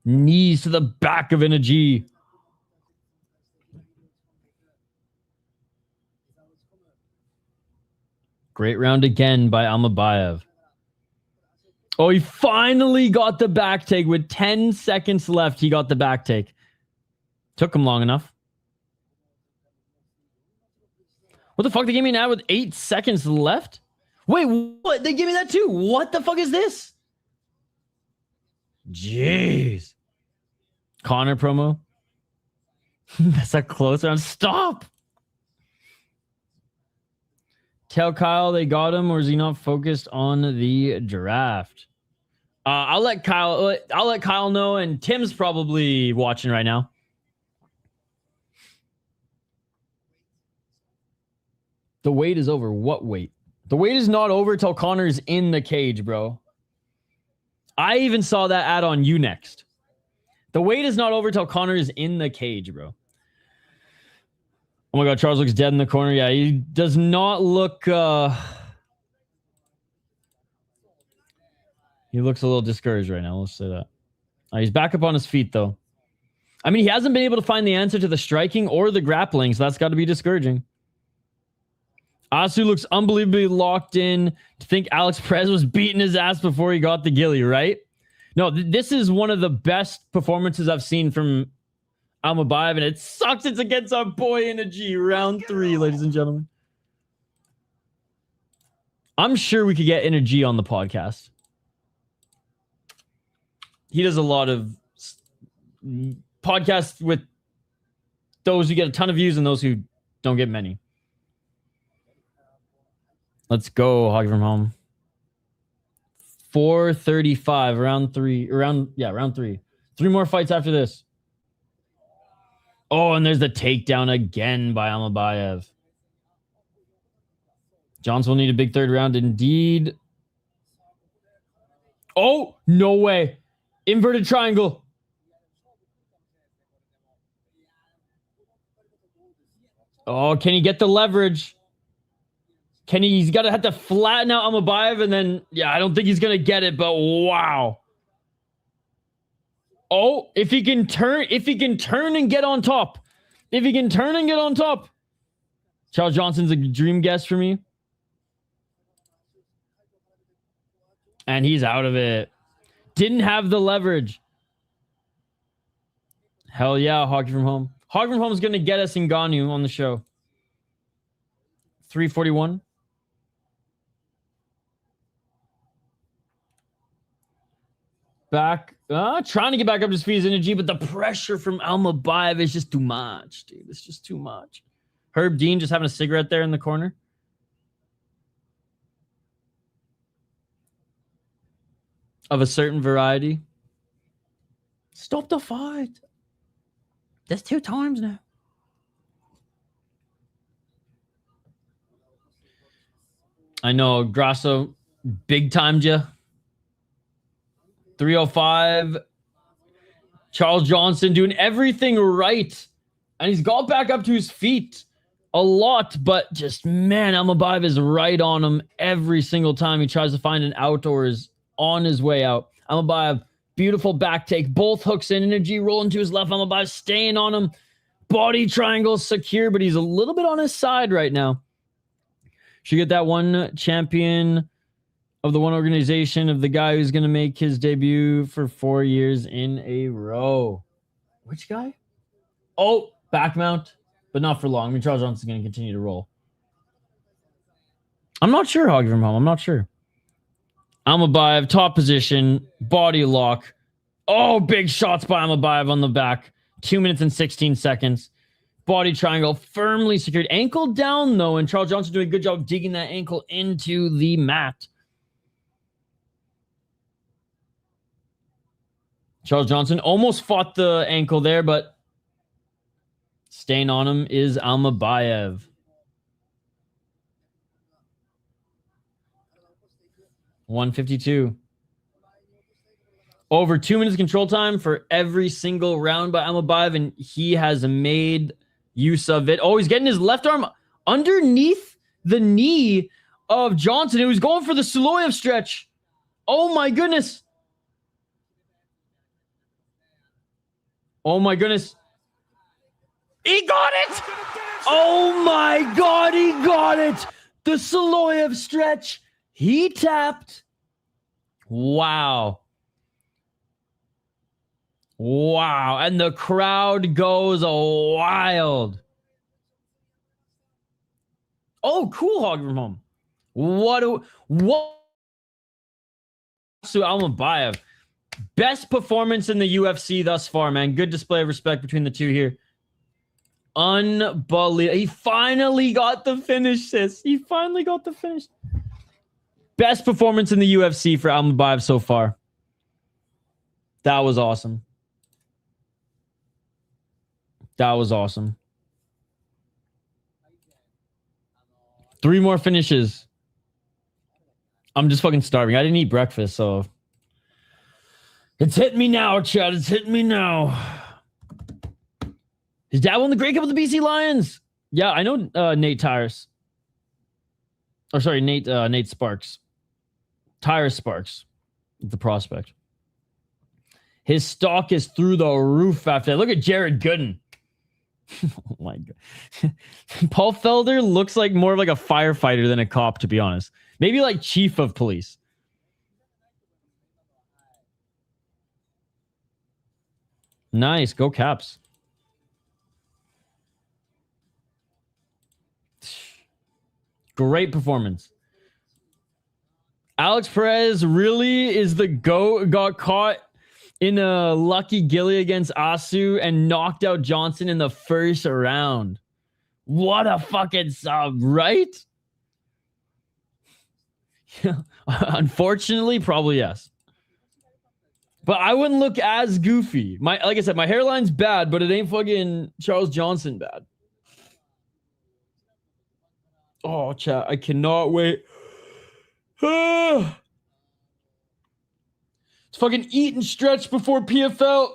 Speaker 2: Knees to the back of a G. Great round again by Almabayev. Oh, he finally got the back take with 10 seconds left. He got the back take. Took him long enough. What the fuck? They gave me an ad with 8 seconds left? Wait, what? They gave me that too? What the fuck is this? Jeez. Connor promo. That's a close round. Stop. Tell Kyle they got him, or is he not focused on the draft? I'll let Kyle know, and Tim's probably watching right now. The wait is over. What wait? The wait is not over till Connor's in the cage, bro. I even saw that ad on You Next. The wait is not over till Connor is in the cage, bro. Oh my God, Charles looks dead in the corner. Yeah, he does not look... He looks a little discouraged right now, let's say that. He's back up on his feet, though. I mean, he hasn't been able to find the answer to the striking or the grappling, so that's got to be discouraging. Asu looks unbelievably locked in to think Alex Perez was beating his ass before he got the ghillie, right? No, this is one of the best performances I've seen from Almabayev, and it sucks it's against our boy in a G. Round 3, ladies and gentlemen. I'm sure we could get in a G on the podcast. He does a lot of podcasts with those who get a ton of views and those who don't get many. Let's go, Hockey from Home. 4:35, round 3. Round 3. 3 more fights after this. Oh, and there's the takedown again by Almabayev. Johnson will need a big third round indeed. Oh, no way. Inverted triangle. Oh, can he get the leverage? He's got to have to flatten out Almabayev, and then, yeah, I don't think he's going to get it, but wow. Oh, if he can turn and get on top. Charles Johnson's a dream guest for me. And he's out of it. Didn't have the leverage. Hell yeah, Hockey from Home. Hockey from Home is going to get us Ngannou on the show. 341. Back, trying to get back up to his feet energy, but the pressure from Almabayev is just too much, dude. It's just too much. Herb Dean just having a cigarette there in the corner. Of a certain variety. Stop the fight. That's 2 times now. I know, Grasso big timed you. 305. Charles Johnson doing everything right. And he's got back up to his feet a lot, but just, man, Almabayev is right on him every single time he tries to find an out or is on his way out. Almabayev, beautiful back take. Both hooks in energy, rolling to his left. Almabayev staying on him. Body triangle secure, but he's a little bit on his side right now. Should get that one champion of the one organization of the guy who's going to make his debut for 4 years in a row. Which guy? Oh, back mount, but not for long. I mean, Charles Johnson's going to continue to roll. I'm not sure, Hockey from Home. I'm not sure. Almabayev, top position, body lock. Oh, big shots by Almabayev on the back. 2 minutes and 16 seconds. Body triangle firmly secured. Ankle down, though, and Charles Johnson doing a good job digging that ankle into the mat. Charles Johnson almost fought the ankle there, but staying on him is Almabayev. $152. Over 2 minutes control time for every single round by Almabayev, and he has made use of it. Oh, he's getting his left arm underneath the knee of Johnson, who was going for the Suloyev stretch. Oh my goodness. Oh my goodness. He got it! Oh my God, he got it! The Saloyev stretch. He tapped. Wow. Wow. And the crowd goes wild. Oh, cool, Hog from home. What? So Almabayev. Best performance in the UFC thus far, man. Good display of respect between the two here. Unbelievable. He finally got the finish, sis. He finally got the finish. Best performance in the UFC for Almabayev so far. That was awesome. That was awesome. 3 more finishes. I'm just fucking starving. I didn't eat breakfast, so... It's hitting me now, Chad. It's hitting me now. His dad won the Grey Cup with the BC Lions. Yeah, I know Nate Tyrus. Or sorry, Nate Sparks. Tyrus Sparks. The prospect. His stock is through the roof after that. Look at Jared Gooden. Oh my God. Paul Felder looks like more of like a firefighter than a cop, to be honest. Maybe like chief of police. Nice. Go Caps. Great performance. Alex Perez really is the GOAT. Got caught in a lucky gilly against Asu and knocked out Johnson in the first round. What a fucking sub, right? Unfortunately, probably yes. But I wouldn't look as goofy. Like I said, my hairline's bad, but it ain't fucking Charles Johnson bad. Oh, chat, I cannot wait. It's fucking eat and stretch before PFL.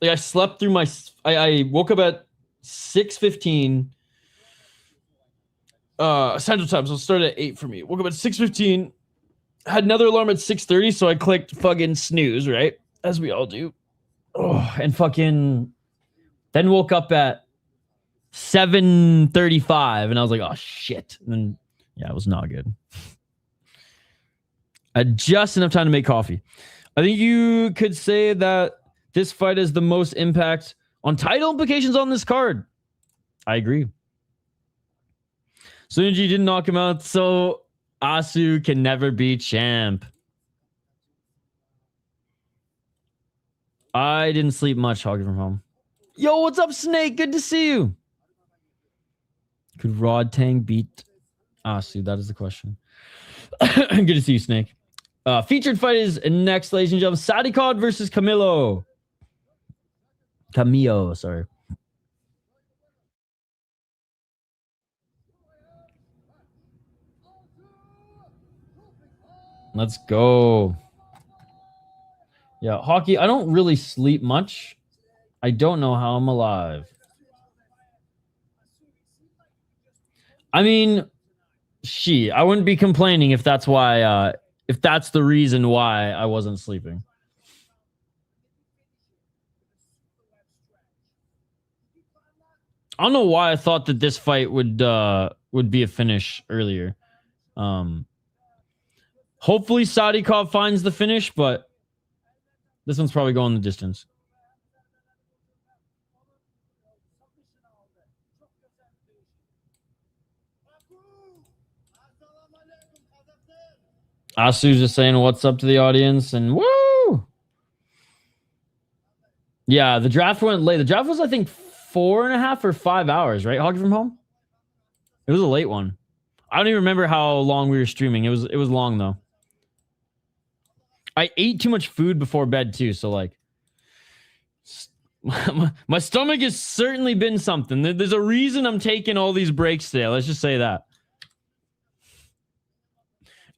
Speaker 2: Like I slept through my... I woke up at 6:15 Central Time, so it started at 8 for me. Woke up at 6:15. Had another alarm at 6:30, so I clicked fucking snooze, right? As we all do. Oh, and fucking... Then woke up at 7:35, and I was like, oh, shit. And then, yeah, it was not good. I had just enough time to make coffee. I think you could say that this fight has the most impact on title implications on this card. I agree. Sunuji didn't knock him out, so Asu can never be champ. I didn't sleep much hogging from home. Yo, what's up, Snake? Good to see you. Could Rod Tang beat Asu? That is the question. Good to see you, Snake. Featured fight is next, ladies and gentlemen. Sadykhov versus Camilo. Camilo, sorry. Let's go. Yeah, hockey. I don't really sleep much. I don't know how I'm alive. I mean, I wouldn't be complaining if that's why, if that's the reason why I wasn't sleeping. I don't know why I thought that this fight would be a finish earlier. Hopefully Sadykhov finds the finish, but this one's probably going the distance. Asu's just saying what's up to the audience, and woo! Yeah, the draft went late. The draft was, I think, 4.5 or 5 hours, right? Hockey from home? It was a late one. I don't even remember how long we were streaming. It was long, though. I ate too much food before bed, too, so, like... my stomach has certainly been something. There's a reason I'm taking all these breaks today. Let's just say that.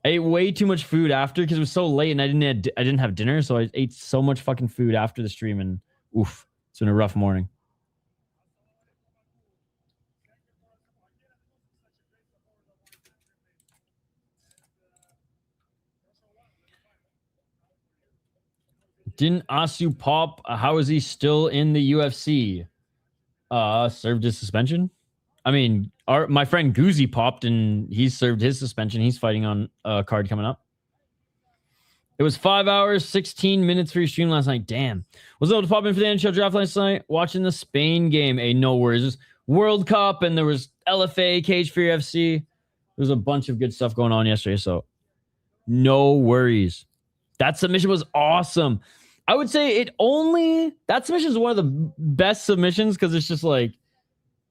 Speaker 2: I ate way too much food after because it was so late and I didn't have dinner, so I ate so much fucking food after the stream, and oof, it's been a rough morning. Didn't Asu pop? How is he still in the UFC? Served his suspension. I mean, my friend Goozy popped and he served his suspension. He's fighting on a card coming up. It was 5 hours, 16 minutes for your stream last night. Damn. Was able to pop in for the NHL draft last night. Watching the Spain game. No worries. It was World Cup and there was LFA, Cage for UFC. There was a bunch of good stuff going on yesterday. So no worries. That submission was awesome. I would say that submission is one of the best submissions because it's just like,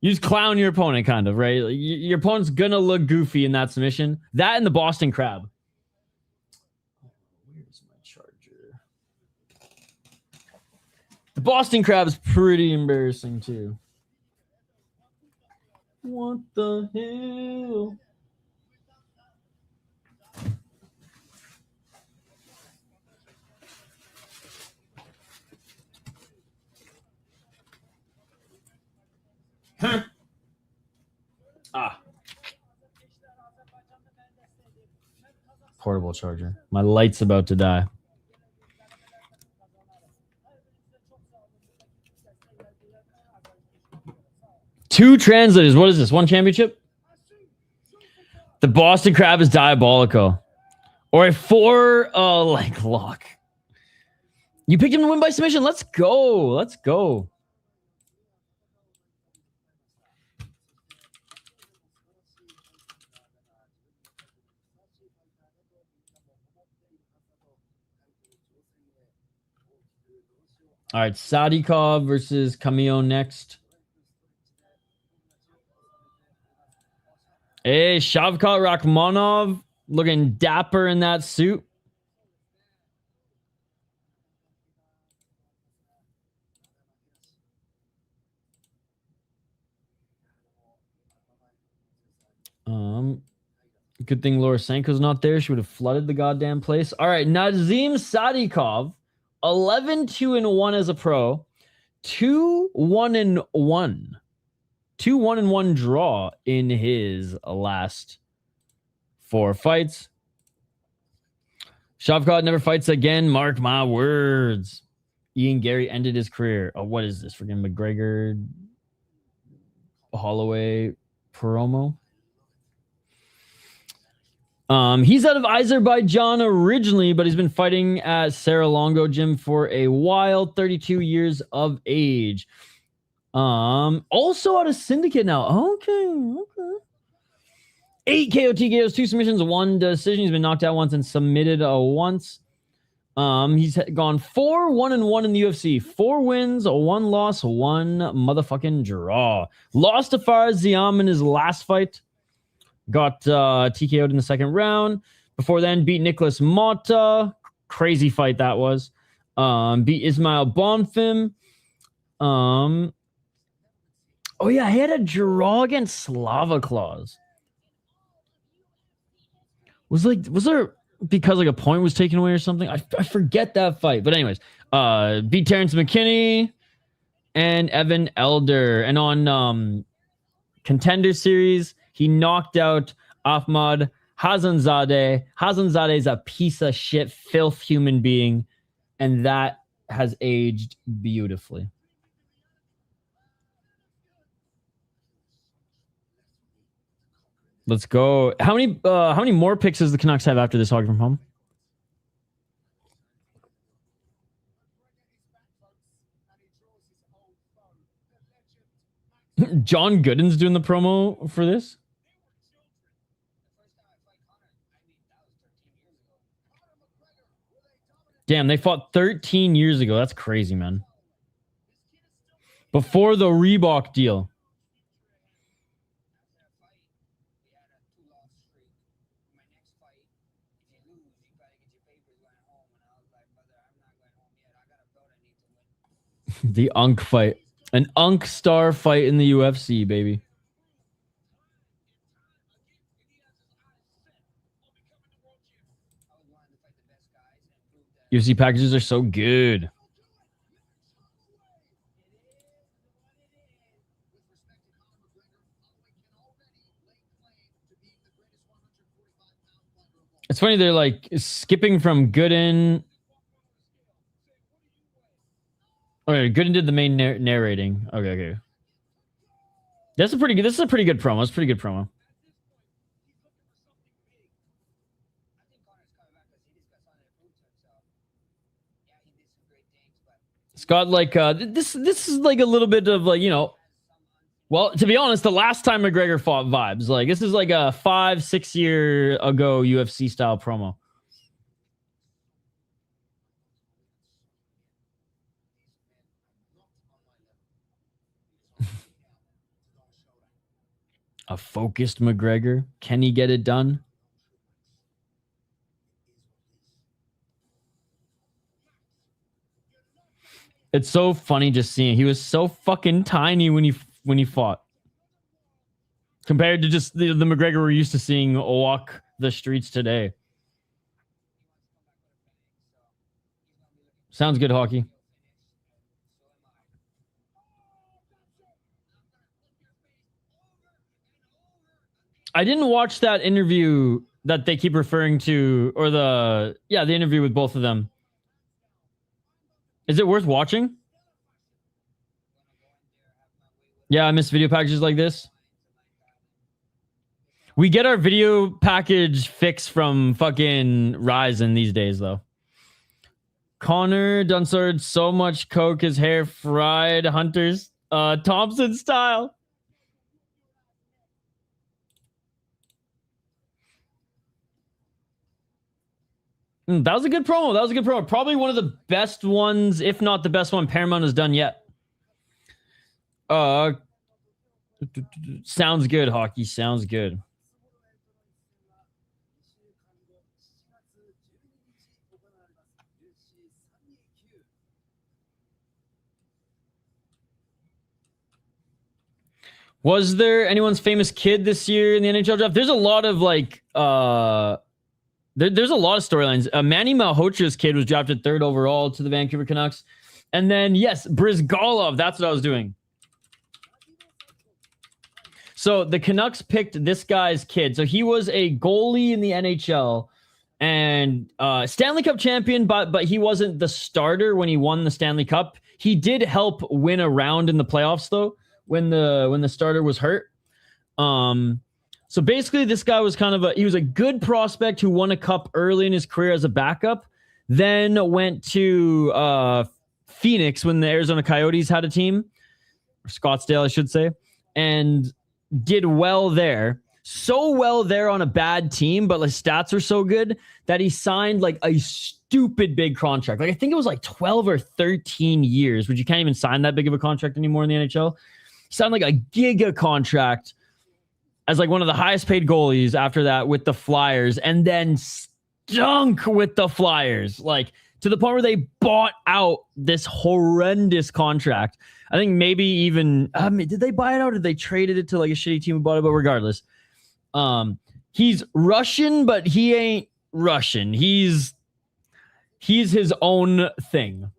Speaker 2: you just clown your opponent kind of, right? Like, your opponent's going to look goofy in that submission. That and the Boston Crab. Where's my charger? The Boston Crab is pretty embarrassing too. What the hell? Huh? Portable charger. My light's about to die. Two translators. What is this? One championship? The Boston Crab is diabolical. Or a 4 like lock. You picked him to win by submission. Let's go. Let's go. All right, Sadykhov versus Camilo next. Hey, Shavkat Rakhmanov looking dapper in that suit. Good thing Laura Sanko's not there. She would have flooded the goddamn place. All right, Nazim Sadykhov, 11-2-1 as a pro, 2-1-1. 2-1-1 draw in his last 4 fights. Shavkat never fights again. Mark my words. Ian Gary ended his career. Oh, what is this? Freaking McGregor, Holloway, promo. He's out of Azerbaijan originally, but he's been fighting at Saralongo Gym for a while. 32 years of age. Also out of Syndicate now. Okay. 8 KO TKOs, 2 submissions, 1 decision. He's been knocked out once and submitted once. He's gone 4-1-1 in the UFC. 4 wins, 1 loss, 1 motherfucking draw. Lost to Fiziev in his last fight. Got TKO'd in the second round. Before then, beat Nicholas Mota. Crazy fight that was. Beat Ismail Bonfim. Oh yeah, he had a draw against Slava Claus. Was there because like a point was taken away or something? I forget that fight. But anyways, beat Terrence McKinney and Evan Elder. And on Contender Series, he knocked out Ahmad Hazanzadeh. Hazanzadeh is a piece of shit, filth human being, and that has aged beautifully. Let's go. How many more picks does the Canucks have after this Hockey from Home? John Gooden's doing the promo for this? Damn, they fought 13 years ago. That's crazy, man. Before the Reebok deal. The Unk fight. An Unk star fight in the UFC, baby. UFC packages are so good. It's funny, they're like skipping from Gooden Okay, Gooden did the main narrating. Okay. This is a pretty good promo. It's a pretty good promo. It's got like this is like a little bit of like, you know, well, to be honest, the last time McGregor fought vibes. Like this is like a 5-6 year ago UFC style promo. A focused McGregor. Can he get it done? It's so funny just seeing. He was so fucking tiny when he fought. Compared to just the McGregor we're used to seeing walk the streets today. Sounds good, Hockey. I didn't watch that interview that they keep referring to, or the interview with both of them. Is it worth watching? Yeah, I miss video packages like this. We get our video package fix from fucking Ryzen these days, though. Connor Dunsard, so much coke, his hair fried. Hunter's Thompson style. That was a good promo. Probably one of the best ones, if not the best one, Paramount has done yet. Sounds good, Hockey. Sounds good. Was there anyone's famous kid this year in the NHL draft? There's a lot of like there's a lot of storylines. Manny Malhotra's kid was drafted 3rd overall to the Vancouver Canucks. And then, yes, Brizgalov. That's what I was doing. So the Canucks picked this guy's kid. So he was a goalie in the NHL and Stanley Cup champion, but he wasn't the starter when he won the Stanley Cup. He did help win a round in the playoffs, though, when the starter was hurt. So basically, this guy was he was a good prospect who won a cup early in his career as a backup, then went to Phoenix when the Arizona Coyotes had a team, or Scottsdale, I should say, and did well there. So well there on a bad team, but his stats were so good that he signed like a stupid big contract. Like I think it was like 12 or 13 years, which you can't even sign that big of a contract anymore in the NHL. He signed like a giga contract as like one of the highest paid goalies after that with the Flyers, and then stunk with the Flyers, like to the point where they bought out this horrendous contract. I think maybe even, did they buy it out or did they traded it to like a shitty team who bought it? But regardless, he's Russian, but he ain't Russian. He's his own thing.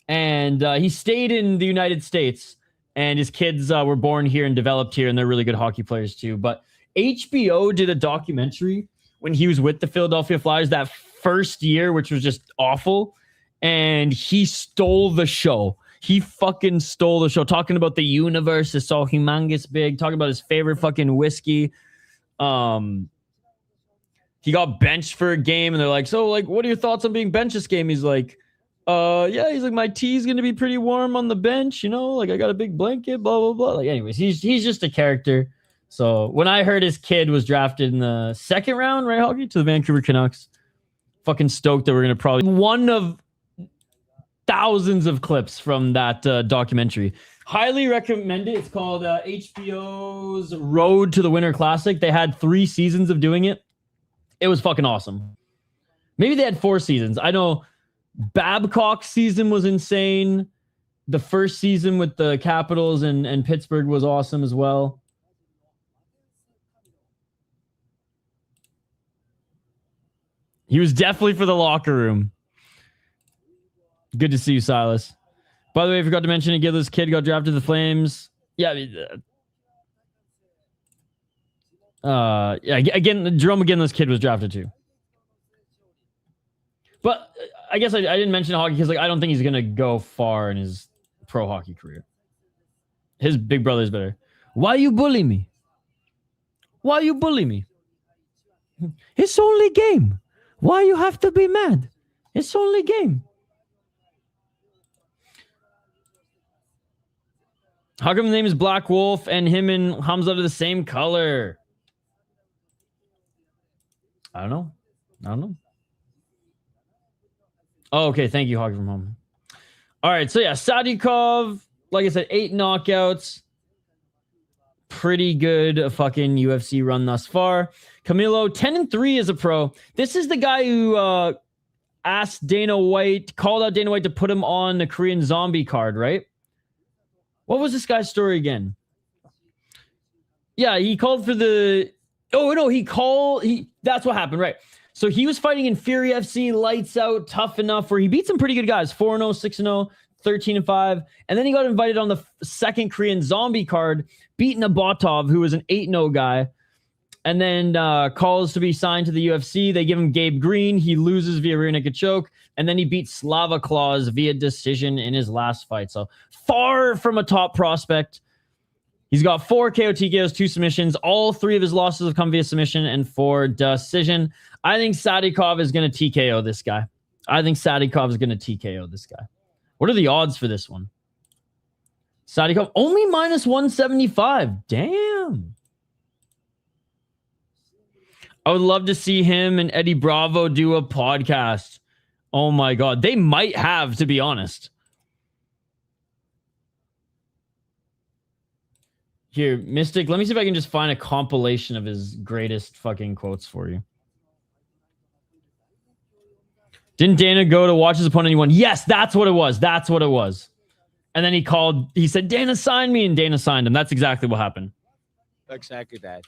Speaker 2: And he stayed in the United States. And his kids were born here and developed here, and they're really good hockey players too. But HBO did a documentary when he was with the Philadelphia Flyers that first year, which was just awful. And he stole the show. He fucking stole the show. Talking about the universe is so humongous big. Talking about his favorite fucking whiskey. He got benched for a game, and they're like, so, like, what are your thoughts on being benched this game? He's like, yeah, he's like, my tea's gonna be pretty warm on the bench, you know, like I got a big blanket, blah blah blah. Like, anyways, he's just a character. So when I heard his kid was drafted in the 2nd round, right, Hockey, to the Vancouver Canucks, fucking stoked that we're gonna probably one of thousands of clips from that documentary. Highly recommend it. It's called HBO's Road to the Winter Classic. They had 3 seasons of doing it. It was fucking awesome. Maybe they had 4 seasons. I know Babcock's season was insane. The first season with the Capitals and Pittsburgh was awesome as well. He was definitely for the locker room. Good to see you, Silas. By the way, I forgot to mention, Aguilar's kid got drafted to the Flames. Yeah, again, Jerome McGinley's kid was drafted too. But I guess I didn't mention hockey because like I don't think he's gonna go far in his pro hockey career. His big brother is better. Why you bully me? Why you bully me? It's only game. Why you have to be mad? It's only game. How come the name is Black Wolf and him and Hamza are the same color? I don't know. Oh, okay. Thank you, Hockey from Home. All right. So, yeah, Sadykhov, like I said, 8 knockouts. Pretty good fucking UFC run thus far. Camilo, 10-3 as a pro. This is the guy who asked Dana White, called out Dana White to put him on the Korean Zombie card, right? What was this guy's story again? Yeah, he called for the... Oh, no, that's what happened, right? So he was fighting in Fury FC, lights out, tough enough, where he beat some pretty good guys. 4-0, 6-0, 13-5. And then he got invited on the second Korean Zombie card, beating a Botov, who was an 8-0 guy. And then calls to be signed to the UFC. They give him Gabe Green. He loses via rear naked choke. And then he beats Slava Claus via decision in his last fight. So far from a top prospect. He's got 4 KO TKOs, 2 submissions. All 3 of his losses have come via submission and 4 decision. I think Sadykhov is going to TKO this guy. What are the odds for this one? Sadykhov only minus 175. Damn. I would love to see him and Eddie Bravo do a podcast. Oh my God. They might have, to be honest. Here, Mystic, let me see if I can just find a compilation of his greatest fucking quotes for you. Didn't Dana go to watch his opponent and he won? Yes, that's what it was. And then he said, Dana signed me, and Dana signed him. That's exactly what happened.
Speaker 3: Exactly that.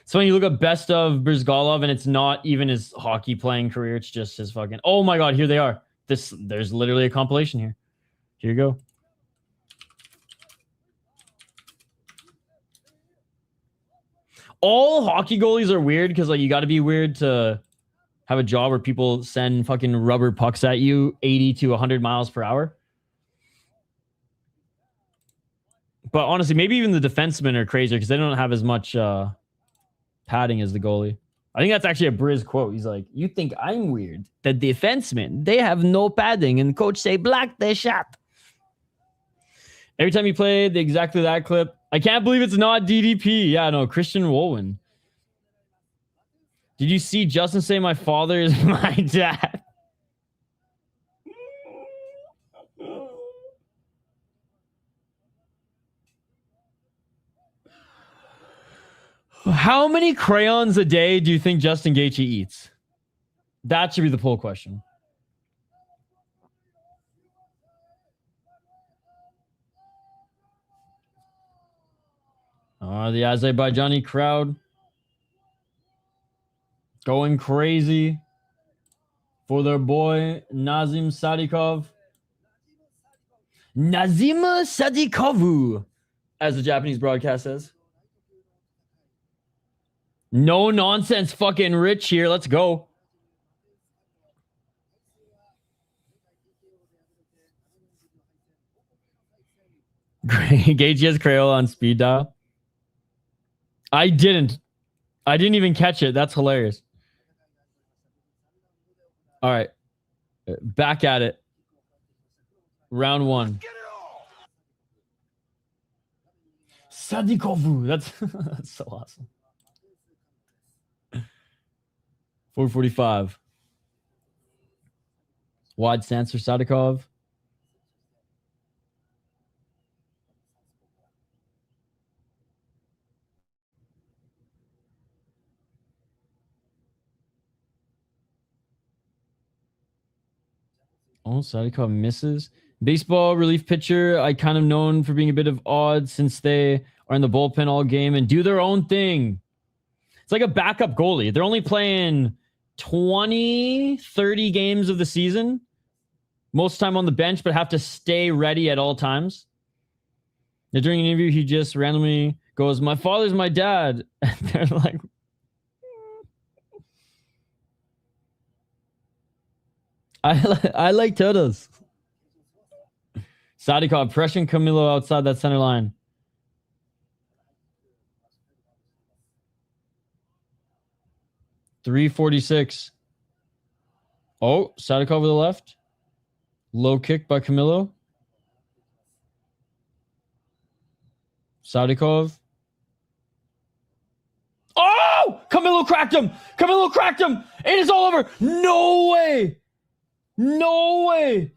Speaker 2: So when you look at best of Brizgalov, and it's not even his hockey playing career, it's just his fucking... Oh my God, here they are. There's literally a compilation here. Here you go. All hockey goalies are weird because like you got to be weird to have a job where people send fucking rubber pucks at you 80 to 100 miles per hour. But honestly, maybe even the defensemen are crazier because they don't have as much padding as the goalie. I think that's actually a Briz quote. He's like, you think I'm weird? The defensemen, they have no padding, and the coach say, block the shot. Every time you play exactly that clip, I can't believe it's not DDP. Yeah, no, Christian Wolwin. Did you see Justin say my father is my dad? How many crayons a day do you think Justin Gaethje eats? That should be the poll question. The Azerbaijani crowd going crazy for their boy Nazim Sadykhov. Nazim Sadykhov, as the Japanese broadcast says. No nonsense fucking Rich here. Let's go. Gaethje has Crayola on speed dial. I didn't even catch it. That's hilarious. All right. Back at it. Round 1. Sadykhov. That's so awesome. 445. Wide stance for Sadykhov. Oh, Sadykhov misses. Baseball relief pitcher, I kind of known for being a bit of odd since they are in the bullpen all game and do their own thing. It's like a backup goalie. They're only playing 20, 30 games of the season. Most time on the bench, but have to stay ready at all times. And during an interview, he just randomly goes, my father's my dad. And they're like... I like Torres. Sadykhov pressing Camilo outside that center line. .346. Oh, Sadykhov with the left. Low kick by Camilo. Sadykhov. Oh! Camilo cracked him! Camilo cracked him! It is all over! No way! No way!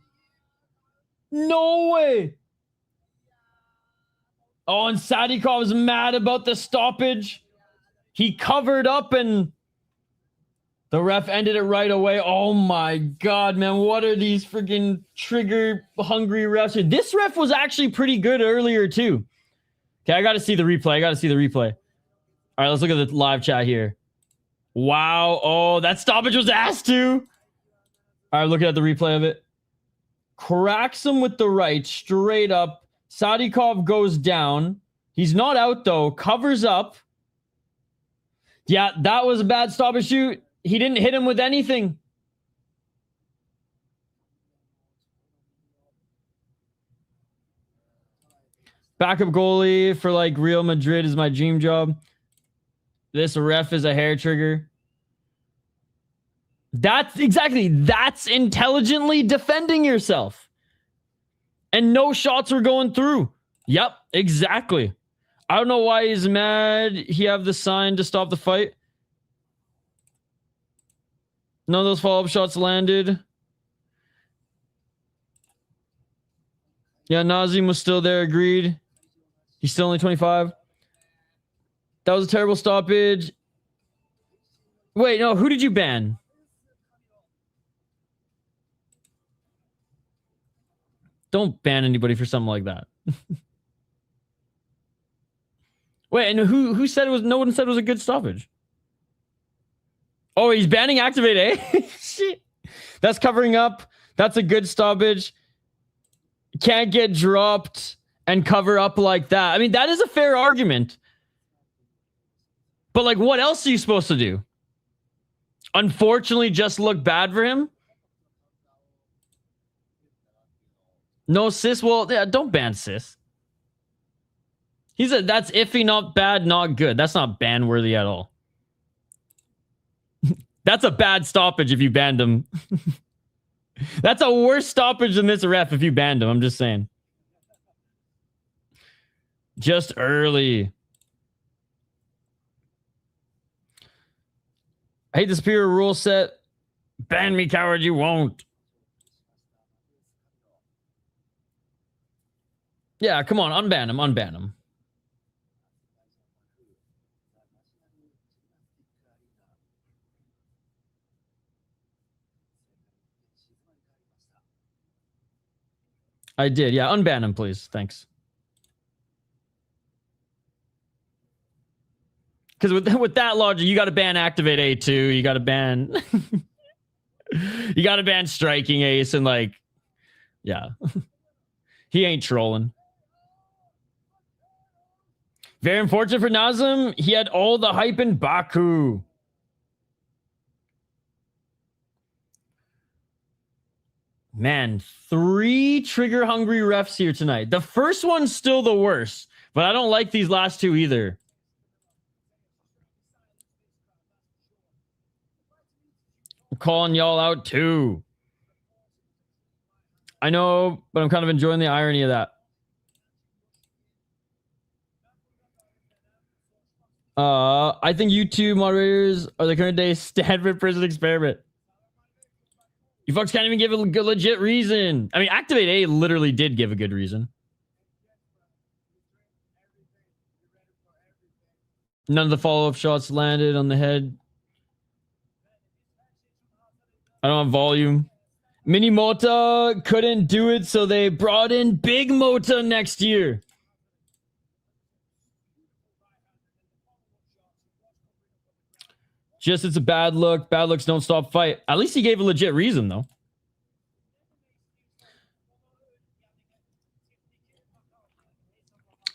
Speaker 2: No way! Oh, and Sadykhov is mad about the stoppage. He covered up and the ref ended it right away. Oh my God, man. What are these freaking trigger-hungry refs? This ref was actually pretty good earlier, too. Okay, I got to see the replay. All right, let's look at the live chat here. Wow. Oh, that stoppage was ass, too. All right, looking at the replay of it. Cracks him with the right, straight up. Sadykhov goes down. He's not out, though. Covers up. Yeah, that was a bad stoppage shoot. He didn't hit him with anything. Backup goalie for like Real Madrid is my dream job. This ref is a hair trigger. That's intelligently defending yourself. And no shots were going through. Yep, exactly. I don't know why he's mad. He have the sign to stop the fight. None of those follow-up shots landed. Yeah, Nazim was still there, agreed. He's still only 25. That was a terrible stoppage. Wait, no, who did you ban? Don't ban anybody for something like that. Wait, and who said it was? No one said it was a good stoppage. Oh, he's banning activate A? Shit. That's covering up. That's a good stoppage. Can't get dropped and cover up like that. I mean, that is a fair argument. But like, what else are you supposed to do? Unfortunately, just look bad for him? No sis? Well, yeah, don't ban sis. That's iffy, not bad, not good. That's not ban worthy at all. That's a bad stoppage if you banned him. That's a worse stoppage than this ref if you banned him. I'm just saying. Just early. I hate the superior rule set. Ban me, coward, you won't. Yeah, come on, unban him, unban him. I did, yeah. Unban him, please. Thanks. Because with that logic, you got to ban activate A2. You got to ban... you got to ban striking ace and like... Yeah. He ain't trolling. Very unfortunate for Nazim. He had all the hype in Baku. Man, 3 trigger-hungry refs here tonight. The first one's still the worst, but I don't like these last 2 either. I'm calling y'all out too. I know, but I'm kind of enjoying the irony of that. I think YouTube moderators are the current day Stanford prison experiment. You fucks can't even give a legit reason. I mean, Activate A literally did give a good reason. None of the follow-up shots landed on the head. I don't have volume. Mini Mota couldn't do it, so they brought in Big Mota next year. Just it's a bad look. Bad looks don't stop fight. At least he gave a legit reason, though.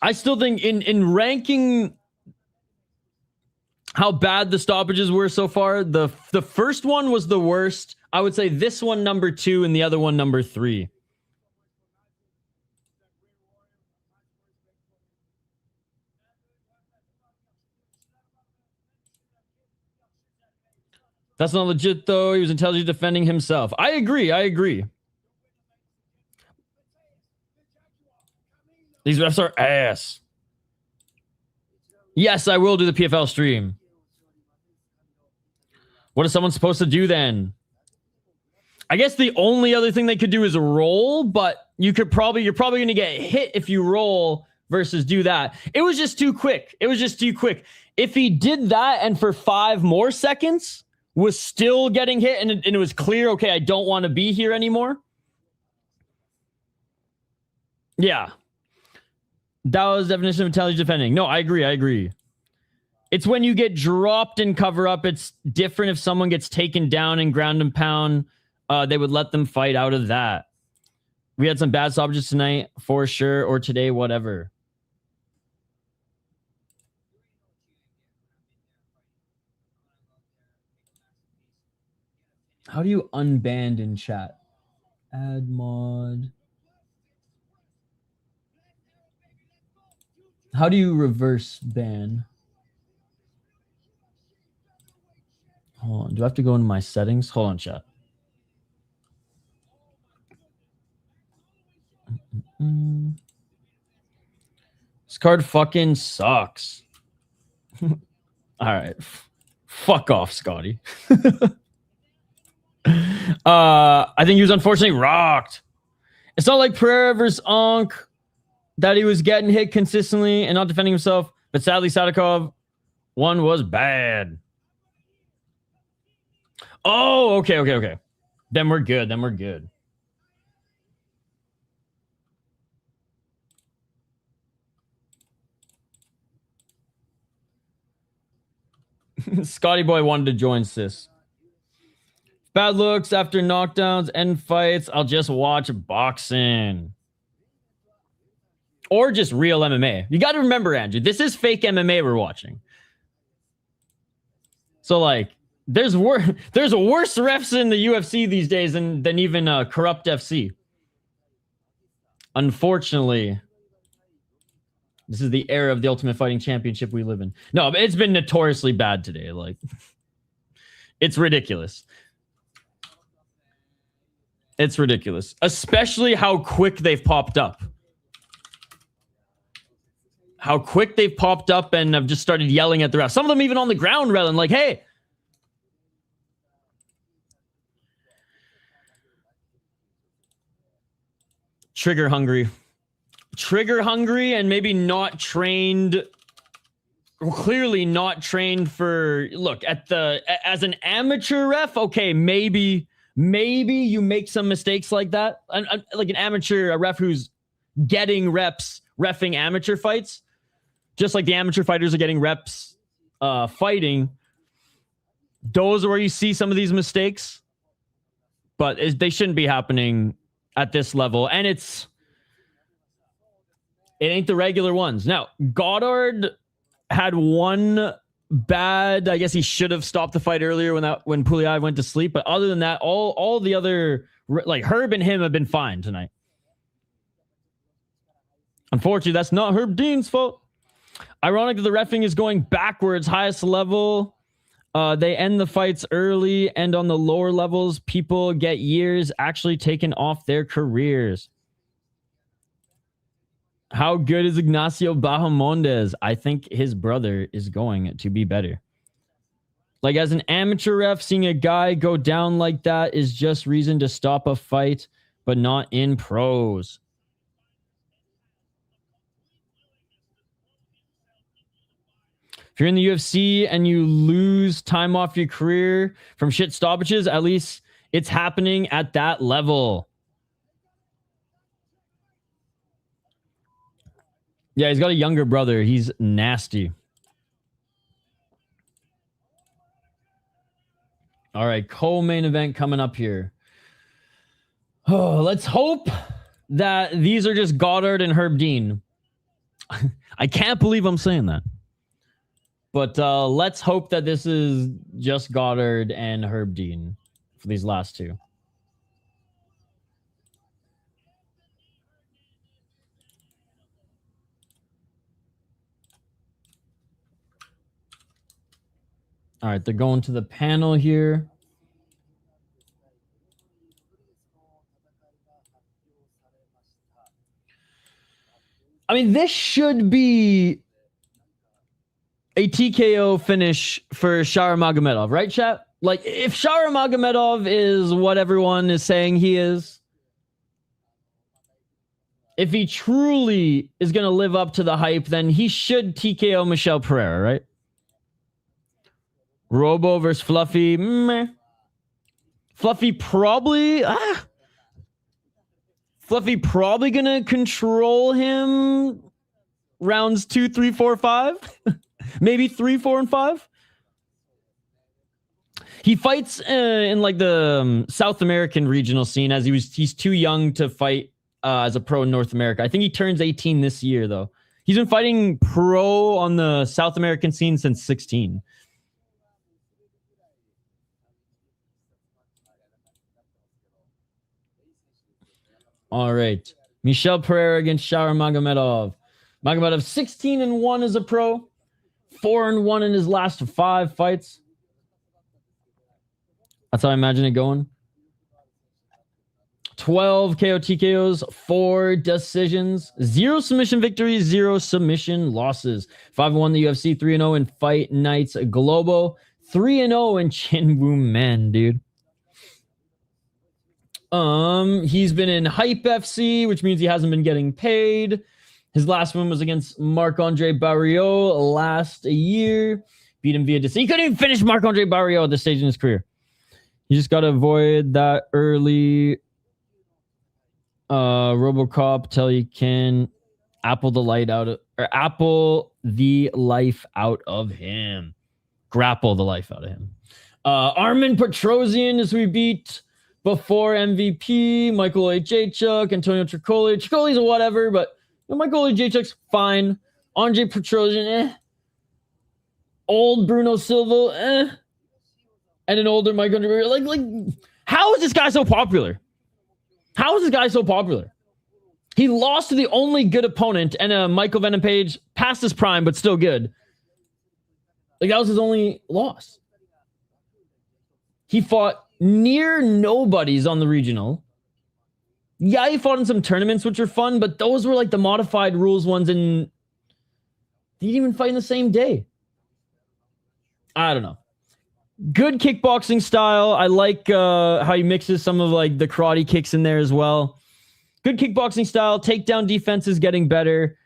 Speaker 2: I still think in ranking how bad the stoppages were so far, the first one was the worst. I would say this one number 2 and the other one number 3. That's not legit, though. He was intelligently defending himself. I agree. These refs are ass. Yes, I will do the PFL stream. What is someone supposed to do then? I guess the only other thing they could do is roll, but you're probably going to get hit if you roll versus do that. It was just too quick. If he did that and for 5 more seconds was still getting hit and it was clear, okay, I don't want to be here anymore. Yeah. That was the definition of intelligent defending. No, I agree. It's when you get dropped and cover up. It's different if someone gets taken down and ground and pound. They would let them fight out of that. We had some bad stoppages tonight, for sure, or today, whatever. How do you unban in chat? Add mod. How do you reverse ban? Hold on. Do I have to go into my settings? Hold on, chat. This card fucking sucks. All right. Fuck off, Scotty. I think he was unfortunately rocked. It's not like Pereira versus Onk that he was getting hit consistently and not defending himself, but sadly Sadykhov one was bad. Oh, okay. Then we're good. Scotty boy wanted to join sis. Bad looks after knockdowns and fights. I'll just watch boxing. Or just real MMA. You got to remember, Andrew, this is fake MMA we're watching. So, like, there's worse refs in the UFC these days than even corrupt FC. Unfortunately, this is the era of the Ultimate Fighting Championship we live in. No, but it's been notoriously bad today. Like, it's ridiculous. It's ridiculous. Especially how quick they've popped up. How quick they've popped up and have just started yelling at the refs. Some of them even on the ground railing like, hey. Trigger hungry and maybe not trained, clearly not trained for, look, as an amateur ref, okay, maybe you make some mistakes like that. Like an amateur, a ref who's getting reps reffing amateur fights, just like the amateur fighters are getting reps fighting. Those are where you see some of these mistakes, but they shouldn't be happening at this level. And it ain't the regular ones. Now, Goddard had one bad, I guess he should have stopped the fight earlier when Puliaev went to sleep. But other than that, all the other, like Herb and him have been fine tonight. Unfortunately, that's not Herb Dean's fault. Ironic that the reffing is going backwards, highest level. They end the fights early, and on the lower levels, people get years actually taken off their careers. How good is Ignacio Bahamondes? I think his brother is going to be better. Like, as an amateur ref, seeing a guy go down like that is just reason to stop a fight, but not in pros. If you're in the UFC and you lose time off your career from shit stoppages, at least it's happening at that level. Yeah, he's got a younger brother. He's nasty. All right, co-main event coming up here. Oh, let's hope that these are just Goddard and Herb Dean. I can't believe I'm saying that. But let's hope that this is just Goddard and Herb Dean for these last two. All right, they're going to the panel here. I mean, this should be a TKO finish for Shara Magomedov, right, chat? Like, if Shara Magomedov is what everyone is saying he is, if he truly is going to live up to the hype, then he should TKO Michel Pereira, right? Robo versus Fluffy. Meh. Fluffy probably... Fluffy probably going to control him rounds 2, 3, 4, 5. Maybe 3, 4, and 5. He fights in like the South American regional scene as he's too young to fight as a pro in North America. I think he turns 18 this year, though. He's been fighting pro on the South American scene since 16. All right. Michel Pereira against Shara Magomedov. Magomedov 16-1 as a pro. 4-1 in his last 5 fights. That's how I imagine it going. 12 KO TKOs, 4 decisions, 0 submission victories, 0 submission losses. 5-1 the UFC, 3-0 in Fight Nights Globo, 3-0 in Chinwoo Men, dude. He's been in Hype FC, which means he hasn't been getting paid. His last win was against Marc-Andre Barriault last year. Beat him via decision. He couldn't even finish Marc-Andre Barriault at this stage in his career. You just got to avoid that early Robocop till you can apple the life out of him. Grapple the life out of him. Armin Petrosian, as we beat before MVP, Michael Oleksiejczuk, Antonio Tricoli. Tricoli's a whatever, but Michael Oleksiejczuk's fine. Andre Petrosian, Old Bruno Silva, and an older Mike Under. Like, how is this guy so popular? How is this guy so popular? He lost to the only good opponent, and Michael Venom Page past his prime, but still good. Like, that was his only loss. He fought near nobodies on the regional. Yeah, he fought in some tournaments, which are fun, but those were like the modified rules ones, and he didn't even fight in the same day. I don't know. Good kickboxing style. I like how he mixes some of like the karate kicks in there as well. Good kickboxing style. Takedown defense is getting better.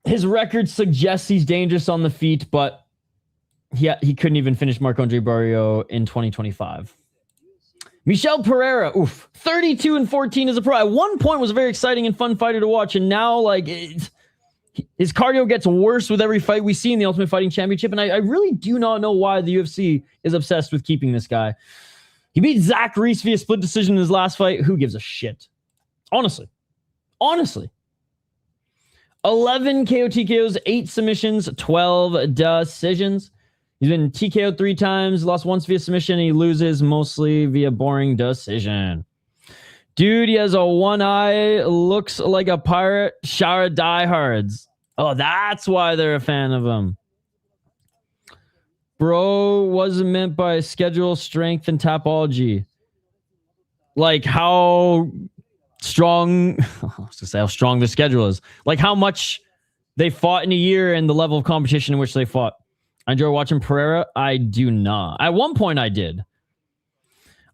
Speaker 2: His record suggests he's dangerous on the feet, but he couldn't even finish Marc-Andre Barriault in 2025. Michel Pereira, 32-14 as a pro. At one point was a very exciting and fun fighter to watch, and now like his cardio gets worse with every fight we see in the Ultimate Fighting Championship, and I really do not know why the UFC is obsessed with keeping this guy. He beat Zach Reese via split decision in his last fight. Who gives a shit? Honestly. 11 KO TKOs, 8 submissions, 12 decisions. He's been TKO'd 3 times, lost once via submission, and he loses mostly via boring decision. Dude, he has a one eye, looks like a pirate. Shara diehards. Oh, that's why they're a fan of him. Bro wasn't meant by schedule, strength, and topology. Like how strong, I was going to say how strong the schedule is. Like how much they fought in a year and the level of competition in which they fought. I enjoy watching Pereira. I do not. At one point, I did.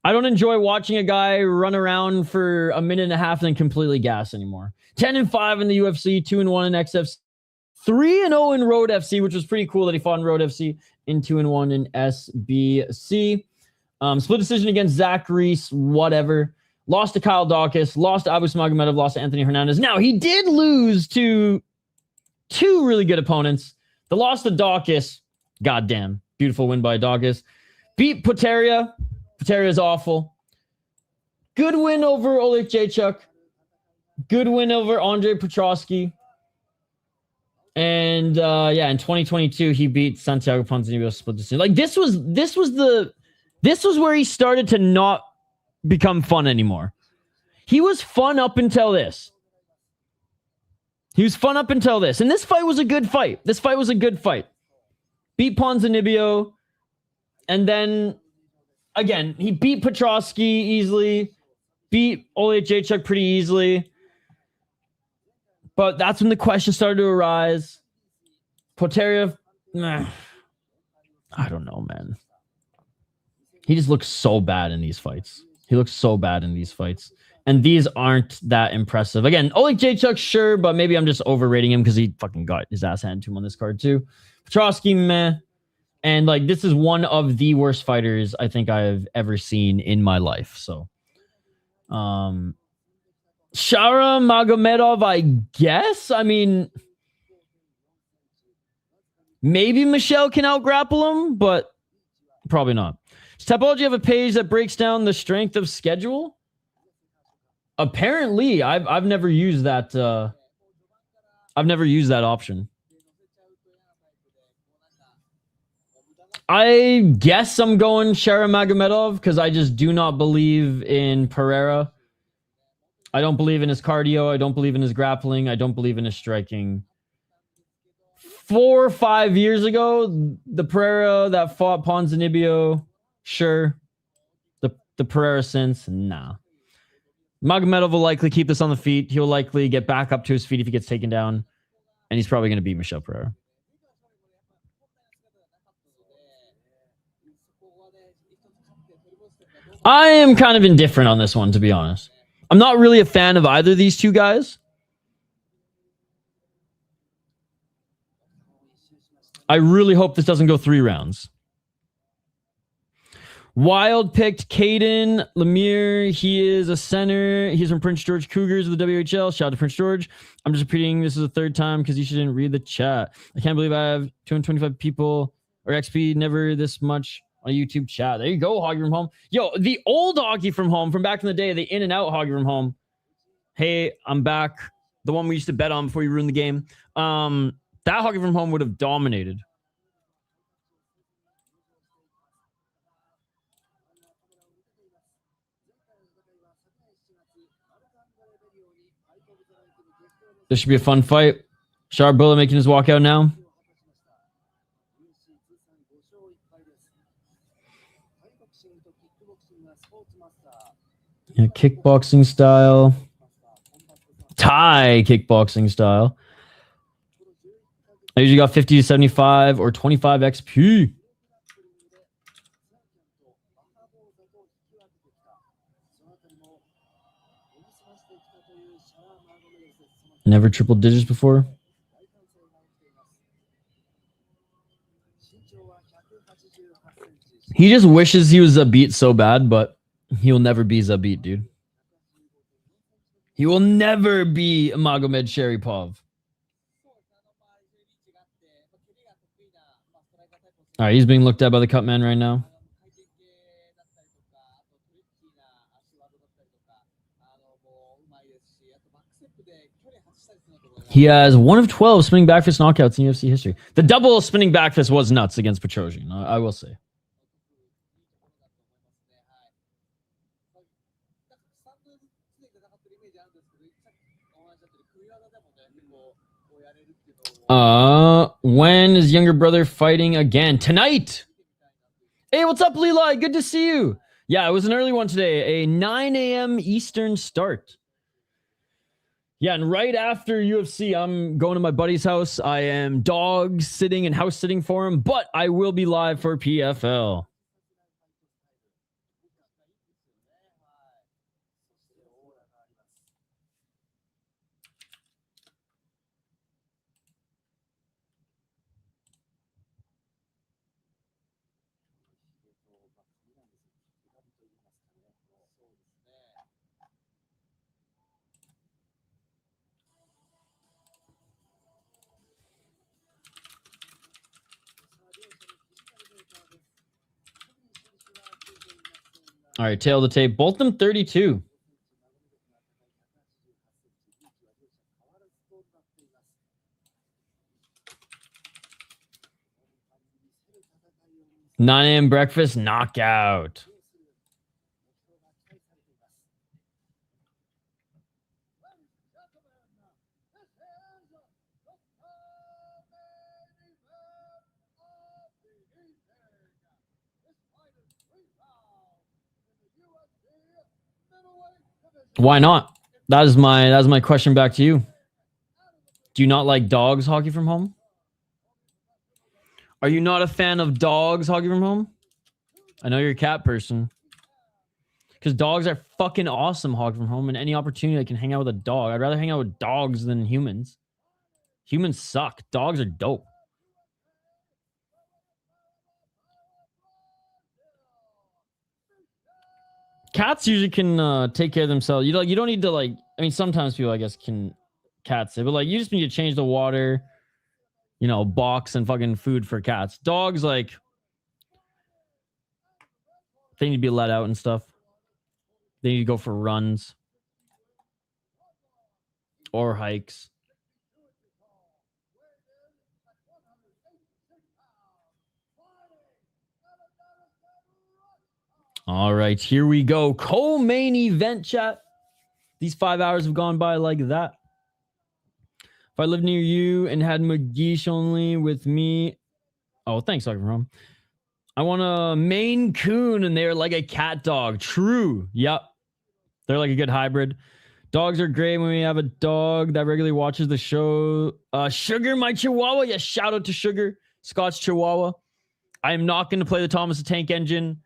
Speaker 2: I don't enjoy watching a guy run around for a minute and a half and then completely gas anymore. 10-5 in the UFC, 2-1 in XFC, 3-0 in Road FC, which was pretty cool that he fought in Road FC, and 2-1 in SBC. Split decision against Zach Reese, whatever. Lost to Kyle Dawkins, lost to Abus Magomedov, lost to Anthony Hernandez. Now, he did lose to 2 really good opponents. The loss to Dawkins, goddamn, beautiful win by Dawkins. Beat Pereira. Pereira is awful. Good win over Oleksiejczuk. Good win over Andre Petrosky. And yeah, in 2022, he beat Santiago Ponzinibbio split decision. Like this was where he started to not become fun anymore. He was fun up until this. And this fight was a good fight. Beat Ponzinibbio. And then, again, he beat Petrosky easily. Beat Oleksiejczuk pretty easily. But that's when the question started to arise. Poteriev, I don't know, man. He just looks so bad in these fights. And these aren't that impressive. Again, Oleksiejczuk, sure, but maybe I'm just overrating him because he fucking got his ass handed to him on this card too. Petrosky, meh. And like, this is one of the worst fighters I think I've ever seen in my life. So, Shara, Magomedov, I guess. I mean, maybe Michel can out-grapple him, but probably not. Does Tapology have a page that breaks down the strength of schedule? Apparently, I've never used that. I've never used that option. I guess I'm going Shara Magomedov because I just do not believe in Pereira. I don't believe in his cardio. I don't believe in his grappling. I don't believe in his striking. 4 or 5 years ago, the Pereira that fought Ponzinibbio, sure. The Pereira since, nah. Magomedov will likely keep this on the feet. He'll likely get back up to his feet if he gets taken down. And he's probably going to beat Michel Pereira. I am kind of indifferent on this one, to be honest. I'm not really a fan of either of these two guys. I really hope this doesn't go 3 rounds. Wild picked Caden Lemire. He is a center. He's from Prince George Cougars of the WHL. Shout out to Prince George. I'm just repeating this is the 3rd time because you shouldn't read the chat. I can't believe I have 225 people or XP. Never this much on a YouTube chat. There you go, Hoggy from Home. Yo, the old Hoggy from Home from back in the day, the in and out Hoggy from Home. Hey, I'm back. The one we used to bet on before you ruined the game. That Hoggy from Home would have dominated. This should be a fun fight. Sharp Bullet making his walkout now. Yeah, kickboxing style. Thai kickboxing style. I usually got 50 to 75 or 25 XP. Never triple digits before. He just wishes he was Zabit so bad, but he'll never be Zabit, dude. He will never be Magomed Sharipov. All right, he's being looked at by the cut man right now. He has 1 of 12 spinning back fist knockouts in UFC history. The double spinning back fist was nuts against Petrosian, I will say. When is younger brother fighting again? Tonight! Hey, what's up, Leeli? Good to see you. Yeah, it was an early one today. A 9 a.m. Eastern start. Yeah, and right after UFC, I'm going to my buddy's house. I am dog sitting and house sitting for him, but I will be live for PFL. All right, tail of the tape. Both them 32. 9 a.m. breakfast knockout. Why not? That is my question back to you. Do you not like dogs hockey from home? Are you not a fan of dogs hockey from home? I know you're a cat person. Because dogs are fucking awesome hockey from home, and any opportunity I can hang out with a dog. I'd rather hang out with dogs than humans. Humans suck. Dogs are dope. Cats usually can take care of themselves. You don't need to I mean, sometimes people I guess can cats, but you just need to change the water, box and fucking food for cats. Dogs they need to be let out and stuff. They need to go for runs or hikes. All right, here we go. Co-main event, chat. These 5 hours have gone by like that. If I lived near you and had McGeesh only with me... Oh, thanks, Dr. Rom. I want a Maine Coon, and they're like a cat dog. True. Yep. They're like a good hybrid. Dogs are great when we have a dog that regularly watches the show. Sugar, my Chihuahua. Yes, shout out to Sugar. Scotch Chihuahua. I am not going to play the Thomas the Tank Engine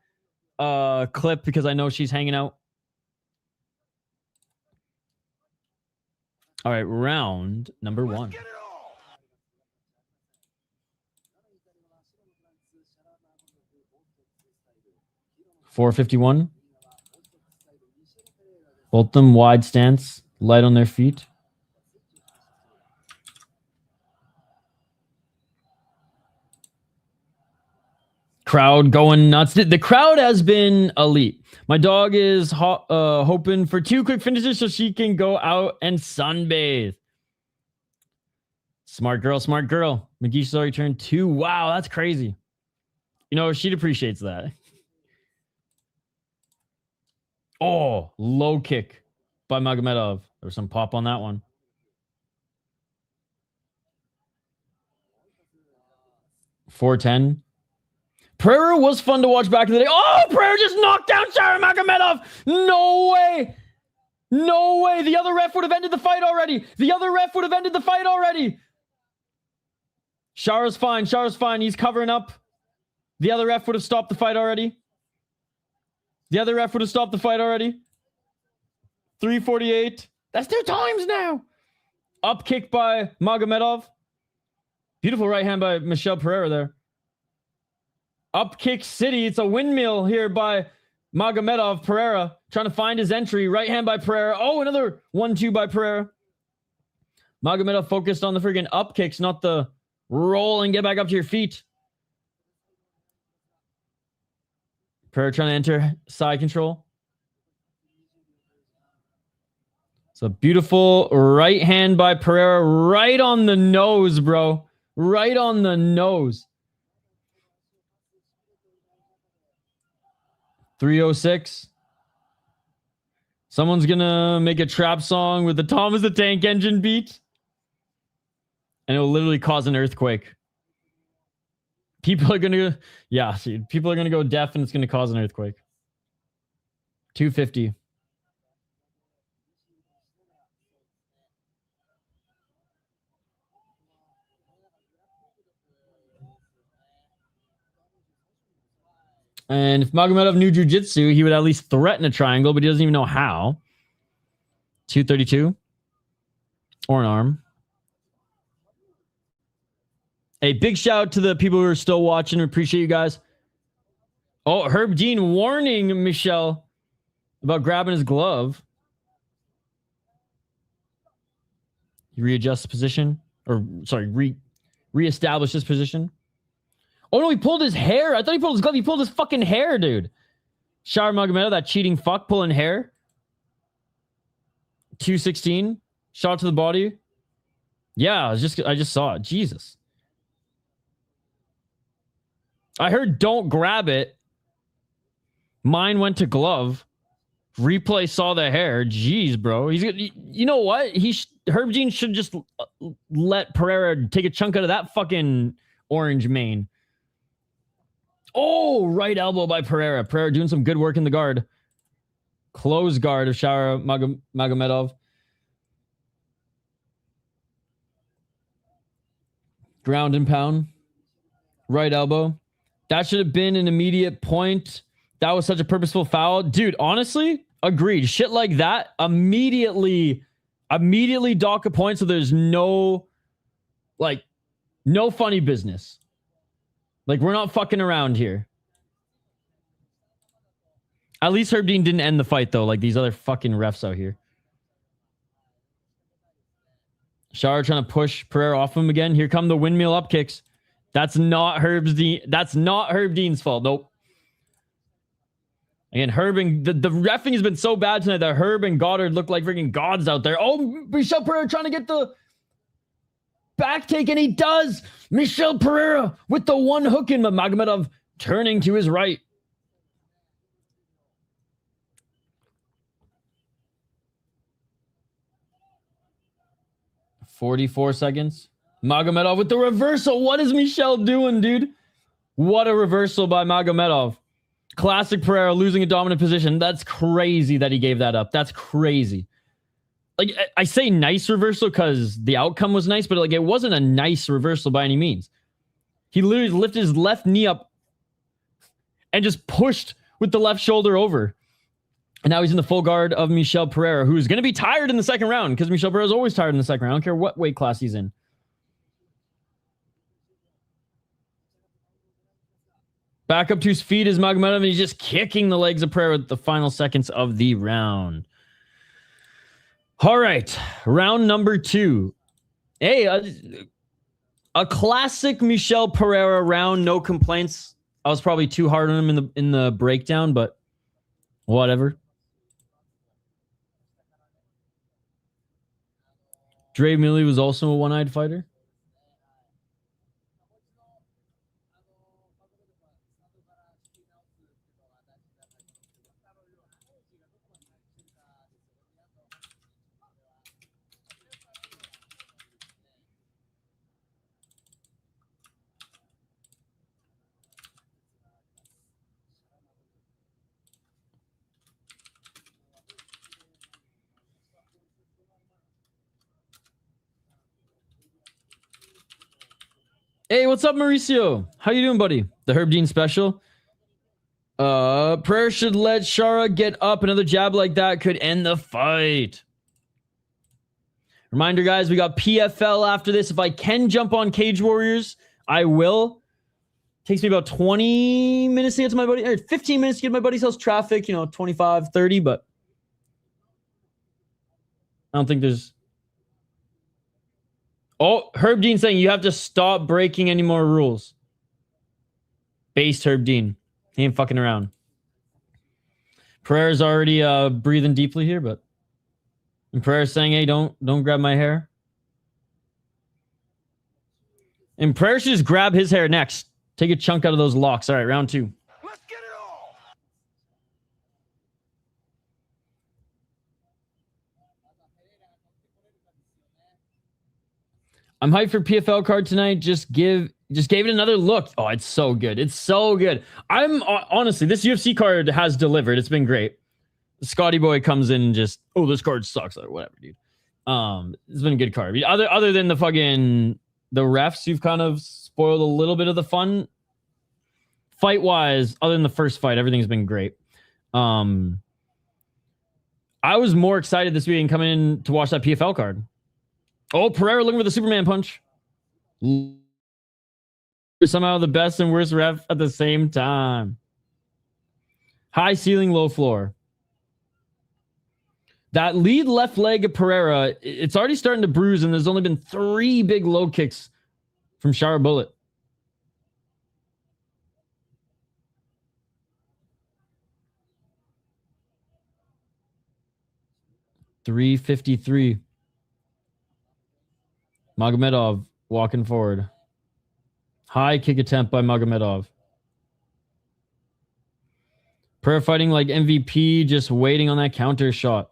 Speaker 2: clip because I know she's hanging out. All right, round number 1. .451. Both them wide stance, light on their feet. Crowd going nuts. The crowd has been elite. My dog is hoping for 2 quick finishes so she can go out and sunbathe. Smart girl, smart girl. McGeesh's already turned 2. Wow, that's crazy. She'd appreciates that. Oh, low kick by Magomedov. There was some pop on that one. .410. Pereira was fun to watch back in the day. Oh, Pereira just knocked down Shara Magomedov. No way. No way. The other ref would have ended the fight already. Shara's fine. He's covering up. The other ref would have stopped the fight already. 348. That's 2 times now. Up kick by Magomedov. Beautiful right hand by Michel Pereira there. Up kick city. It's a windmill here by Magomedov. Pereira trying to find his entry. Right hand by Pereira. Oh, another 1-2 by Pereira. Magomedov focused on the freaking up kicks, not the roll and get back up to your feet. Pereira trying to enter side control. It's a beautiful right hand by Pereira. Right on the nose, bro. Right on the nose. 306. Someone's gonna make a trap song with the Thomas the Tank Engine beat. And it'll literally cause an earthquake. People are gonna go deaf and it's gonna cause an earthquake. 250. And if Magomedov knew jiu-jitsu, he would at least threaten a triangle, but he doesn't even know how. 232. Or an arm. Hey, big shout out to the people who are still watching. Appreciate you guys. Oh, Herb Dean warning Michel about grabbing his glove. He readjusts position. Or, sorry, reestablish his position. Oh, no, he pulled his hair. I thought he pulled his glove. He pulled his fucking hair, dude. Shara Magomedov, that cheating fuck, pulling hair. 216. Shot to the body. Yeah, I just saw it. Jesus. I heard don't grab it. Mine went to glove. Replay saw the hair. Jeez, bro. You know what? Herb Dean should just let Pereira take a chunk out of that fucking orange mane. Oh, right elbow by Pereira. Pereira doing some good work in the guard. Close guard of Shara Magomedov. Ground and pound. Right elbow. That should have been an immediate point. That was such a purposeful foul. Dude, honestly, agreed. Shit like that, immediately dock a point so there's no funny business. Like, we're not fucking around here. At least Herb Dean didn't end the fight, though, like these other fucking refs out here. Shara trying to push Pereira off him again. Here come the windmill up kicks. That's not Herb Dean's fault. Nope. Again, Herb and the reffing has been so bad tonight that Herb and Goddard look like freaking gods out there. Oh, Michel Pereira trying to get the back take, and he does. Michel Pereira with the one hook in, but Magomedov turning to his right. "44 seconds. Magomedov with the reversal. What is Michel doing, dude? What a reversal by Magomedov. Classic Pereira losing a dominant position. That's crazy that he gave that up. That's crazy. Like, I say nice reversal because the outcome was nice, but like, it wasn't a nice reversal by any means. He literally lifted his left knee up and just pushed with the left shoulder over. And now he's in the full guard of Michel Pereira, who's going to be tired in the second round because Michel Pereira is always tired in the second round. I don't care what weight class he's in. Back up to his feet is Magomedov, and he's just kicking the legs of Pereira with the final seconds of the round. All right, round number 2. Hey, a classic Michel Pereira round, no complaints. I was probably too hard on him in the breakdown, but whatever. Dre Millie was also a one-eyed fighter. Hey, what's up, Mauricio? How you doing, buddy? The Herb Dean special. Pereira should let Shara get up. Another jab like that could end the fight. Reminder, guys, we got PFL after this. If I can jump on Cage Warriors, I will. Takes me about 20 minutes to get to my buddy, or 15 minutes to get to my buddy's house. Traffic, 25, 30, but I don't think there's... Oh, Herb Dean saying you have to stop breaking any more rules. Based Herb Dean. He ain't fucking around. Pereira's already breathing deeply here, but... And Pereira's saying, hey, don't grab my hair. And Pereira should just grab his hair next. Take a chunk out of those locks. All right, round 2.
Speaker 4: Let's get it all.
Speaker 2: I'm hyped for PFL card tonight. Just gave it another look. Oh, it's so good. It's so good. I'm honestly, this UFC card has delivered. It's been great. Scotty Boy comes in and just, oh, this card sucks or whatever, dude. It's been a good card. Other than the refs, you've kind of spoiled a little bit of the fun. Fight wise, other than the first fight, everything's been great. I was more excited this weekend coming in to watch that PFL card. Oh, Pereira looking for the Superman punch. Somehow the best and worst ref at the same time. High ceiling, low floor. That lead left leg of Pereira, it's already starting to bruise, and there's only been 3 big low kicks from Shara Bullet. .353. Magomedov walking forward. High kick attempt by Magomedov. Pereira fighting like MVP, just waiting on that counter shot.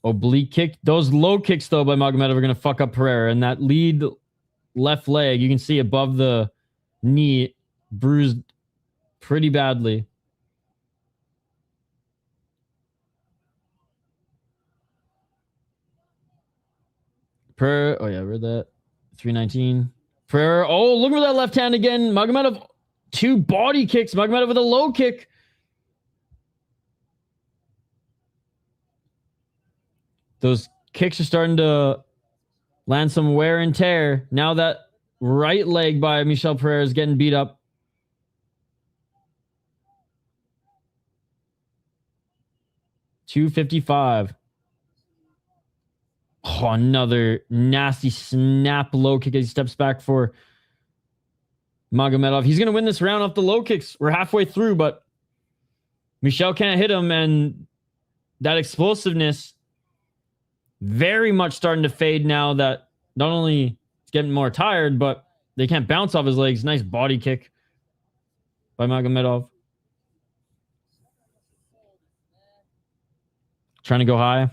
Speaker 2: Oblique kick. Those low kicks, though, by Magomedov are going to fuck up Pereira. And that lead left leg, you can see above the knee, bruised pretty badly. Pereira, oh yeah, read that. 319. Pereira, oh, look for that left hand again. Magomedov, 2 body kicks. Magomedov with a low kick. Those kicks are starting to land some wear and tear. Now that right leg by Michel Pereira is getting beat up. $255. Oh, another nasty snap low kick as he steps back for Magomedov. He's going to win this round off the low kicks. We're halfway through, but Michel can't hit him, and that explosiveness very much starting to fade now that not only he's getting more tired, but they can't bounce off his legs. Nice body kick by Magomedov. Trying to go high.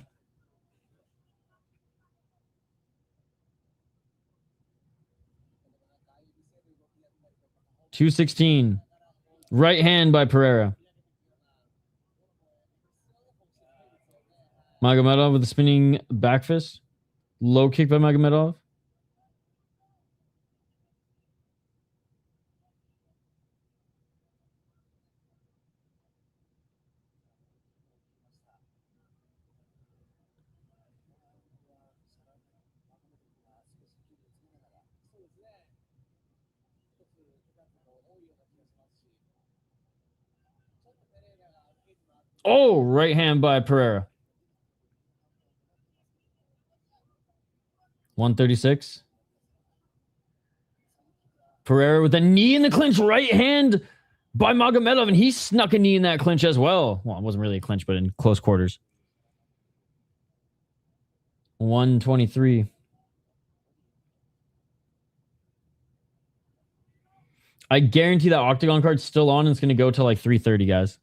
Speaker 2: $216. Right hand by Pereira. Magomedov with a spinning back fist. Low kick by Magomedov. Oh, right hand by Pereira. 136. Pereira with a knee in the clinch, right hand by Magomedov, and he snuck a knee in that clinch as well. Well, it wasn't really a clinch, but in close quarters. 123. I guarantee that Octagon card's still on, and it's going to go till like 3:30, guys.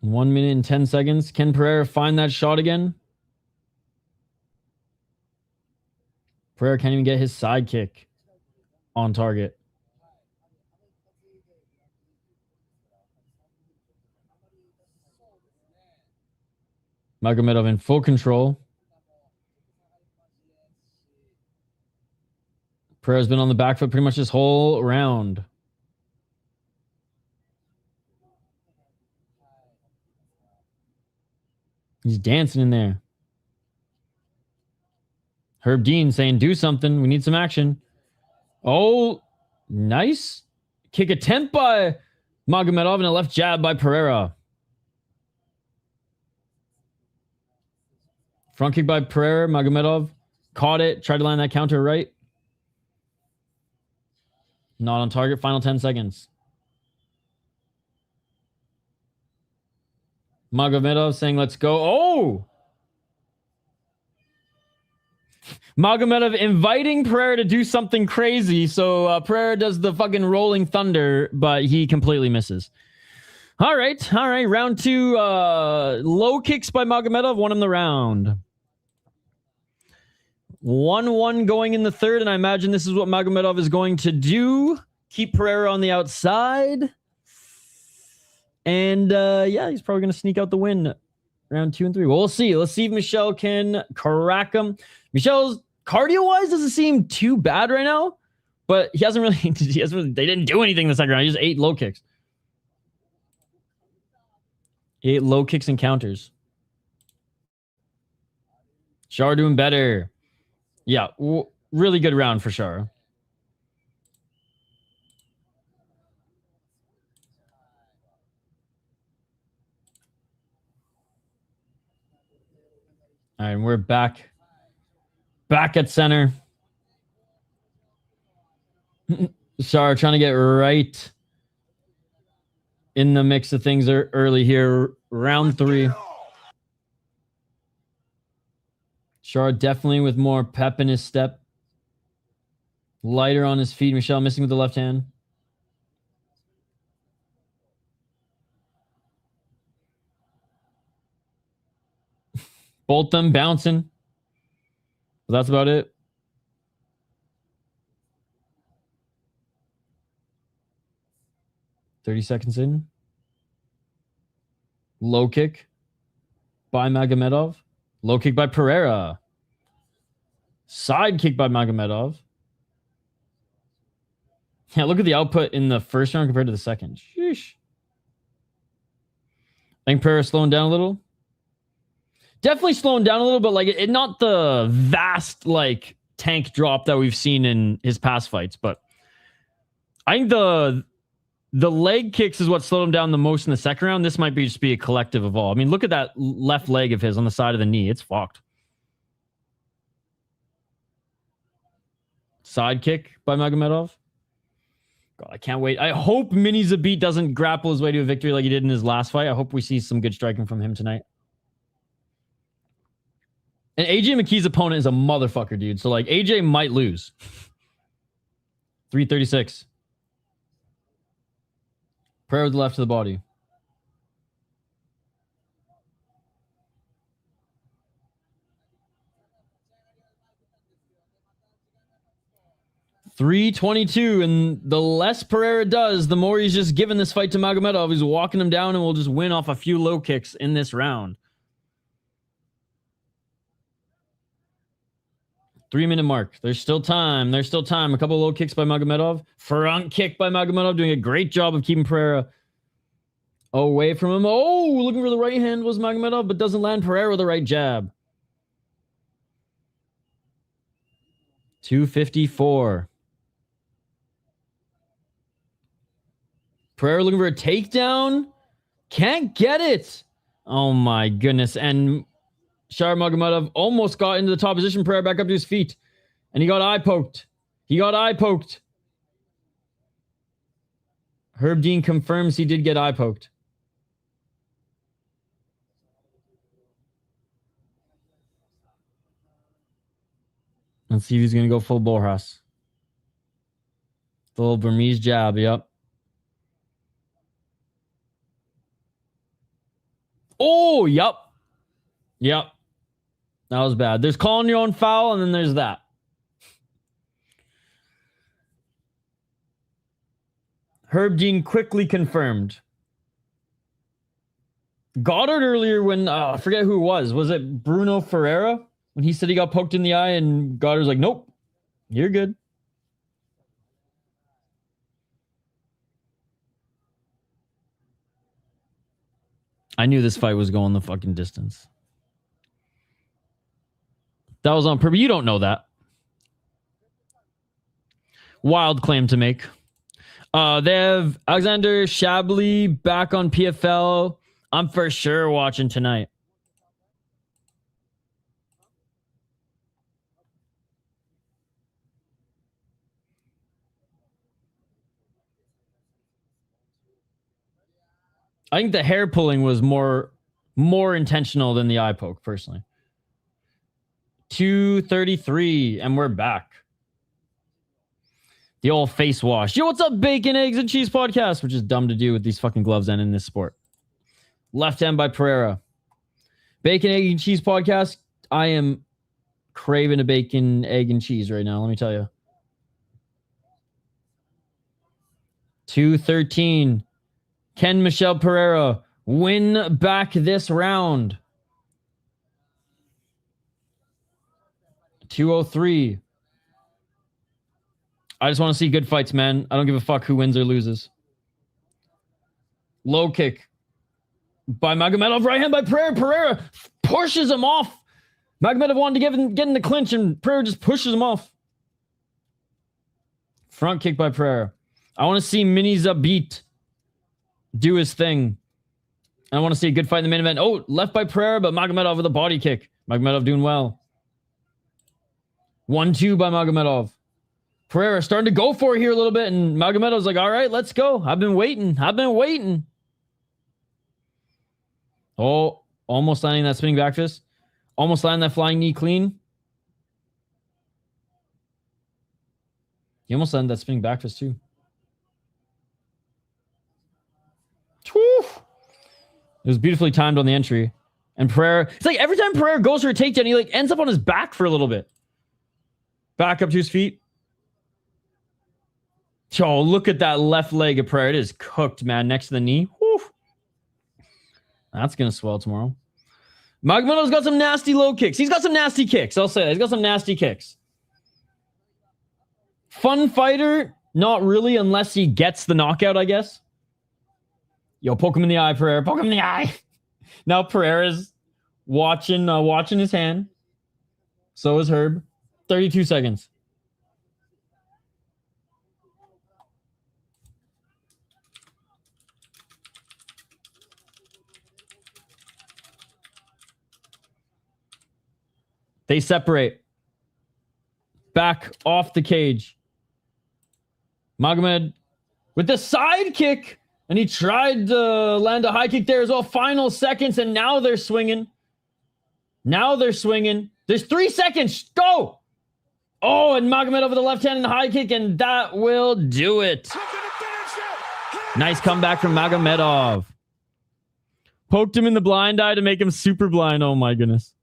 Speaker 2: One minute and 10 seconds. Can Pereira find that shot again? Pereira can't even get his side kick on target. Magomedov in full control. Pereira's been on the back foot pretty much this whole round. He's dancing in there. Herb Dean saying, do something. We need some action. Oh, nice. Kick attempt by Magomedov and a left jab by Pereira. Front kick by Pereira. Magomedov caught it. Tried to land that counter right. Not on target. Final 10 seconds. Magomedov saying, let's go. Oh! Magomedov inviting Pereira to do something crazy. So Pereira does the fucking rolling thunder, but he completely misses. All right. Round 2. Low kicks by Magomedov won him the round. 1-1 going in the third, and I imagine this is what Magomedov is going to do. Keep Pereira on the outside. And yeah, he's probably going to sneak out the win round 2 and 3. Well, we'll see. Let's see if Michel can crack him. Michel's cardio-wise doesn't seem too bad right now, but he hasn't really, they didn't do anything in the second round. He just ate low kicks. He ate low kicks and counters. Shara doing better. Yeah, really good round for Shara. All right, we're back at center. Shara trying to get right in the mix of things early here. Round 3. Shara definitely with more pep in his step. Lighter on his feet. Michel missing with the left hand. Both them bouncing. That's about it. "30 seconds in. Low kick by Magomedov. Low kick by Pereira. Side kick by Magomedov. Yeah, look at the output in the first round compared to the second. Sheesh. I think Pereira slowing down a little. Definitely slowing down a little, but like it not the vast like tank drop that we've seen in his past fights. But I think the leg kicks is what slowed him down the most in the second round. This might just be a collective of all. I mean, look at that left leg of his on the side of the knee. It's fucked. Side kick by Magomedov. God, I can't wait. I hope Mini Zabit doesn't grapple his way to a victory like he did in his last fight. I hope we see some good striking from him tonight. And AJ McKee's opponent is a motherfucker, dude. So, like, AJ might lose. 336. Prayer with the left to the body. .322, and the less Pereira does, the more he's just giving this fight to Magomedov. He's walking him down and will just win off a few low kicks in this round. 3-minute mark. There's still time. There's still time. A couple of low kicks by Magomedov. Front kick by Magomedov, doing a great job of keeping Pereira away from him. Oh, looking for the right hand was Magomedov, but doesn't land Pereira with the right jab. 254. Pereira looking for a takedown. Can't get it. Oh my goodness. And Shara Magomedov almost got into the top position. Pereira back up to his feet. And he got eye poked. He got eye poked. Herb Dean confirms he did get eye poked. Let's see if he's going to go full Borjas. The little Burmese jab, yep. Oh, yep. Yep. That was bad. There's calling your own foul, and then there's that. Herb Dean quickly confirmed. Goddard earlier when, I forget who it was. Was it Bruno Ferreira? When he said he got poked in the eye, and Goddard's like, nope, you're good. I knew this fight was going the fucking distance. That was on purpose. You don't know that. Wild claim to make. They have Alexander Shabley back on PFL. I'm for sure watching tonight. I think the hair pulling was more intentional than the eye poke, personally. 233, and we're back. The old face wash. Yo, what's up, Bacon, Eggs, and Cheese podcast? Which is dumb to do with these fucking gloves and in this sport. Left hand by Pereira. Bacon, Egg, and Cheese podcast. I am craving a bacon, egg, and cheese right now, let me tell you. 213. Can Michel Pereira win back this round? 203. I just want to see good fights, man. I don't give a fuck who wins or loses. Low kick by Magomedov. Right hand by Pereira. Pereira pushes him off. Magomedov wanted to get in the clinch, and Pereira just pushes him off. Front kick by Pereira. I want to see Mini Zabit do his thing. I want to see a good fight in the main event. Oh, left by Pereira, but Magomedov with a body kick. Magomedov doing well. 1-2 by Magomedov. Pereira starting to go for it here a little bit, and Magomedov's like, all right, let's go. I've been waiting. Oh, almost landing that spinning back fist. Almost landing that flying knee clean. He almost landed that spinning back fist too. Whew. It was beautifully timed on the entry. And Pereira, it's like every time Pereira goes for a takedown, he like ends up on his back for a little bit. Back up to his feet. Oh, look at that left leg of Pereira. It is cooked, man, next to the knee. Whew. That's going to swell tomorrow. Magomedov's got some nasty low kicks. He's got some nasty kicks. I'll say that. He's got some nasty kicks. Fun fighter, not really, unless he gets the knockout, I guess. Yo, poke him in the eye, Pereira. Poke him in the eye. Now Pereira's watching his hand. So is Herb. 32 seconds. They separate. Back off the cage. Magomed with the side kick. And he tried to land a high kick there as well. Final seconds, and now they're swinging. There's 3 seconds. Go! Oh, and Magomedov with the left hand and the high kick, and that will do it. Nice comeback from Magomedov. Poked him in the blind eye to make him super blind. Oh, my goodness.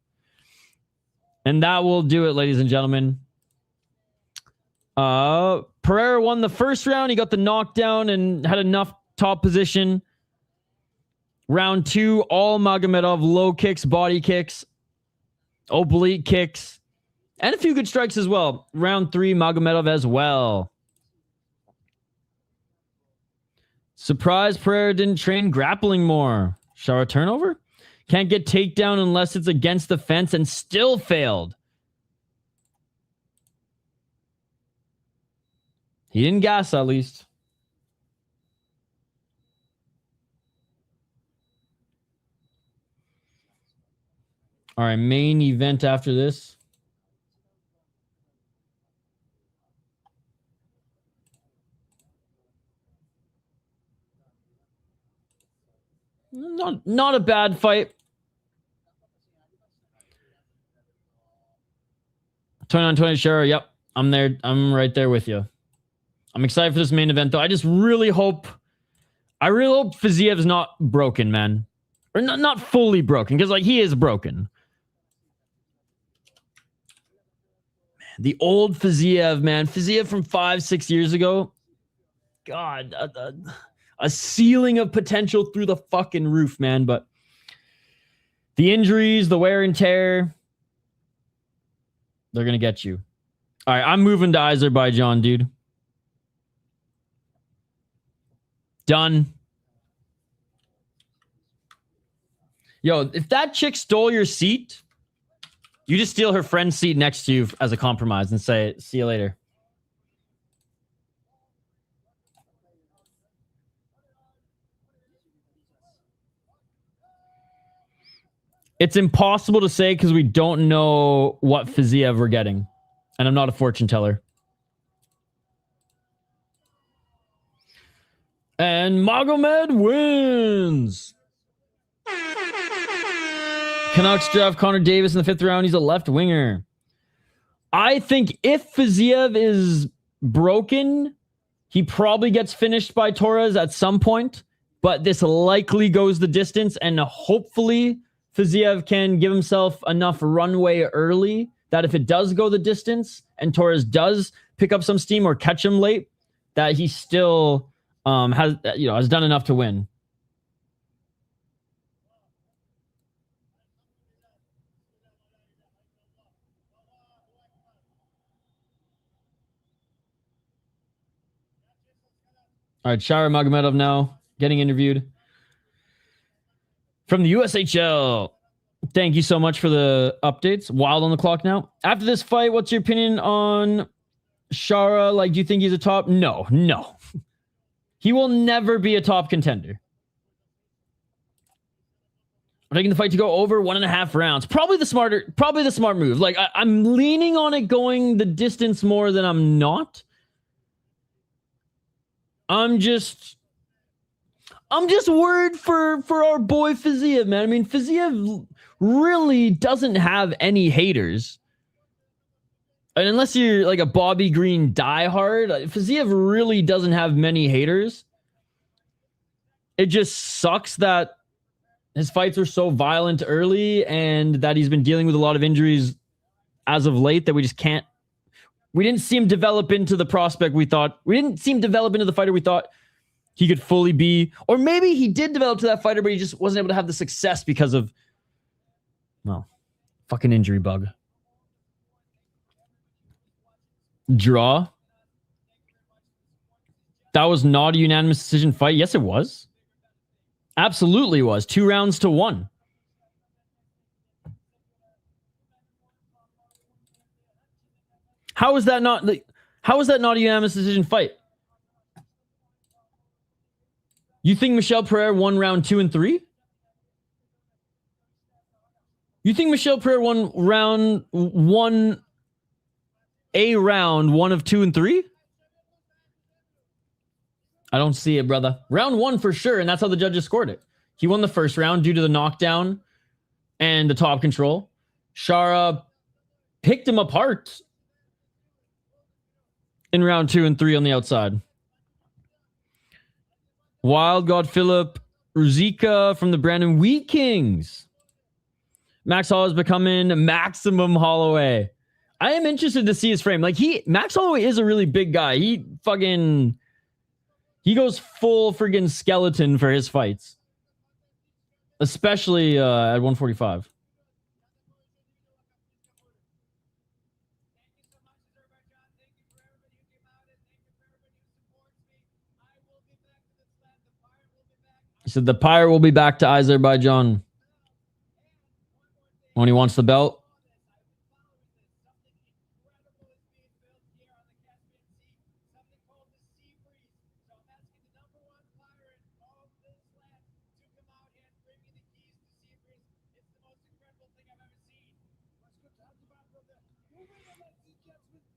Speaker 2: And that will do it, ladies and gentlemen. Pereira won the first round. He got the knockdown and had enough top position. Round 2, all Magomedov, low kicks, body kicks, oblique kicks, and a few good strikes as well. Round 3, Magomedov as well. Surprise, Pereira didn't train grappling more. Shara turnover? Can't get takedown unless it's against the fence and still failed. He didn't gas at least. All right, main event after this. Not a bad fight. 29-20 Shara. Yep, I'm there. I'm right there with you. I'm excited for this main event, though. I really hope Fiziev's not broken, man. Or not fully broken, because like he is broken. The old Fiziev, man. Fiziev from 5-6 years ago. God, a ceiling of potential through the fucking roof, man. But the injuries, the wear and tear, they're going to get you. All right, I'm moving to Azerbaijan, dude. Done. Yo, if that chick stole your seat, you just steal her friend's seat next to you as a compromise and say, see you later. It's impossible to say because we don't know what Fiziev we're getting. And I'm not a fortune teller. And Magomed wins. Canucks draft Connor Davis in the 5th round. He's a left winger. I think if Fiziev is broken, he probably gets finished by Torres at some point. But this likely goes the distance. And hopefully Fiziev can give himself enough runway early that if it does go the distance and Torres does pick up some steam or catch him late, that he still has done enough to win. All right, Shara Magomedov now getting interviewed from the USHL. Thank you so much for the updates. Wild on the clock now. After this fight, what's your opinion on Shara? Like, do you think he's a top? No. He will never be a top contender. I'm taking the fight to go over 1.5 rounds. Probably the smart move. Like, I'm leaning on it going the distance more than I'm not. I'm just worried for our boy Fiziev, man. I mean, Fiziev really doesn't have any haters. And unless you're like a Bobby Green diehard, Fiziev really doesn't have many haters. It just sucks that his fights were so violent early and that he's been dealing with a lot of injuries as of late that we didn't see him develop into the prospect we thought. We didn't see him develop into the fighter we thought he could fully be. Or maybe he did develop to that fighter, but he just wasn't able to have the success because of, well, fucking injury bug. Draw. That was not a unanimous decision fight. Yes, it was. Absolutely was. 2 rounds to 1. How is that not a unanimous decision fight? You think Michel Pereira won round 2 and 3? You think Michel Pereira won round 1 of 2 and 3? I don't see it, brother. Round 1 for sure, and that's how the judges scored it. He won the first round due to the knockdown and the top control. Shara picked him apart in round 2 and 3 on the outside. Wild God Philip Ruzika from the Brandon Wheat Kings. Max Holloway is becoming Maximum Holloway. I am interested to see his frame. Like Max Holloway is a really big guy. He goes full friggin' skeleton for his fights. Especially at 145. He said the pirate will be back to Azerbaijan when he wants the belt.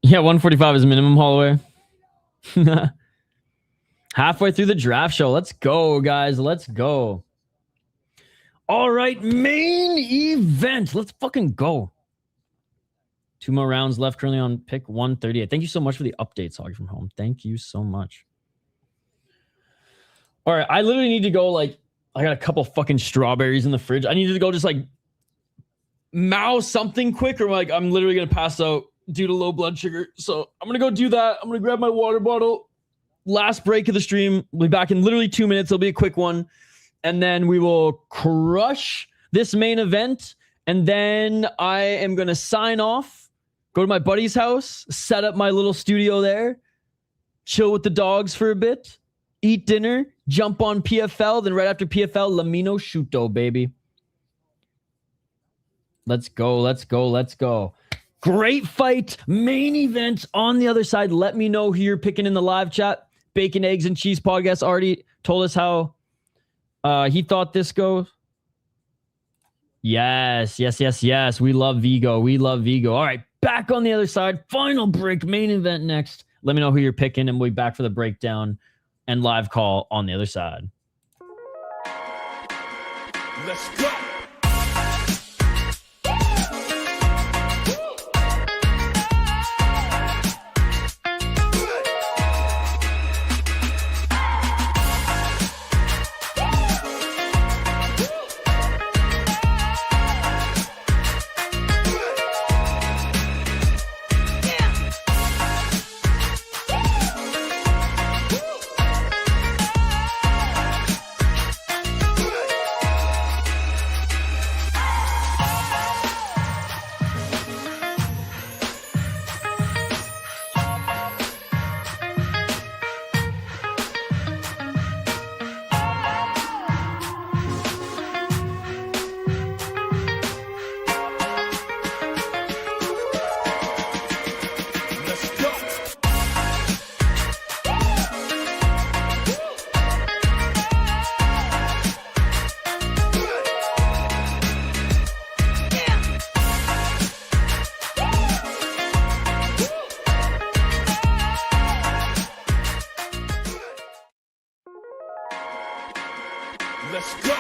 Speaker 2: Yeah, 145 is minimum, Holloway. Halfway through the draft show. Let's go, guys. Let's go. All right, main event. Let's fucking go. 2 more rounds left currently on pick 138. Thank you so much for the updates, Hoggy from home. Thank you so much. All right, I literally need to go, like, I got a couple fucking strawberries in the fridge. I need to go just, like, mouse something quick or, like, I'm literally going to pass out due to low blood sugar. So I'm going to go do that. I'm going to grab my water bottle. Last break of the stream. We'll be back in literally 2 minutes. It'll be a quick one. And then we will crush this main event. And then I am going to sign off, go to my buddy's house, set up my little studio there, chill with the dogs for a bit, eat dinner, jump on PFL. Then right after PFL, Lamino Shuto, baby. Let's go. Let's go. Let's go. Great fight. Main event on the other side. Let me know who you're picking in the live chat. Bacon, Eggs, and Cheese podcast already told us how he thought this goes. Yes. We love Vigo. All right, back on the other side. Final break. Main event next. Let me know who you're picking, and we'll be back for the breakdown and live call on the other side.
Speaker 4: Let's go. Let's go.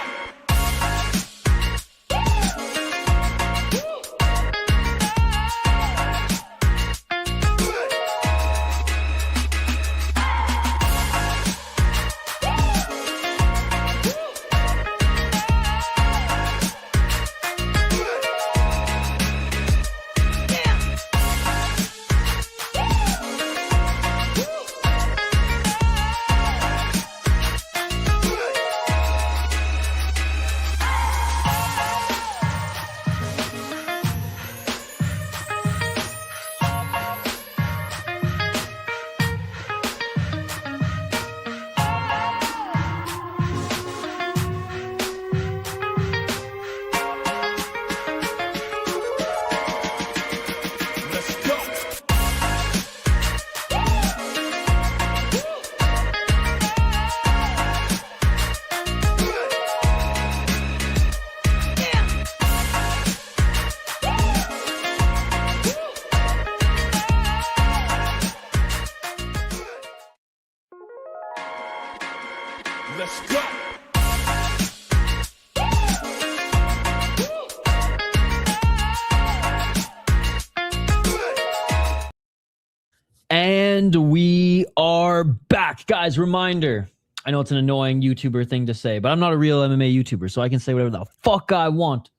Speaker 2: And we are back. Guys, reminder. I know it's an annoying YouTuber thing to say, but I'm not a real MMA YouTuber, so I can say whatever the fuck I want.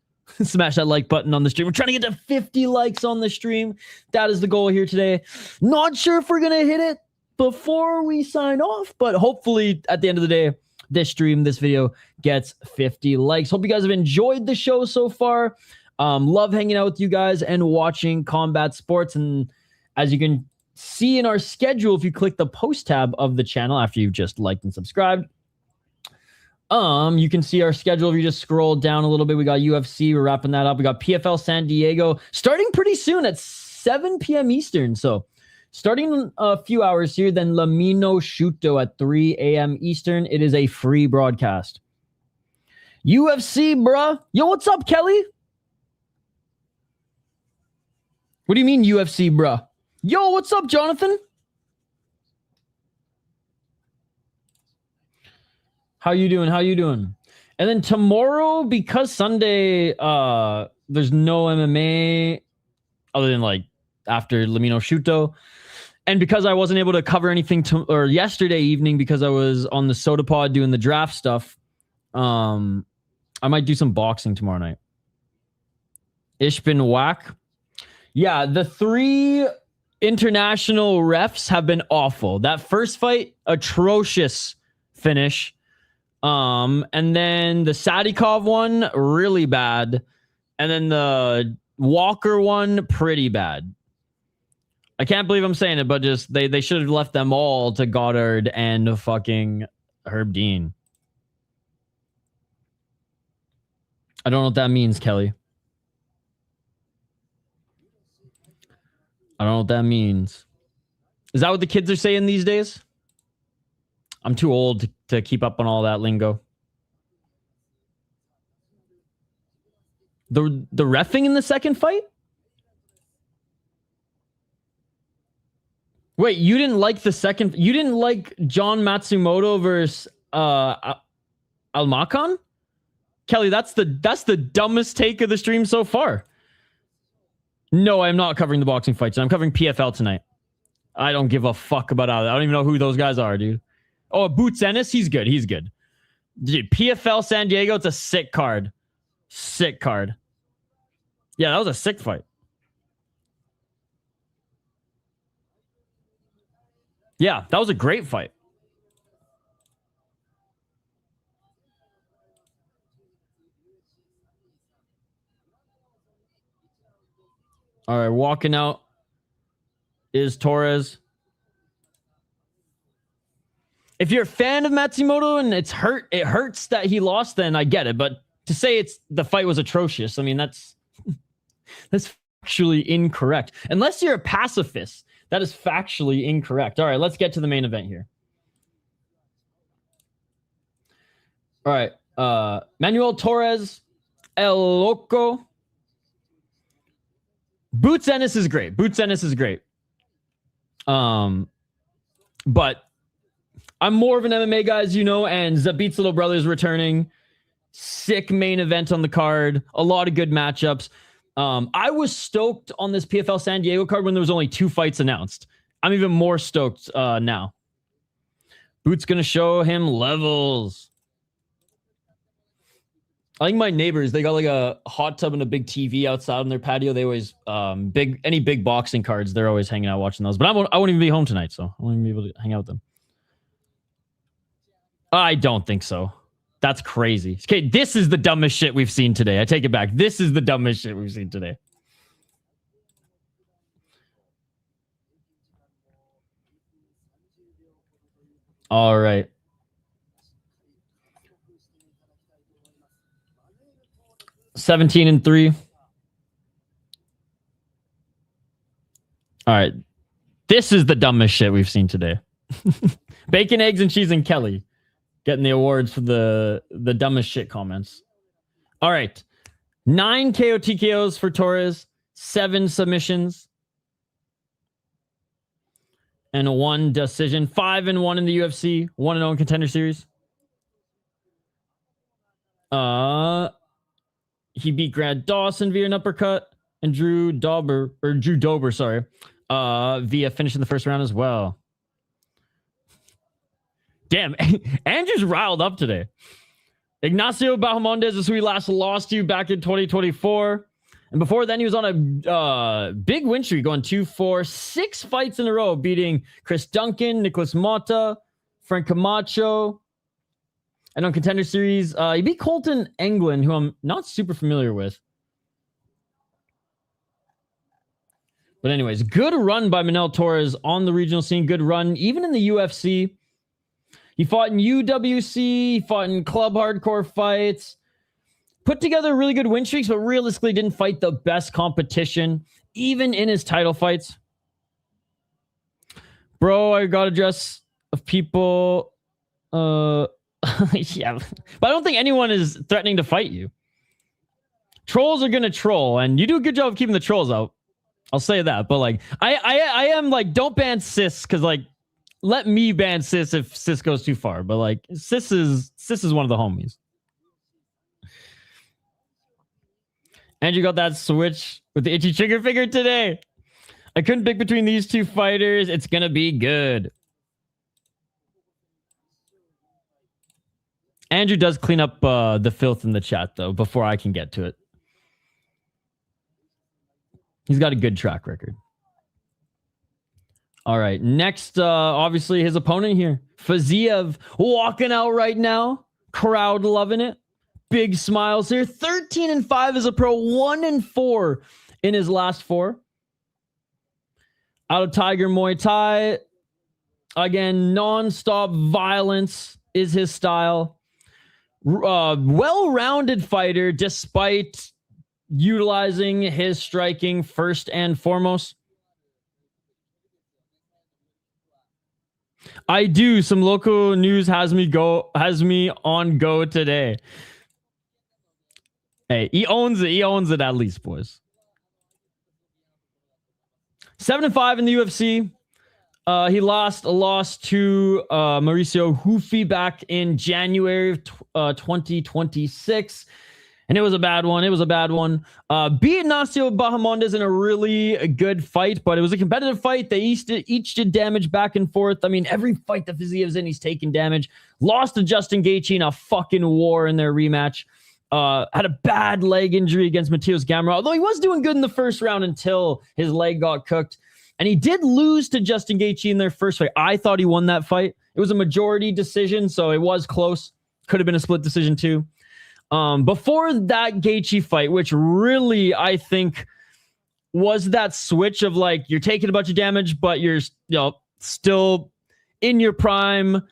Speaker 2: Smash that like button on the stream. We're trying to get to 50 likes on the stream. That is the goal here today. Not sure if we're going to hit it before we sign off, but hopefully at the end of the day, this stream, this video gets 50 likes. Hope you guys have enjoyed the show so far. Love hanging out with you guys and watching combat sports. And as you can see in our schedule, if you click the post tab of the channel after you've just liked and subscribed, you can see our schedule. If you just scroll down a little bit, we got UFC. We're wrapping that up. We got PFL San Diego starting pretty soon at 7 p.m. Eastern. So starting a few hours here, then Lamino Shuto at 3 a.m. Eastern. It is a free broadcast. UFC, bruh. Yo, what's up, Kelly? What do you mean UFC, bruh? Yo, what's up, Jonathan? How you doing? How you doing? And then tomorrow, because Sunday, there's no MMA other than like after Lamino Shuto. And because I wasn't able to cover anything yesterday evening because I was on the Soda Pod doing the draft stuff, I might do some boxing tomorrow night. Ishbin Whack. Yeah, the 3 international refs have been awful. That first fight, atrocious finish. And then the Sadykhov one, really bad. And then the Walker one, pretty bad. I can't believe I'm saying it, but just they should have left them all to Goddard and fucking Herb Dean. I don't know what that means, Kelly. I don't know what that means. Is that what the kids are saying these days? I'm too old to keep up on all that lingo. The reffing in the second fight? Wait, you didn't like the second... You didn't like John Matsumoto versus Almakan? Kelly, that's the dumbest take of the stream so far. No, I'm not covering the boxing fights. I'm covering PFL tonight. I don't give a fuck about that. I don't even know who those guys are, dude. Oh, Boots Ennis, he's good. He's good. Dude, PFL San Diego, it's a sick card. Sick card. Yeah, that was a sick fight. Yeah, that was a great fight. All right, walking out is Torres. If you're a fan of Matsumoto and it hurts that he lost, then I get it. But to say the fight was atrocious, I mean, that's factually incorrect. Unless you're a pacifist, that is factually incorrect. All right, let's get to the main event here. All right, Manuel Torres, El Loco. Boots Ennis is great. Boots Ennis is great. But I'm more of an MMA guy, as you know, and Zabit's little brother is returning. Sick main event on the card. A lot of good matchups. I was stoked on this PFL San Diego card when there was only 2 fights announced. I'm even more stoked now. Boots going to show him levels. I think my neighbors, they got like a hot tub and a big TV outside on their patio. They always, any big boxing cards, they're always hanging out watching those. But I won't even be home tonight, so I won't even be able to hang out with them. I don't think so. That's crazy. Okay, this is the dumbest shit we've seen today. I take it back. This is the dumbest shit we've seen today. All right. (17-3). All right. This is the dumbest shit we've seen today. Bacon, eggs, and cheese and Kelly getting the awards for the dumbest shit comments. All right. 9 KO TKOs for Torres, 7 submissions, and 1 decision. 5-1 in the UFC, 1-0 in Contender Series. He beat Grant Dawson via an uppercut and Drew Dober, sorry. via finishing the first round as well. Damn, Andrew's riled up today. Ignacio Bahamondes is who he last lost to back in 2024. And before then, he was on a big win streak, going 2-4, 6 fights in a row, beating Chris Duncan, Nicholas Mota, Frank Camacho. And on Contender Series, he beat Colton Englund, who I'm not super familiar with. But anyways, good run by Manuel Torres on the regional scene. Good run, even in the UFC. He fought in UWC, he fought in club hardcore fights. Put together really good win streaks, but realistically didn't fight the best competition, even in his title fights. Bro, I got a dress of people. Yeah, but I don't think anyone is threatening to fight you. Trolls are going to troll, and you do a good job of keeping the trolls out. I'll say that. But like, I am like, don't ban Sis, because like, let me ban Sis if Sis goes too far. But like, Sis is one of the homies. Andrew got that switch with the itchy trigger finger today. I couldn't pick between these two fighters. It's gonna be good. Andrew does clean up the filth in the chat though before I can get to it. He's got a good track record. All right, next, obviously his opponent here, Fiziev, walking out right now. Crowd loving it. Big smiles here. 13-5 as a pro, 1-4 in his last 4. Out of Tiger Muay Thai. Again, non-stop violence is his style. Well-rounded fighter, despite utilizing his striking first and foremost. I do. Some local news has me on go today. Hey, he owns it. He owns it at least, boys. 7-5 in the UFC. He lost to Mauricio Hufi back in January of 2026. And it was a bad one. Beat Ignacio Bahamondes in a really good fight, but it was a competitive fight. They each did damage back and forth. I mean, every fight that Fiziev's in, he's taking damage. Lost to Justin Gaethje in a fucking war in their rematch. Had a bad leg injury against Matheus Gamrot, although he was doing good in the first round until his leg got cooked. And he did lose to Justin Gaethje in their first fight. I thought he won that fight. It was a majority decision, so it was close. Could have been a split decision too. Before that Gaethje fight, which really, I think, was that switch of like, you're taking a bunch of damage, but you're still in your prime,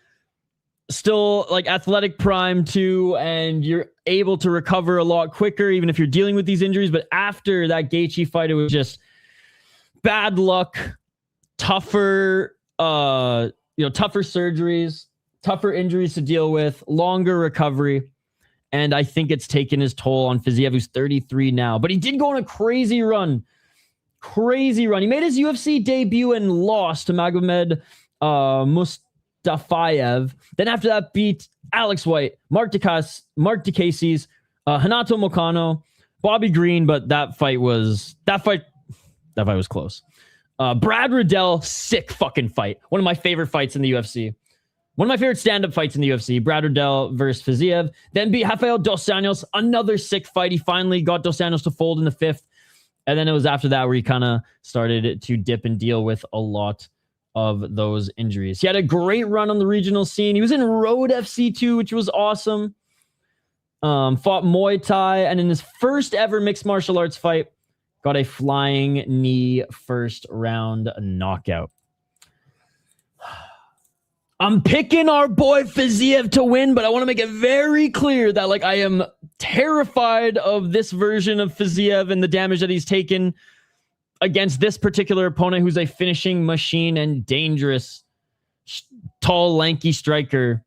Speaker 2: still like athletic prime too, and you're able to recover a lot quicker, even if you're dealing with these injuries. But after that Gaethje fight, it was just bad luck, tougher surgeries, tougher injuries to deal with, longer recovery. And I think it's taken his toll on Fiziev, who's 33 now. But he did go on a crazy run. He made his UFC debut and lost to Magomedov Mustafayev. Then after that, beat Alex White, Mark DeCassis, Hanato Moicano, Bobby Green. But that fight was close. Brad Riddell, sick fucking fight. One of my favorite fights in the UFC. One of my favorite stand-up fights in the UFC, Brad Riddell versus Fiziev. Then beat Rafael Dos Anjos, another sick fight. He finally got Dos Anjos to fold in the 5th. And then it was after that where he kind of started to dip and deal with a lot of those injuries. He had a great run on the regional scene. He was in Road FC too, which was awesome. Fought Muay Thai. And in his first ever mixed martial arts fight, got a flying knee first round knockout. I'm picking our boy Fiziev to win, but I want to make it very clear that like I am terrified of this version of Fiziev and the damage that he's taken against this particular opponent, who's a finishing machine and dangerous, tall, lanky striker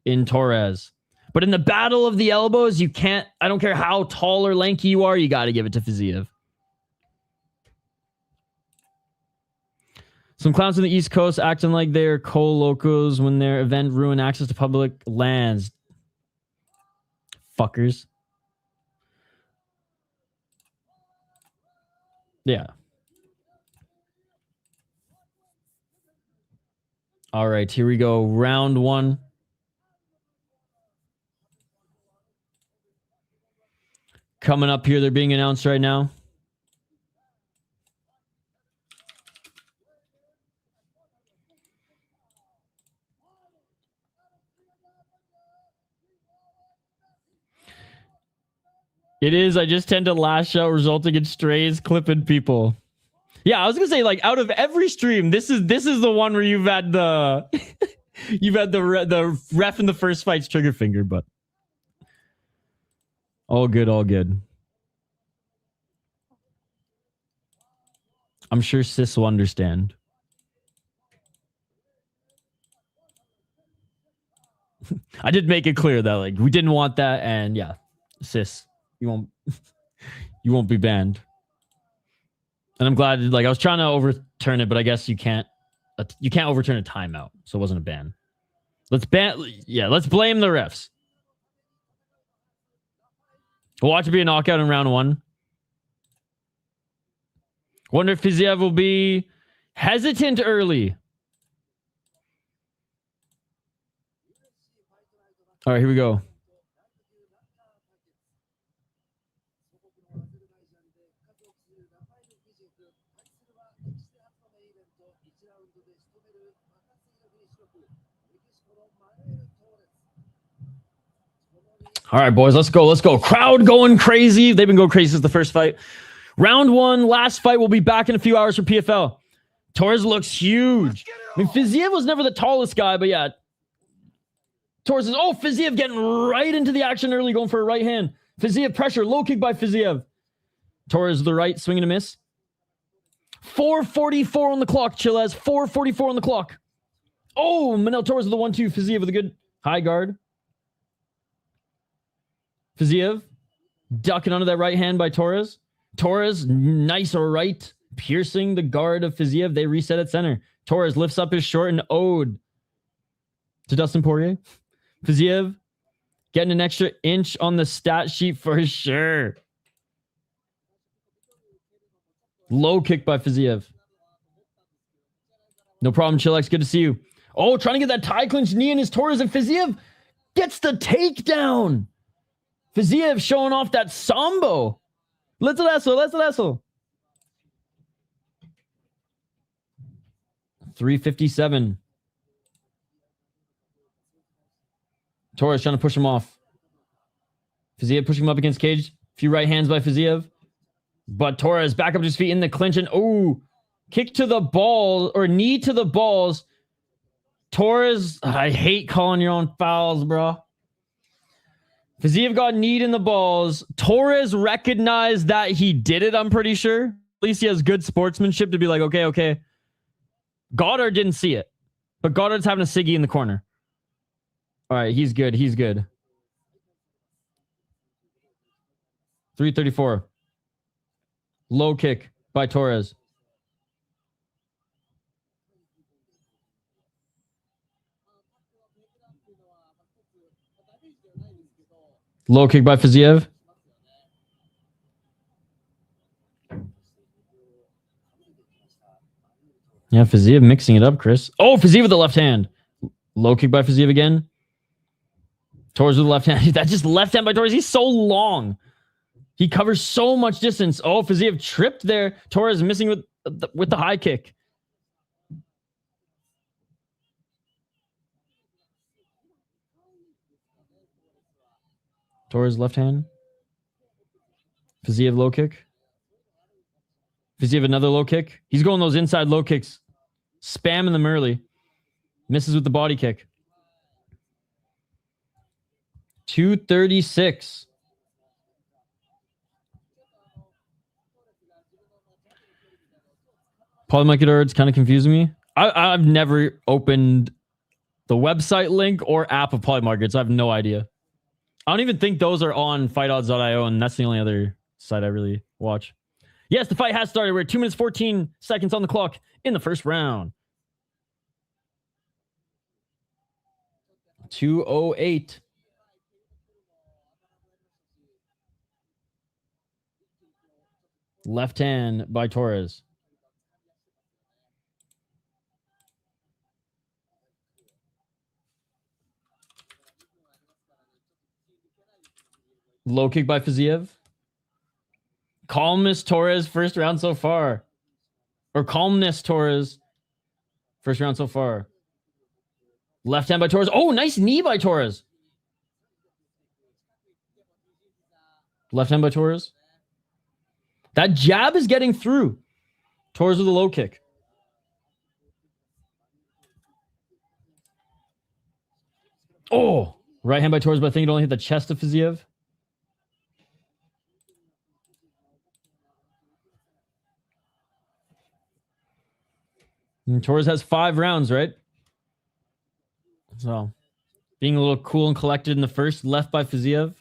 Speaker 2: in Torres. But in the battle of the elbows, you can't, I don't care how tall or lanky you are, you got to give it to Fiziev. Some clowns on the East Coast acting like they're co-locos when their event ruined access to public lands. Fuckers. Yeah. All right, here we go. Round 1. Coming up here, they're being announced right now. It is. I just tend to lash out, resulting in strays, clipping people. Yeah, I was gonna say, like, out of every stream, this is the one where you've had the the ref in the first fight's trigger finger, but all good, all good. I'm sure Sis will understand. I did make it clear that, like, we didn't want that, and yeah, Sis, you won't be banned. And I'm glad, like, I was trying to overturn it, but I guess you can't overturn a timeout, so it wasn't a ban. Let's blame the refs. Watch it be a knockout in round 1. Wonder if Fiziev will be hesitant early. All right, here we go. All right, boys, let's go. Let's go. Crowd going crazy. They've been going crazy since the first fight. Round 1, last fight. Will be back in a few hours for PFL. Torres looks huge. I mean, Fiziev was never the tallest guy, but yeah. Torres is, Fiziev getting right into the action early, going for a right hand. Fiziev pressure, low kick by Fiziev. Torres to the right, swinging a miss. 4:44 on the clock, Chilez. 4:44 on the clock. Oh, Manuel Torres with the 1-2. Fiziev with a good high guard. Fiziev ducking under that right hand by Torres. Torres, nice right, piercing the guard of Fiziev. They reset at center. Torres lifts up his short and ode to Dustin Poirier. Fiziev getting an extra inch on the stat sheet for sure. Low kick by Fiziev. No problem, Chillax. Good to see you. Oh, trying to get that tie clinch knee in his Torres, and Fiziev gets the takedown. Fiziev showing off that sambo. Let's wrestle. 3:57. Torres trying to push him off. Fiziev pushing him up against cage. A few right hands by Fiziev. But Torres back up to his feet in the clinch and kick to the balls or knee to the balls. Torres, I hate calling your own fouls, bro. Fiziev got kneed in the balls. Torres recognized that he did it, I'm pretty sure. At least he has good sportsmanship to be like, okay. Goddard didn't see it. But Goddard's having a ciggy in the corner. All right, he's good. 3:34. Low kick by Torres. Low kick by Fiziev. Yeah, Fiziev mixing it up, Chris. Oh, Fiziev with the left hand. Low kick by Fiziev again. Torres with the left hand. That just left hand by Torres. He's so long. He covers so much distance. Oh, Fiziev tripped there. Torres missing with the high kick. Torres left hand. Fiziev low kick. Fiziev another low kick. He's going those inside low kicks. Spamming them early. Misses with the body kick. 2:36. Polymarketer, it's kind of confusing me. I've never opened the website link or app of Polymarket, so I have no idea. I don't even think those are on fightodds.io, and that's the only other site I really watch. Yes, the fight has started. We're at 2 minutes, 14 seconds on the clock in the first round. 2:08. Left hand by Torres. Low kick by Fiziev. Calmness Torres first round so far. Or calmness Torres first round so far. Left hand by Torres. Oh, nice knee by Torres. Left hand by Torres. That jab is getting through. Torres with a low kick. Oh, right hand by Torres, but I think it only hit the chest of Fiziev. And Torres has 5 rounds, right? So, being a little cool and collected in the first, left by Fiziev.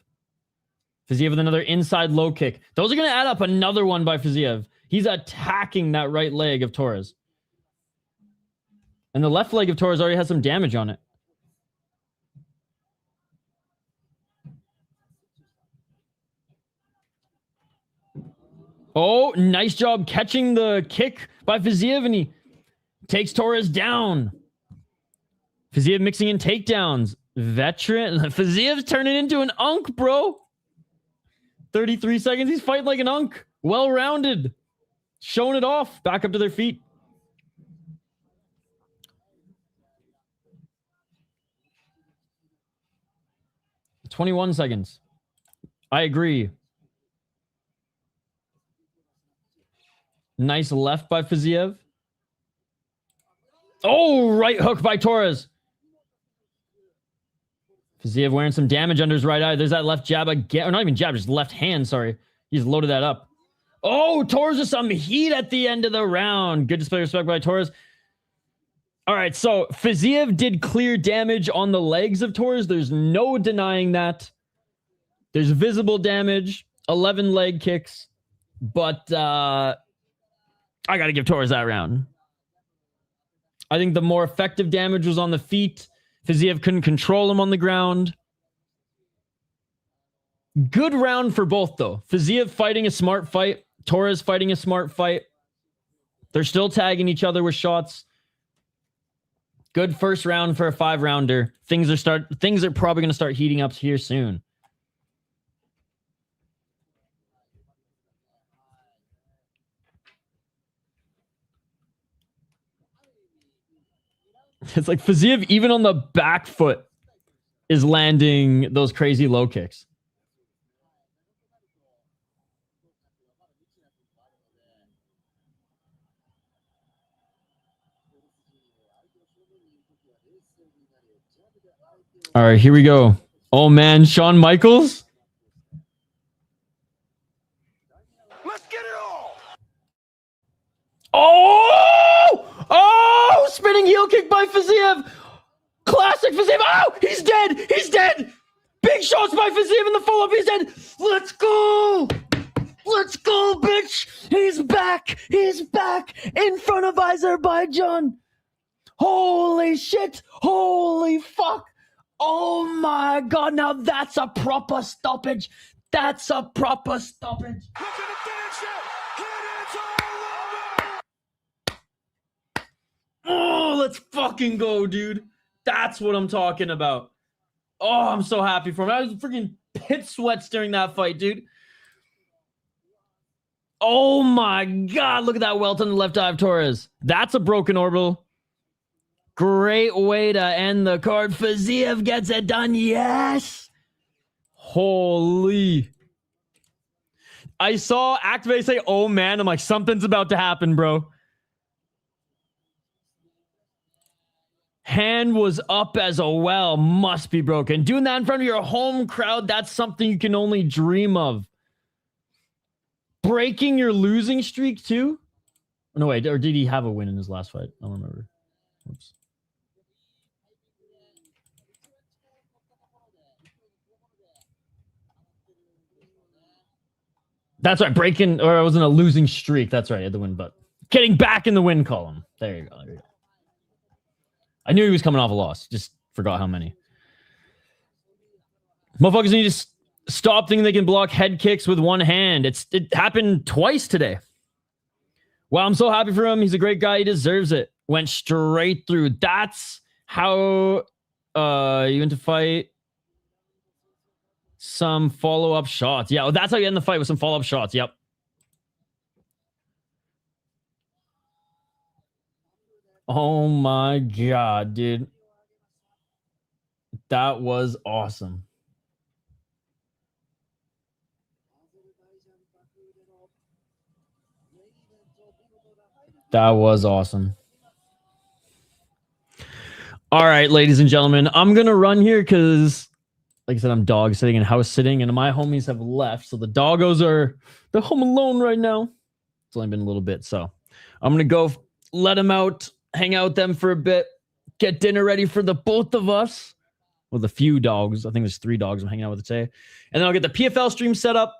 Speaker 2: Fiziev with another inside low kick. Those are going to add up. Another one by Fiziev. He's attacking that right leg of Torres. And the left leg of Torres already has some damage on it. Oh, nice job catching the kick by Fiziev, and he takes Torres down. Fiziev mixing in takedowns. Veteran. Fiziev's turning into an unk, bro. 33 seconds. He's fighting like an unk. Well-rounded. Showing it off. Back up to their feet. "21 seconds. I agree. Nice left by Fiziev. Oh, right hook by Torres. Fiziev wearing some damage under his right eye. There's that left jab again. Or not even jab, just left hand, sorry. He's loaded that up. Oh, Torres with some heat at the end of the round. Good display of respect by Torres. All right, so Fiziev did clear damage on the legs of Torres. There's no denying that. There's visible damage. 11 leg kicks. But I got to give Torres that round. I think the more effective damage was on the feet. Fiziev couldn't control him on the ground. Good round for both, though. Fiziev fighting a smart fight. Torres fighting a smart fight. They're still tagging each other with shots. Good first round for a 5-rounder. Things are probably going to start heating up here soon. It's like Fiziev, even on the back foot, is landing those crazy low kicks. All right, here we go. Oh, man, Shawn Michaels.
Speaker 4: Let's get it all.
Speaker 2: Oh! Oh! Spinning heel kick by Fiziev. Classic Fiziev. Oh! He's dead. He's dead. Big shots by Fiziev in the follow-up. He's dead. Let's go. Let's go, bitch. He's back. He's back in front of Azerbaijan. Holy shit. Holy fuck. Oh my God. Now that's a proper stoppage. That's a proper stoppage.
Speaker 4: Look at the finish it. It is all over.
Speaker 2: Oh, let's fucking go, dude. That's what I'm talking about. Oh, I'm so happy for him. I was freaking pit sweats during that fight, dude. Oh my God. Look at that welt on the left eye of Torres. That's a broken orbital. Great way to end the card. Fiziev gets it done. Yes. Holy. I saw Activate say, oh man. I'm like, something's about to happen, bro. Hand was up as well. Must be broken. Doing that in front of your home crowd, that's something you can only dream of. Breaking your losing streak too? No, wait. Or did he have a win in his last fight? I don't remember. Whoops. That's right. Breaking, or I was in a losing streak. That's right. I had the win, but getting back in the win column. There you go. There you go. I knew he was coming off a loss. Just forgot how many. Motherfuckers need to stop thinking they can block head kicks with one hand. It happened twice today. Wow, I'm so happy for him. He's a great guy. He deserves it. Went straight through. That's how you went to fight. some follow-up shots. Yeah, that's how you end the fight, with some follow-up shots. Yep. Oh my God, dude. That was awesome. That was awesome. All right, ladies and gentlemen, I'm going to run here because, like I said, I'm dog sitting and house sitting, and my homies have left. So the doggos they're home alone right now. It's only been a little bit. So I'm going to go let them out, hang out with them for a bit, get dinner ready for the both of us. With a few dogs. I think there's 3 dogs I'm hanging out with today. And then I'll get the PFL stream set up,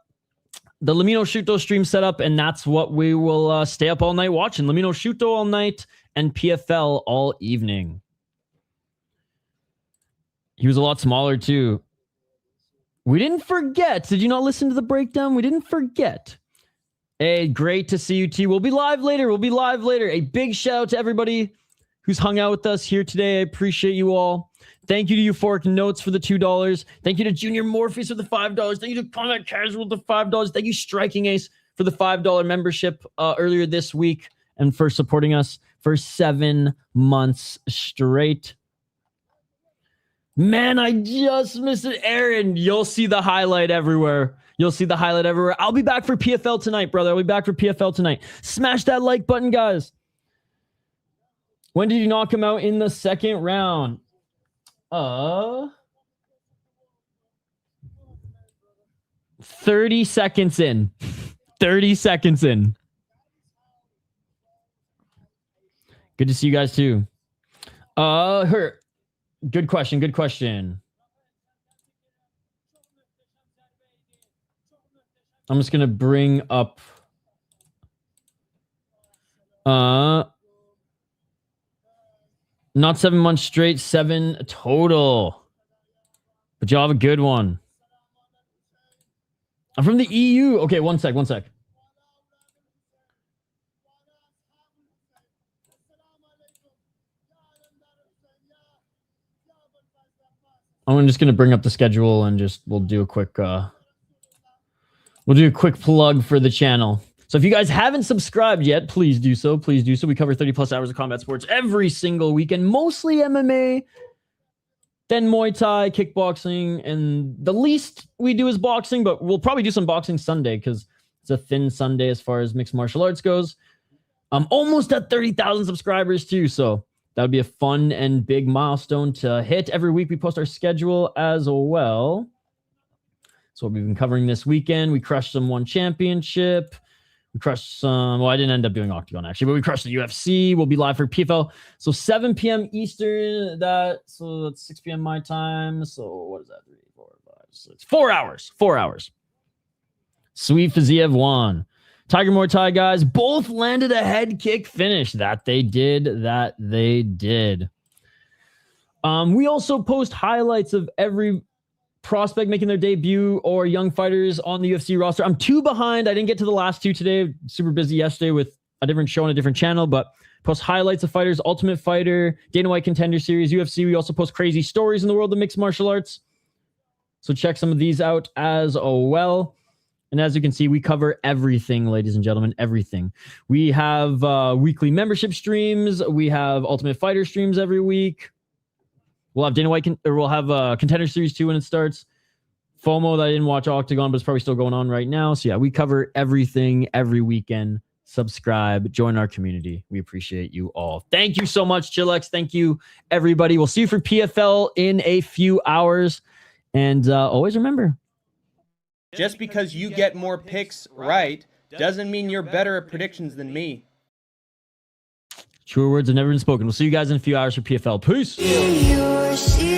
Speaker 2: the Lamino Shuto stream set up, and that's what we will stay up all night watching. Lamino Shuto all night and PFL all evening. He was a lot smaller too. We didn't forget. Did you not listen to the breakdown? We didn't forget. Hey, great to see you, T. We'll be live later. A big shout out to everybody who's hung out with us here today. I appreciate you all. Thank you to Euphoric Notes for the $2. Thank you to Junior Morpheus for the $5. Thank you to Combat Casual for the $5. Thank you, Striking Ace, for the $5 membership earlier this week and for supporting us for 7 months straight. Man, I just missed it. Aaron, you'll see the highlight everywhere. I'll be back for PFL tonight, brother. Smash that like button, guys. When did you knock him out in the second round? 30 seconds in. 30 seconds in. Good to see you guys too. Good question. I'm just gonna bring up not 7 months straight, 7 total. But y'all have a good one. I'm from the EU. Okay, one sec. I'm just gonna bring up the schedule and we'll do a quick plug for the channel. So if you guys haven't subscribed yet, please do so. We cover 30 plus hours of combat sports every single weekend, mostly MMA, then Muay Thai, kickboxing, and the least we do is boxing, but we'll probably do some boxing Sunday because it's a thin Sunday as far as mixed martial arts goes. I'm almost at 30,000 subscribers too, so that would be a fun and big milestone to hit. Every week we post our schedule as well. So what we've been covering this weekend, we crushed some one championship. We crushed some, well, I didn't end up doing Octagon actually, but we crushed the UFC. We'll be live for PFL. So 7 p.m. Eastern, so that's 6 p.m. my time. So what is that? 3, 4, 5, 6, 4 hours. 4 hours. Sweet Fiziev won. Tiger Muay Thai guys both landed a head kick finish. That they did. We also post highlights of every prospect making their debut or young fighters on the UFC roster. I'm 2 behind. I didn't get to the last 2 today. Super busy yesterday with a different show on a different channel, but post highlights of fighters, Ultimate Fighter, Dana White Contender Series, UFC. We also post crazy stories in the world of mixed martial arts. So check some of these out as well. And as you can see, we cover everything, ladies and gentlemen, everything. We have weekly membership streams. We have Ultimate Fighter streams every week. We'll have Dana White, we'll have Contender Series 2 when it starts. FOMO that I didn't watch Octagon, but it's probably still going on right now. So yeah, we cover everything every weekend. Subscribe, join our community. We appreciate you all. Thank you so much, Chillax. Thank you, everybody. We'll see you for PFL in a few hours. And always remember,
Speaker 6: just because you get more picks right doesn't mean you're better at predictions than me.
Speaker 2: truer words have never been spoken. We'll see you guys in a few hours for PFL. Peace.